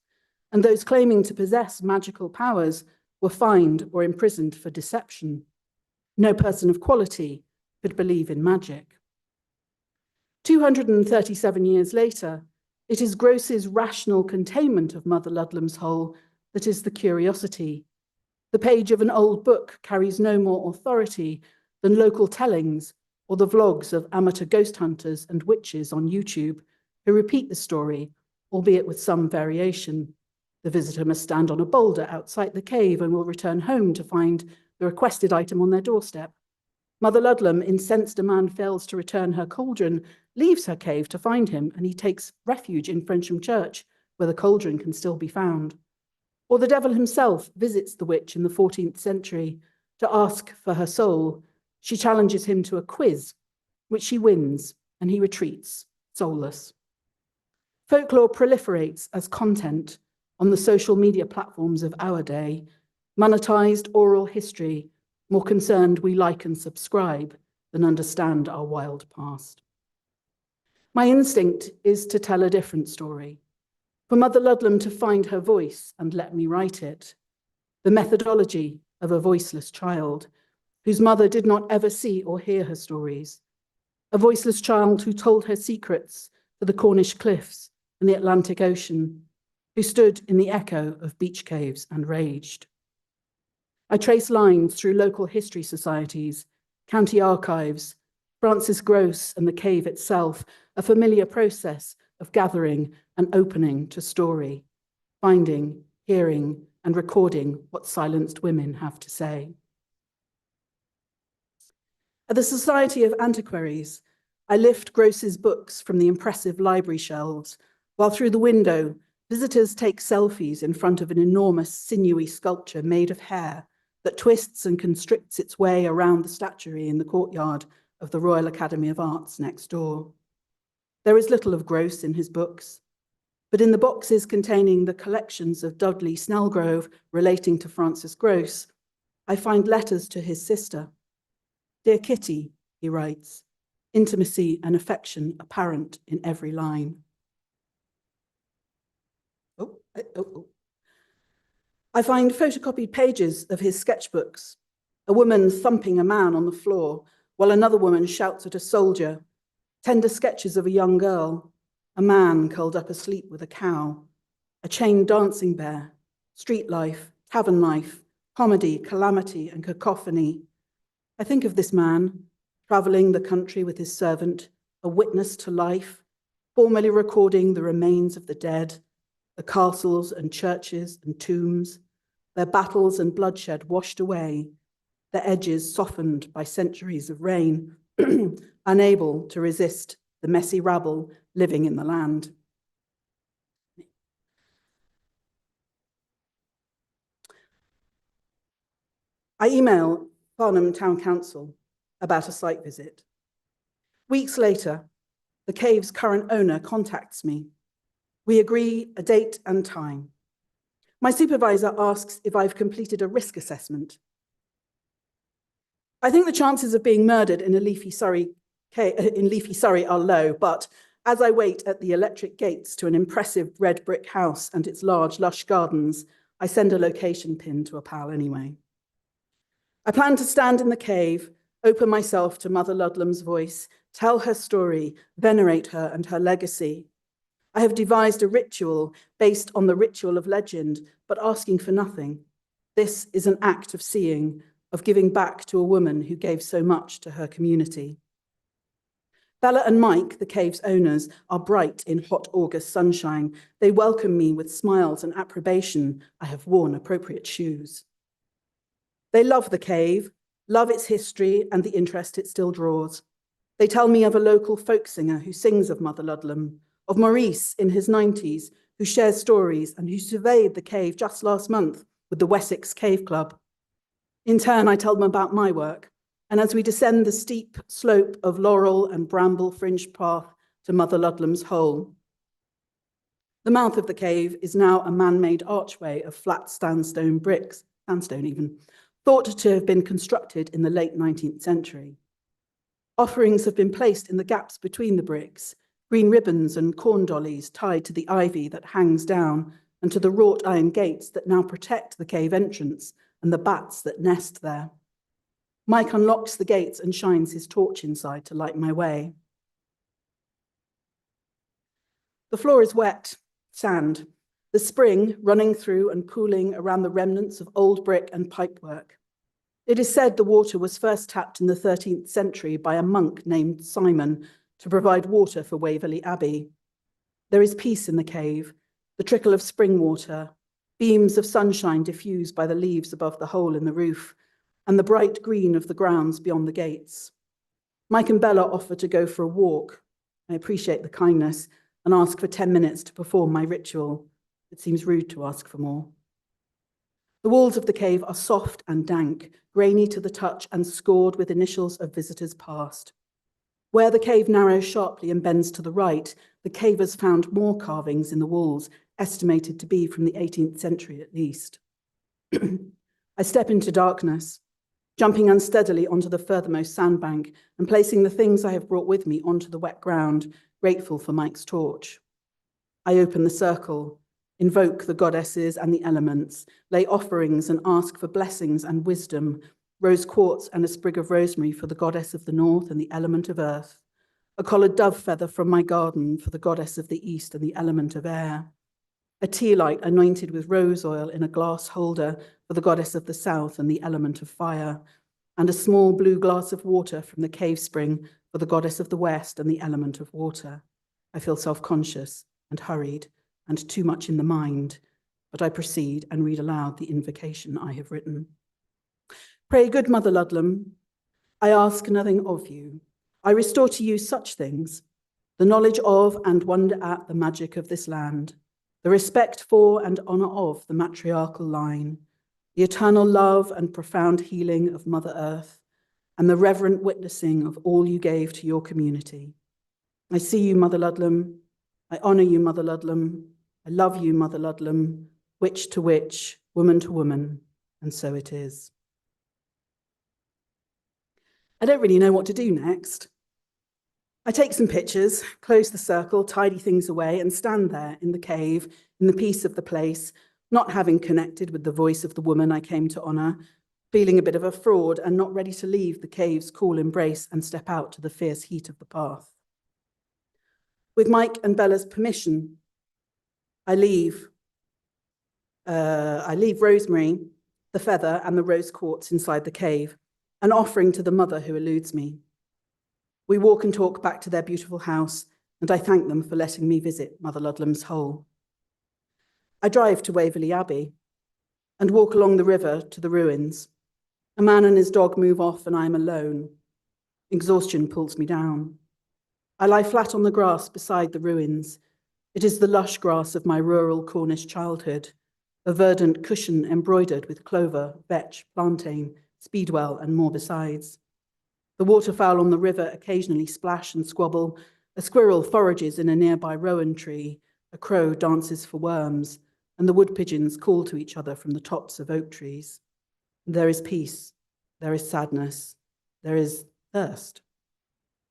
and those claiming to possess magical powers were fined or imprisoned for deception. No person of quality could believe in magic. 237 years later, it is Gross's rational containment of Mother Ludlum's hole that is the curiosity. The page of an old book carries no more authority than local tellings or the vlogs of amateur ghost hunters and witches on YouTube who repeat the story, albeit with some variation. The visitor must stand on a boulder outside the cave and will return home to find the requested item on their doorstep. Mother Ludlum, incensed a man fails to return her cauldron, leaves her cave to find him, and he takes refuge in Frensham Church, where the cauldron can still be found. Or the devil himself visits the witch in the 14th century to ask for her soul. She challenges him to a quiz, which she wins, and he retreats, soulless. Folklore proliferates as content on the social media platforms of our day, monetized oral history, more concerned we like and subscribe than understand our wild past. My instinct is to tell a different story, for Mother Ludlum to find her voice and let me write it, the methodology of a voiceless child whose mother did not ever see or hear her stories, a voiceless child who told her secrets to the Cornish cliffs and the Atlantic Ocean, who stood in the echo of beach caves and raged. I trace lines through local history societies, county archives, Francis Gross and the cave itself, a familiar process of gathering and opening to story, finding, hearing, and recording what silenced women have to say. At the Society of Antiquaries, I lift Gross's books from the impressive library shelves, while through the window, visitors take selfies in front of an enormous sinewy sculpture made of hair that twists and constricts its way around the statuary in the courtyard of the Royal Academy of Arts next door. There is little of Gross in his books, but in the boxes containing the collections of Dudley Snellgrove relating to Francis Gross, I find letters to his sister. Dear Kitty, he writes, intimacy and affection apparent in every line. I find photocopied pages of his sketchbooks, a woman thumping a man on the floor while another woman shouts at a soldier, tender sketches of a young girl, a man curled up asleep with a cow, a chained dancing bear, street life, tavern life, comedy, calamity, and cacophony. I think of this man, traveling the country with his servant, a witness to life, formally recording the remains of the dead, the castles and churches and tombs, their battles and bloodshed washed away, their edges softened by centuries of rain, unable to resist the messy rabble living in the land. I email Farnham Town Council about a site visit. Weeks later, the cave's current owner contacts me. We agree a date and time. My supervisor asks if I've completed a risk assessment. I think the chances of being murdered in Leafy, Surrey are low, but as I wait at the electric gates to an impressive red brick house and its large, lush gardens, I send a location pin to a pal anyway. I plan to stand in the cave, open myself to Mother Ludlum's voice, tell her story, venerate her and her legacy. I have devised a ritual based on the ritual of legend, but asking for nothing. This is an act of seeing, of giving back to a woman who gave so much to her community. Bella and Mike, the cave's owners, are bright in hot August sunshine. They welcome me with smiles and approbation. I have worn appropriate shoes. They love the cave, love its history and the interest it still draws. They tell me of a local folk singer who sings of Mother Ludlum, of Maurice in his 90s, who shares stories and who surveyed the cave just last month with the Wessex Cave Club. In turn, I tell them about my work, and as we descend the steep slope of laurel and bramble-fringed path to Mother Ludlam's hole. The mouth of the cave is now a man-made archway of flat sandstone bricks, sandstone even, thought to have been constructed in the late 19th century. Offerings have been placed in the gaps between the bricks, green ribbons and corn dollies tied to the ivy that hangs down and to the wrought iron gates that now protect the cave entrance and the bats that nest there. Mike unlocks the gates and shines his torch inside to light my way. The floor is wet, sand, the spring running through and pooling around the remnants of old brick and pipework. It is said the water was first tapped in the 13th century by a monk named Simon to provide water for Waverley Abbey. There is peace in the cave, the trickle of spring water, beams of sunshine diffused by the leaves above the hole in the roof, and the bright green of the grounds beyond the gates. Mike and Bella offer to go for a walk. I appreciate the kindness and ask for 10 minutes to perform my ritual. It seems rude to ask for more. The walls of the cave are soft and dank, grainy to the touch and scored with initials of visitors past. Where the cave narrows sharply and bends to the right, the cavers found more carvings in the walls, estimated to be from the 18th century at least. I step into darkness, jumping unsteadily onto the furthermost sandbank and placing the things I have brought with me onto the wet ground, grateful for Mike's torch. I open the circle, invoke the goddesses and the elements, lay offerings and ask for blessings and wisdom, rose quartz and a sprig of rosemary for the goddess of the north and the element of earth, a collared dove feather from my garden for the goddess of the east and the element of air, a tea light anointed with rose oil in a glass holder for the goddess of the south and the element of fire, and a small blue glass of water from the cave spring for the goddess of the west and the element of water. I feel self-conscious and hurried and too much in the mind, but I proceed and read aloud the invocation I have written. Pray, good Mother Ludlam, I ask nothing of you. I restore to you such things, the knowledge of and wonder at the magic of this land, the respect for and honor of the matriarchal line, the eternal love and profound healing of Mother Earth, and the reverent witnessing of all you gave to your community. I see you, Mother Ludlam. I honor you, Mother Ludlam. I love you, Mother Ludlam, witch to witch, woman to woman, and so it is. I don't really know what to do next. I take some pictures, close the circle, tidy things away, and stand there in the cave, in the peace of the place, not having connected with the voice of the woman I came to honor, feeling a bit of a fraud and not ready to leave the cave's cool embrace and step out to the fierce heat of the path. With Mike and Bella's permission, I leave rosemary, the feather, and the rose quartz inside the cave, an offering to the mother who eludes me. We walk and talk back to their beautiful house, and I thank them for letting me visit Mother Ludlam's hole. I drive to Waverley Abbey and walk along the river to the ruins. A man and his dog move off and I am alone. Exhaustion pulls me down. I lie flat on the grass beside the ruins. It is the lush grass of my rural Cornish childhood, a verdant cushion embroidered with clover, vetch, plantain, speedwell, and more besides. The waterfowl on the river occasionally splash and squabble. A squirrel forages in a nearby rowan tree. A crow dances for worms, and the wood pigeons call to each other from the tops of oak trees. There is peace. There is sadness. There is thirst.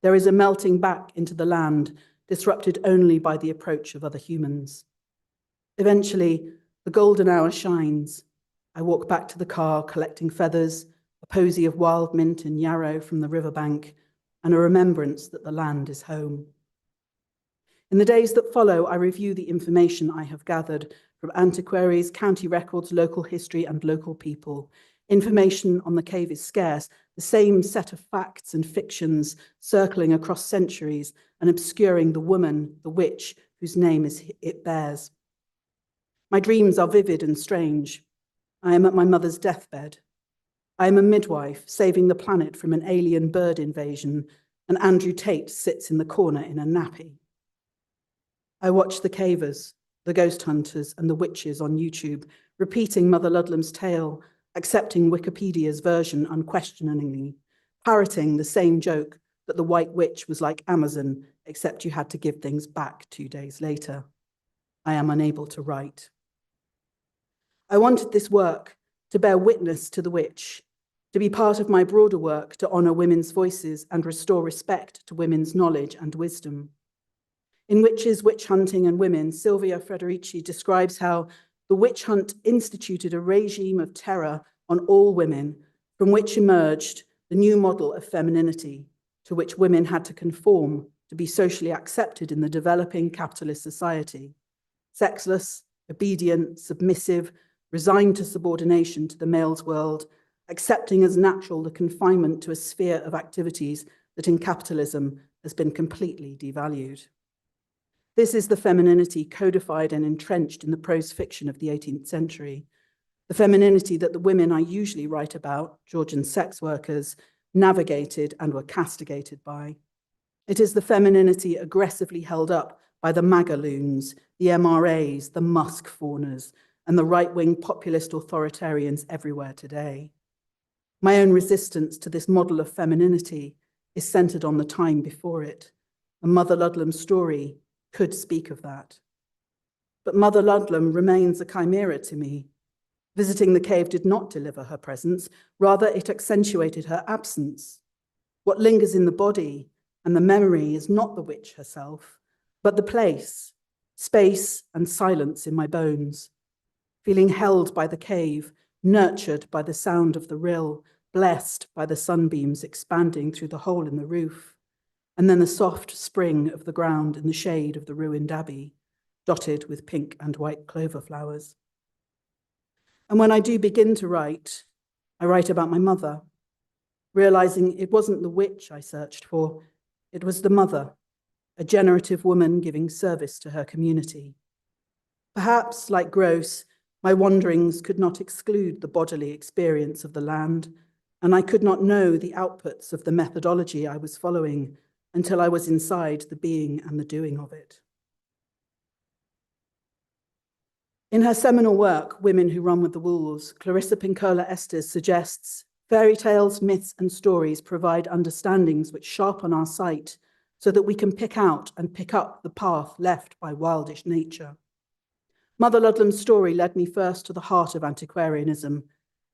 There is a melting back into the land, disrupted only by the approach of other humans. Eventually, the golden hour shines. I walk back to the car, collecting feathers, a posy of wild mint and yarrow from the riverbank, and a remembrance that the land is home. In the days that follow, I review the information I have gathered from antiquaries, county records, local history, and local people. Information on the cave is scarce, the same set of facts and fictions circling across centuries and obscuring the woman, the witch, whose name it bears. My dreams are vivid and strange. I am at my mother's deathbed. I am a midwife saving the planet from an alien bird invasion, and Andrew Tate sits in the corner in a nappy. I watched the cavers, the ghost hunters and the witches on YouTube, repeating Mother Ludlam's tale, accepting Wikipedia's version unquestioningly, parroting the same joke that the White Witch was like Amazon, except you had to give things back 2 days later. I am unable to write. I wanted this work to bear witness to the witch, to be part of my broader work to honour women's voices and restore respect to women's knowledge and wisdom. In Witches, Witch Hunting and Women, Silvia Frederici describes how the witch hunt instituted a regime of terror on all women, from which emerged the new model of femininity, to which women had to conform to be socially accepted in the developing capitalist society. Sexless, obedient, submissive, resigned to subordination to the male's world, accepting as natural the confinement to a sphere of activities that in capitalism has been completely devalued. This is the femininity codified and entrenched in the prose fiction of the 18th century, the femininity that the women I usually write about, Georgian sex workers, navigated and were castigated by. It is the femininity aggressively held up by the Magaloons, the MRAs, the Musk fawners, and the right-wing populist authoritarians everywhere today. My own resistance to this model of femininity is centered on the time before it, and Mother Ludlam's story could speak of that. But Mother Ludlam remains a chimera to me. Visiting the cave did not deliver her presence, rather it accentuated her absence. What lingers in the body and the memory is not the witch herself, but the place, space and silence in my bones, feeling held by the cave, nurtured by the sound of the rill, blessed by the sunbeams expanding through the hole in the roof, and then the soft spring of the ground in the shade of the ruined abbey, dotted with pink and white clover flowers. And when I do begin to write, I write about my mother, realizing it wasn't the witch I searched for, it was the mother, a generative woman giving service to her community. Perhaps, like Gross, my wanderings could not exclude the bodily experience of the land, and I could not know the outputs of the methodology I was following until I was inside the being and the doing of it. In her seminal work, Women Who Run with the Wolves, Clarissa Pinkola Estes suggests fairy tales, myths, and stories provide understandings which sharpen our sight so that we can pick out and pick up the path left by wildish nature. Mother Ludlam's story led me first to the heart of antiquarianism,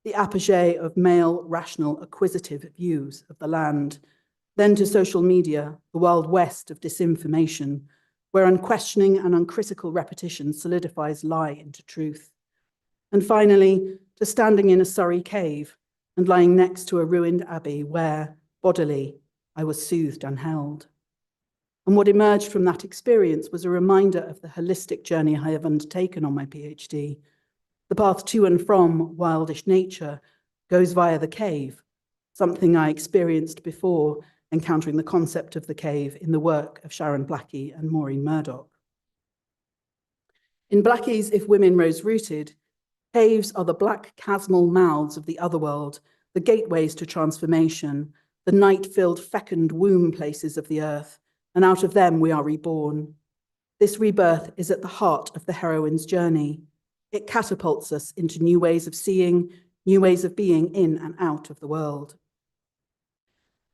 the apogee of male, rational, acquisitive views of the land, then to social media, the Wild West of disinformation, where unquestioning and uncritical repetition solidifies lie into truth. And finally, to standing in a Surrey cave and lying next to a ruined abbey where, bodily, I was soothed and held. And what emerged from that experience was a reminder of the holistic journey I have undertaken on my PhD. The path to and from wildish nature goes via the cave, something I experienced before encountering the concept of the cave in the work of Sharon Blackie and Maureen Murdoch. In Blackie's If Women Rose Rooted, caves are the black chasmal mouths of the otherworld, the gateways to transformation, the night-filled fecund womb places of the earth, and out of them we are reborn. This rebirth is at the heart of the heroine's journey. It catapults us into new ways of seeing, new ways of being in and out of the world.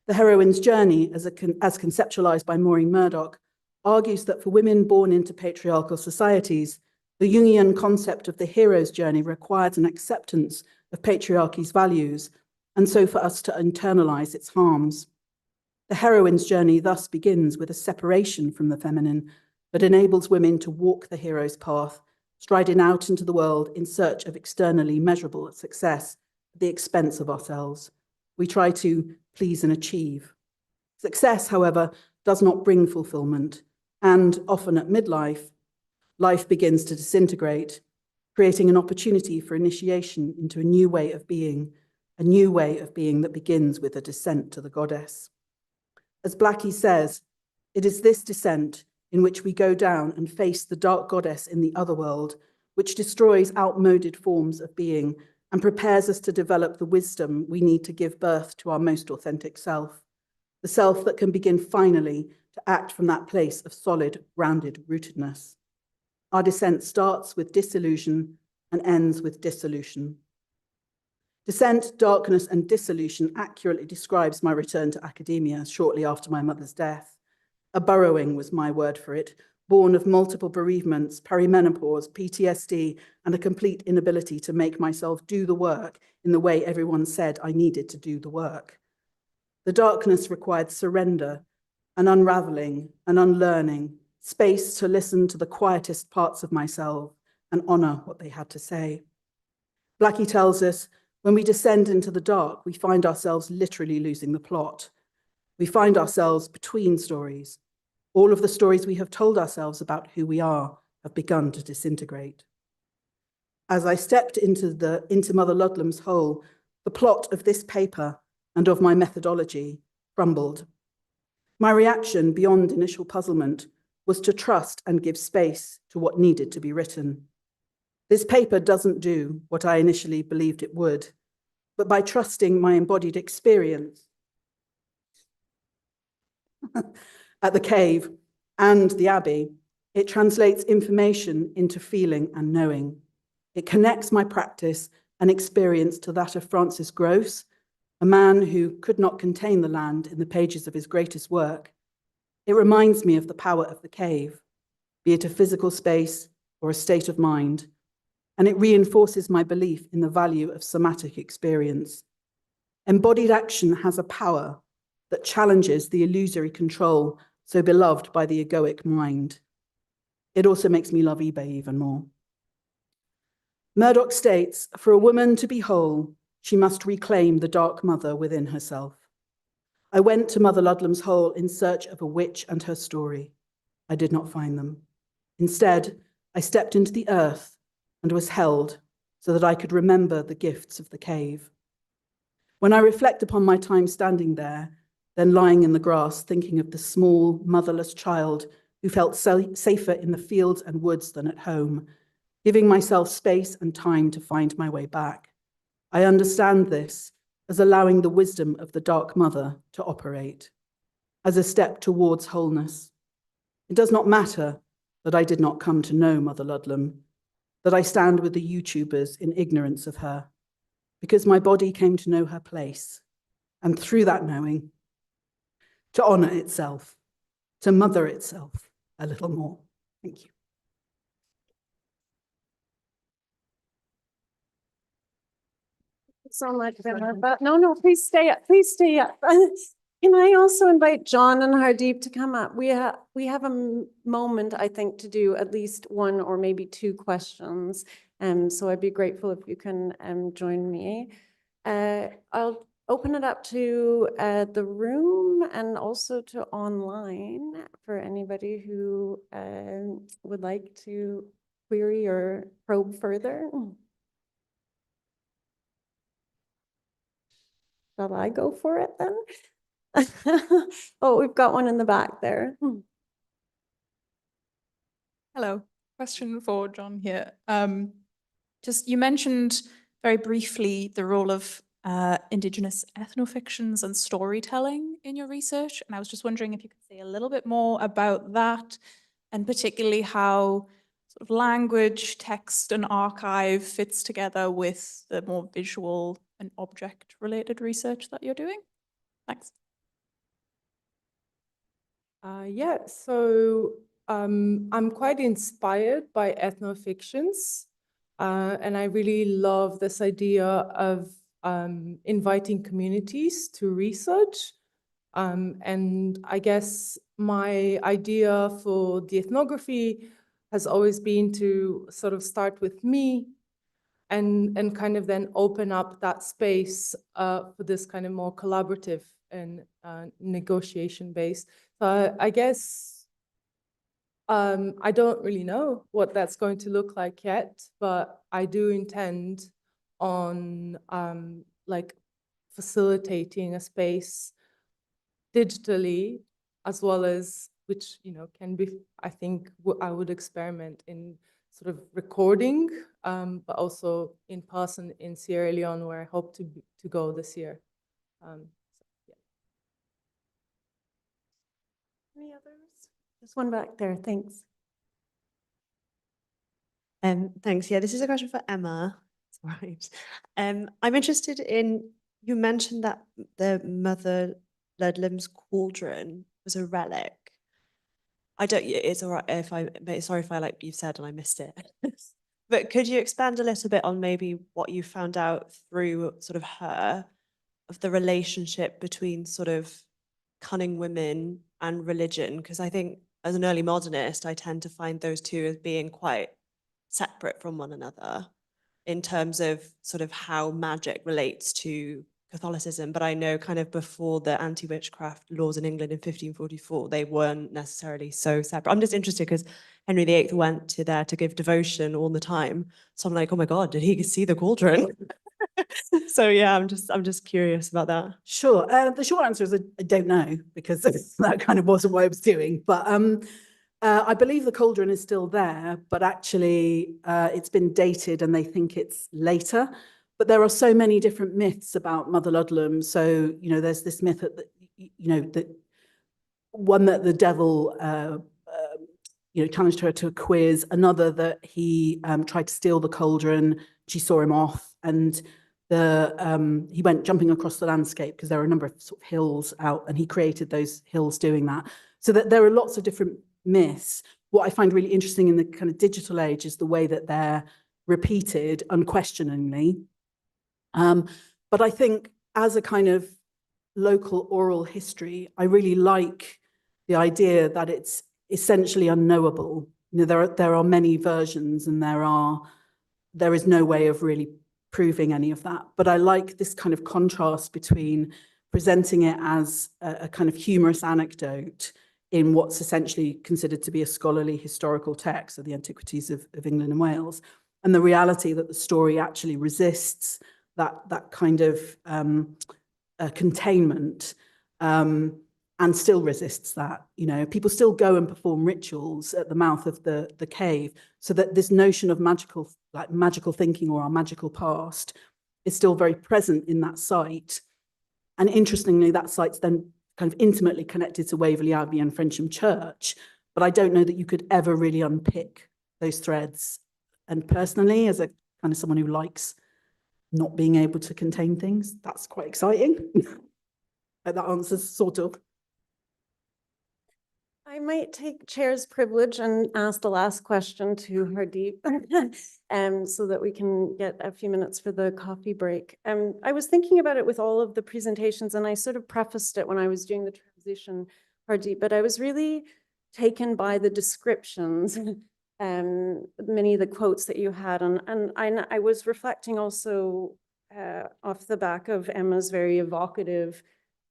The heroine's journey, as conceptualized by Maureen Murdoch, argues that for women born into patriarchal societies, the Jungian concept of the hero's journey requires an acceptance of patriarchy's values, and so for us to internalize its harms. The heroine's journey thus begins with a separation from the feminine that enables women to walk the hero's path, striding out into the world in search of externally measurable success at the expense of ourselves. We try to please and achieve. Success, however, does not bring fulfillment, and often at midlife, life begins to disintegrate, creating an opportunity for initiation into a new way of being that begins with a descent to the goddess. As Blackie says, it is this descent in which we go down and face the dark goddess in the otherworld, which destroys outmoded forms of being and prepares us to develop the wisdom we need to give birth to our most authentic self, the self that can begin finally to act from that place of solid, grounded rootedness. Our descent starts with disillusion and ends with dissolution. Descent, darkness, and dissolution accurately describes my return to academia shortly after my mother's death. A burrowing was my word for it, born of multiple bereavements, perimenopause, PTSD, and a complete inability to make myself do the work in the way everyone said I needed to do the work. The darkness required surrender, an unraveling, an unlearning, space to listen to the quietest parts of myself and honor what they had to say. Blackie tells us, when we descend into the dark, we find ourselves literally losing the plot. We find ourselves between stories. All of the stories we have told ourselves about who we are have begun to disintegrate. As I stepped into Mother Ludlam's hole, the plot of this paper and of my methodology crumbled. My reaction, beyond initial puzzlement, was to trust and give space to what needed to be written. This paper doesn't do what I initially believed it would, but by trusting my embodied experience at the cave and the Abbey, it translates information into feeling and knowing. It connects my practice and experience to that of Francis Gross, a man who could not contain the land in the pages of his greatest work. It reminds me of the power of the cave, be it a physical space or a state of mind, and it reinforces my belief in the value of somatic experience. Embodied action has a power that challenges the illusory control so beloved by the egoic mind. It also makes me love eBay even more. Murdoch states, for a woman to be whole, she must reclaim the dark mother within herself. I went to Mother Ludlam's hole in search of a witch and her story. I did not find them. Instead, I stepped into the earth and was held so that I could remember the gifts of the cave. When I reflect upon my time standing there, then lying in the grass, thinking of the small, motherless child who felt safer in the fields and woods than at home, giving myself space and time to find my way back, I understand this as allowing the wisdom of the Dark Mother to operate, as a step towards wholeness. It does not matter that I did not come to know Mother Ludlam, that I stand with the YouTubers in ignorance of her, because my body came to know her place, and through that knowing, to honor itself, to mother itself a little more. Thank you. So much better, but no, please stay up, please stay up. Can I also invite John and Hardeep to come up? We have a moment, I think, to do at least one or maybe two questions. So I'd be grateful if you can join me. I'll open it up to the room and also to online for anybody who would like to query or probe further. Shall I go for it then? Oh, we've got one in the back there. Hello, question for John here. Just you mentioned very briefly the role of Indigenous ethnofictions and storytelling in your research, and I was just wondering if you could say a little bit more about that, and particularly how sort of language, text, and archive fits together with the more visual and object-related research that you're doing. Thanks. Yeah, so I'm quite inspired by ethnofictions, and I really love this idea of inviting communities to research. And I guess my idea for the ethnography has always been to sort of start with me and kind of then open up that space for this kind of more collaborative and negotiation based. So I guess I don't really know what that's going to look like yet, but I do intend on like facilitating a space digitally, as well as, which, you know, can be, I think I would experiment in sort of recording, but also in person in Sierra Leone, where I hope to go this year. Any others? There's one back there, thanks. Thanks. Yeah, this is a question for Emma. It's all right. I'm interested in, you mentioned that the Mother Ludlum's cauldron was a relic. I don't, it's all right if sorry if like you've said and I missed it. But could you expand a little bit on maybe what you found out through sort of her, of the relationship between sort of cunning women and religion? Because I think as an early modernist, I tend to find those two as being quite separate from one another in terms of sort of how magic relates to Catholicism. But I know kind of before the anti-witchcraft laws in England in 1544, they weren't necessarily so separate. I'm just interested because Henry VIII went to there to give devotion all the time. So I'm like, oh my God, did he see the cauldron? So yeah, I'm just curious about that. Sure. The short answer is I don't know, because that kind of wasn't what I was doing. But I believe the cauldron is still there, but actually it's been dated and they think it's later. But there are so many different myths about Mother Ludlum. So, you know, there's this myth that, you know, that one that the devil, you know, challenged her to a quiz, another that he tried to steal the cauldron, she saw him off, and he went jumping across the landscape because there are a number of sort of hills out, and he created those hills doing that. So that there are lots of different myths. What I find really interesting in the kind of digital age is the way that they're repeated unquestioningly. But I think as a kind of local oral history, I really like the idea that it's essentially unknowable. You know, there are many versions, and there is no way of really proving any of that. But I like this kind of contrast between presenting it as a kind of humorous anecdote in what's essentially considered to be a scholarly historical text of the Antiquities of England and Wales, and the reality that the story actually resists that kind of containment, and still resists that. You know, people still go and perform rituals at the mouth of the cave, so that this notion of magical thinking or our magical past is still very present in that site. And interestingly, that site's then kind of intimately connected to Waverley Abbey and Frensham Church, but I don't know that you could ever really unpick those threads. And personally, as a kind of someone who likes not being able to contain things, that's quite exciting. That answers sort of. I might take chair's privilege and ask the last question to Hardeep, so that we can get a few minutes for the coffee break. I was thinking about it with all of the presentations, and I sort of prefaced it when I was doing the transition, Hardeep, but I was really taken by the descriptions, many of the quotes that you had, and I was reflecting also off the back of Emma's very evocative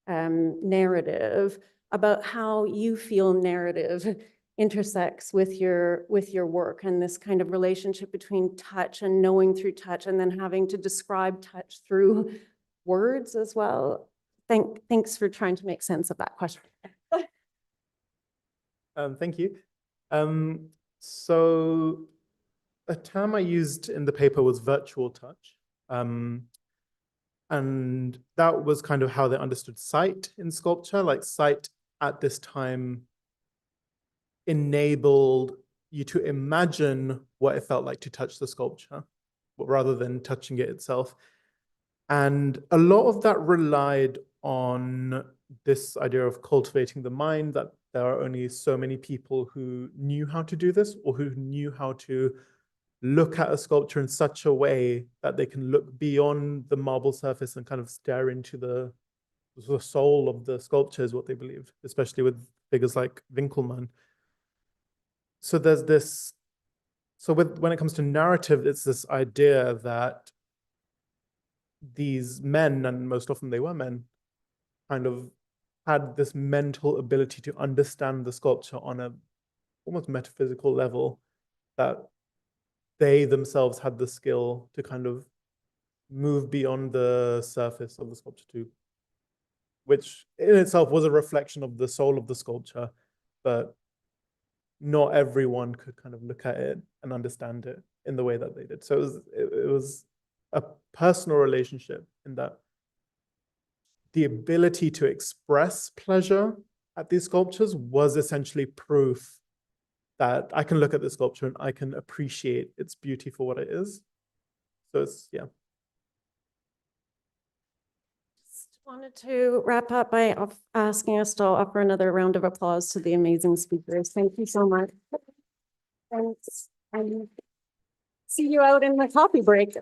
narrative about how you feel narrative intersects with your work, and this kind of relationship between touch and knowing through touch, and then having to describe touch through words as well. Thanks for trying to make sense of that question. Thank you. So a term I used in the paper was virtual touch. And that was kind of how they understood sight in sculpture. Like sight at this time enabled you to imagine what it felt like to touch the sculpture, rather than touching it itself. And a lot of that relied on this idea of cultivating the mind, that there are only so many people who knew how to do this, or who knew how to look at a sculpture in such a way that they can look beyond the marble surface and kind of stare into the soul of the sculpture, is what they believed, especially with figures like Winkelmann. So there's this, when it comes to narrative, it's this idea that these men, and most often they were men, kind of had this mental ability to understand the sculpture on a almost metaphysical level, that they themselves had the skill to kind of move beyond the surface of the sculpture too, which in itself was a reflection of the soul of the sculpture, but not everyone could kind of look at it and understand it in the way that they did. So it was a personal relationship, in that the ability to express pleasure at these sculptures was essentially proof that I can look at the sculpture and I can appreciate its beauty for what it is. So it's, yeah. Just wanted to wrap up by asking us to offer another round of applause to the amazing speakers. Thank you so much. Thanks. And see you out in the coffee break.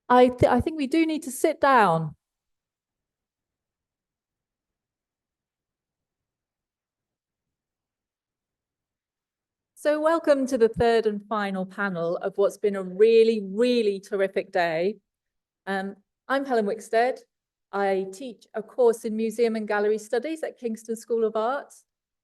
I think we do need to sit down. So welcome to the third and final panel of what's been a really, really terrific day. I'm Helen Wickstead. I teach a course in Museum and Gallery Studies at Kingston School of Art.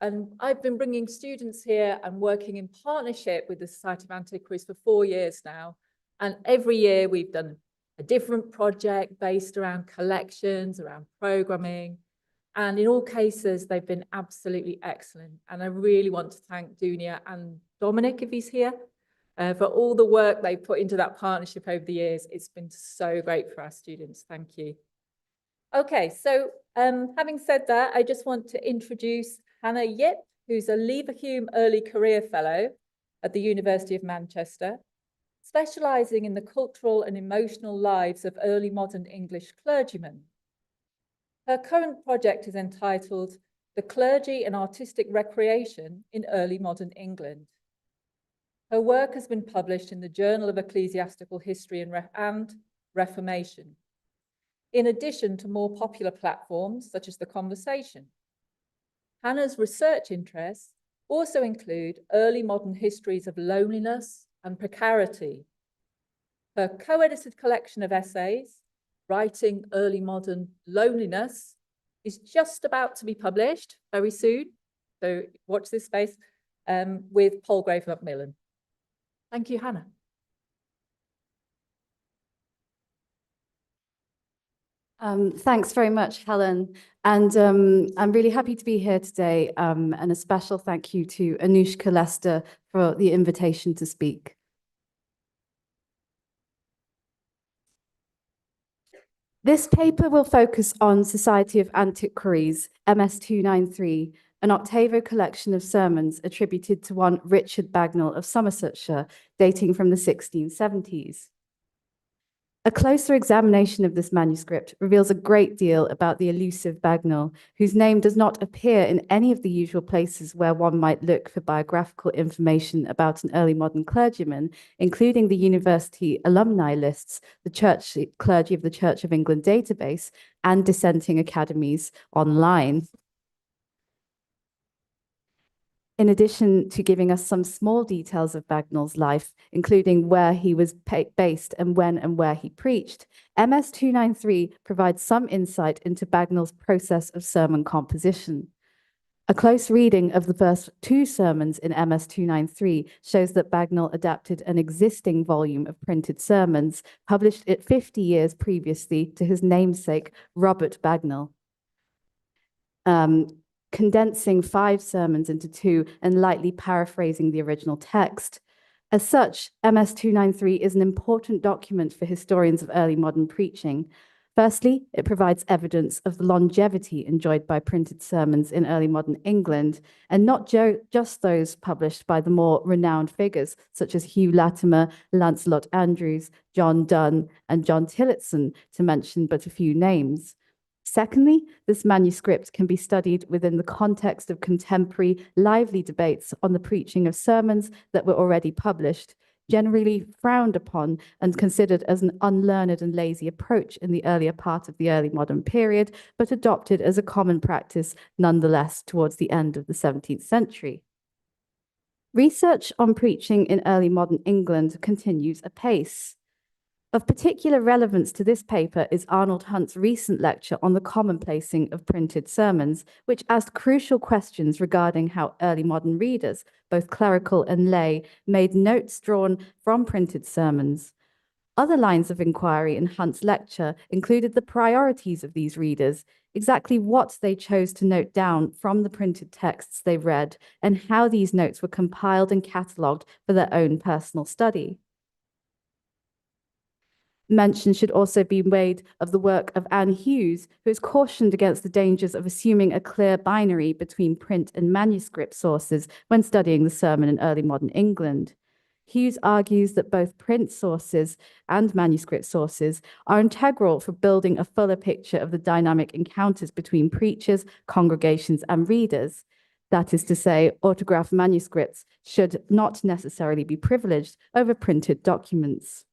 And I've been bringing students here and working in partnership with the Society of Antiquaries for 4 years now. And every year we've done a different project based around collections, around programming. And in all cases, they've been absolutely excellent. And I really want to thank Dunia and Dominic, if he's here, for all the work they put into that partnership over the years. It's been so great for our students. Thank you. Okay, so having said that, I just want to introduce Hannah Yip, who's a Leverhulme Early Career Fellow at the University of Manchester, specialising in the cultural and emotional lives of early modern English clergymen. Her current project is entitled The Clergy and Artistic Recreation in Early Modern England. Her work has been published in the Journal of Ecclesiastical History and Reformation, in addition to more popular platforms such as The Conversation. Hannah's research interests also include early modern histories of loneliness and precarity. Her co-edited collection of essays, Writing Early Modern Loneliness, is just about to be published very soon. So watch this space with Palgrave Macmillan. Thank you, Hannah. Thanks very much, Helen. And I'm really happy to be here today. And a special thank you to Anushka Lester for the invitation to speak. This paper will focus on Society of Antiquaries, MS293, an octavo collection of sermons attributed to one Richard Bagnall of Somersetshire, dating from the 1670s. A closer examination of this manuscript reveals a great deal about the elusive Bagnall, whose name does not appear in any of the usual places where one might look for biographical information about an early modern clergyman, including the university alumni lists, the Clergy of the Church of England database, and dissenting academies online. In addition to giving us some small details of Bagnall's life, including where he was based and when and where he preached, MS293 provides some insight into Bagnall's process of sermon composition. A close reading of the first 2 sermons in MS293 shows that Bagnall adapted an existing volume of printed sermons, published 50 years previously, to his namesake, Robert Bagnall. Condensing 5 sermons into 2 and lightly paraphrasing the original text. As such, MS293 is an important document for historians of early modern preaching. Firstly, it provides evidence of the longevity enjoyed by printed sermons in early modern England, and not just those published by the more renowned figures such as Hugh Latimer, Lancelot Andrews, John Donne, and John Tillotson, to mention but a few names. Secondly, this manuscript can be studied within the context of contemporary lively debates on the preaching of sermons that were already published, generally frowned upon and considered as an unlearned and lazy approach in the earlier part of the early modern period, but adopted as a common practice nonetheless towards the end of the 17th century. Research on preaching in early modern England continues apace. Of particular relevance to this paper is Arnold Hunt's recent lecture on the commonplacing of printed sermons, which asked crucial questions regarding how early modern readers, both clerical and lay, made notes drawn from printed sermons. Other lines of inquiry in Hunt's lecture included the priorities of these readers, exactly what they chose to note down from the printed texts they read, and how these notes were compiled and catalogued for their own personal study. Mention should also be made of the work of Anne Hughes, who has cautioned against the dangers of assuming a clear binary between print and manuscript sources when studying the sermon in early modern England. Hughes argues that both print sources and manuscript sources are integral for building a fuller picture of the dynamic encounters between preachers, congregations, and readers. That is to say, autographed manuscripts should not necessarily be privileged over printed documents.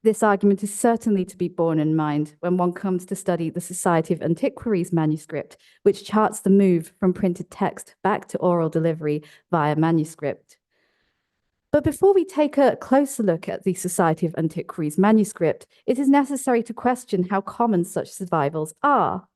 This argument is certainly to be borne in mind when one comes to study the Society of Antiquaries manuscript, which charts the move from printed text back to oral delivery via manuscript. But before we take a closer look at the Society of Antiquaries manuscript, it is necessary to question how common such survivals are.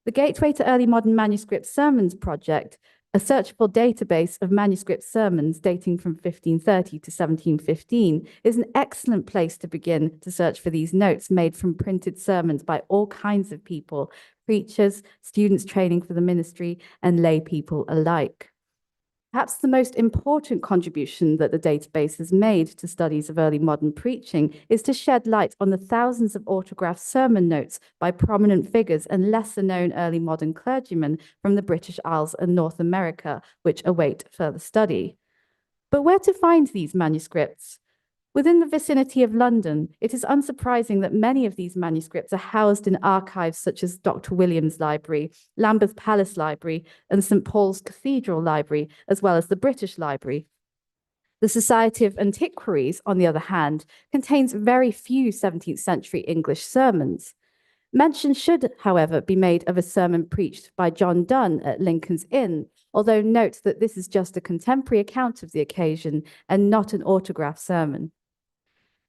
The Gateway to Early Modern Manuscript Sermons project, a searchable database of manuscript sermons dating from 1530 to 1715, is an excellent place to begin to search for these notes made from printed sermons by all kinds of people, preachers, students training for the ministry, and lay people alike. Perhaps the most important contribution that the database has made to studies of early modern preaching is to shed light on the thousands of autographed sermon notes by prominent figures and lesser-known early modern clergymen from the British Isles and North America, which await further study. But where to find these manuscripts? Within the vicinity of London, it is unsurprising that many of these manuscripts are housed in archives such as Dr. Williams' Library, Lambeth Palace Library, and St. Paul's Cathedral Library, as well as the British Library. The Society of Antiquaries, on the other hand, contains very few 17th century English sermons. Mention should, however, be made of a sermon preached by John Donne at Lincoln's Inn, although note that this is just a contemporary account of the occasion and not an autograph sermon.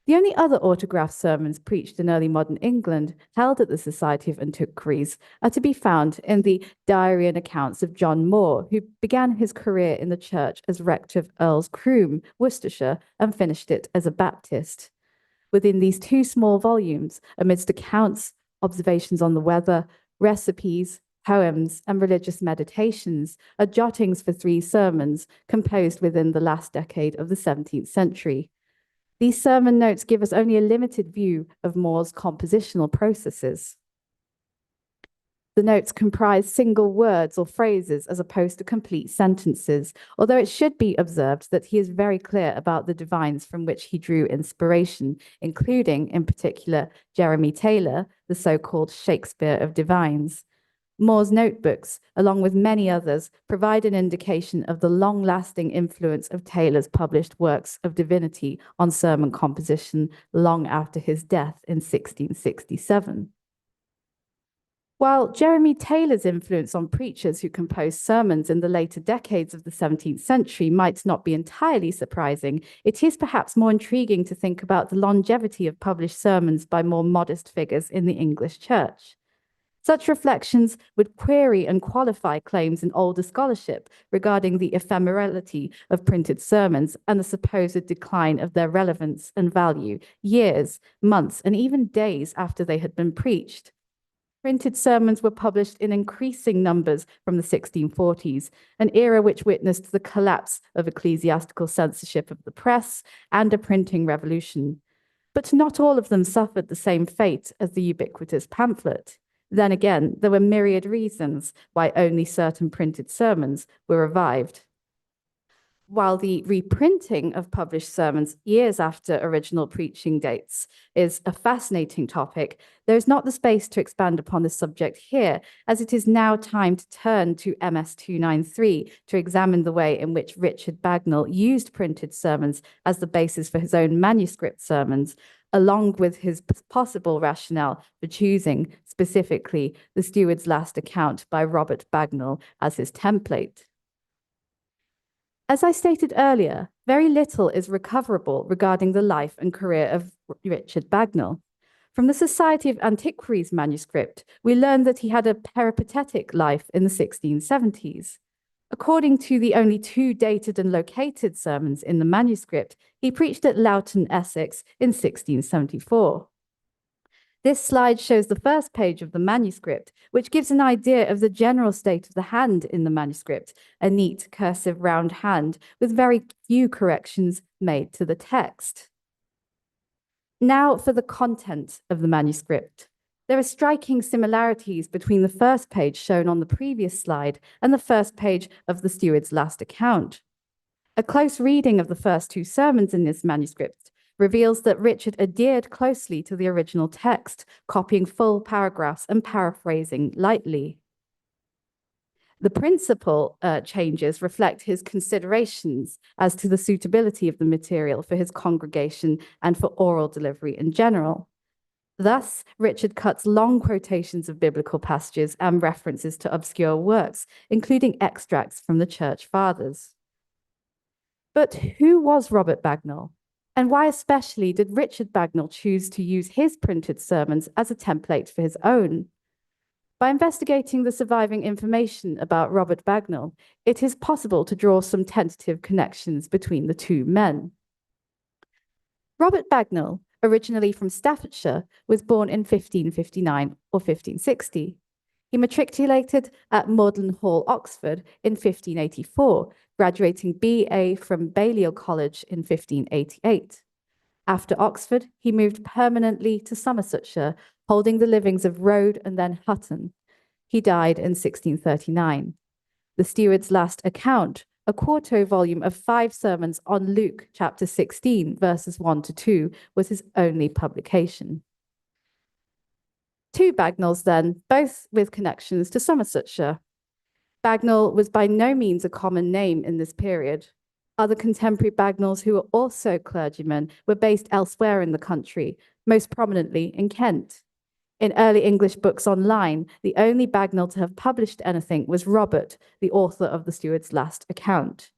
The only other autographed sermons preached in early modern England held at the Society of Antiquaries are to be found in the diary and accounts of John Moore, who began his career in the church as rector of Earl's Croom, Worcestershire, and finished it as a Baptist. Within these two small volumes, amidst accounts, observations on the weather, recipes, poems, and religious meditations, are jottings for 3 sermons composed within the last decade of the 17th century. These sermon notes give us only a limited view of Moore's compositional processes. The notes comprise single words or phrases as opposed to complete sentences, although it should be observed that he is very clear about the divines from which he drew inspiration, including, in particular, Jeremy Taylor, the so-called Shakespeare of divines. Moore's notebooks, along with many others, provide an indication of the long-lasting influence of Taylor's published works of divinity on sermon composition long after his death in 1667. While Jeremy Taylor's influence on preachers who composed sermons in the later decades of the 17th century might not be entirely surprising, it is perhaps more intriguing to think about the longevity of published sermons by more modest figures in the English church. Such reflections would query and qualify claims in older scholarship regarding the ephemerality of printed sermons and the supposed decline of their relevance and value years, months, and even days after they had been preached. Printed sermons were published in increasing numbers from the 1640s, an era which witnessed the collapse of ecclesiastical censorship of the press and a printing revolution. But not all of them suffered the same fate as the ubiquitous pamphlet. Then again, there were myriad reasons why only certain printed sermons were revived. While the reprinting of published sermons years after original preaching dates is a fascinating topic, there is not the space to expand upon this subject here, as it is now time to turn to MS 293 to examine the way in which Richard Bagnall used printed sermons as the basis for his own manuscript sermons, along with his possible rationale for choosing specifically the Steward's Last Account by Robert Bagnall as his template. As I stated earlier, very little is recoverable regarding the life and career of Richard Bagnall. From the Society of Antiquaries manuscript, we learn that he had a peripatetic life in the 1670s. According to the only 2 dated and located sermons in the manuscript, he preached at Loughton, Essex in 1674. This slide shows the first page of the manuscript, which gives an idea of the general state of the hand in the manuscript, a neat cursive round hand with very few corrections made to the text. Now for the content of the manuscript. There are striking similarities between the first page shown on the previous slide and the first page of the Steward's Last Account. A close reading of the first 2 sermons in this manuscript reveals that Richard adhered closely to the original text, copying full paragraphs and paraphrasing lightly. The principal changes reflect his considerations as to the suitability of the material for his congregation and for oral delivery in general. Thus, Richard cuts long quotations of biblical passages and references to obscure works, including extracts from the Church Fathers. But who was Robert Bagnall? And why especially did Richard Bagnall choose to use his printed sermons as a template for his own? By investigating the surviving information about Robert Bagnall, it is possible to draw some tentative connections between the two men. Robert Bagnall, originally from Staffordshire, was born in 1559 or 1560. He matriculated at Magdalen Hall, Oxford in 1584, graduating BA from Balliol College in 1588. After Oxford, he moved permanently to Somersetshire, holding the livings of Rode and then Hutton. He died in 1639. The Steward's Last Account, a quarto volume of 5 sermons on Luke chapter 16, verses 1 to 2, was his only publication. Two Bagnalls then, both with connections to Somersetshire. Bagnall was by no means a common name in this period. Other contemporary Bagnalls who were also clergymen were based elsewhere in the country, most prominently in Kent. In early English books online, the only Bagnall to have published anything was Robert, the author of the Steward's Last Account.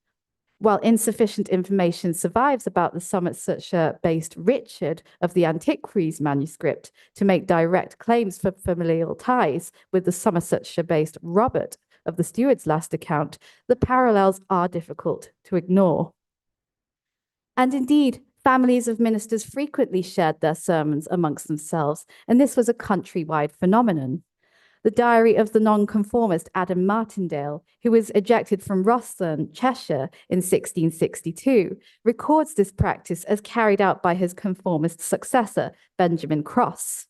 While insufficient information survives about the Somersetshire-based Richard of the Antiquaries manuscript to make direct claims for familial ties with the Somersetshire-based Robert of the Steward's Last Account, the parallels are difficult to ignore. And indeed, families of ministers frequently shared their sermons amongst themselves, and this was a countrywide phenomenon. The diary of the nonconformist Adam Martindale, who was ejected from Rosthern, Cheshire in 1662, records this practice as carried out by his conformist successor, Benjamin Cross.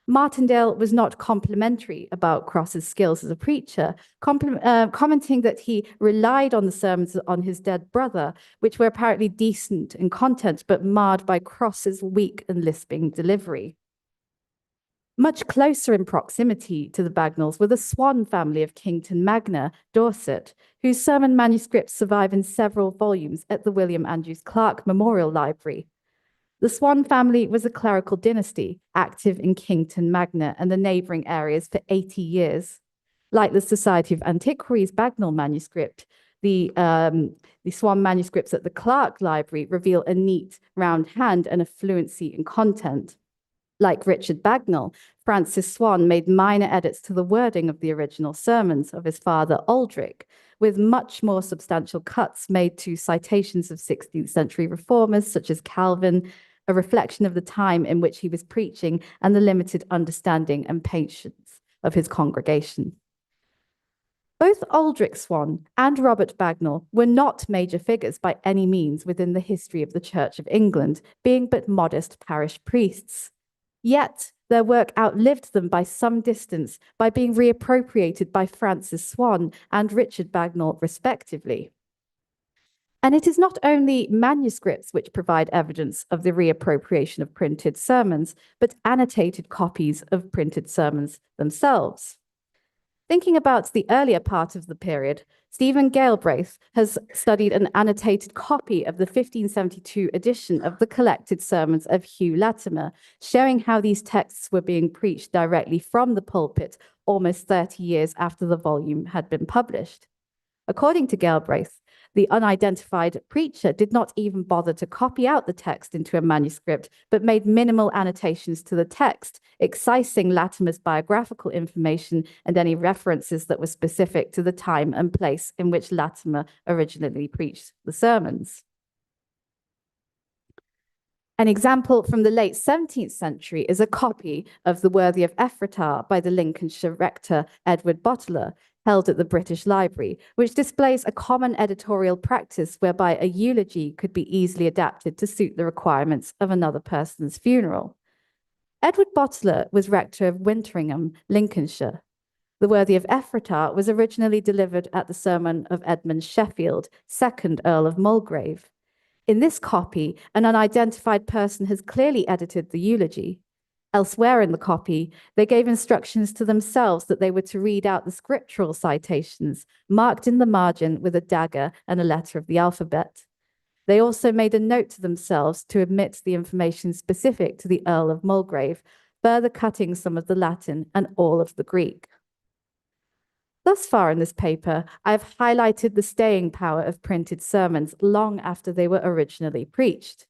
Martindale was not complimentary about Cross's skills as a preacher, commenting that he relied on the sermons on his dead brother, which were apparently decent in content, but marred by Cross's weak and lisping delivery. Much closer in proximity to the Bagnalls were the Swan family of Kington Magna, Dorset, whose sermon manuscripts survive in several volumes at the William Andrews Clark Memorial Library. The Swan family was a clerical dynasty, active in Kington Magna and the neighbouring areas for 80 years. Like the Society of Antiquaries Bagnall manuscript, the Swan manuscripts at the Clark Library reveal a neat, round hand and a fluency in content. Like Richard Bagnall, Francis Swan made minor edits to the wording of the original sermons of his father Aldrich, with much more substantial cuts made to citations of 16th century reformers such as Calvin, a reflection of the time in which he was preaching and the limited understanding and patience of his congregation. Both Aldrich Swan and Robert Bagnall were not major figures by any means within the history of the Church of England, being but modest parish priests. Yet their work outlived them by some distance by being reappropriated by Francis Swan and Richard Bagnall, respectively. And it is not only manuscripts which provide evidence of the reappropriation of printed sermons, but annotated copies of printed sermons themselves. Thinking about the earlier part of the period, Stephen Galbraith has studied an annotated copy of the 1572 edition of the collected sermons of Hugh Latimer, showing how these texts were being preached directly from the pulpit almost 30 years after the volume had been published. According to Galbraith, the unidentified preacher did not even bother to copy out the text into a manuscript, but made minimal annotations to the text, excising Latimer's biographical information and any references that were specific to the time and place in which Latimer originally preached the sermons. An example from the late 17th century is a copy of The Worthy of Ephrata by the Lincolnshire rector Edward Boteler, held at the British Library, which displays a common editorial practice whereby a eulogy could be easily adapted to suit the requirements of another person's funeral. Edward Boteler was rector of Winteringham, Lincolnshire. The Worthy of Ephrata was originally delivered at the sermon of Edmund Sheffield, 2nd Earl of Mulgrave. In this copy, an unidentified person has clearly edited the eulogy. Elsewhere in the copy, they gave instructions to themselves that they were to read out the scriptural citations, marked in the margin with a dagger and a letter of the alphabet. They also made a note to themselves to omit the information specific to the Earl of Mulgrave, further cutting some of the Latin and all of the Greek. Thus far in this paper, I have highlighted the staying power of printed sermons long after they were originally preached.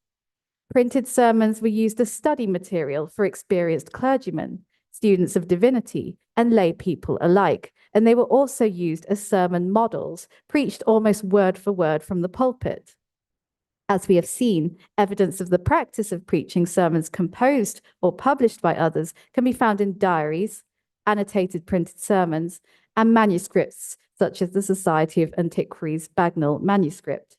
Printed sermons were used as study material for experienced clergymen, students of divinity, and lay people alike, and they were also used as sermon models, preached almost word for word from the pulpit. As we have seen, evidence of the practice of preaching sermons composed or published by others can be found in diaries, annotated printed sermons, and manuscripts, such as the Society of Antiquaries Bagnall manuscript.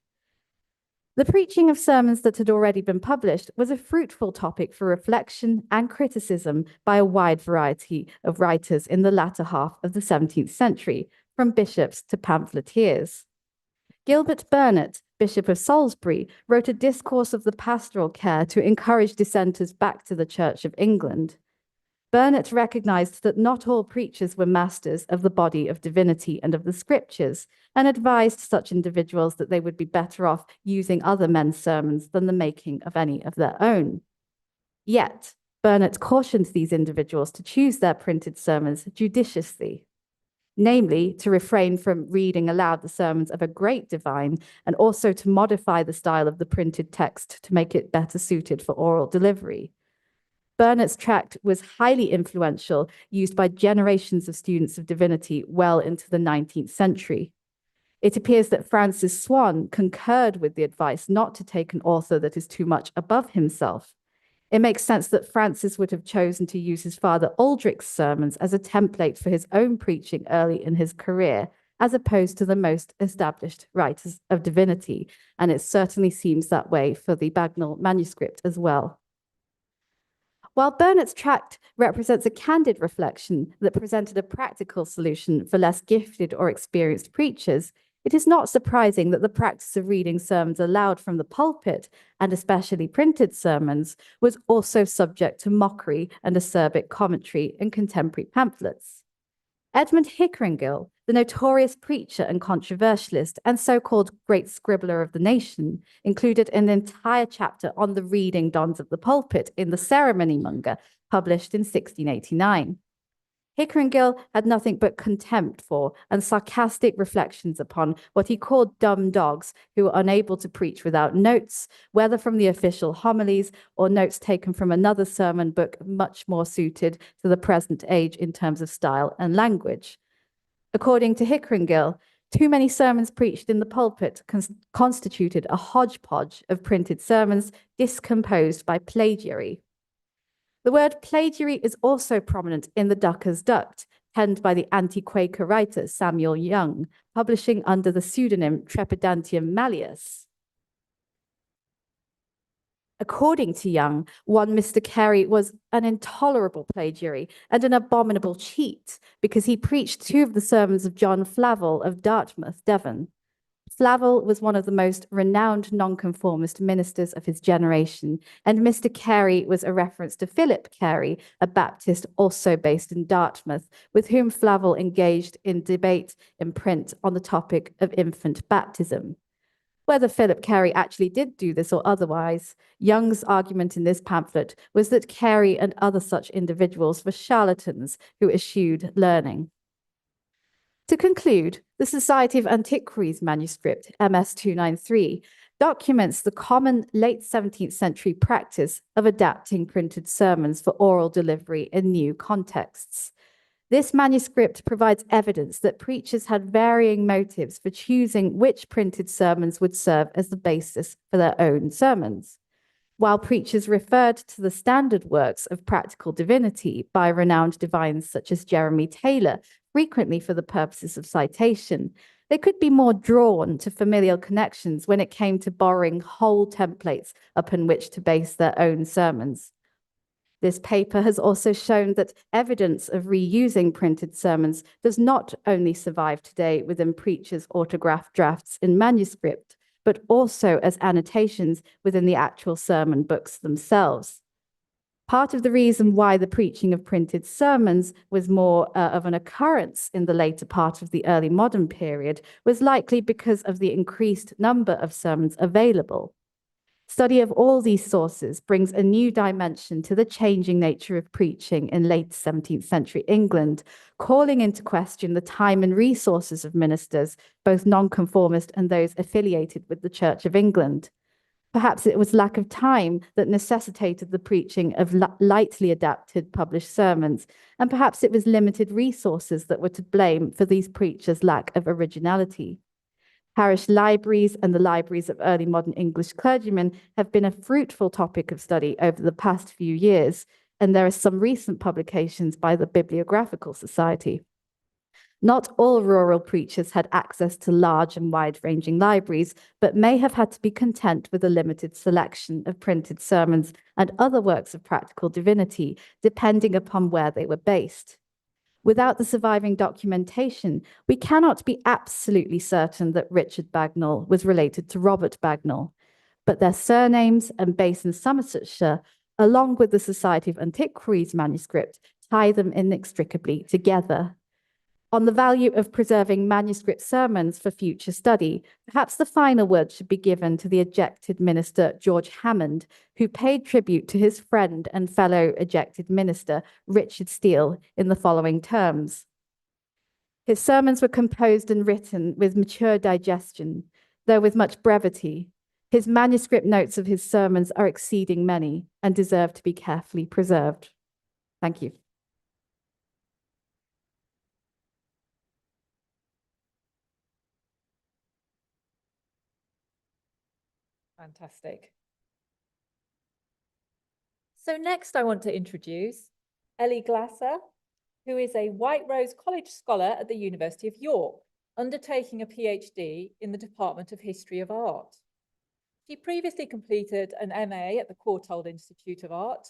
The preaching of sermons that had already been published was a fruitful topic for reflection and criticism by a wide variety of writers in the latter half of the 17th century, from bishops to pamphleteers. Gilbert Burnet, Bishop of Salisbury, wrote a discourse of the pastoral care to encourage dissenters back to the Church of England. Burnet recognized that not all preachers were masters of the body of divinity and of the scriptures, and advised such individuals that they would be better off using other men's sermons than the making of any of their own. Yet, Burnet cautioned these individuals to choose their printed sermons judiciously, namely to refrain from reading aloud the sermons of a great divine, and also to modify the style of the printed text to make it better suited for oral delivery. Burnet's tract was highly influential, used by generations of students of divinity well into the 19th century. It appears that Francis Swan concurred with the advice not to take an author that is too much above himself. It makes sense that Francis would have chosen to use his father Aldrich's sermons as a template for his own preaching early in his career, as opposed to the most established writers of divinity, and it certainly seems that way for the Bagnall manuscript as well. While Burnet's tract represents a candid reflection that presented a practical solution for less gifted or experienced preachers, it is not surprising that the practice of reading sermons aloud from the pulpit, and especially printed sermons, was also subject to mockery and acerbic commentary in contemporary pamphlets. Edmund Hickeringgill, the notorious preacher and controversialist and so-called great scribbler of the nation, included an entire chapter on the reading dons of the pulpit in the Ceremony Monger, published in 1689. Hickeringgill had nothing but contempt for and sarcastic reflections upon what he called dumb dogs who were unable to preach without notes, whether from the official homilies or notes taken from another sermon book much more suited to the present age in terms of style and language. According to Hickeringgill, too many sermons preached in the pulpit constituted a hodgepodge of printed sermons discomposed by plagiary. The word plagiary is also prominent in the Ducker's Duct, penned by the anti-Quaker writer Samuel Young, publishing under the pseudonym Trepidantium Malleus. According to Young, one Mr. Carey was an intolerable plagiary and an abominable cheat because he preached two of the sermons of John Flavel of Dartmouth, Devon. Flavel was one of the most renowned nonconformist ministers of his generation, and Mr. Carey was a reference to Philip Carey, a Baptist also based in Dartmouth, with whom Flavel engaged in debate in print on the topic of infant baptism. Whether Philip Carey actually did do this or otherwise, Young's argument in this pamphlet was that Carey and other such individuals were charlatans who eschewed learning. To conclude, the Society of Antiquaries manuscript, MS 293, documents the common late 17th century practice of adapting printed sermons for oral delivery in new contexts. This manuscript provides evidence that preachers had varying motives for choosing which printed sermons would serve as the basis for their own sermons. While preachers referred to the standard works of practical divinity by renowned divines such as Jeremy Taylor, frequently for the purposes of citation, they could be more drawn to familial connections when it came to borrowing whole templates upon which to base their own sermons. This paper has also shown that evidence of reusing printed sermons does not only survive today within preachers' autograph drafts in manuscript, but also as annotations within the actual sermon books themselves. Part of the reason why the preaching of printed sermons was more of an occurrence in the later part of the early modern period was likely because of the increased number of sermons available. Study of all these sources brings a new dimension to the changing nature of preaching in late 17th century England, calling into question the time and resources of ministers, both nonconformist and those affiliated with the Church of England. Perhaps it was lack of time that necessitated the preaching of lightly adapted published sermons, and perhaps it was limited resources that were to blame for these preachers' lack of originality. Parish libraries and the libraries of early modern English clergymen have been a fruitful topic of study over the past few years, and there are some recent publications by the Bibliographical Society. Not all rural preachers had access to large and wide-ranging libraries, but may have had to be content with a limited selection of printed sermons and other works of practical divinity, depending upon where they were based. Without the surviving documentation, we cannot be absolutely certain that Richard Bagnall was related to Robert Bagnall, but their surnames and base in Somersetshire, along with the Society of Antiquaries manuscript, tie them inextricably together. On the value of preserving manuscript sermons for future study, perhaps the final word should be given to the ejected minister George Hammond, who paid tribute to his friend and fellow ejected minister Richard Steele in the following terms. His sermons were composed and written with mature digestion, though with much brevity. His manuscript notes of his sermons are exceeding many and deserve to be carefully preserved. Thank you. Fantastic. So next I want to introduce Ellie Glasser, who is a White Rose College scholar at the University of York, undertaking a PhD in the Department of History of Art. She previously completed an MA at the Courtauld Institute of Art.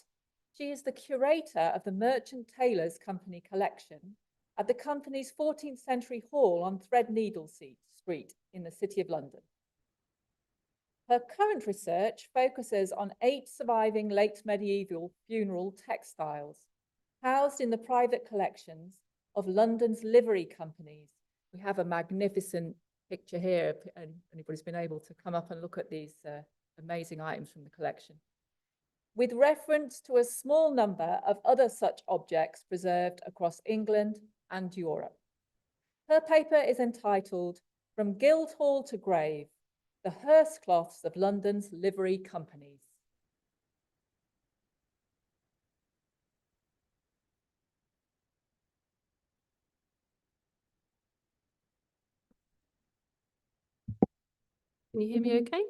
She is the curator of the Merchant Taylors Company collection at the company's 14th century hall on Threadneedle Street in the City of London. Her current research focuses on 8 surviving late medieval funeral textiles housed in the private collections of London's livery companies. We have a magnificent picture here, if anybody's been able to come up and look at these amazing items from the collection, with reference to a small number of other such objects preserved across England and Europe. Her paper is entitled From Guildhall to Grave, the hearse cloths of London's livery companies. Can you hear me okay?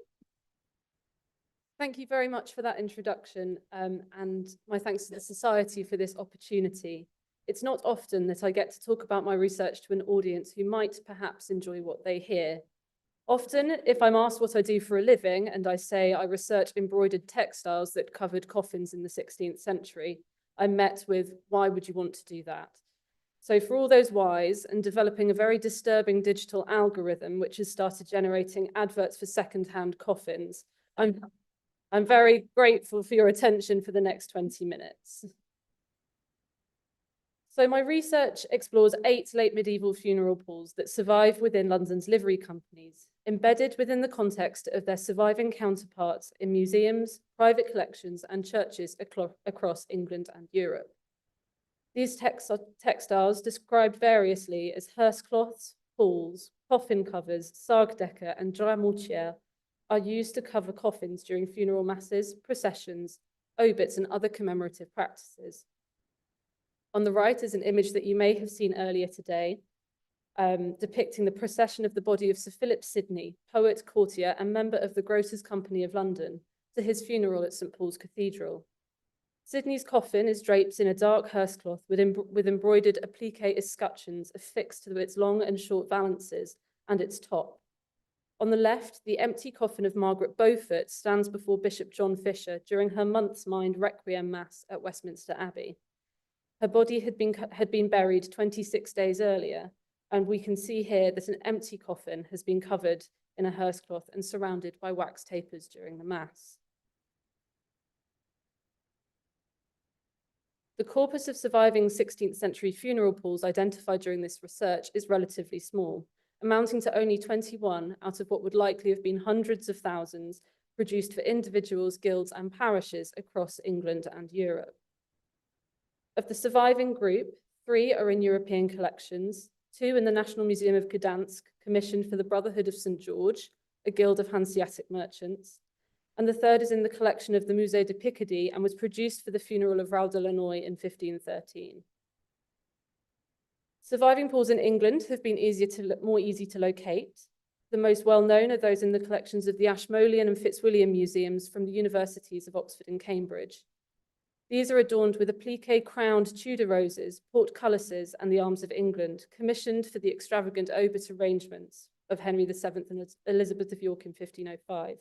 Thank you very much for that introduction, and my thanks to the Society for this opportunity. It's not often that I get to talk about my research to an audience who might perhaps enjoy what they hear. Often, if I'm asked what I do for a living and I say I research embroidered textiles that covered coffins in the 16th century, I'm met with, why would you want to do that? So for all those whys, and developing a very disturbing digital algorithm which has started generating adverts for second-hand coffins, I'm very grateful for your attention for the next 20 minutes. So my research explores 8 late medieval funeral halls that survive within London's livery companies, embedded within the context of their surviving counterparts in museums, private collections, and churches across England and Europe. These textiles, described variously as hearse cloths, palls, coffin covers, sargdecker, and dramortière, are used to cover coffins during funeral masses, processions, obits, and other commemorative practices. On the right is an image that you may have seen earlier today, depicting the procession of the body of Sir Philip Sidney, poet, courtier, and member of the Grocers' Company of London, to his funeral at St Paul's Cathedral. Sidney's coffin is draped in a dark hearse cloth with embroidered applique escutcheons affixed to its long and short valances and its top. On the left, the empty coffin of Margaret Beaufort stands before Bishop John Fisher during her month's mind requiem mass at Westminster Abbey. Her body had been buried 26 days earlier, and we can see here that an empty coffin has been covered in a hearse cloth and surrounded by wax tapers during the mass. The corpus of surviving 16th century funeral pools identified during this research is relatively small, amounting to only 21 out of what would likely have been hundreds of thousands produced for individuals, guilds, and parishes across England and Europe. Of the surviving group, 3 are in European collections, 2 in the National Museum of Gdansk, commissioned for the Brotherhood of St. George, a guild of Hanseatic merchants, and the 3rd is in the collection of the Musée de Picardy and was produced for the funeral of Raoul de Lannoy in 1513. Surviving pools in England have been more easy to locate. The most well-known are those in the collections of the Ashmolean and Fitzwilliam museums from the universities of Oxford and Cambridge. These are adorned with appliqué-crowned Tudor roses, portcullises, and the arms of England, commissioned for the extravagant obit arrangements of Henry VII and Elizabeth of York in 1505.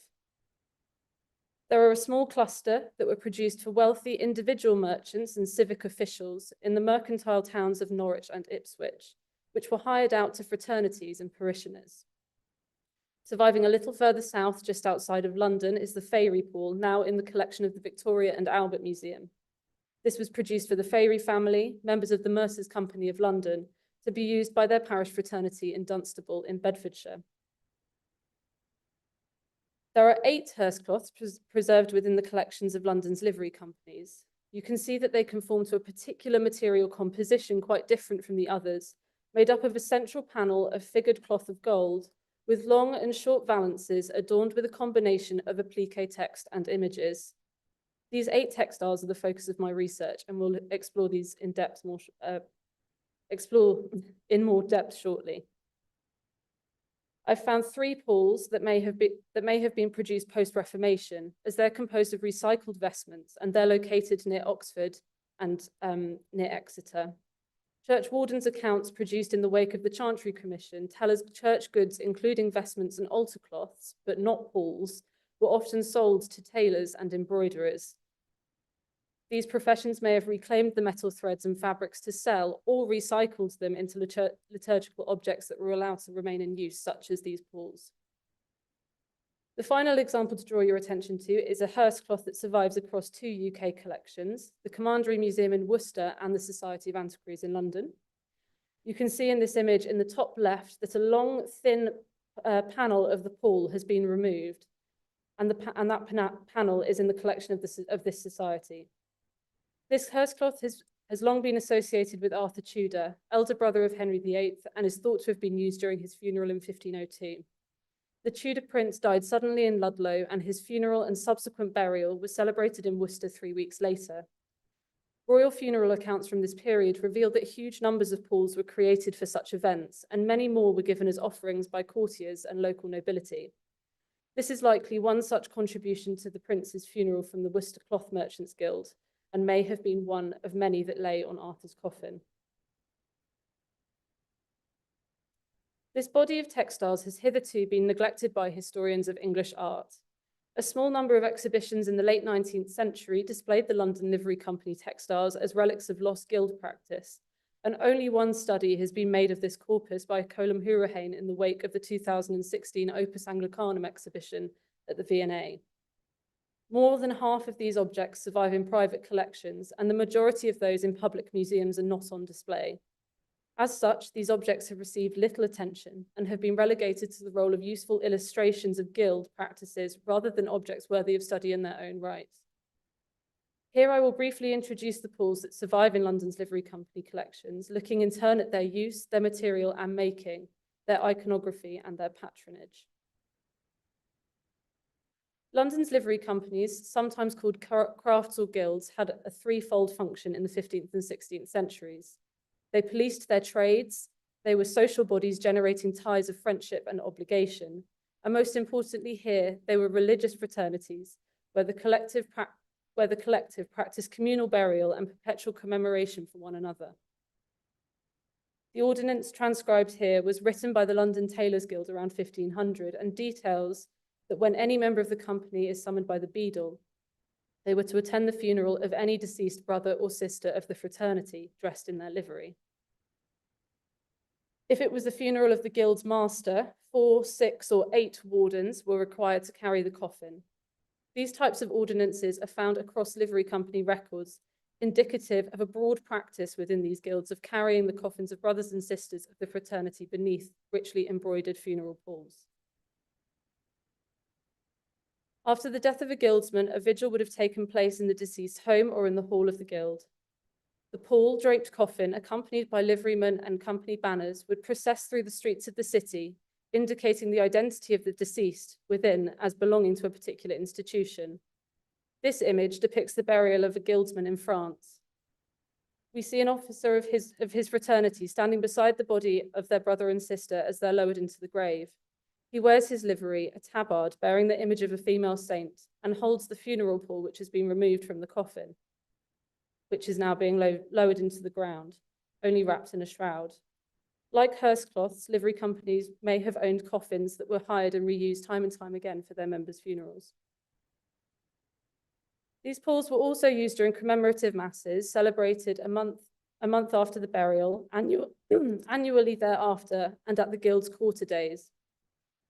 There are a small cluster that were produced for wealthy individual merchants and civic officials in the mercantile towns of Norwich and Ipswich, which were hired out to fraternities and parishioners. Surviving a little further south, just outside of London, is the Fairy Pool, now in the collection of the Victoria and Albert Museum. This was produced for the Fairy family, members of the Mercers' Company of London, to be used by their parish fraternity in Dunstable in Bedfordshire. There are 8 hearse cloths preserved within the collections of London's livery companies. You can see that they conform to a particular material composition quite different from the others, made up of a central panel of figured cloth of gold, with long and short valances adorned with a combination of appliqué text and images. These 8 textiles are the focus of my research, and we'll explore these in more depth shortly. I've found 3 pools that may have been produced post-Reformation, as they're composed of recycled vestments, and they're located near Oxford and near Exeter. Churchwardens' accounts produced in the wake of the Chantry Commission tell us church goods, including vestments and altar cloths, but not pools, were often sold to tailors and embroiderers. These professions may have reclaimed the metal threads and fabrics to sell, or recycled them into liturgical objects that were allowed to remain in use, such as these pools. The final example to draw your attention to is a hearse cloth that survives across 2 UK collections, the Commandery Museum in Worcester and the Society of Antiquaries in London. You can see in this image in the top left that a long, thin panel of the pool has been removed, and that panel is in the collection of this society. This hearse cloth has long been associated with Arthur Tudor, elder brother of Henry VIII, and is thought to have been used during his funeral in 1502. The Tudor prince died suddenly in Ludlow, and his funeral and subsequent burial was celebrated in Worcester 3 weeks later. Royal funeral accounts from this period revealed that huge numbers of pools were created for such events, and many more were given as offerings by courtiers and local nobility. This is likely one such contribution to the prince's funeral from the Worcester Cloth Merchants Guild, and may have been one of many that lay on Arthur's coffin. This body of textiles has hitherto been neglected by historians of English art. A small number of exhibitions in the late 19th century displayed the London Livery Company textiles as relics of lost guild practice, and only one study has been made of this corpus by Colm Hurahain in the wake of the 2016 Opus Anglicanum exhibition at the V&A. More than half of these objects survive in private collections, and the majority of those in public museums are not on display. As such, these objects have received little attention and have been relegated to the role of useful illustrations of guild practices rather than objects worthy of study in their own right. Here I will briefly introduce the pools that survive in London's Livery Company collections, looking in turn at their use, their material and making, their iconography and their patronage. London's livery companies, sometimes called crafts or guilds, had a threefold function in the 15th and 16th centuries. They policed their trades, they were social bodies generating ties of friendship and obligation, and most importantly here, they were religious fraternities, where the collective practiced communal burial and perpetual commemoration for one another. The ordinance transcribed here was written by the London Tailors Guild around 1500 and details that when any member of the company is summoned by the beadle, they were to attend the funeral of any deceased brother or sister of the fraternity dressed in their livery. If it was the funeral of the guild's master, 4, 6, or 8 wardens were required to carry the coffin. These types of ordinances are found across livery company records indicative of a broad practice within these guilds of carrying the coffins of brothers and sisters of the fraternity beneath richly embroidered funeral palls. After the death of a guildsman, a vigil would have taken place in the deceased's home or in the hall of the guild. The pall-draped coffin, accompanied by liverymen and company banners, would process through the streets of the city, indicating the identity of the deceased within as belonging to a particular institution. This image depicts the burial of a guildsman in France. We see an officer of his fraternity standing beside the body of their brother and sister as they're lowered into the grave. He wears his livery, a tabard bearing the image of a female saint, and holds the funeral pall which has been removed from the coffin, which is now being lowered into the ground, only wrapped in a shroud. Like hearse cloths, livery companies may have owned coffins that were hired and reused time and time again for their members' funerals. These palls were also used during commemorative masses celebrated a month after the burial, annually thereafter, and at the guild's quarter days.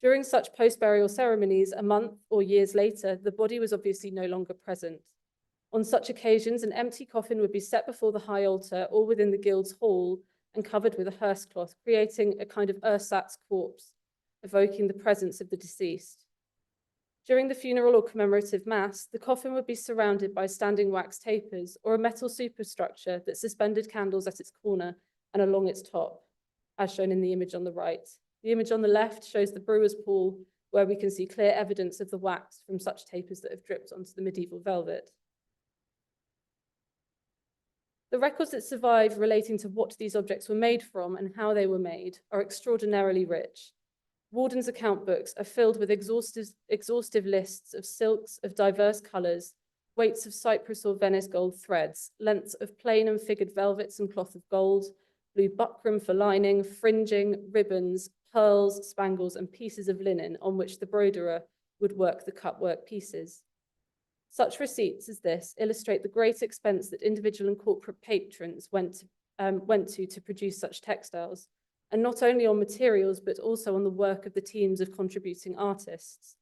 During such post-burial ceremonies, a month or years later, the body was obviously no longer present. On such occasions, an empty coffin would be set before the high altar or within the guild's hall and covered with a hearse cloth, creating a kind of ersatz corpse, evoking the presence of the deceased. During the funeral or commemorative mass, the coffin would be surrounded by standing wax tapers or a metal superstructure that suspended candles at its corner and along its top, as shown in the image on the right. The image on the left shows the brewer's pall, where we can see clear evidence of the wax from such tapers that have dripped onto the medieval velvet. The records that survive relating to what these objects were made from and how they were made are extraordinarily rich. Warden's account books are filled with exhaustive lists of silks of diverse colours, weights of Cyprus or Venice gold threads, lengths of plain and figured velvets and cloth of gold, blue buckram for lining, fringing, ribbons, pearls, spangles, and pieces of linen on which the broiderer would work the cutwork pieces. Such receipts as this illustrate the great expense that individual and corporate patrons went to produce such textiles, and not only on materials, but also on the work of the teams of contributing artists.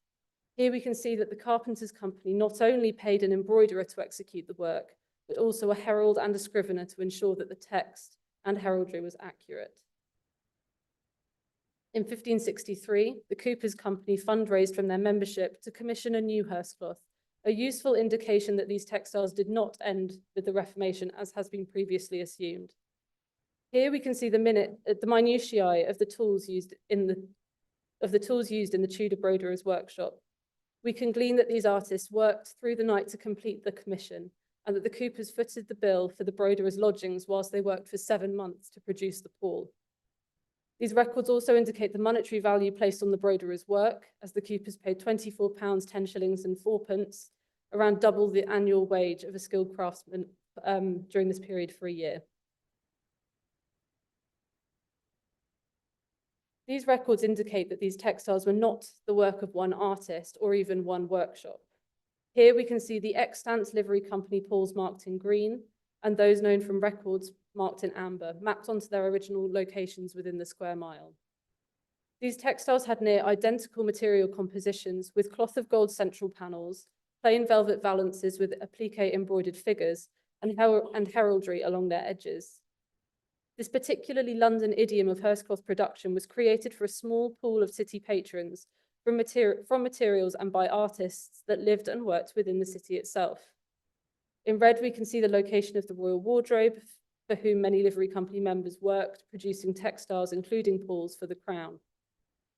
Here we can see that the Carpenters' Company not only paid an embroiderer to execute the work, but also a herald and a scrivener to ensure that the text and heraldry was accurate. In 1563, the Coopers' Company fundraised from their membership to commission a new hearse cloth, a useful indication that these textiles did not end with the Reformation, as has been previously assumed. Here we can see the minutiae of the tools used in the Tudor broiderer's workshop. We can glean that these artists worked through the night to complete the commission, and that the Coopers footed the bill for the broiderer's lodgings whilst they worked for 7 months to produce the pall. These records also indicate the monetary value placed on the broiderer's work, as the Coopers paid £24, 10 shillings and 4p, around double the annual wage of a skilled craftsman during this period for a year. These records indicate that these textiles were not the work of one artist or even one workshop. Here we can see the extant livery company palls marked in green and those known from records marked in amber, mapped onto their original locations within the square mile. These textiles had near identical material compositions with cloth of gold central panels, plain velvet valances with applique embroidered figures, and heraldry along their edges. This particularly London idiom of hearse cloth production was created for a small pool of city patrons from materials and by artists that lived and worked within the city itself. In red, we can see the location of the royal wardrobe, for whom many livery company members worked, producing textiles, including palls for the crown.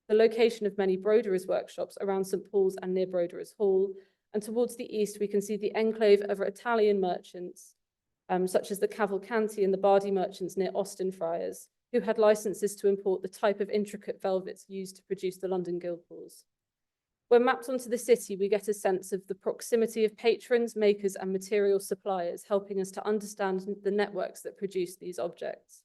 The location of many broiderers' workshops around St. Paul's and near Broiderers' Hall, and towards the east, we can see the enclave of Italian merchants, such as the Cavalcanti and the Bardi merchants near Austin Friars, who had licenses to import the type of intricate velvets used to produce the London guildpalls. When mapped onto the city, we get a sense of the proximity of patrons, makers, and material suppliers, helping us to understand the networks that produce these objects.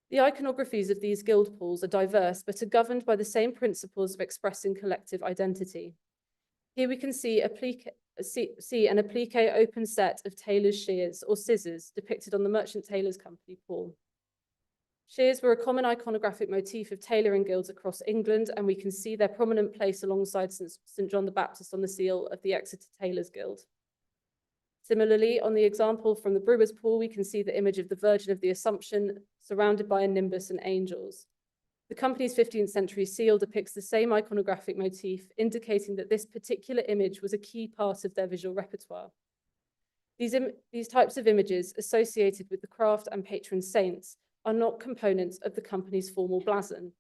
The iconographies of these guildpalls are diverse, but are governed by the same principles of expressing collective identity. Here we can see an applique open set of tailor's shears or scissors depicted on the Merchant Tailors Company pall. Shears were a common iconographic motif of tailoring guilds across England, and we can see their prominent place alongside St. John the Baptist on the seal of the Exeter Tailors Guild. Similarly, on the example from the Brewer's Pool, we can see the image of the Virgin of the Assumption surrounded by a nimbus and angels. The company's 15th century seal depicts the same iconographic motif, indicating that this particular image was a key part of their visual repertoire. These types of images associated with the craft and patron saints are not components of the company's formal blazon.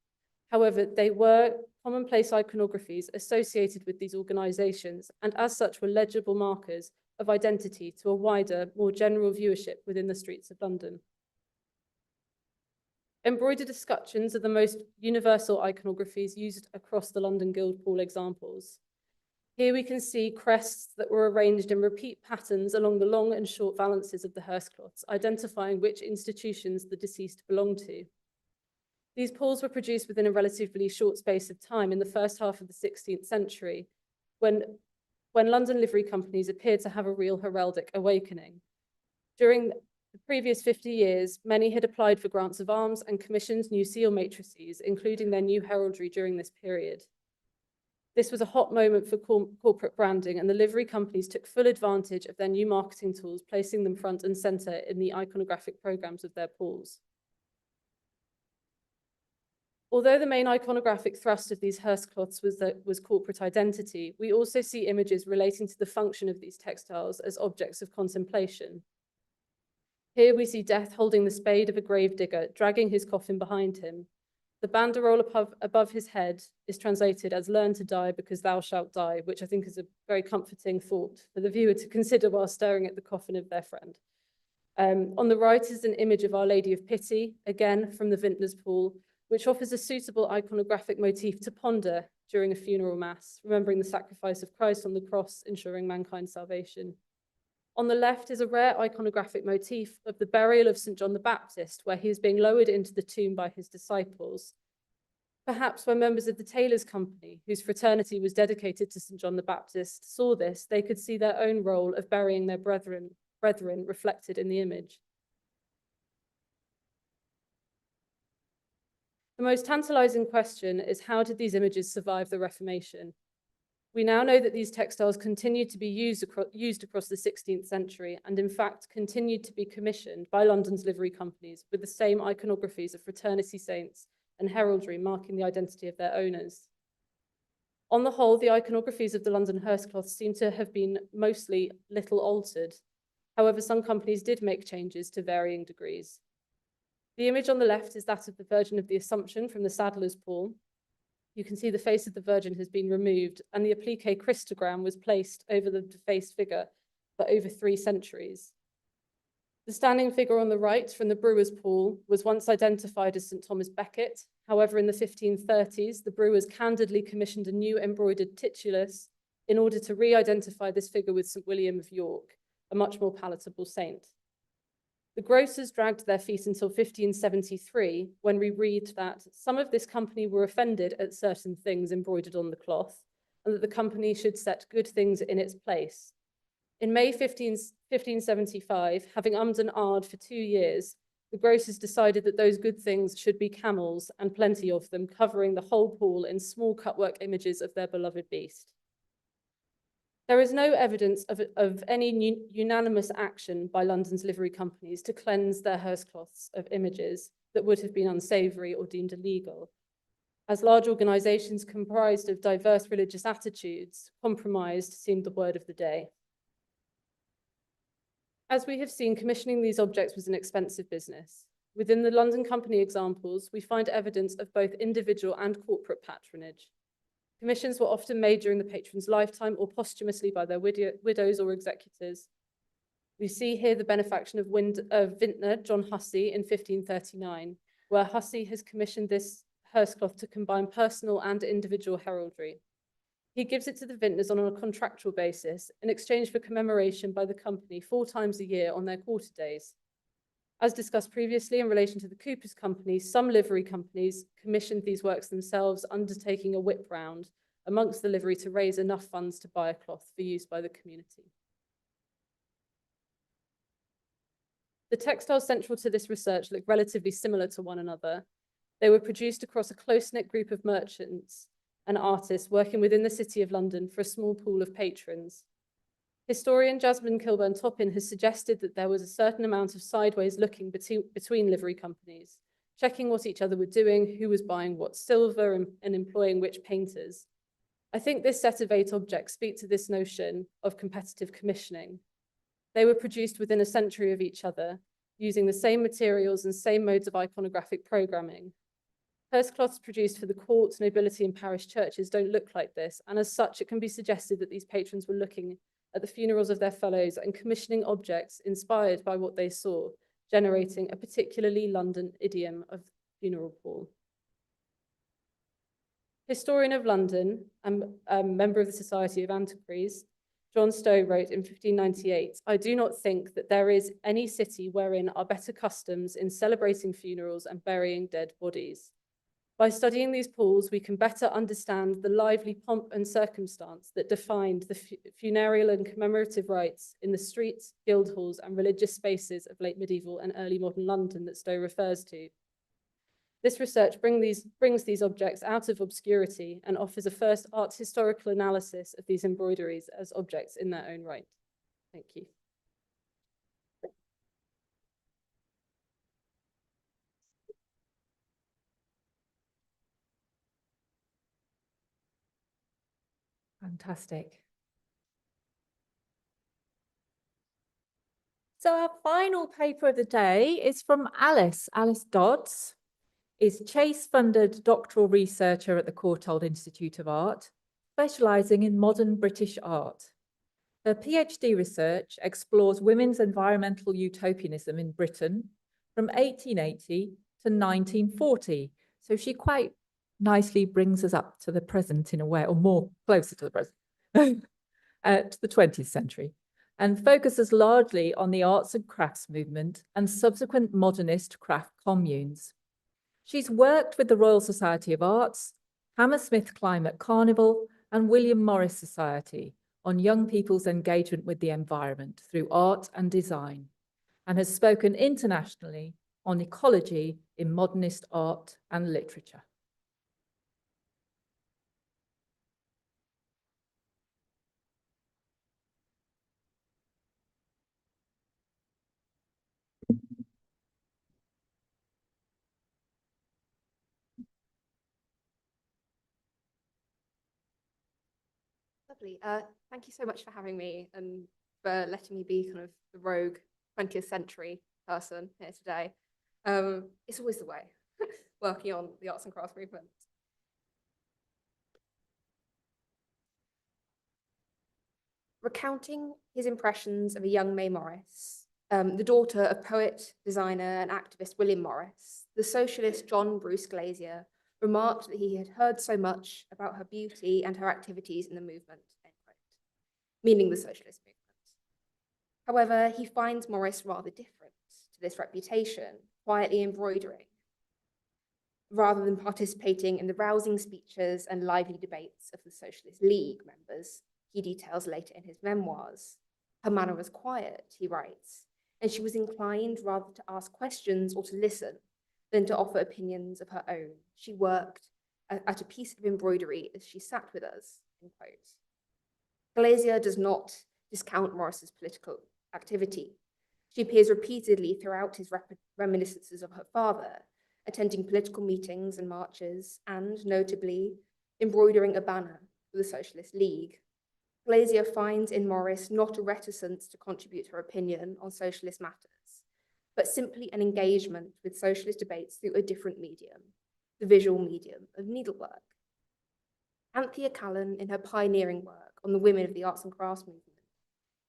However, they were commonplace iconographies associated with these organizations, and as such were legible markers of identity to a wider, more general viewership within the streets of London. Embroidered escutcheons are the most universal iconographies used across the London Guildhall examples. Here we can see crests that were arranged in repeat patterns along the long and short valances of the hearse cloths, identifying which institutions the deceased belonged to. These pools were produced within a relatively short space of time in the first half of the 16th century, when London livery companies appeared to have a real heraldic awakening. During the previous 50 years, many had applied for grants of arms and commissioned new seal matrices, including their new heraldry during this period. This was a hot moment for corporate branding, and the livery companies took full advantage of their new marketing tools, placing them front and center in the iconographic programs of their pools. Although the main iconographic thrust of these hearse cloths was corporate identity, we also see images relating to the function of these textiles as objects of contemplation. Here we see Death holding the spade of a gravedigger, dragging his coffin behind him. The banderole above his head is translated as "Learn to die because thou shalt die," which I think is a very comforting thought for the viewer to consider while staring at the coffin of their friend. On the right is an image of Our Lady of Pity, again from the Vintner's Pool, which offers a suitable iconographic motif to ponder during a funeral mass, remembering the sacrifice of Christ on the cross, ensuring mankind's salvation. On the left is a rare iconographic motif of the burial of St. John the Baptist, where he is being lowered into the tomb by his disciples. Perhaps when members of the Tailors' Company, whose fraternity was dedicated to St. John the Baptist, saw this, they could see their own role of burying their brethren reflected in the image. The most tantalizing question is, how did these images survive the Reformation? We now know that these textiles continued to be used across the 16th century, and in fact continued to be commissioned by London's livery companies with the same iconographies of fraternity saints and heraldry marking the identity of their owners. On the whole, the iconographies of the London hearse cloths seem to have been mostly little altered. However, some companies did make changes to varying degrees. The image on the left is that of the Virgin of the Assumption from the Saddler's Pool. You can see the face of the Virgin has been removed, and the applique Christogram was placed over the defaced figure for over 3 centuries. The standing figure on the right from the Brewer's Pool was once identified as St. Thomas Becket. However, in the 1530s, the Brewers candidly commissioned a new embroidered titulus in order to re-identify this figure with St. William of York, a much more palatable saint. The grocers dragged their feet until 1573, when we read that some of this company were offended at certain things embroidered on the cloth, and that the company should set good things in its place. In May 1575, having ummed and ahed for 2 years, the grocers decided that those good things should be camels, and plenty of them, covering the whole pool in small cutwork images of their beloved beast. There is no evidence of any unanimous action by London's livery companies to cleanse their hearse cloths of images that would have been unsavoury or deemed illegal. As large organisations comprised of diverse religious attitudes, compromised seemed the word of the day. As we have seen, commissioning these objects was an expensive business. Within the London Company examples, we find evidence of both individual and corporate patronage. Commissions were often made during the patron's lifetime or posthumously by their widows or executors. We see here the benefaction of vintner John Hussey in 1539, where Hussey has commissioned this hearse cloth to combine personal and individual heraldry. He gives it to the vintners on a contractual basis in exchange for commemoration by the company 4 times a year on their quarter days. As discussed previously in relation to the Cooper's Company, some livery companies commissioned these works themselves, undertaking a whip round amongst the livery to raise enough funds to buy a cloth for use by the community. The textiles central to this research look relatively similar to one another. They were produced across a close-knit group of merchants and artists working within the City of London for a small pool of patrons. Historian Jasmine Kilburn-Toppin has suggested that there was a certain amount of sideways looking between livery companies, checking what each other were doing, who was buying what silver and employing which painters. I think this set of 8 objects speak to this notion of competitive commissioning. They were produced within a century of each other, using the same materials and same modes of iconographic programming. Purse cloths produced for the court, nobility, and parish churches don't look like this, and as such, it can be suggested that these patrons were looking at the funerals of their fellows and commissioning objects inspired by what they saw, generating a particularly London idiom of funeral pall. Historian of London and member of the Society of Antiquaries, John Stowe wrote in 1598, "I do not think that there is any city wherein are better customs in celebrating funerals and burying dead bodies. By studying these pools, we can better understand the lively pomp and circumstance that defined the funereal and commemorative rites in the streets, guild halls, and religious spaces of late medieval and early modern London that Stowe refers to. This research brings these objects out of obscurity and offers a first art historical analysis of these embroideries as objects in their own right." Thank you. Fantastic. So our final paper of the day is from Alice. Alice Dodds is Chase-funded doctoral researcher at the Courtauld Institute of Art, specialising in modern British art. Her PhD research explores women's environmental utopianism in Britain from 1880 to 1940. So she quite nicely brings us up to the present in a way, or more closer to the present, to the 20th century, and focuses largely on the arts and crafts movement and subsequent modernist craft communes. She's worked with the Royal Society of Arts, Hammersmith Climate Carnival, and William Morris Society on young people's engagement with the environment through art and design, and has spoken internationally on ecology in modernist art and literature. Lovely. Thank you so much for having me and for letting me be kind of the rogue 20th century person here today. It's always the way, working on the arts and crafts movement. Recounting his impressions of a young May Morris, the daughter of poet, designer, and activist William Morris, the socialist John Bruce Glazier remarked that he had heard so much about her beauty and her activities in the movement, end quote, meaning the socialist movement. However, he finds Morris rather different to this reputation, quietly embroidering, rather than participating in the rousing speeches and lively debates of the Socialist League members he details later in his memoirs. Her manner was quiet, he writes, and she was inclined rather to ask questions or to listen than to offer opinions of her own. She worked at a piece of embroidery as she sat with us, end quote. Glazier does not discount Morris's political activity. She appears repeatedly throughout his reminiscences of her father, attending political meetings and marches, and, notably, embroidering a banner for the Socialist League. Glazier finds in Morris not a reticence to contribute her opinion on socialist matters, but simply an engagement with socialist debates through a different medium, the visual medium of needlework. Anthea Callan, in her pioneering work on the women of the arts and crafts movement,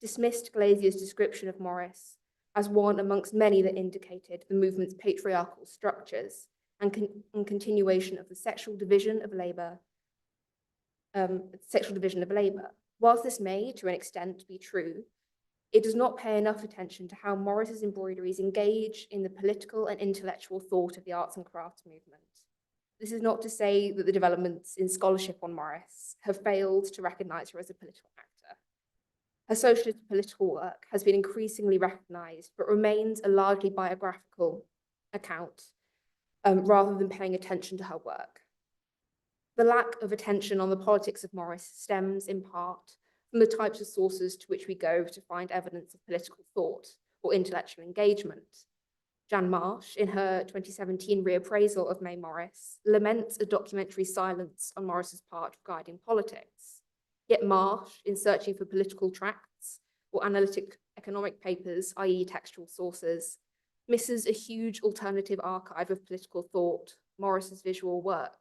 dismissed Glazier's description of Morris as one amongst many that indicated the movement's patriarchal structures and continuation of the sexual division of labor. Whilst this may, to an extent, be true, it does not pay enough attention to how Morris's embroideries engage in the political and intellectual thought of the arts and crafts movement. This is not to say that the developments in scholarship on Morris have failed to recognise her as a political actor. Her socialist political work has been increasingly recognised, but remains a largely biographical account rather than paying attention to her work. The lack of attention on the politics of Morris stems in part from the types of sources to which we go to find evidence of political thought or intellectual engagement. Jan Marsh, in her 2017 reappraisal of May Morris, laments a documentary silence on Morris's part regarding politics. Yet Marsh, in searching for political tracts or analytic economic papers, i.e. textual sources, misses a huge alternative archive of political thought, Morris's visual work.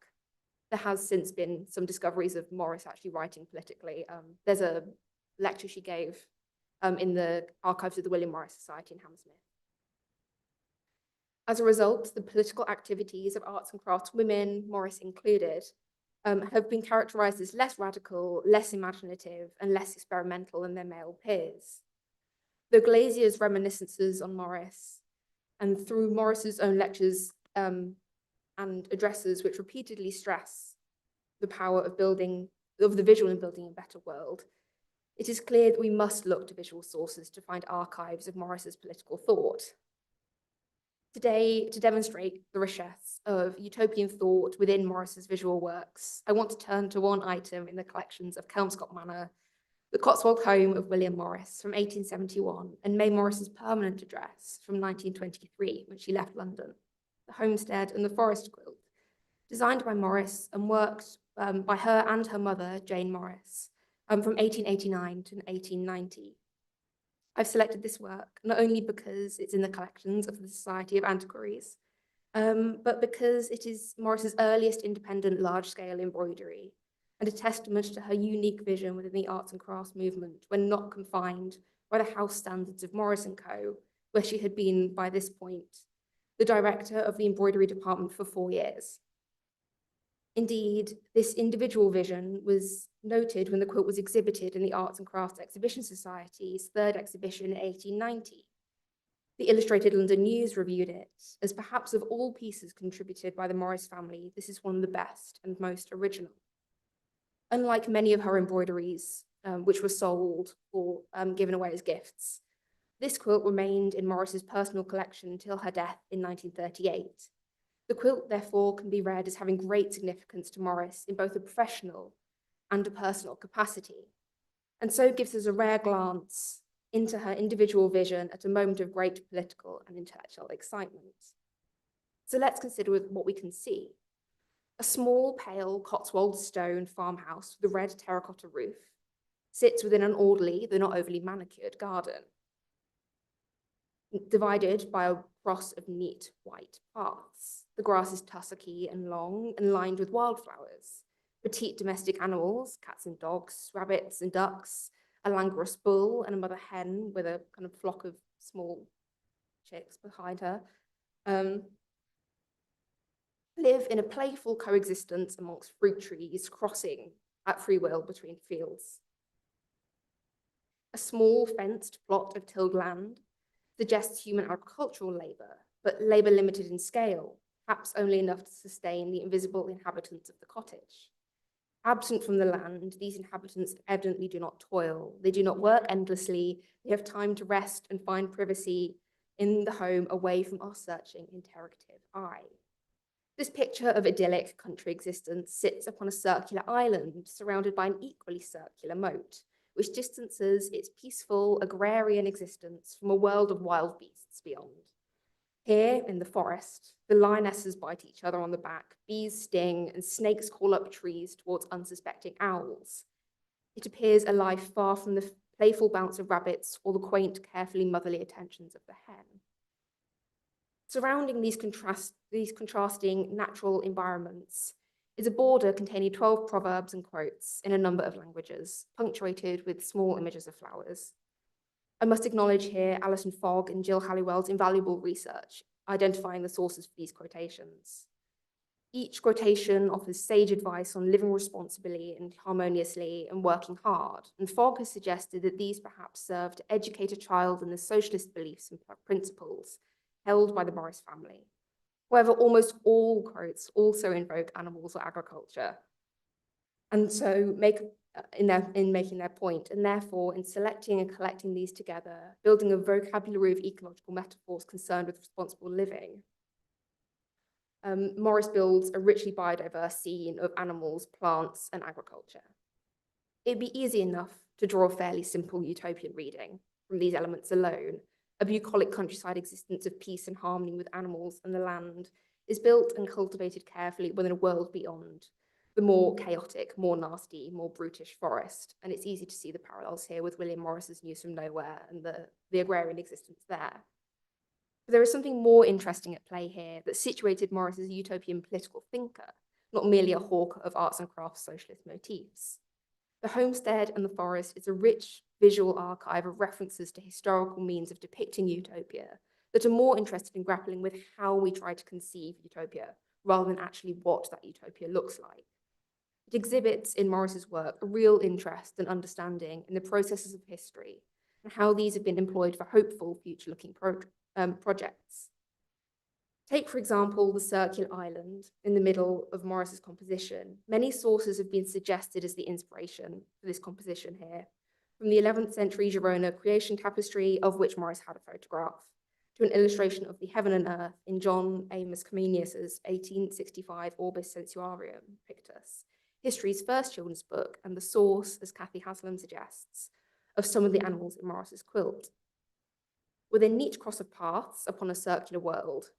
There has since been some discoveries of Morris actually writing politically. There's a lecture she gave in the archives of the William Morris Society in Hammersmith. As a result, the political activities of arts and crafts women, Morris included, have been characterized as less radical, less imaginative, and less experimental than their male peers. Though Glazier's reminiscences on Morris, and through Morris's own lectures and addresses, which repeatedly stress the power of the visual in building a better world, it is clear that we must look to visual sources to find archives of Morris's political thought. Today, to demonstrate the richesse of utopian thought within Morris's visual works, I want to turn to one item in the collections of Kelmscott Manor, the Cotswold home of William Morris from 1871, and May Morris's permanent address from 1923 when she left London, the homestead and the forest quilt, designed by Morris and worked by her and her mother, Jane Morris, from 1889 to 1890. I've selected this work not only because it's in the collections of the Society of Antiquaries, but because it is Morris's earliest independent large-scale embroidery and a testament to her unique vision within the arts and crafts movement when not confined by the house standards of Morris & Co., where she had been, by this point, the director of the embroidery department for 4 years. Indeed, this individual vision was noted when the quilt was exhibited in the Arts and Crafts Exhibition Society's third exhibition in 1890. The Illustrated London News reviewed it as perhaps of all pieces contributed by the Morris family, this is one of the best and most original. Unlike many of her embroideries, which were sold or given away as gifts, this quilt remained in Morris's personal collection until her death in 1938. The quilt, therefore, can be read as having great significance to Morris in both a professional and a personal capacity, and so gives us a rare glance into her individual vision at a moment of great political and intellectual excitement. So let's consider what we can see. A small, pale Cotswold stone farmhouse with a red terracotta roof sits within an orderly, though not overly manicured, garden, divided by a cross of neat white paths. The grass is tussocky and long and lined with wildflowers. Petite domestic animals, cats and dogs, rabbits and ducks, a languorous bull and a mother hen with a kind of flock of small chicks behind her, live in a playful coexistence amongst fruit trees, crossing at free will between fields. A small fenced plot of tilled land suggests human agricultural labour, but labour limited in scale, perhaps only enough to sustain the invisible inhabitants of the cottage. Absent from the land, these inhabitants evidently do not toil. They do not work endlessly. They have time to rest and find privacy in the home away from our searching, interrogative eye. This picture of idyllic country existence sits upon a circular island surrounded by an equally circular moat, which distances its peaceful agrarian existence from a world of wild beasts beyond. Here in the forest, the lionesses bite each other on the back, bees sting, and snakes crawl up trees towards unsuspecting owls. It appears a life far from the playful bounce of rabbits or the quaint, carefully motherly attentions of the hen. Surrounding these contrasting natural environments is a border containing 12 proverbs and quotes in a number of languages, punctuated with small images of flowers. I must acknowledge here Alison Fogg and Jill Halliwell's invaluable research, identifying the sources for these quotations. Each quotation offers sage advice on living responsibly and harmoniously and working hard, and Fogg has suggested that these perhaps serve to educate a child in the socialist beliefs and principles held by the Morris family. However, almost all quotes also invoke animals or agriculture, and so in making their point, and therefore in selecting and collecting these together, building a vocabulary of ecological metaphors concerned with responsible living. Morris builds a richly biodiverse scene of animals, plants, and agriculture. It'd be easy enough to draw a fairly simple utopian reading from these elements alone. A bucolic countryside existence of peace and harmony with animals and the land is built and cultivated carefully within a world beyond the more chaotic, more nasty, more brutish forest. And it's easy to see the parallels here with William Morris's News from Nowhere and the agrarian existence there. But there is something more interesting at play here that situated Morris as a utopian political thinker, not merely a hawker of arts and crafts socialist motifs. The homestead and the forest is a rich visual archive of references to historical means of depicting utopia that are more interested in grappling with how we try to conceive utopia rather than actually what that utopia looks like. It exhibits in Morris's work a real interest and understanding in the processes of history and how these have been employed for hopeful future-looking projects. Take, for example, the circular island in the middle of Morris's composition. Many sources have been suggested as the inspiration for this composition here, from the 11th century Girona creation tapestry, of which Morris had a photograph, to an illustration of the heaven and earth in John Amos Comenius's 1865 Orbis Sensuarium Pictus, history's first children's book, and the source, as Kathy Haslam suggests, of some of the animals in Morris's quilt. With a neat cross of paths upon a circular world,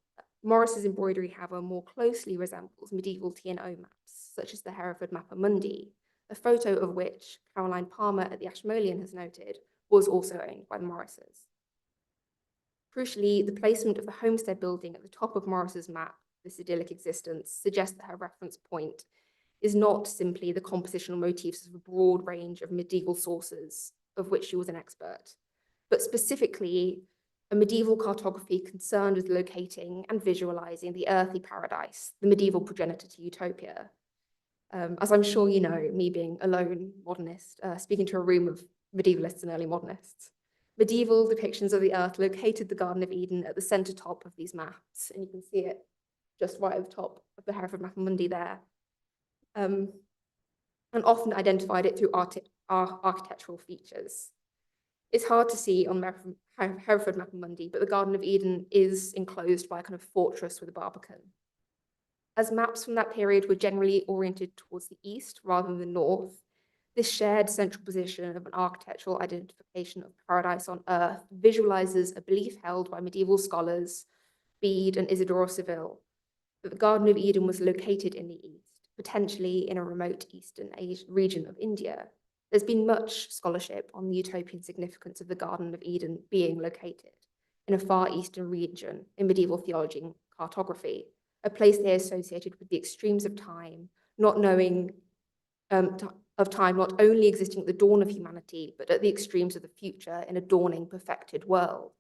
Morris's embroidery, however, more closely resembles medieval T&O maps, such as the Hereford Mappa Mundi, a photo of which Caroline Palmer at the Ashmolean has noted was also owned by the Morrises. Crucially, the placement of the homestead building at the top of Morris's map, this idyllic existence, suggests that her reference point is not simply the compositional motifs of a broad range of medieval sources, of which she was an expert, but specifically a medieval cartography concerned with locating and visualizing the earthly paradise, the medieval progenitor to utopia. As I'm sure you know, me being a lone modernist, speaking to a room of medievalists and early modernists, medieval depictions of the earth located the Garden of Eden at the center top of these maps, and you can see it just right at the top of the Hereford Mappa Mundi there, and often identified it through architectural features. It's hard to see on Hereford Mappa Mundi, but the Garden of Eden is enclosed by a kind of fortress with a barbican. As maps from that period were generally oriented towards the east rather than the north, this shared central position of an architectural identification of paradise on earth visualizes a belief held by medieval scholars Bede and Isidore of Seville that the Garden of Eden was located in the east, potentially in a remote eastern region of India. There's been much scholarship on the utopian significance of the Garden of Eden being located in a far eastern region in medieval theology and cartography, a place they associated with the extremes of time, not knowing of time not only existing at the dawn of humanity, but at the extremes of the future in a dawning, perfected world.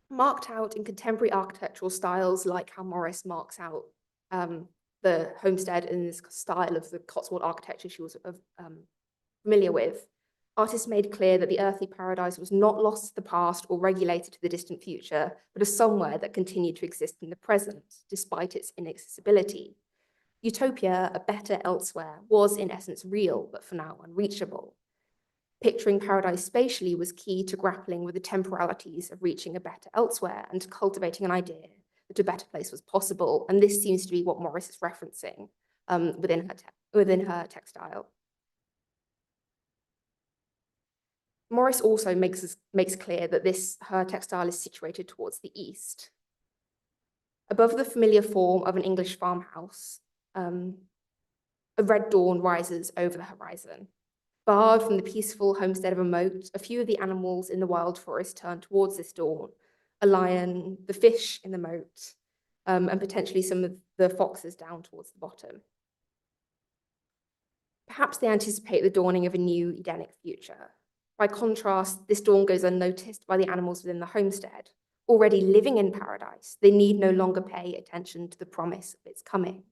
Marked out in contemporary architectural styles, like how Morris marks out the homestead in this style of the Cotswold architecture she was familiar with, artists made clear that the earthly paradise was not lost to the past or regulated to the distant future, but a somewhere that continued to exist in the present, despite its inaccessibility. Utopia, a better elsewhere, was in essence real, but for now unreachable. Picturing paradise spatially was key to grappling with the temporalities of reaching a better elsewhere and to cultivating an idea that a better place was possible. And this seems to be what Morris is referencing within her textile. Morris also makes clear that her textile is situated towards the east. Above the familiar form of an English farmhouse, a red dawn rises over the horizon. Barred from the peaceful homestead of a moat, a few of the animals in the wild forest turn towards this dawn. A lion, the fish in the moat, and potentially some of the foxes down towards the bottom. Perhaps they anticipate the dawning of a new Edenic future. By contrast, this dawn goes unnoticed by the animals within the homestead. Already living in paradise, they need no longer pay attention to the promise of its coming.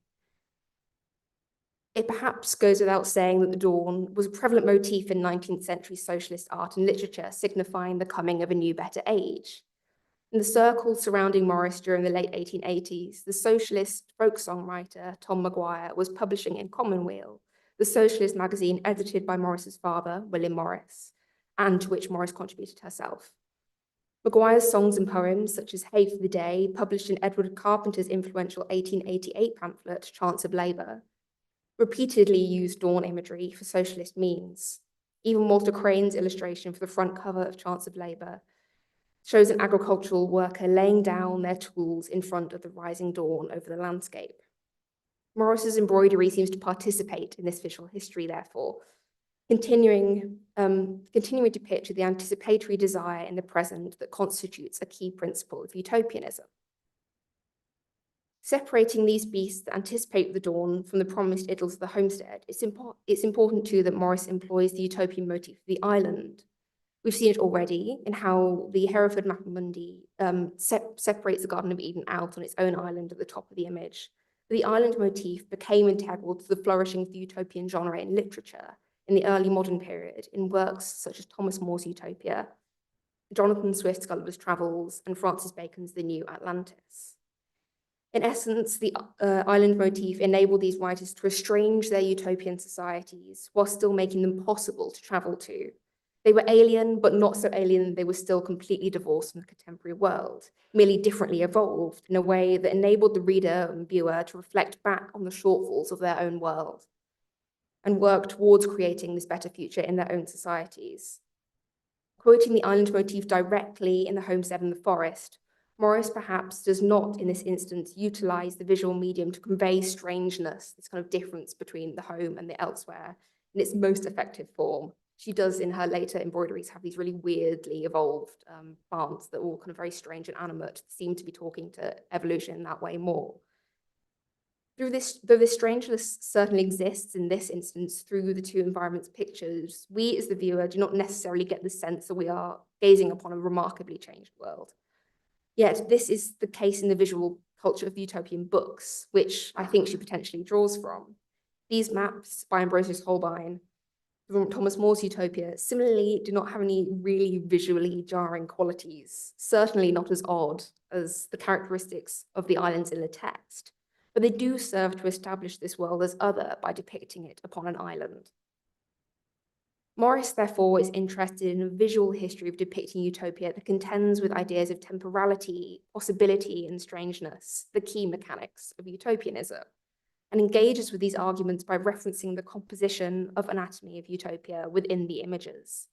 It perhaps goes without saying that the dawn was a prevalent motif in 19th century socialist art and literature, signifying the coming of a new, better age. In the circles surrounding Morris during the late 1880s, the socialist folk songwriter Tom Maguire was publishing in Commonweal, the socialist magazine edited by Morris's father, William Morris, and to which Morris contributed herself. Maguire's songs and poems, such as Hay for the Day, published in Edward Carpenter's influential 1888 pamphlet, Chance of Labour, repeatedly used dawn imagery for socialist means. Even Walter Crane's illustration for the front cover of Chance of Labour shows an agricultural worker laying down their tools in front of the rising dawn over the landscape. Morris's embroidery seems to participate in this visual history, therefore, continuing to picture the anticipatory desire in the present that constitutes a key principle of utopianism. Separating these beasts that anticipate the dawn from the promised idyls of the homestead, it's important too that Morris employs the utopian motif of the island. We've seen it already in how the Hereford Mappa Mundi separates the Garden of Eden out on its own island at the top of the image. The island motif became integral to the flourishing of the utopian genre in literature in the early modern period in works such as Thomas More's Utopia, Jonathan Swift's Gulliver's Travels, and Francis Bacon's The New Atlantis. In essence, the island motif enabled these writers to estrange their utopian societies while still making them possible to travel to. They were alien, but not so alien they were still completely divorced from the contemporary world, merely differently evolved in a way that enabled the reader and viewer to reflect back on the shortfalls of their own world and work towards creating this better future in their own societies. Quoting the island motif directly in The Homestead and the Forest, Morris perhaps does not, in this instance, utilize the visual medium to convey strangeness, this kind of difference between the home and the elsewhere, in its most effective form. She does, in her later embroideries, have these really weirdly evolved plants that are all kind of very strange and animate, seem to be talking to evolution in that way more. Though this strangeness certainly exists in this instance through the two environments pictures, we as the viewer do not necessarily get the sense that we are gazing upon a remarkably changed world. Yet this is the case in the visual culture of the utopian books, which I think she potentially draws from. These maps by Ambrosius Holbein from Thomas More's Utopia similarly do not have any really visually jarring qualities, certainly not as odd as the characteristics of the islands in the text, but they do serve to establish this world as other by depicting it upon an island. Morris, therefore, is interested in a visual history of depicting utopia that contends with ideas of temporality, possibility, and strangeness, the key mechanics of utopianism, and engages with these arguments by referencing the composition of anatomy of utopia within the images.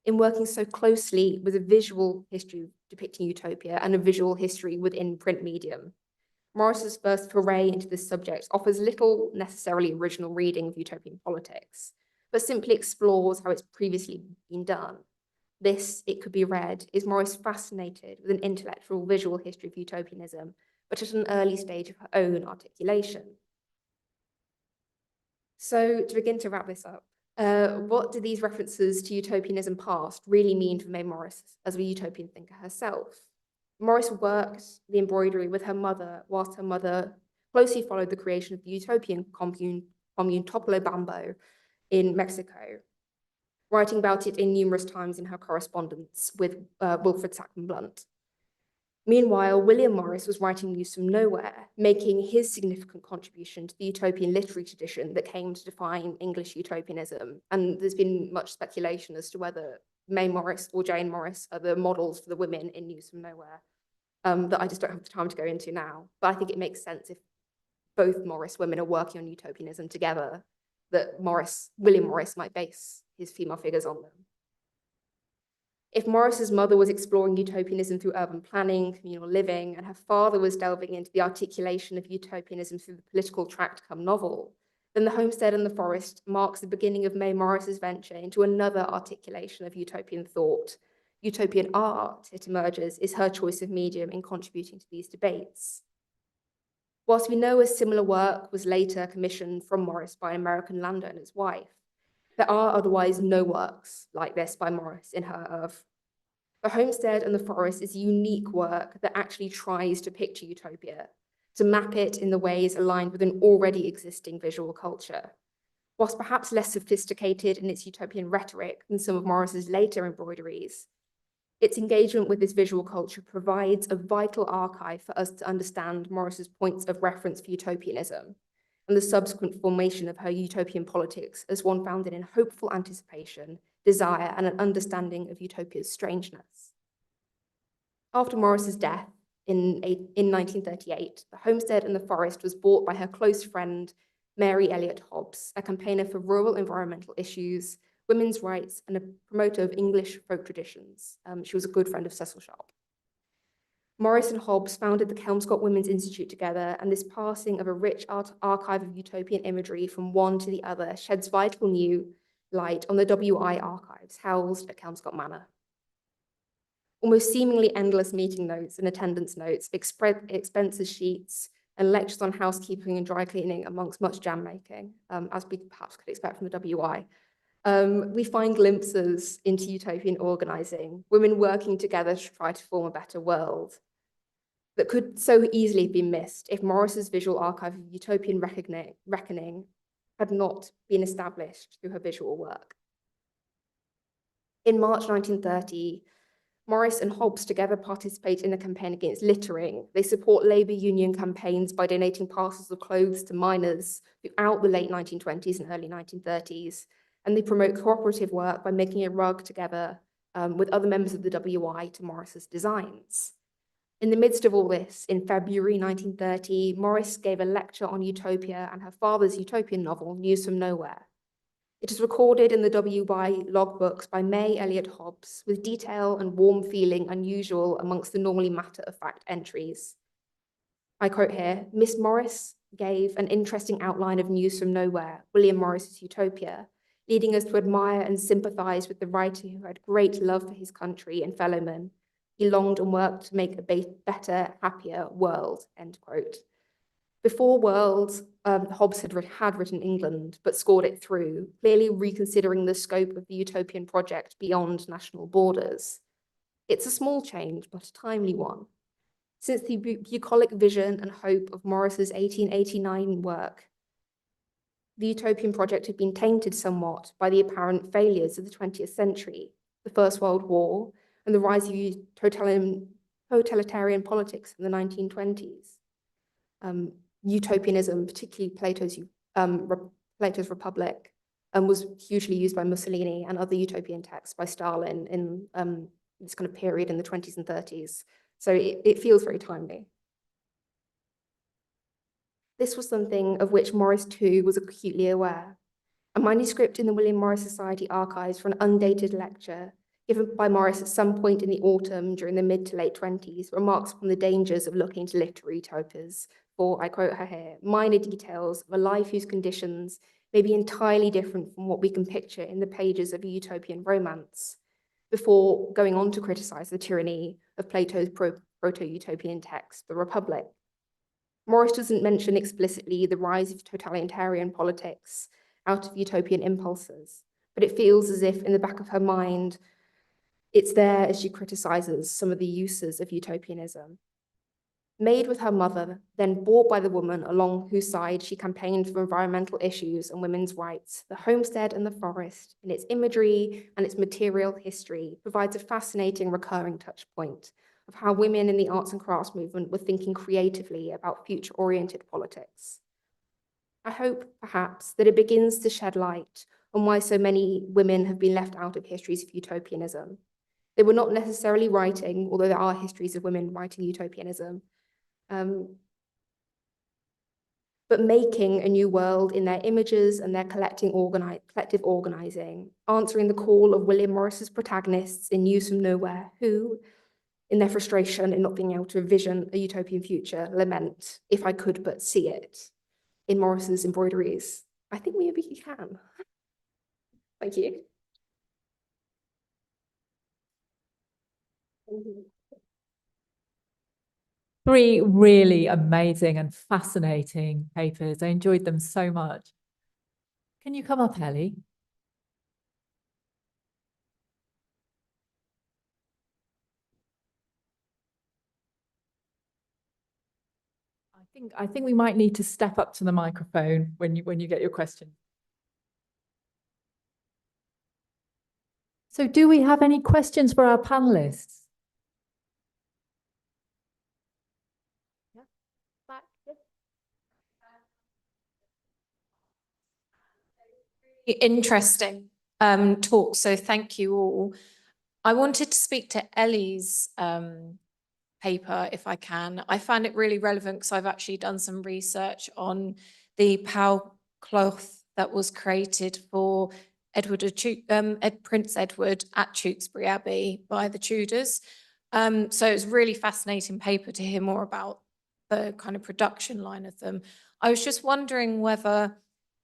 In working so closely with a visual history depicting utopia and a visual history within print medium, Morris's first foray into this subject offers little necessarily original reading of utopian politics, but simply explores how it's previously been done. This, it could be read, is Morris fascinated with an intellectual visual history of utopianism, but at an early stage of her own articulation. So to begin to wrap this up, what do these references to utopianism past really mean for Mae Morris as a utopian thinker herself? Morris worked the embroidery with her mother, whilst her mother closely followed the creation of the utopian commune Topolobampo in Mexico, writing about it in numerous times in her correspondence with Wilfred Sackman Blunt. Meanwhile, William Morris was writing news from nowhere, making his significant contribution to the utopian literary tradition that came to define English utopianism. And there's been much speculation as to whether Mae Morris or Jane Morris are the models for the women in News from Nowhere, that I just don't have the time to go into now. But I think it makes sense if both Morris women are working on utopianism together, that William Morris might base his female figures on them. If Morris's mother was exploring utopianism through urban planning, communal living, and her father was delving into the articulation of utopianism through the political tract come novel, then The Homestead and the Forest marks the beginning of Mae Morris's venture into another articulation of utopian thought. Utopian art, it emerges, is her choice of medium in contributing to these debates. Whilst we know a similar work was later commissioned from Morris by an American landowner's wife, there are otherwise no works like this by Morris in her oeuvre. The Homestead and the Forest is a unique work that actually tries to picture utopia, to map it in the ways aligned with an already existing visual culture. Whilst perhaps less sophisticated in its utopian rhetoric than some of Morris's later embroideries, its engagement with this visual culture provides a vital archive for us to understand Morris's points of reference for utopianism and the subsequent formation of her utopian politics as one founded in hopeful anticipation, desire, and an understanding of utopia's strangeness. After Morris's death in 1938, The Homestead and the Forest was bought by her close friend, Mary Elliott Hobbs, a campaigner for rural environmental issues, women's rights, and a promoter of English folk traditions. She was a good friend of Cecil Sharp. Morris and Hobbs founded the Kelmscott Women's Institute together, and this passing of a rich archive of utopian imagery from one to the other sheds vital new light on the WI archives housed at Kelmscott Manor. Almost seemingly endless meeting notes and attendance notes, expenses sheets, and lectures on housekeeping and dry cleaning amongst much jam making, as we perhaps could expect from the WI. We find glimpses into utopian organising, women working together to try to form a better world that could so easily be missed if Morris's visual archive of utopian reckoning had not been established through her visual work. In March 1930, Morris and Hobbs together participate in a campaign against littering. They support labour union campaigns by donating parcels of clothes to miners throughout the late 1920s and early 1930s. And they promote cooperative work by making a rug together with other members of the WI to Morris's designs. In the midst of all this, in February 1930, Morris gave a lecture on utopia and her father's utopian novel, News from Nowhere. It is recorded in the WI logbooks by May Elliott Hobbs, with detail and warm feeling unusual amongst the normally matter-of-fact entries. I quote here, Miss Morris gave an interesting outline of News from Nowhere, William Morris's utopia, leading us to admire and sympathise with the writer who had great love for his country and fellowmen. He longed and worked to make a better, happier world, end quote. Before World, Hobbes had written England, but scored it through, clearly reconsidering the scope of the utopian project beyond national borders. It's a small change, but a timely one. Since the bucolic vision and hope of Morris's 1889 work, the utopian project had been tainted somewhat by the apparent failures of the 20th century, the First World War, and the rise of totalitarian politics in the 1920s. Utopianism, particularly Plato's Republic, was hugely used by Mussolini and other utopian texts by Stalin in this kind of period in the 20s and 30s. So it feels very timely. This was something of which Morris too was acutely aware. A manuscript in the William Morris Society archives for an undated lecture given by Morris at some point in the autumn during the mid to late 20s remarks on the dangers of looking to literary utopias for, I quote her here, minor details of a life whose conditions may be entirely different from what we can picture in the pages of a utopian romance, before going on to criticize the tyranny of Plato's proto-utopian text, The Republic. Morris doesn't mention explicitly the rise of totalitarian politics out of utopian impulses, but it feels as if in the back of her mind, it's there as she criticizes some of the uses of utopianism. Made with her mother, then bought by the woman along whose side she campaigned for environmental issues and women's rights, The Homestead and the Forest, in its imagery and its material history, provides a fascinating recurring touch point of how women in the arts and crafts movement were thinking creatively about future-oriented politics. I hope, perhaps, that it begins to shed light on why so many women have been left out of histories of utopianism. They were not necessarily writing, although there are histories of women writing utopianism, but making a new world in their images and their collective organizing, answering the call of William Morris's protagonists in News from Nowhere, who, in their frustration in not being able to envision a utopian future, lament, if I could but see it, in Morris's embroideries. I think maybe you can. Thank you. Three really amazing and fascinating papers. I enjoyed them so much. Can you come up, Ellie? I think we might need to step up to the microphone when you get your question. So do we have any questions for our panelists? Interesting talk, so thank you all. I wanted to speak to Ellie's paper, if I can. I found it really relevant because I've actually done some research on the cloth that was created for Prince Edward at Tewkesbury Abbey by the Tudors. So it's really fascinating paper to hear more about the kind of production line of them. I was just wondering whether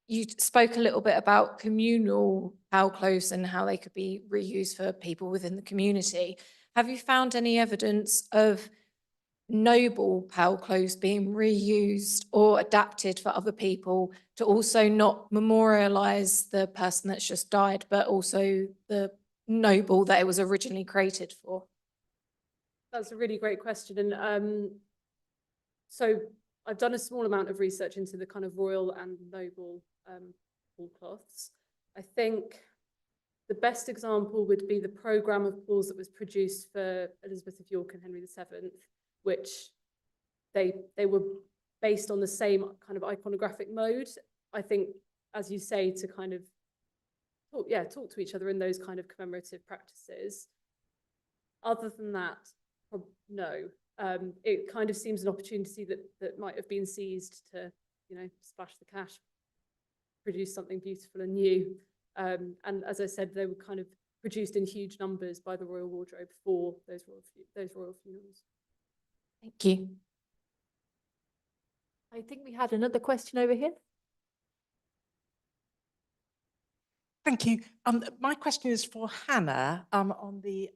you spoke a little bit about communal pal clothes and how they could be reused for people within the community. Have you found any evidence of noble pal clothes being reused or adapted for other people to also not memorialize the person that's just died, but also the noble that it was originally created for? That's a really great question. And so I've done a small amount of research into the kind of royal and noble wool cloths. I think the best example would be the programme of balls that was produced for Elizabeth of York and Henry VII, which they were based on the same kind of iconographic mode. I think, as you say, to kind of talk to each other in those kind of commemorative practices. Other than that, no. It kind of seems an opportunity that might have been seized to, splash the cash, produce something beautiful and new. And as I said, they were kind of produced in huge numbers by the royal wardrobe for those royal funerals. Thank you. I think we had another question over here. Thank you. My question is for Hannah on the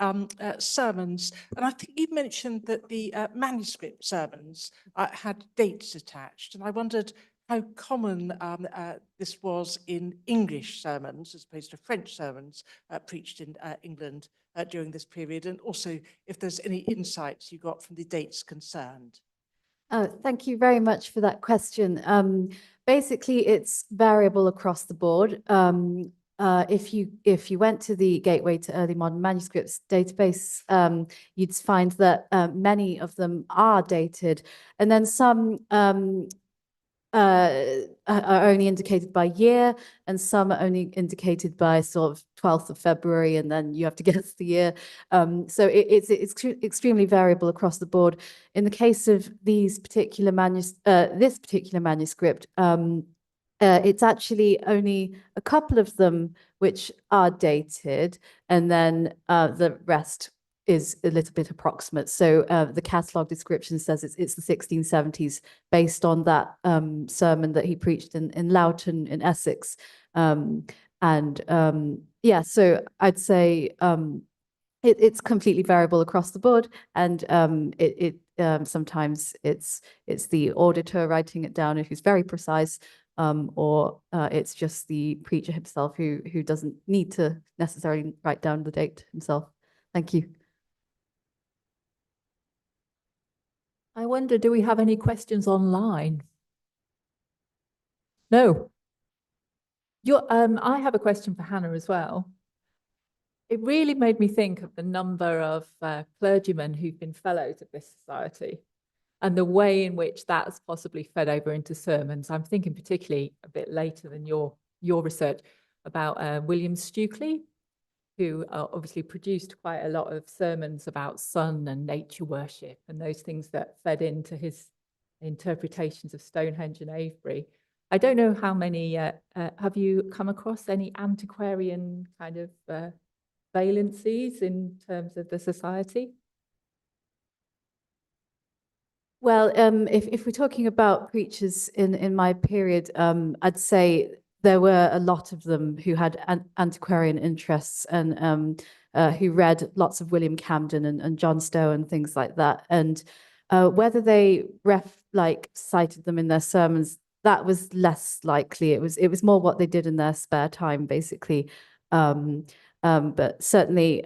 sermons. And I think you mentioned that the manuscript sermons had dates attached. And I wondered how common this was in English sermons as opposed to French sermons preached in England during this period. And also if there's any insights you got from the dates concerned. Thank you very much for that question. Basically, it's variable across the board. If you went to the Gateway to Early Modern Manuscripts database, you'd find that many of them are dated, and then some are only indicated by year, and some are only indicated by sort of 12th of February, and then you have to guess the year. So it's extremely variable across the board. In the case of this particular manuscript, it's actually only a couple of them which are dated, and then the rest is a little bit approximate. So the catalogue description says it's the 1670s based on that sermon that he preached in Loughton in Essex. Yeah, so I'd say it's completely variable across the board, and sometimes it's the auditor writing it down if he's very precise, or it's just the preacher himself who doesn't need to necessarily write down the date himself. Thank you. I wonder, do we have any questions online? No. I have a question for Hannah as well. It really made me think of the number of clergymen who've been fellows of this society and the way in which that's possibly fed over into sermons. I'm thinking particularly a bit later than your research about William Stukely, who obviously produced quite a lot of sermons about sun and nature worship and those things that fed into his interpretations of Stonehenge and Avebury. I don't know how many, have you come across any antiquarian kind of valencies in terms of the society? Well, if we're talking about preachers in my period, I'd say there were a lot of them who had antiquarian interests and who read lots of William Camden and John Stowe and things like that. And whether they cited them in their sermons, that was less likely. It was more what they did in their spare time, basically. But certainly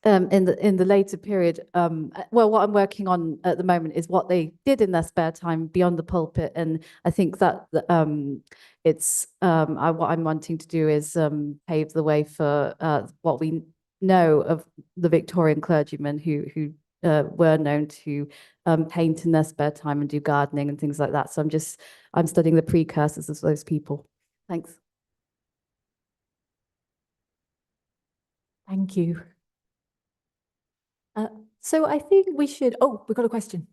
in the later period, well, what I'm working on at the moment is what they did in their spare time beyond the pulpit, and I think that it's what I'm wanting to do is pave the way for what we know of the Victorian clergymen who were known to paint in their spare time and do gardening and things like that. So I'm studying the precursors of those people. Thanks. Thank you. So I think we should, oh, we've got a question.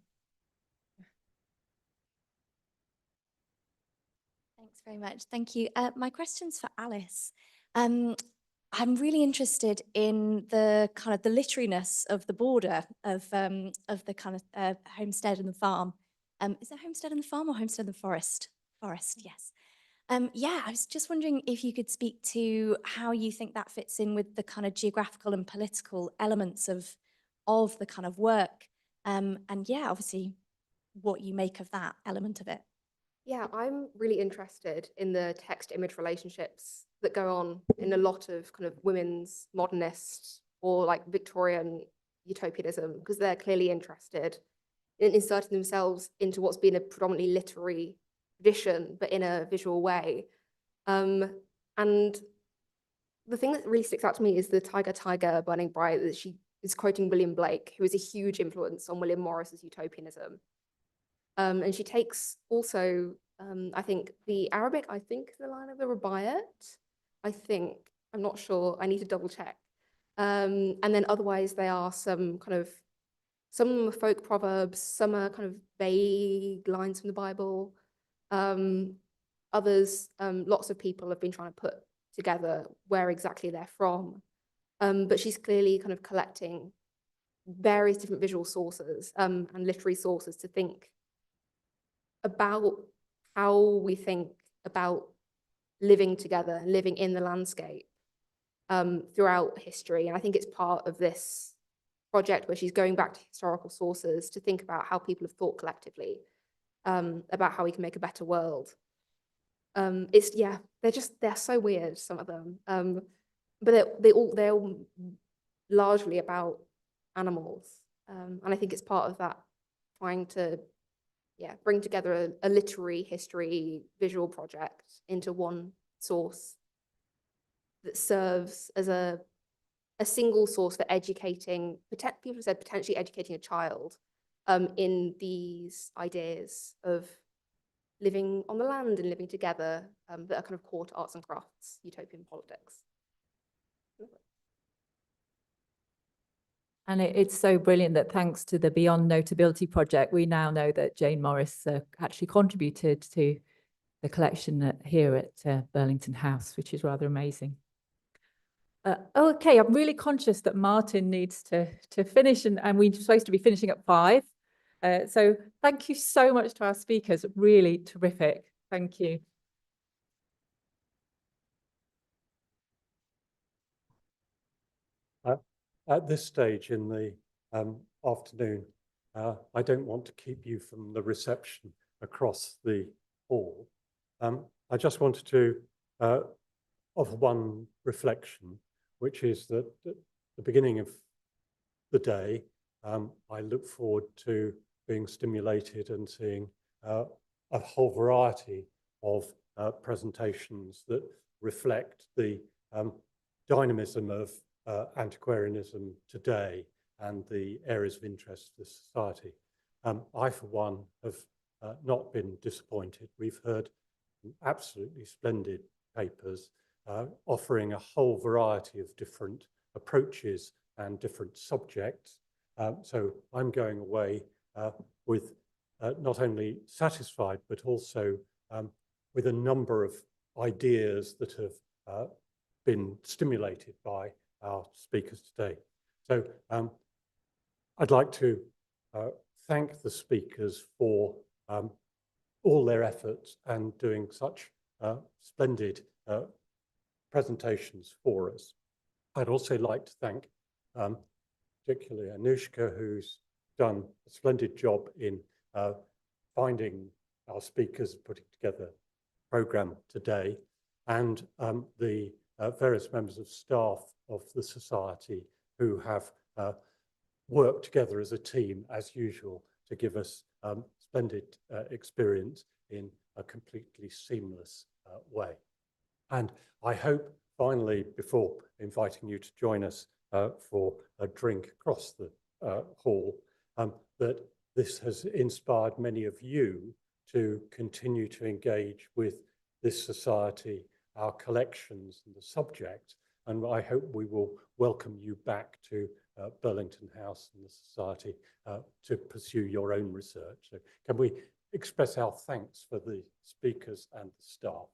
Thanks very much. Thank you. My question's for Alice. I'm really interested in the kind of the literariness of the border of the kind of homestead and the farm. Is it homestead and the farm or homestead and the forest? Forest, yes. Yeah, I was just wondering if you could speak to how you think that fits in with the kind of geographical and political elements of the kind of work. And yeah, obviously, what you make of that element of it. Yeah, I'm really interested in the text-image relationships that go on in a lot of kind of women's modernist or like Victorian utopianism, because they're clearly interested in inserting themselves into what's been a predominantly literary tradition, but in a visual way. And the thing that really sticks out to me is the Tiger, Tiger, Burning Bright, that she is quoting William Blake, who is a huge influence on William Morris's utopianism. And she takes also, I think, the Arabic, I think the line of the Rubaiyat, I think, I'm not sure, I need to double check. And then otherwise they are some are folk proverbs, some are kind of vague lines from the Bible. Others, lots of people have been trying to put together where exactly they're from. But she's clearly kind of collecting various different visual sources and literary sources to think about how we think about living together, living in the landscape throughout history. And I think it's part of this project where she's going back to historical sources to think about how people have thought collectively about how we can make a better world. They're so weird, some of them. But they're all largely about animals. And I think it's part of that trying to bring together a literary history visual project into one source that serves as a single source for educating, people have said potentially educating a child in these ideas of living on the land and living together that are kind of core to arts and crafts, utopian politics. And it's so brilliant that thanks to the Beyond Notability project, we now know that Jane Morris actually contributed to the collection here at Burlington House, which is rather amazing. Okay, I'm really conscious that Martin needs to finish and we're supposed to be finishing at 5. So thank you so much to our speakers, really terrific. Thank you. At this stage in the afternoon, I don't want to keep you from the reception across the hall. I just wanted to offer one reflection, which is that at the beginning of the day, I look forward to being stimulated and seeing a whole variety of presentations that reflect the dynamism of antiquarianism today and the areas of interest for society. I, for one, have not been disappointed. We've heard absolutely splendid papers offering a whole variety of different approaches and different subjects. So I'm going away with not only satisfied, but also with a number of ideas that have been stimulated by our speakers today. So I'd like to thank the speakers for all their efforts and doing such splendid presentations for us. I'd also like to thank particularly Anushka, who's done a splendid job in finding our speakers, putting together a program today, and the various members of staff of the Society who have worked together as a team, as usual, to give us splendid experience in a completely seamless way. And I hope, finally, before inviting you to join us for a drink across the hall, that this has inspired many of you to continue to engage with this society, our collections and the subject. And I hope we will welcome you back to Burlington House and the Society to pursue your own research. So can we express our thanks for the speakers and the staff?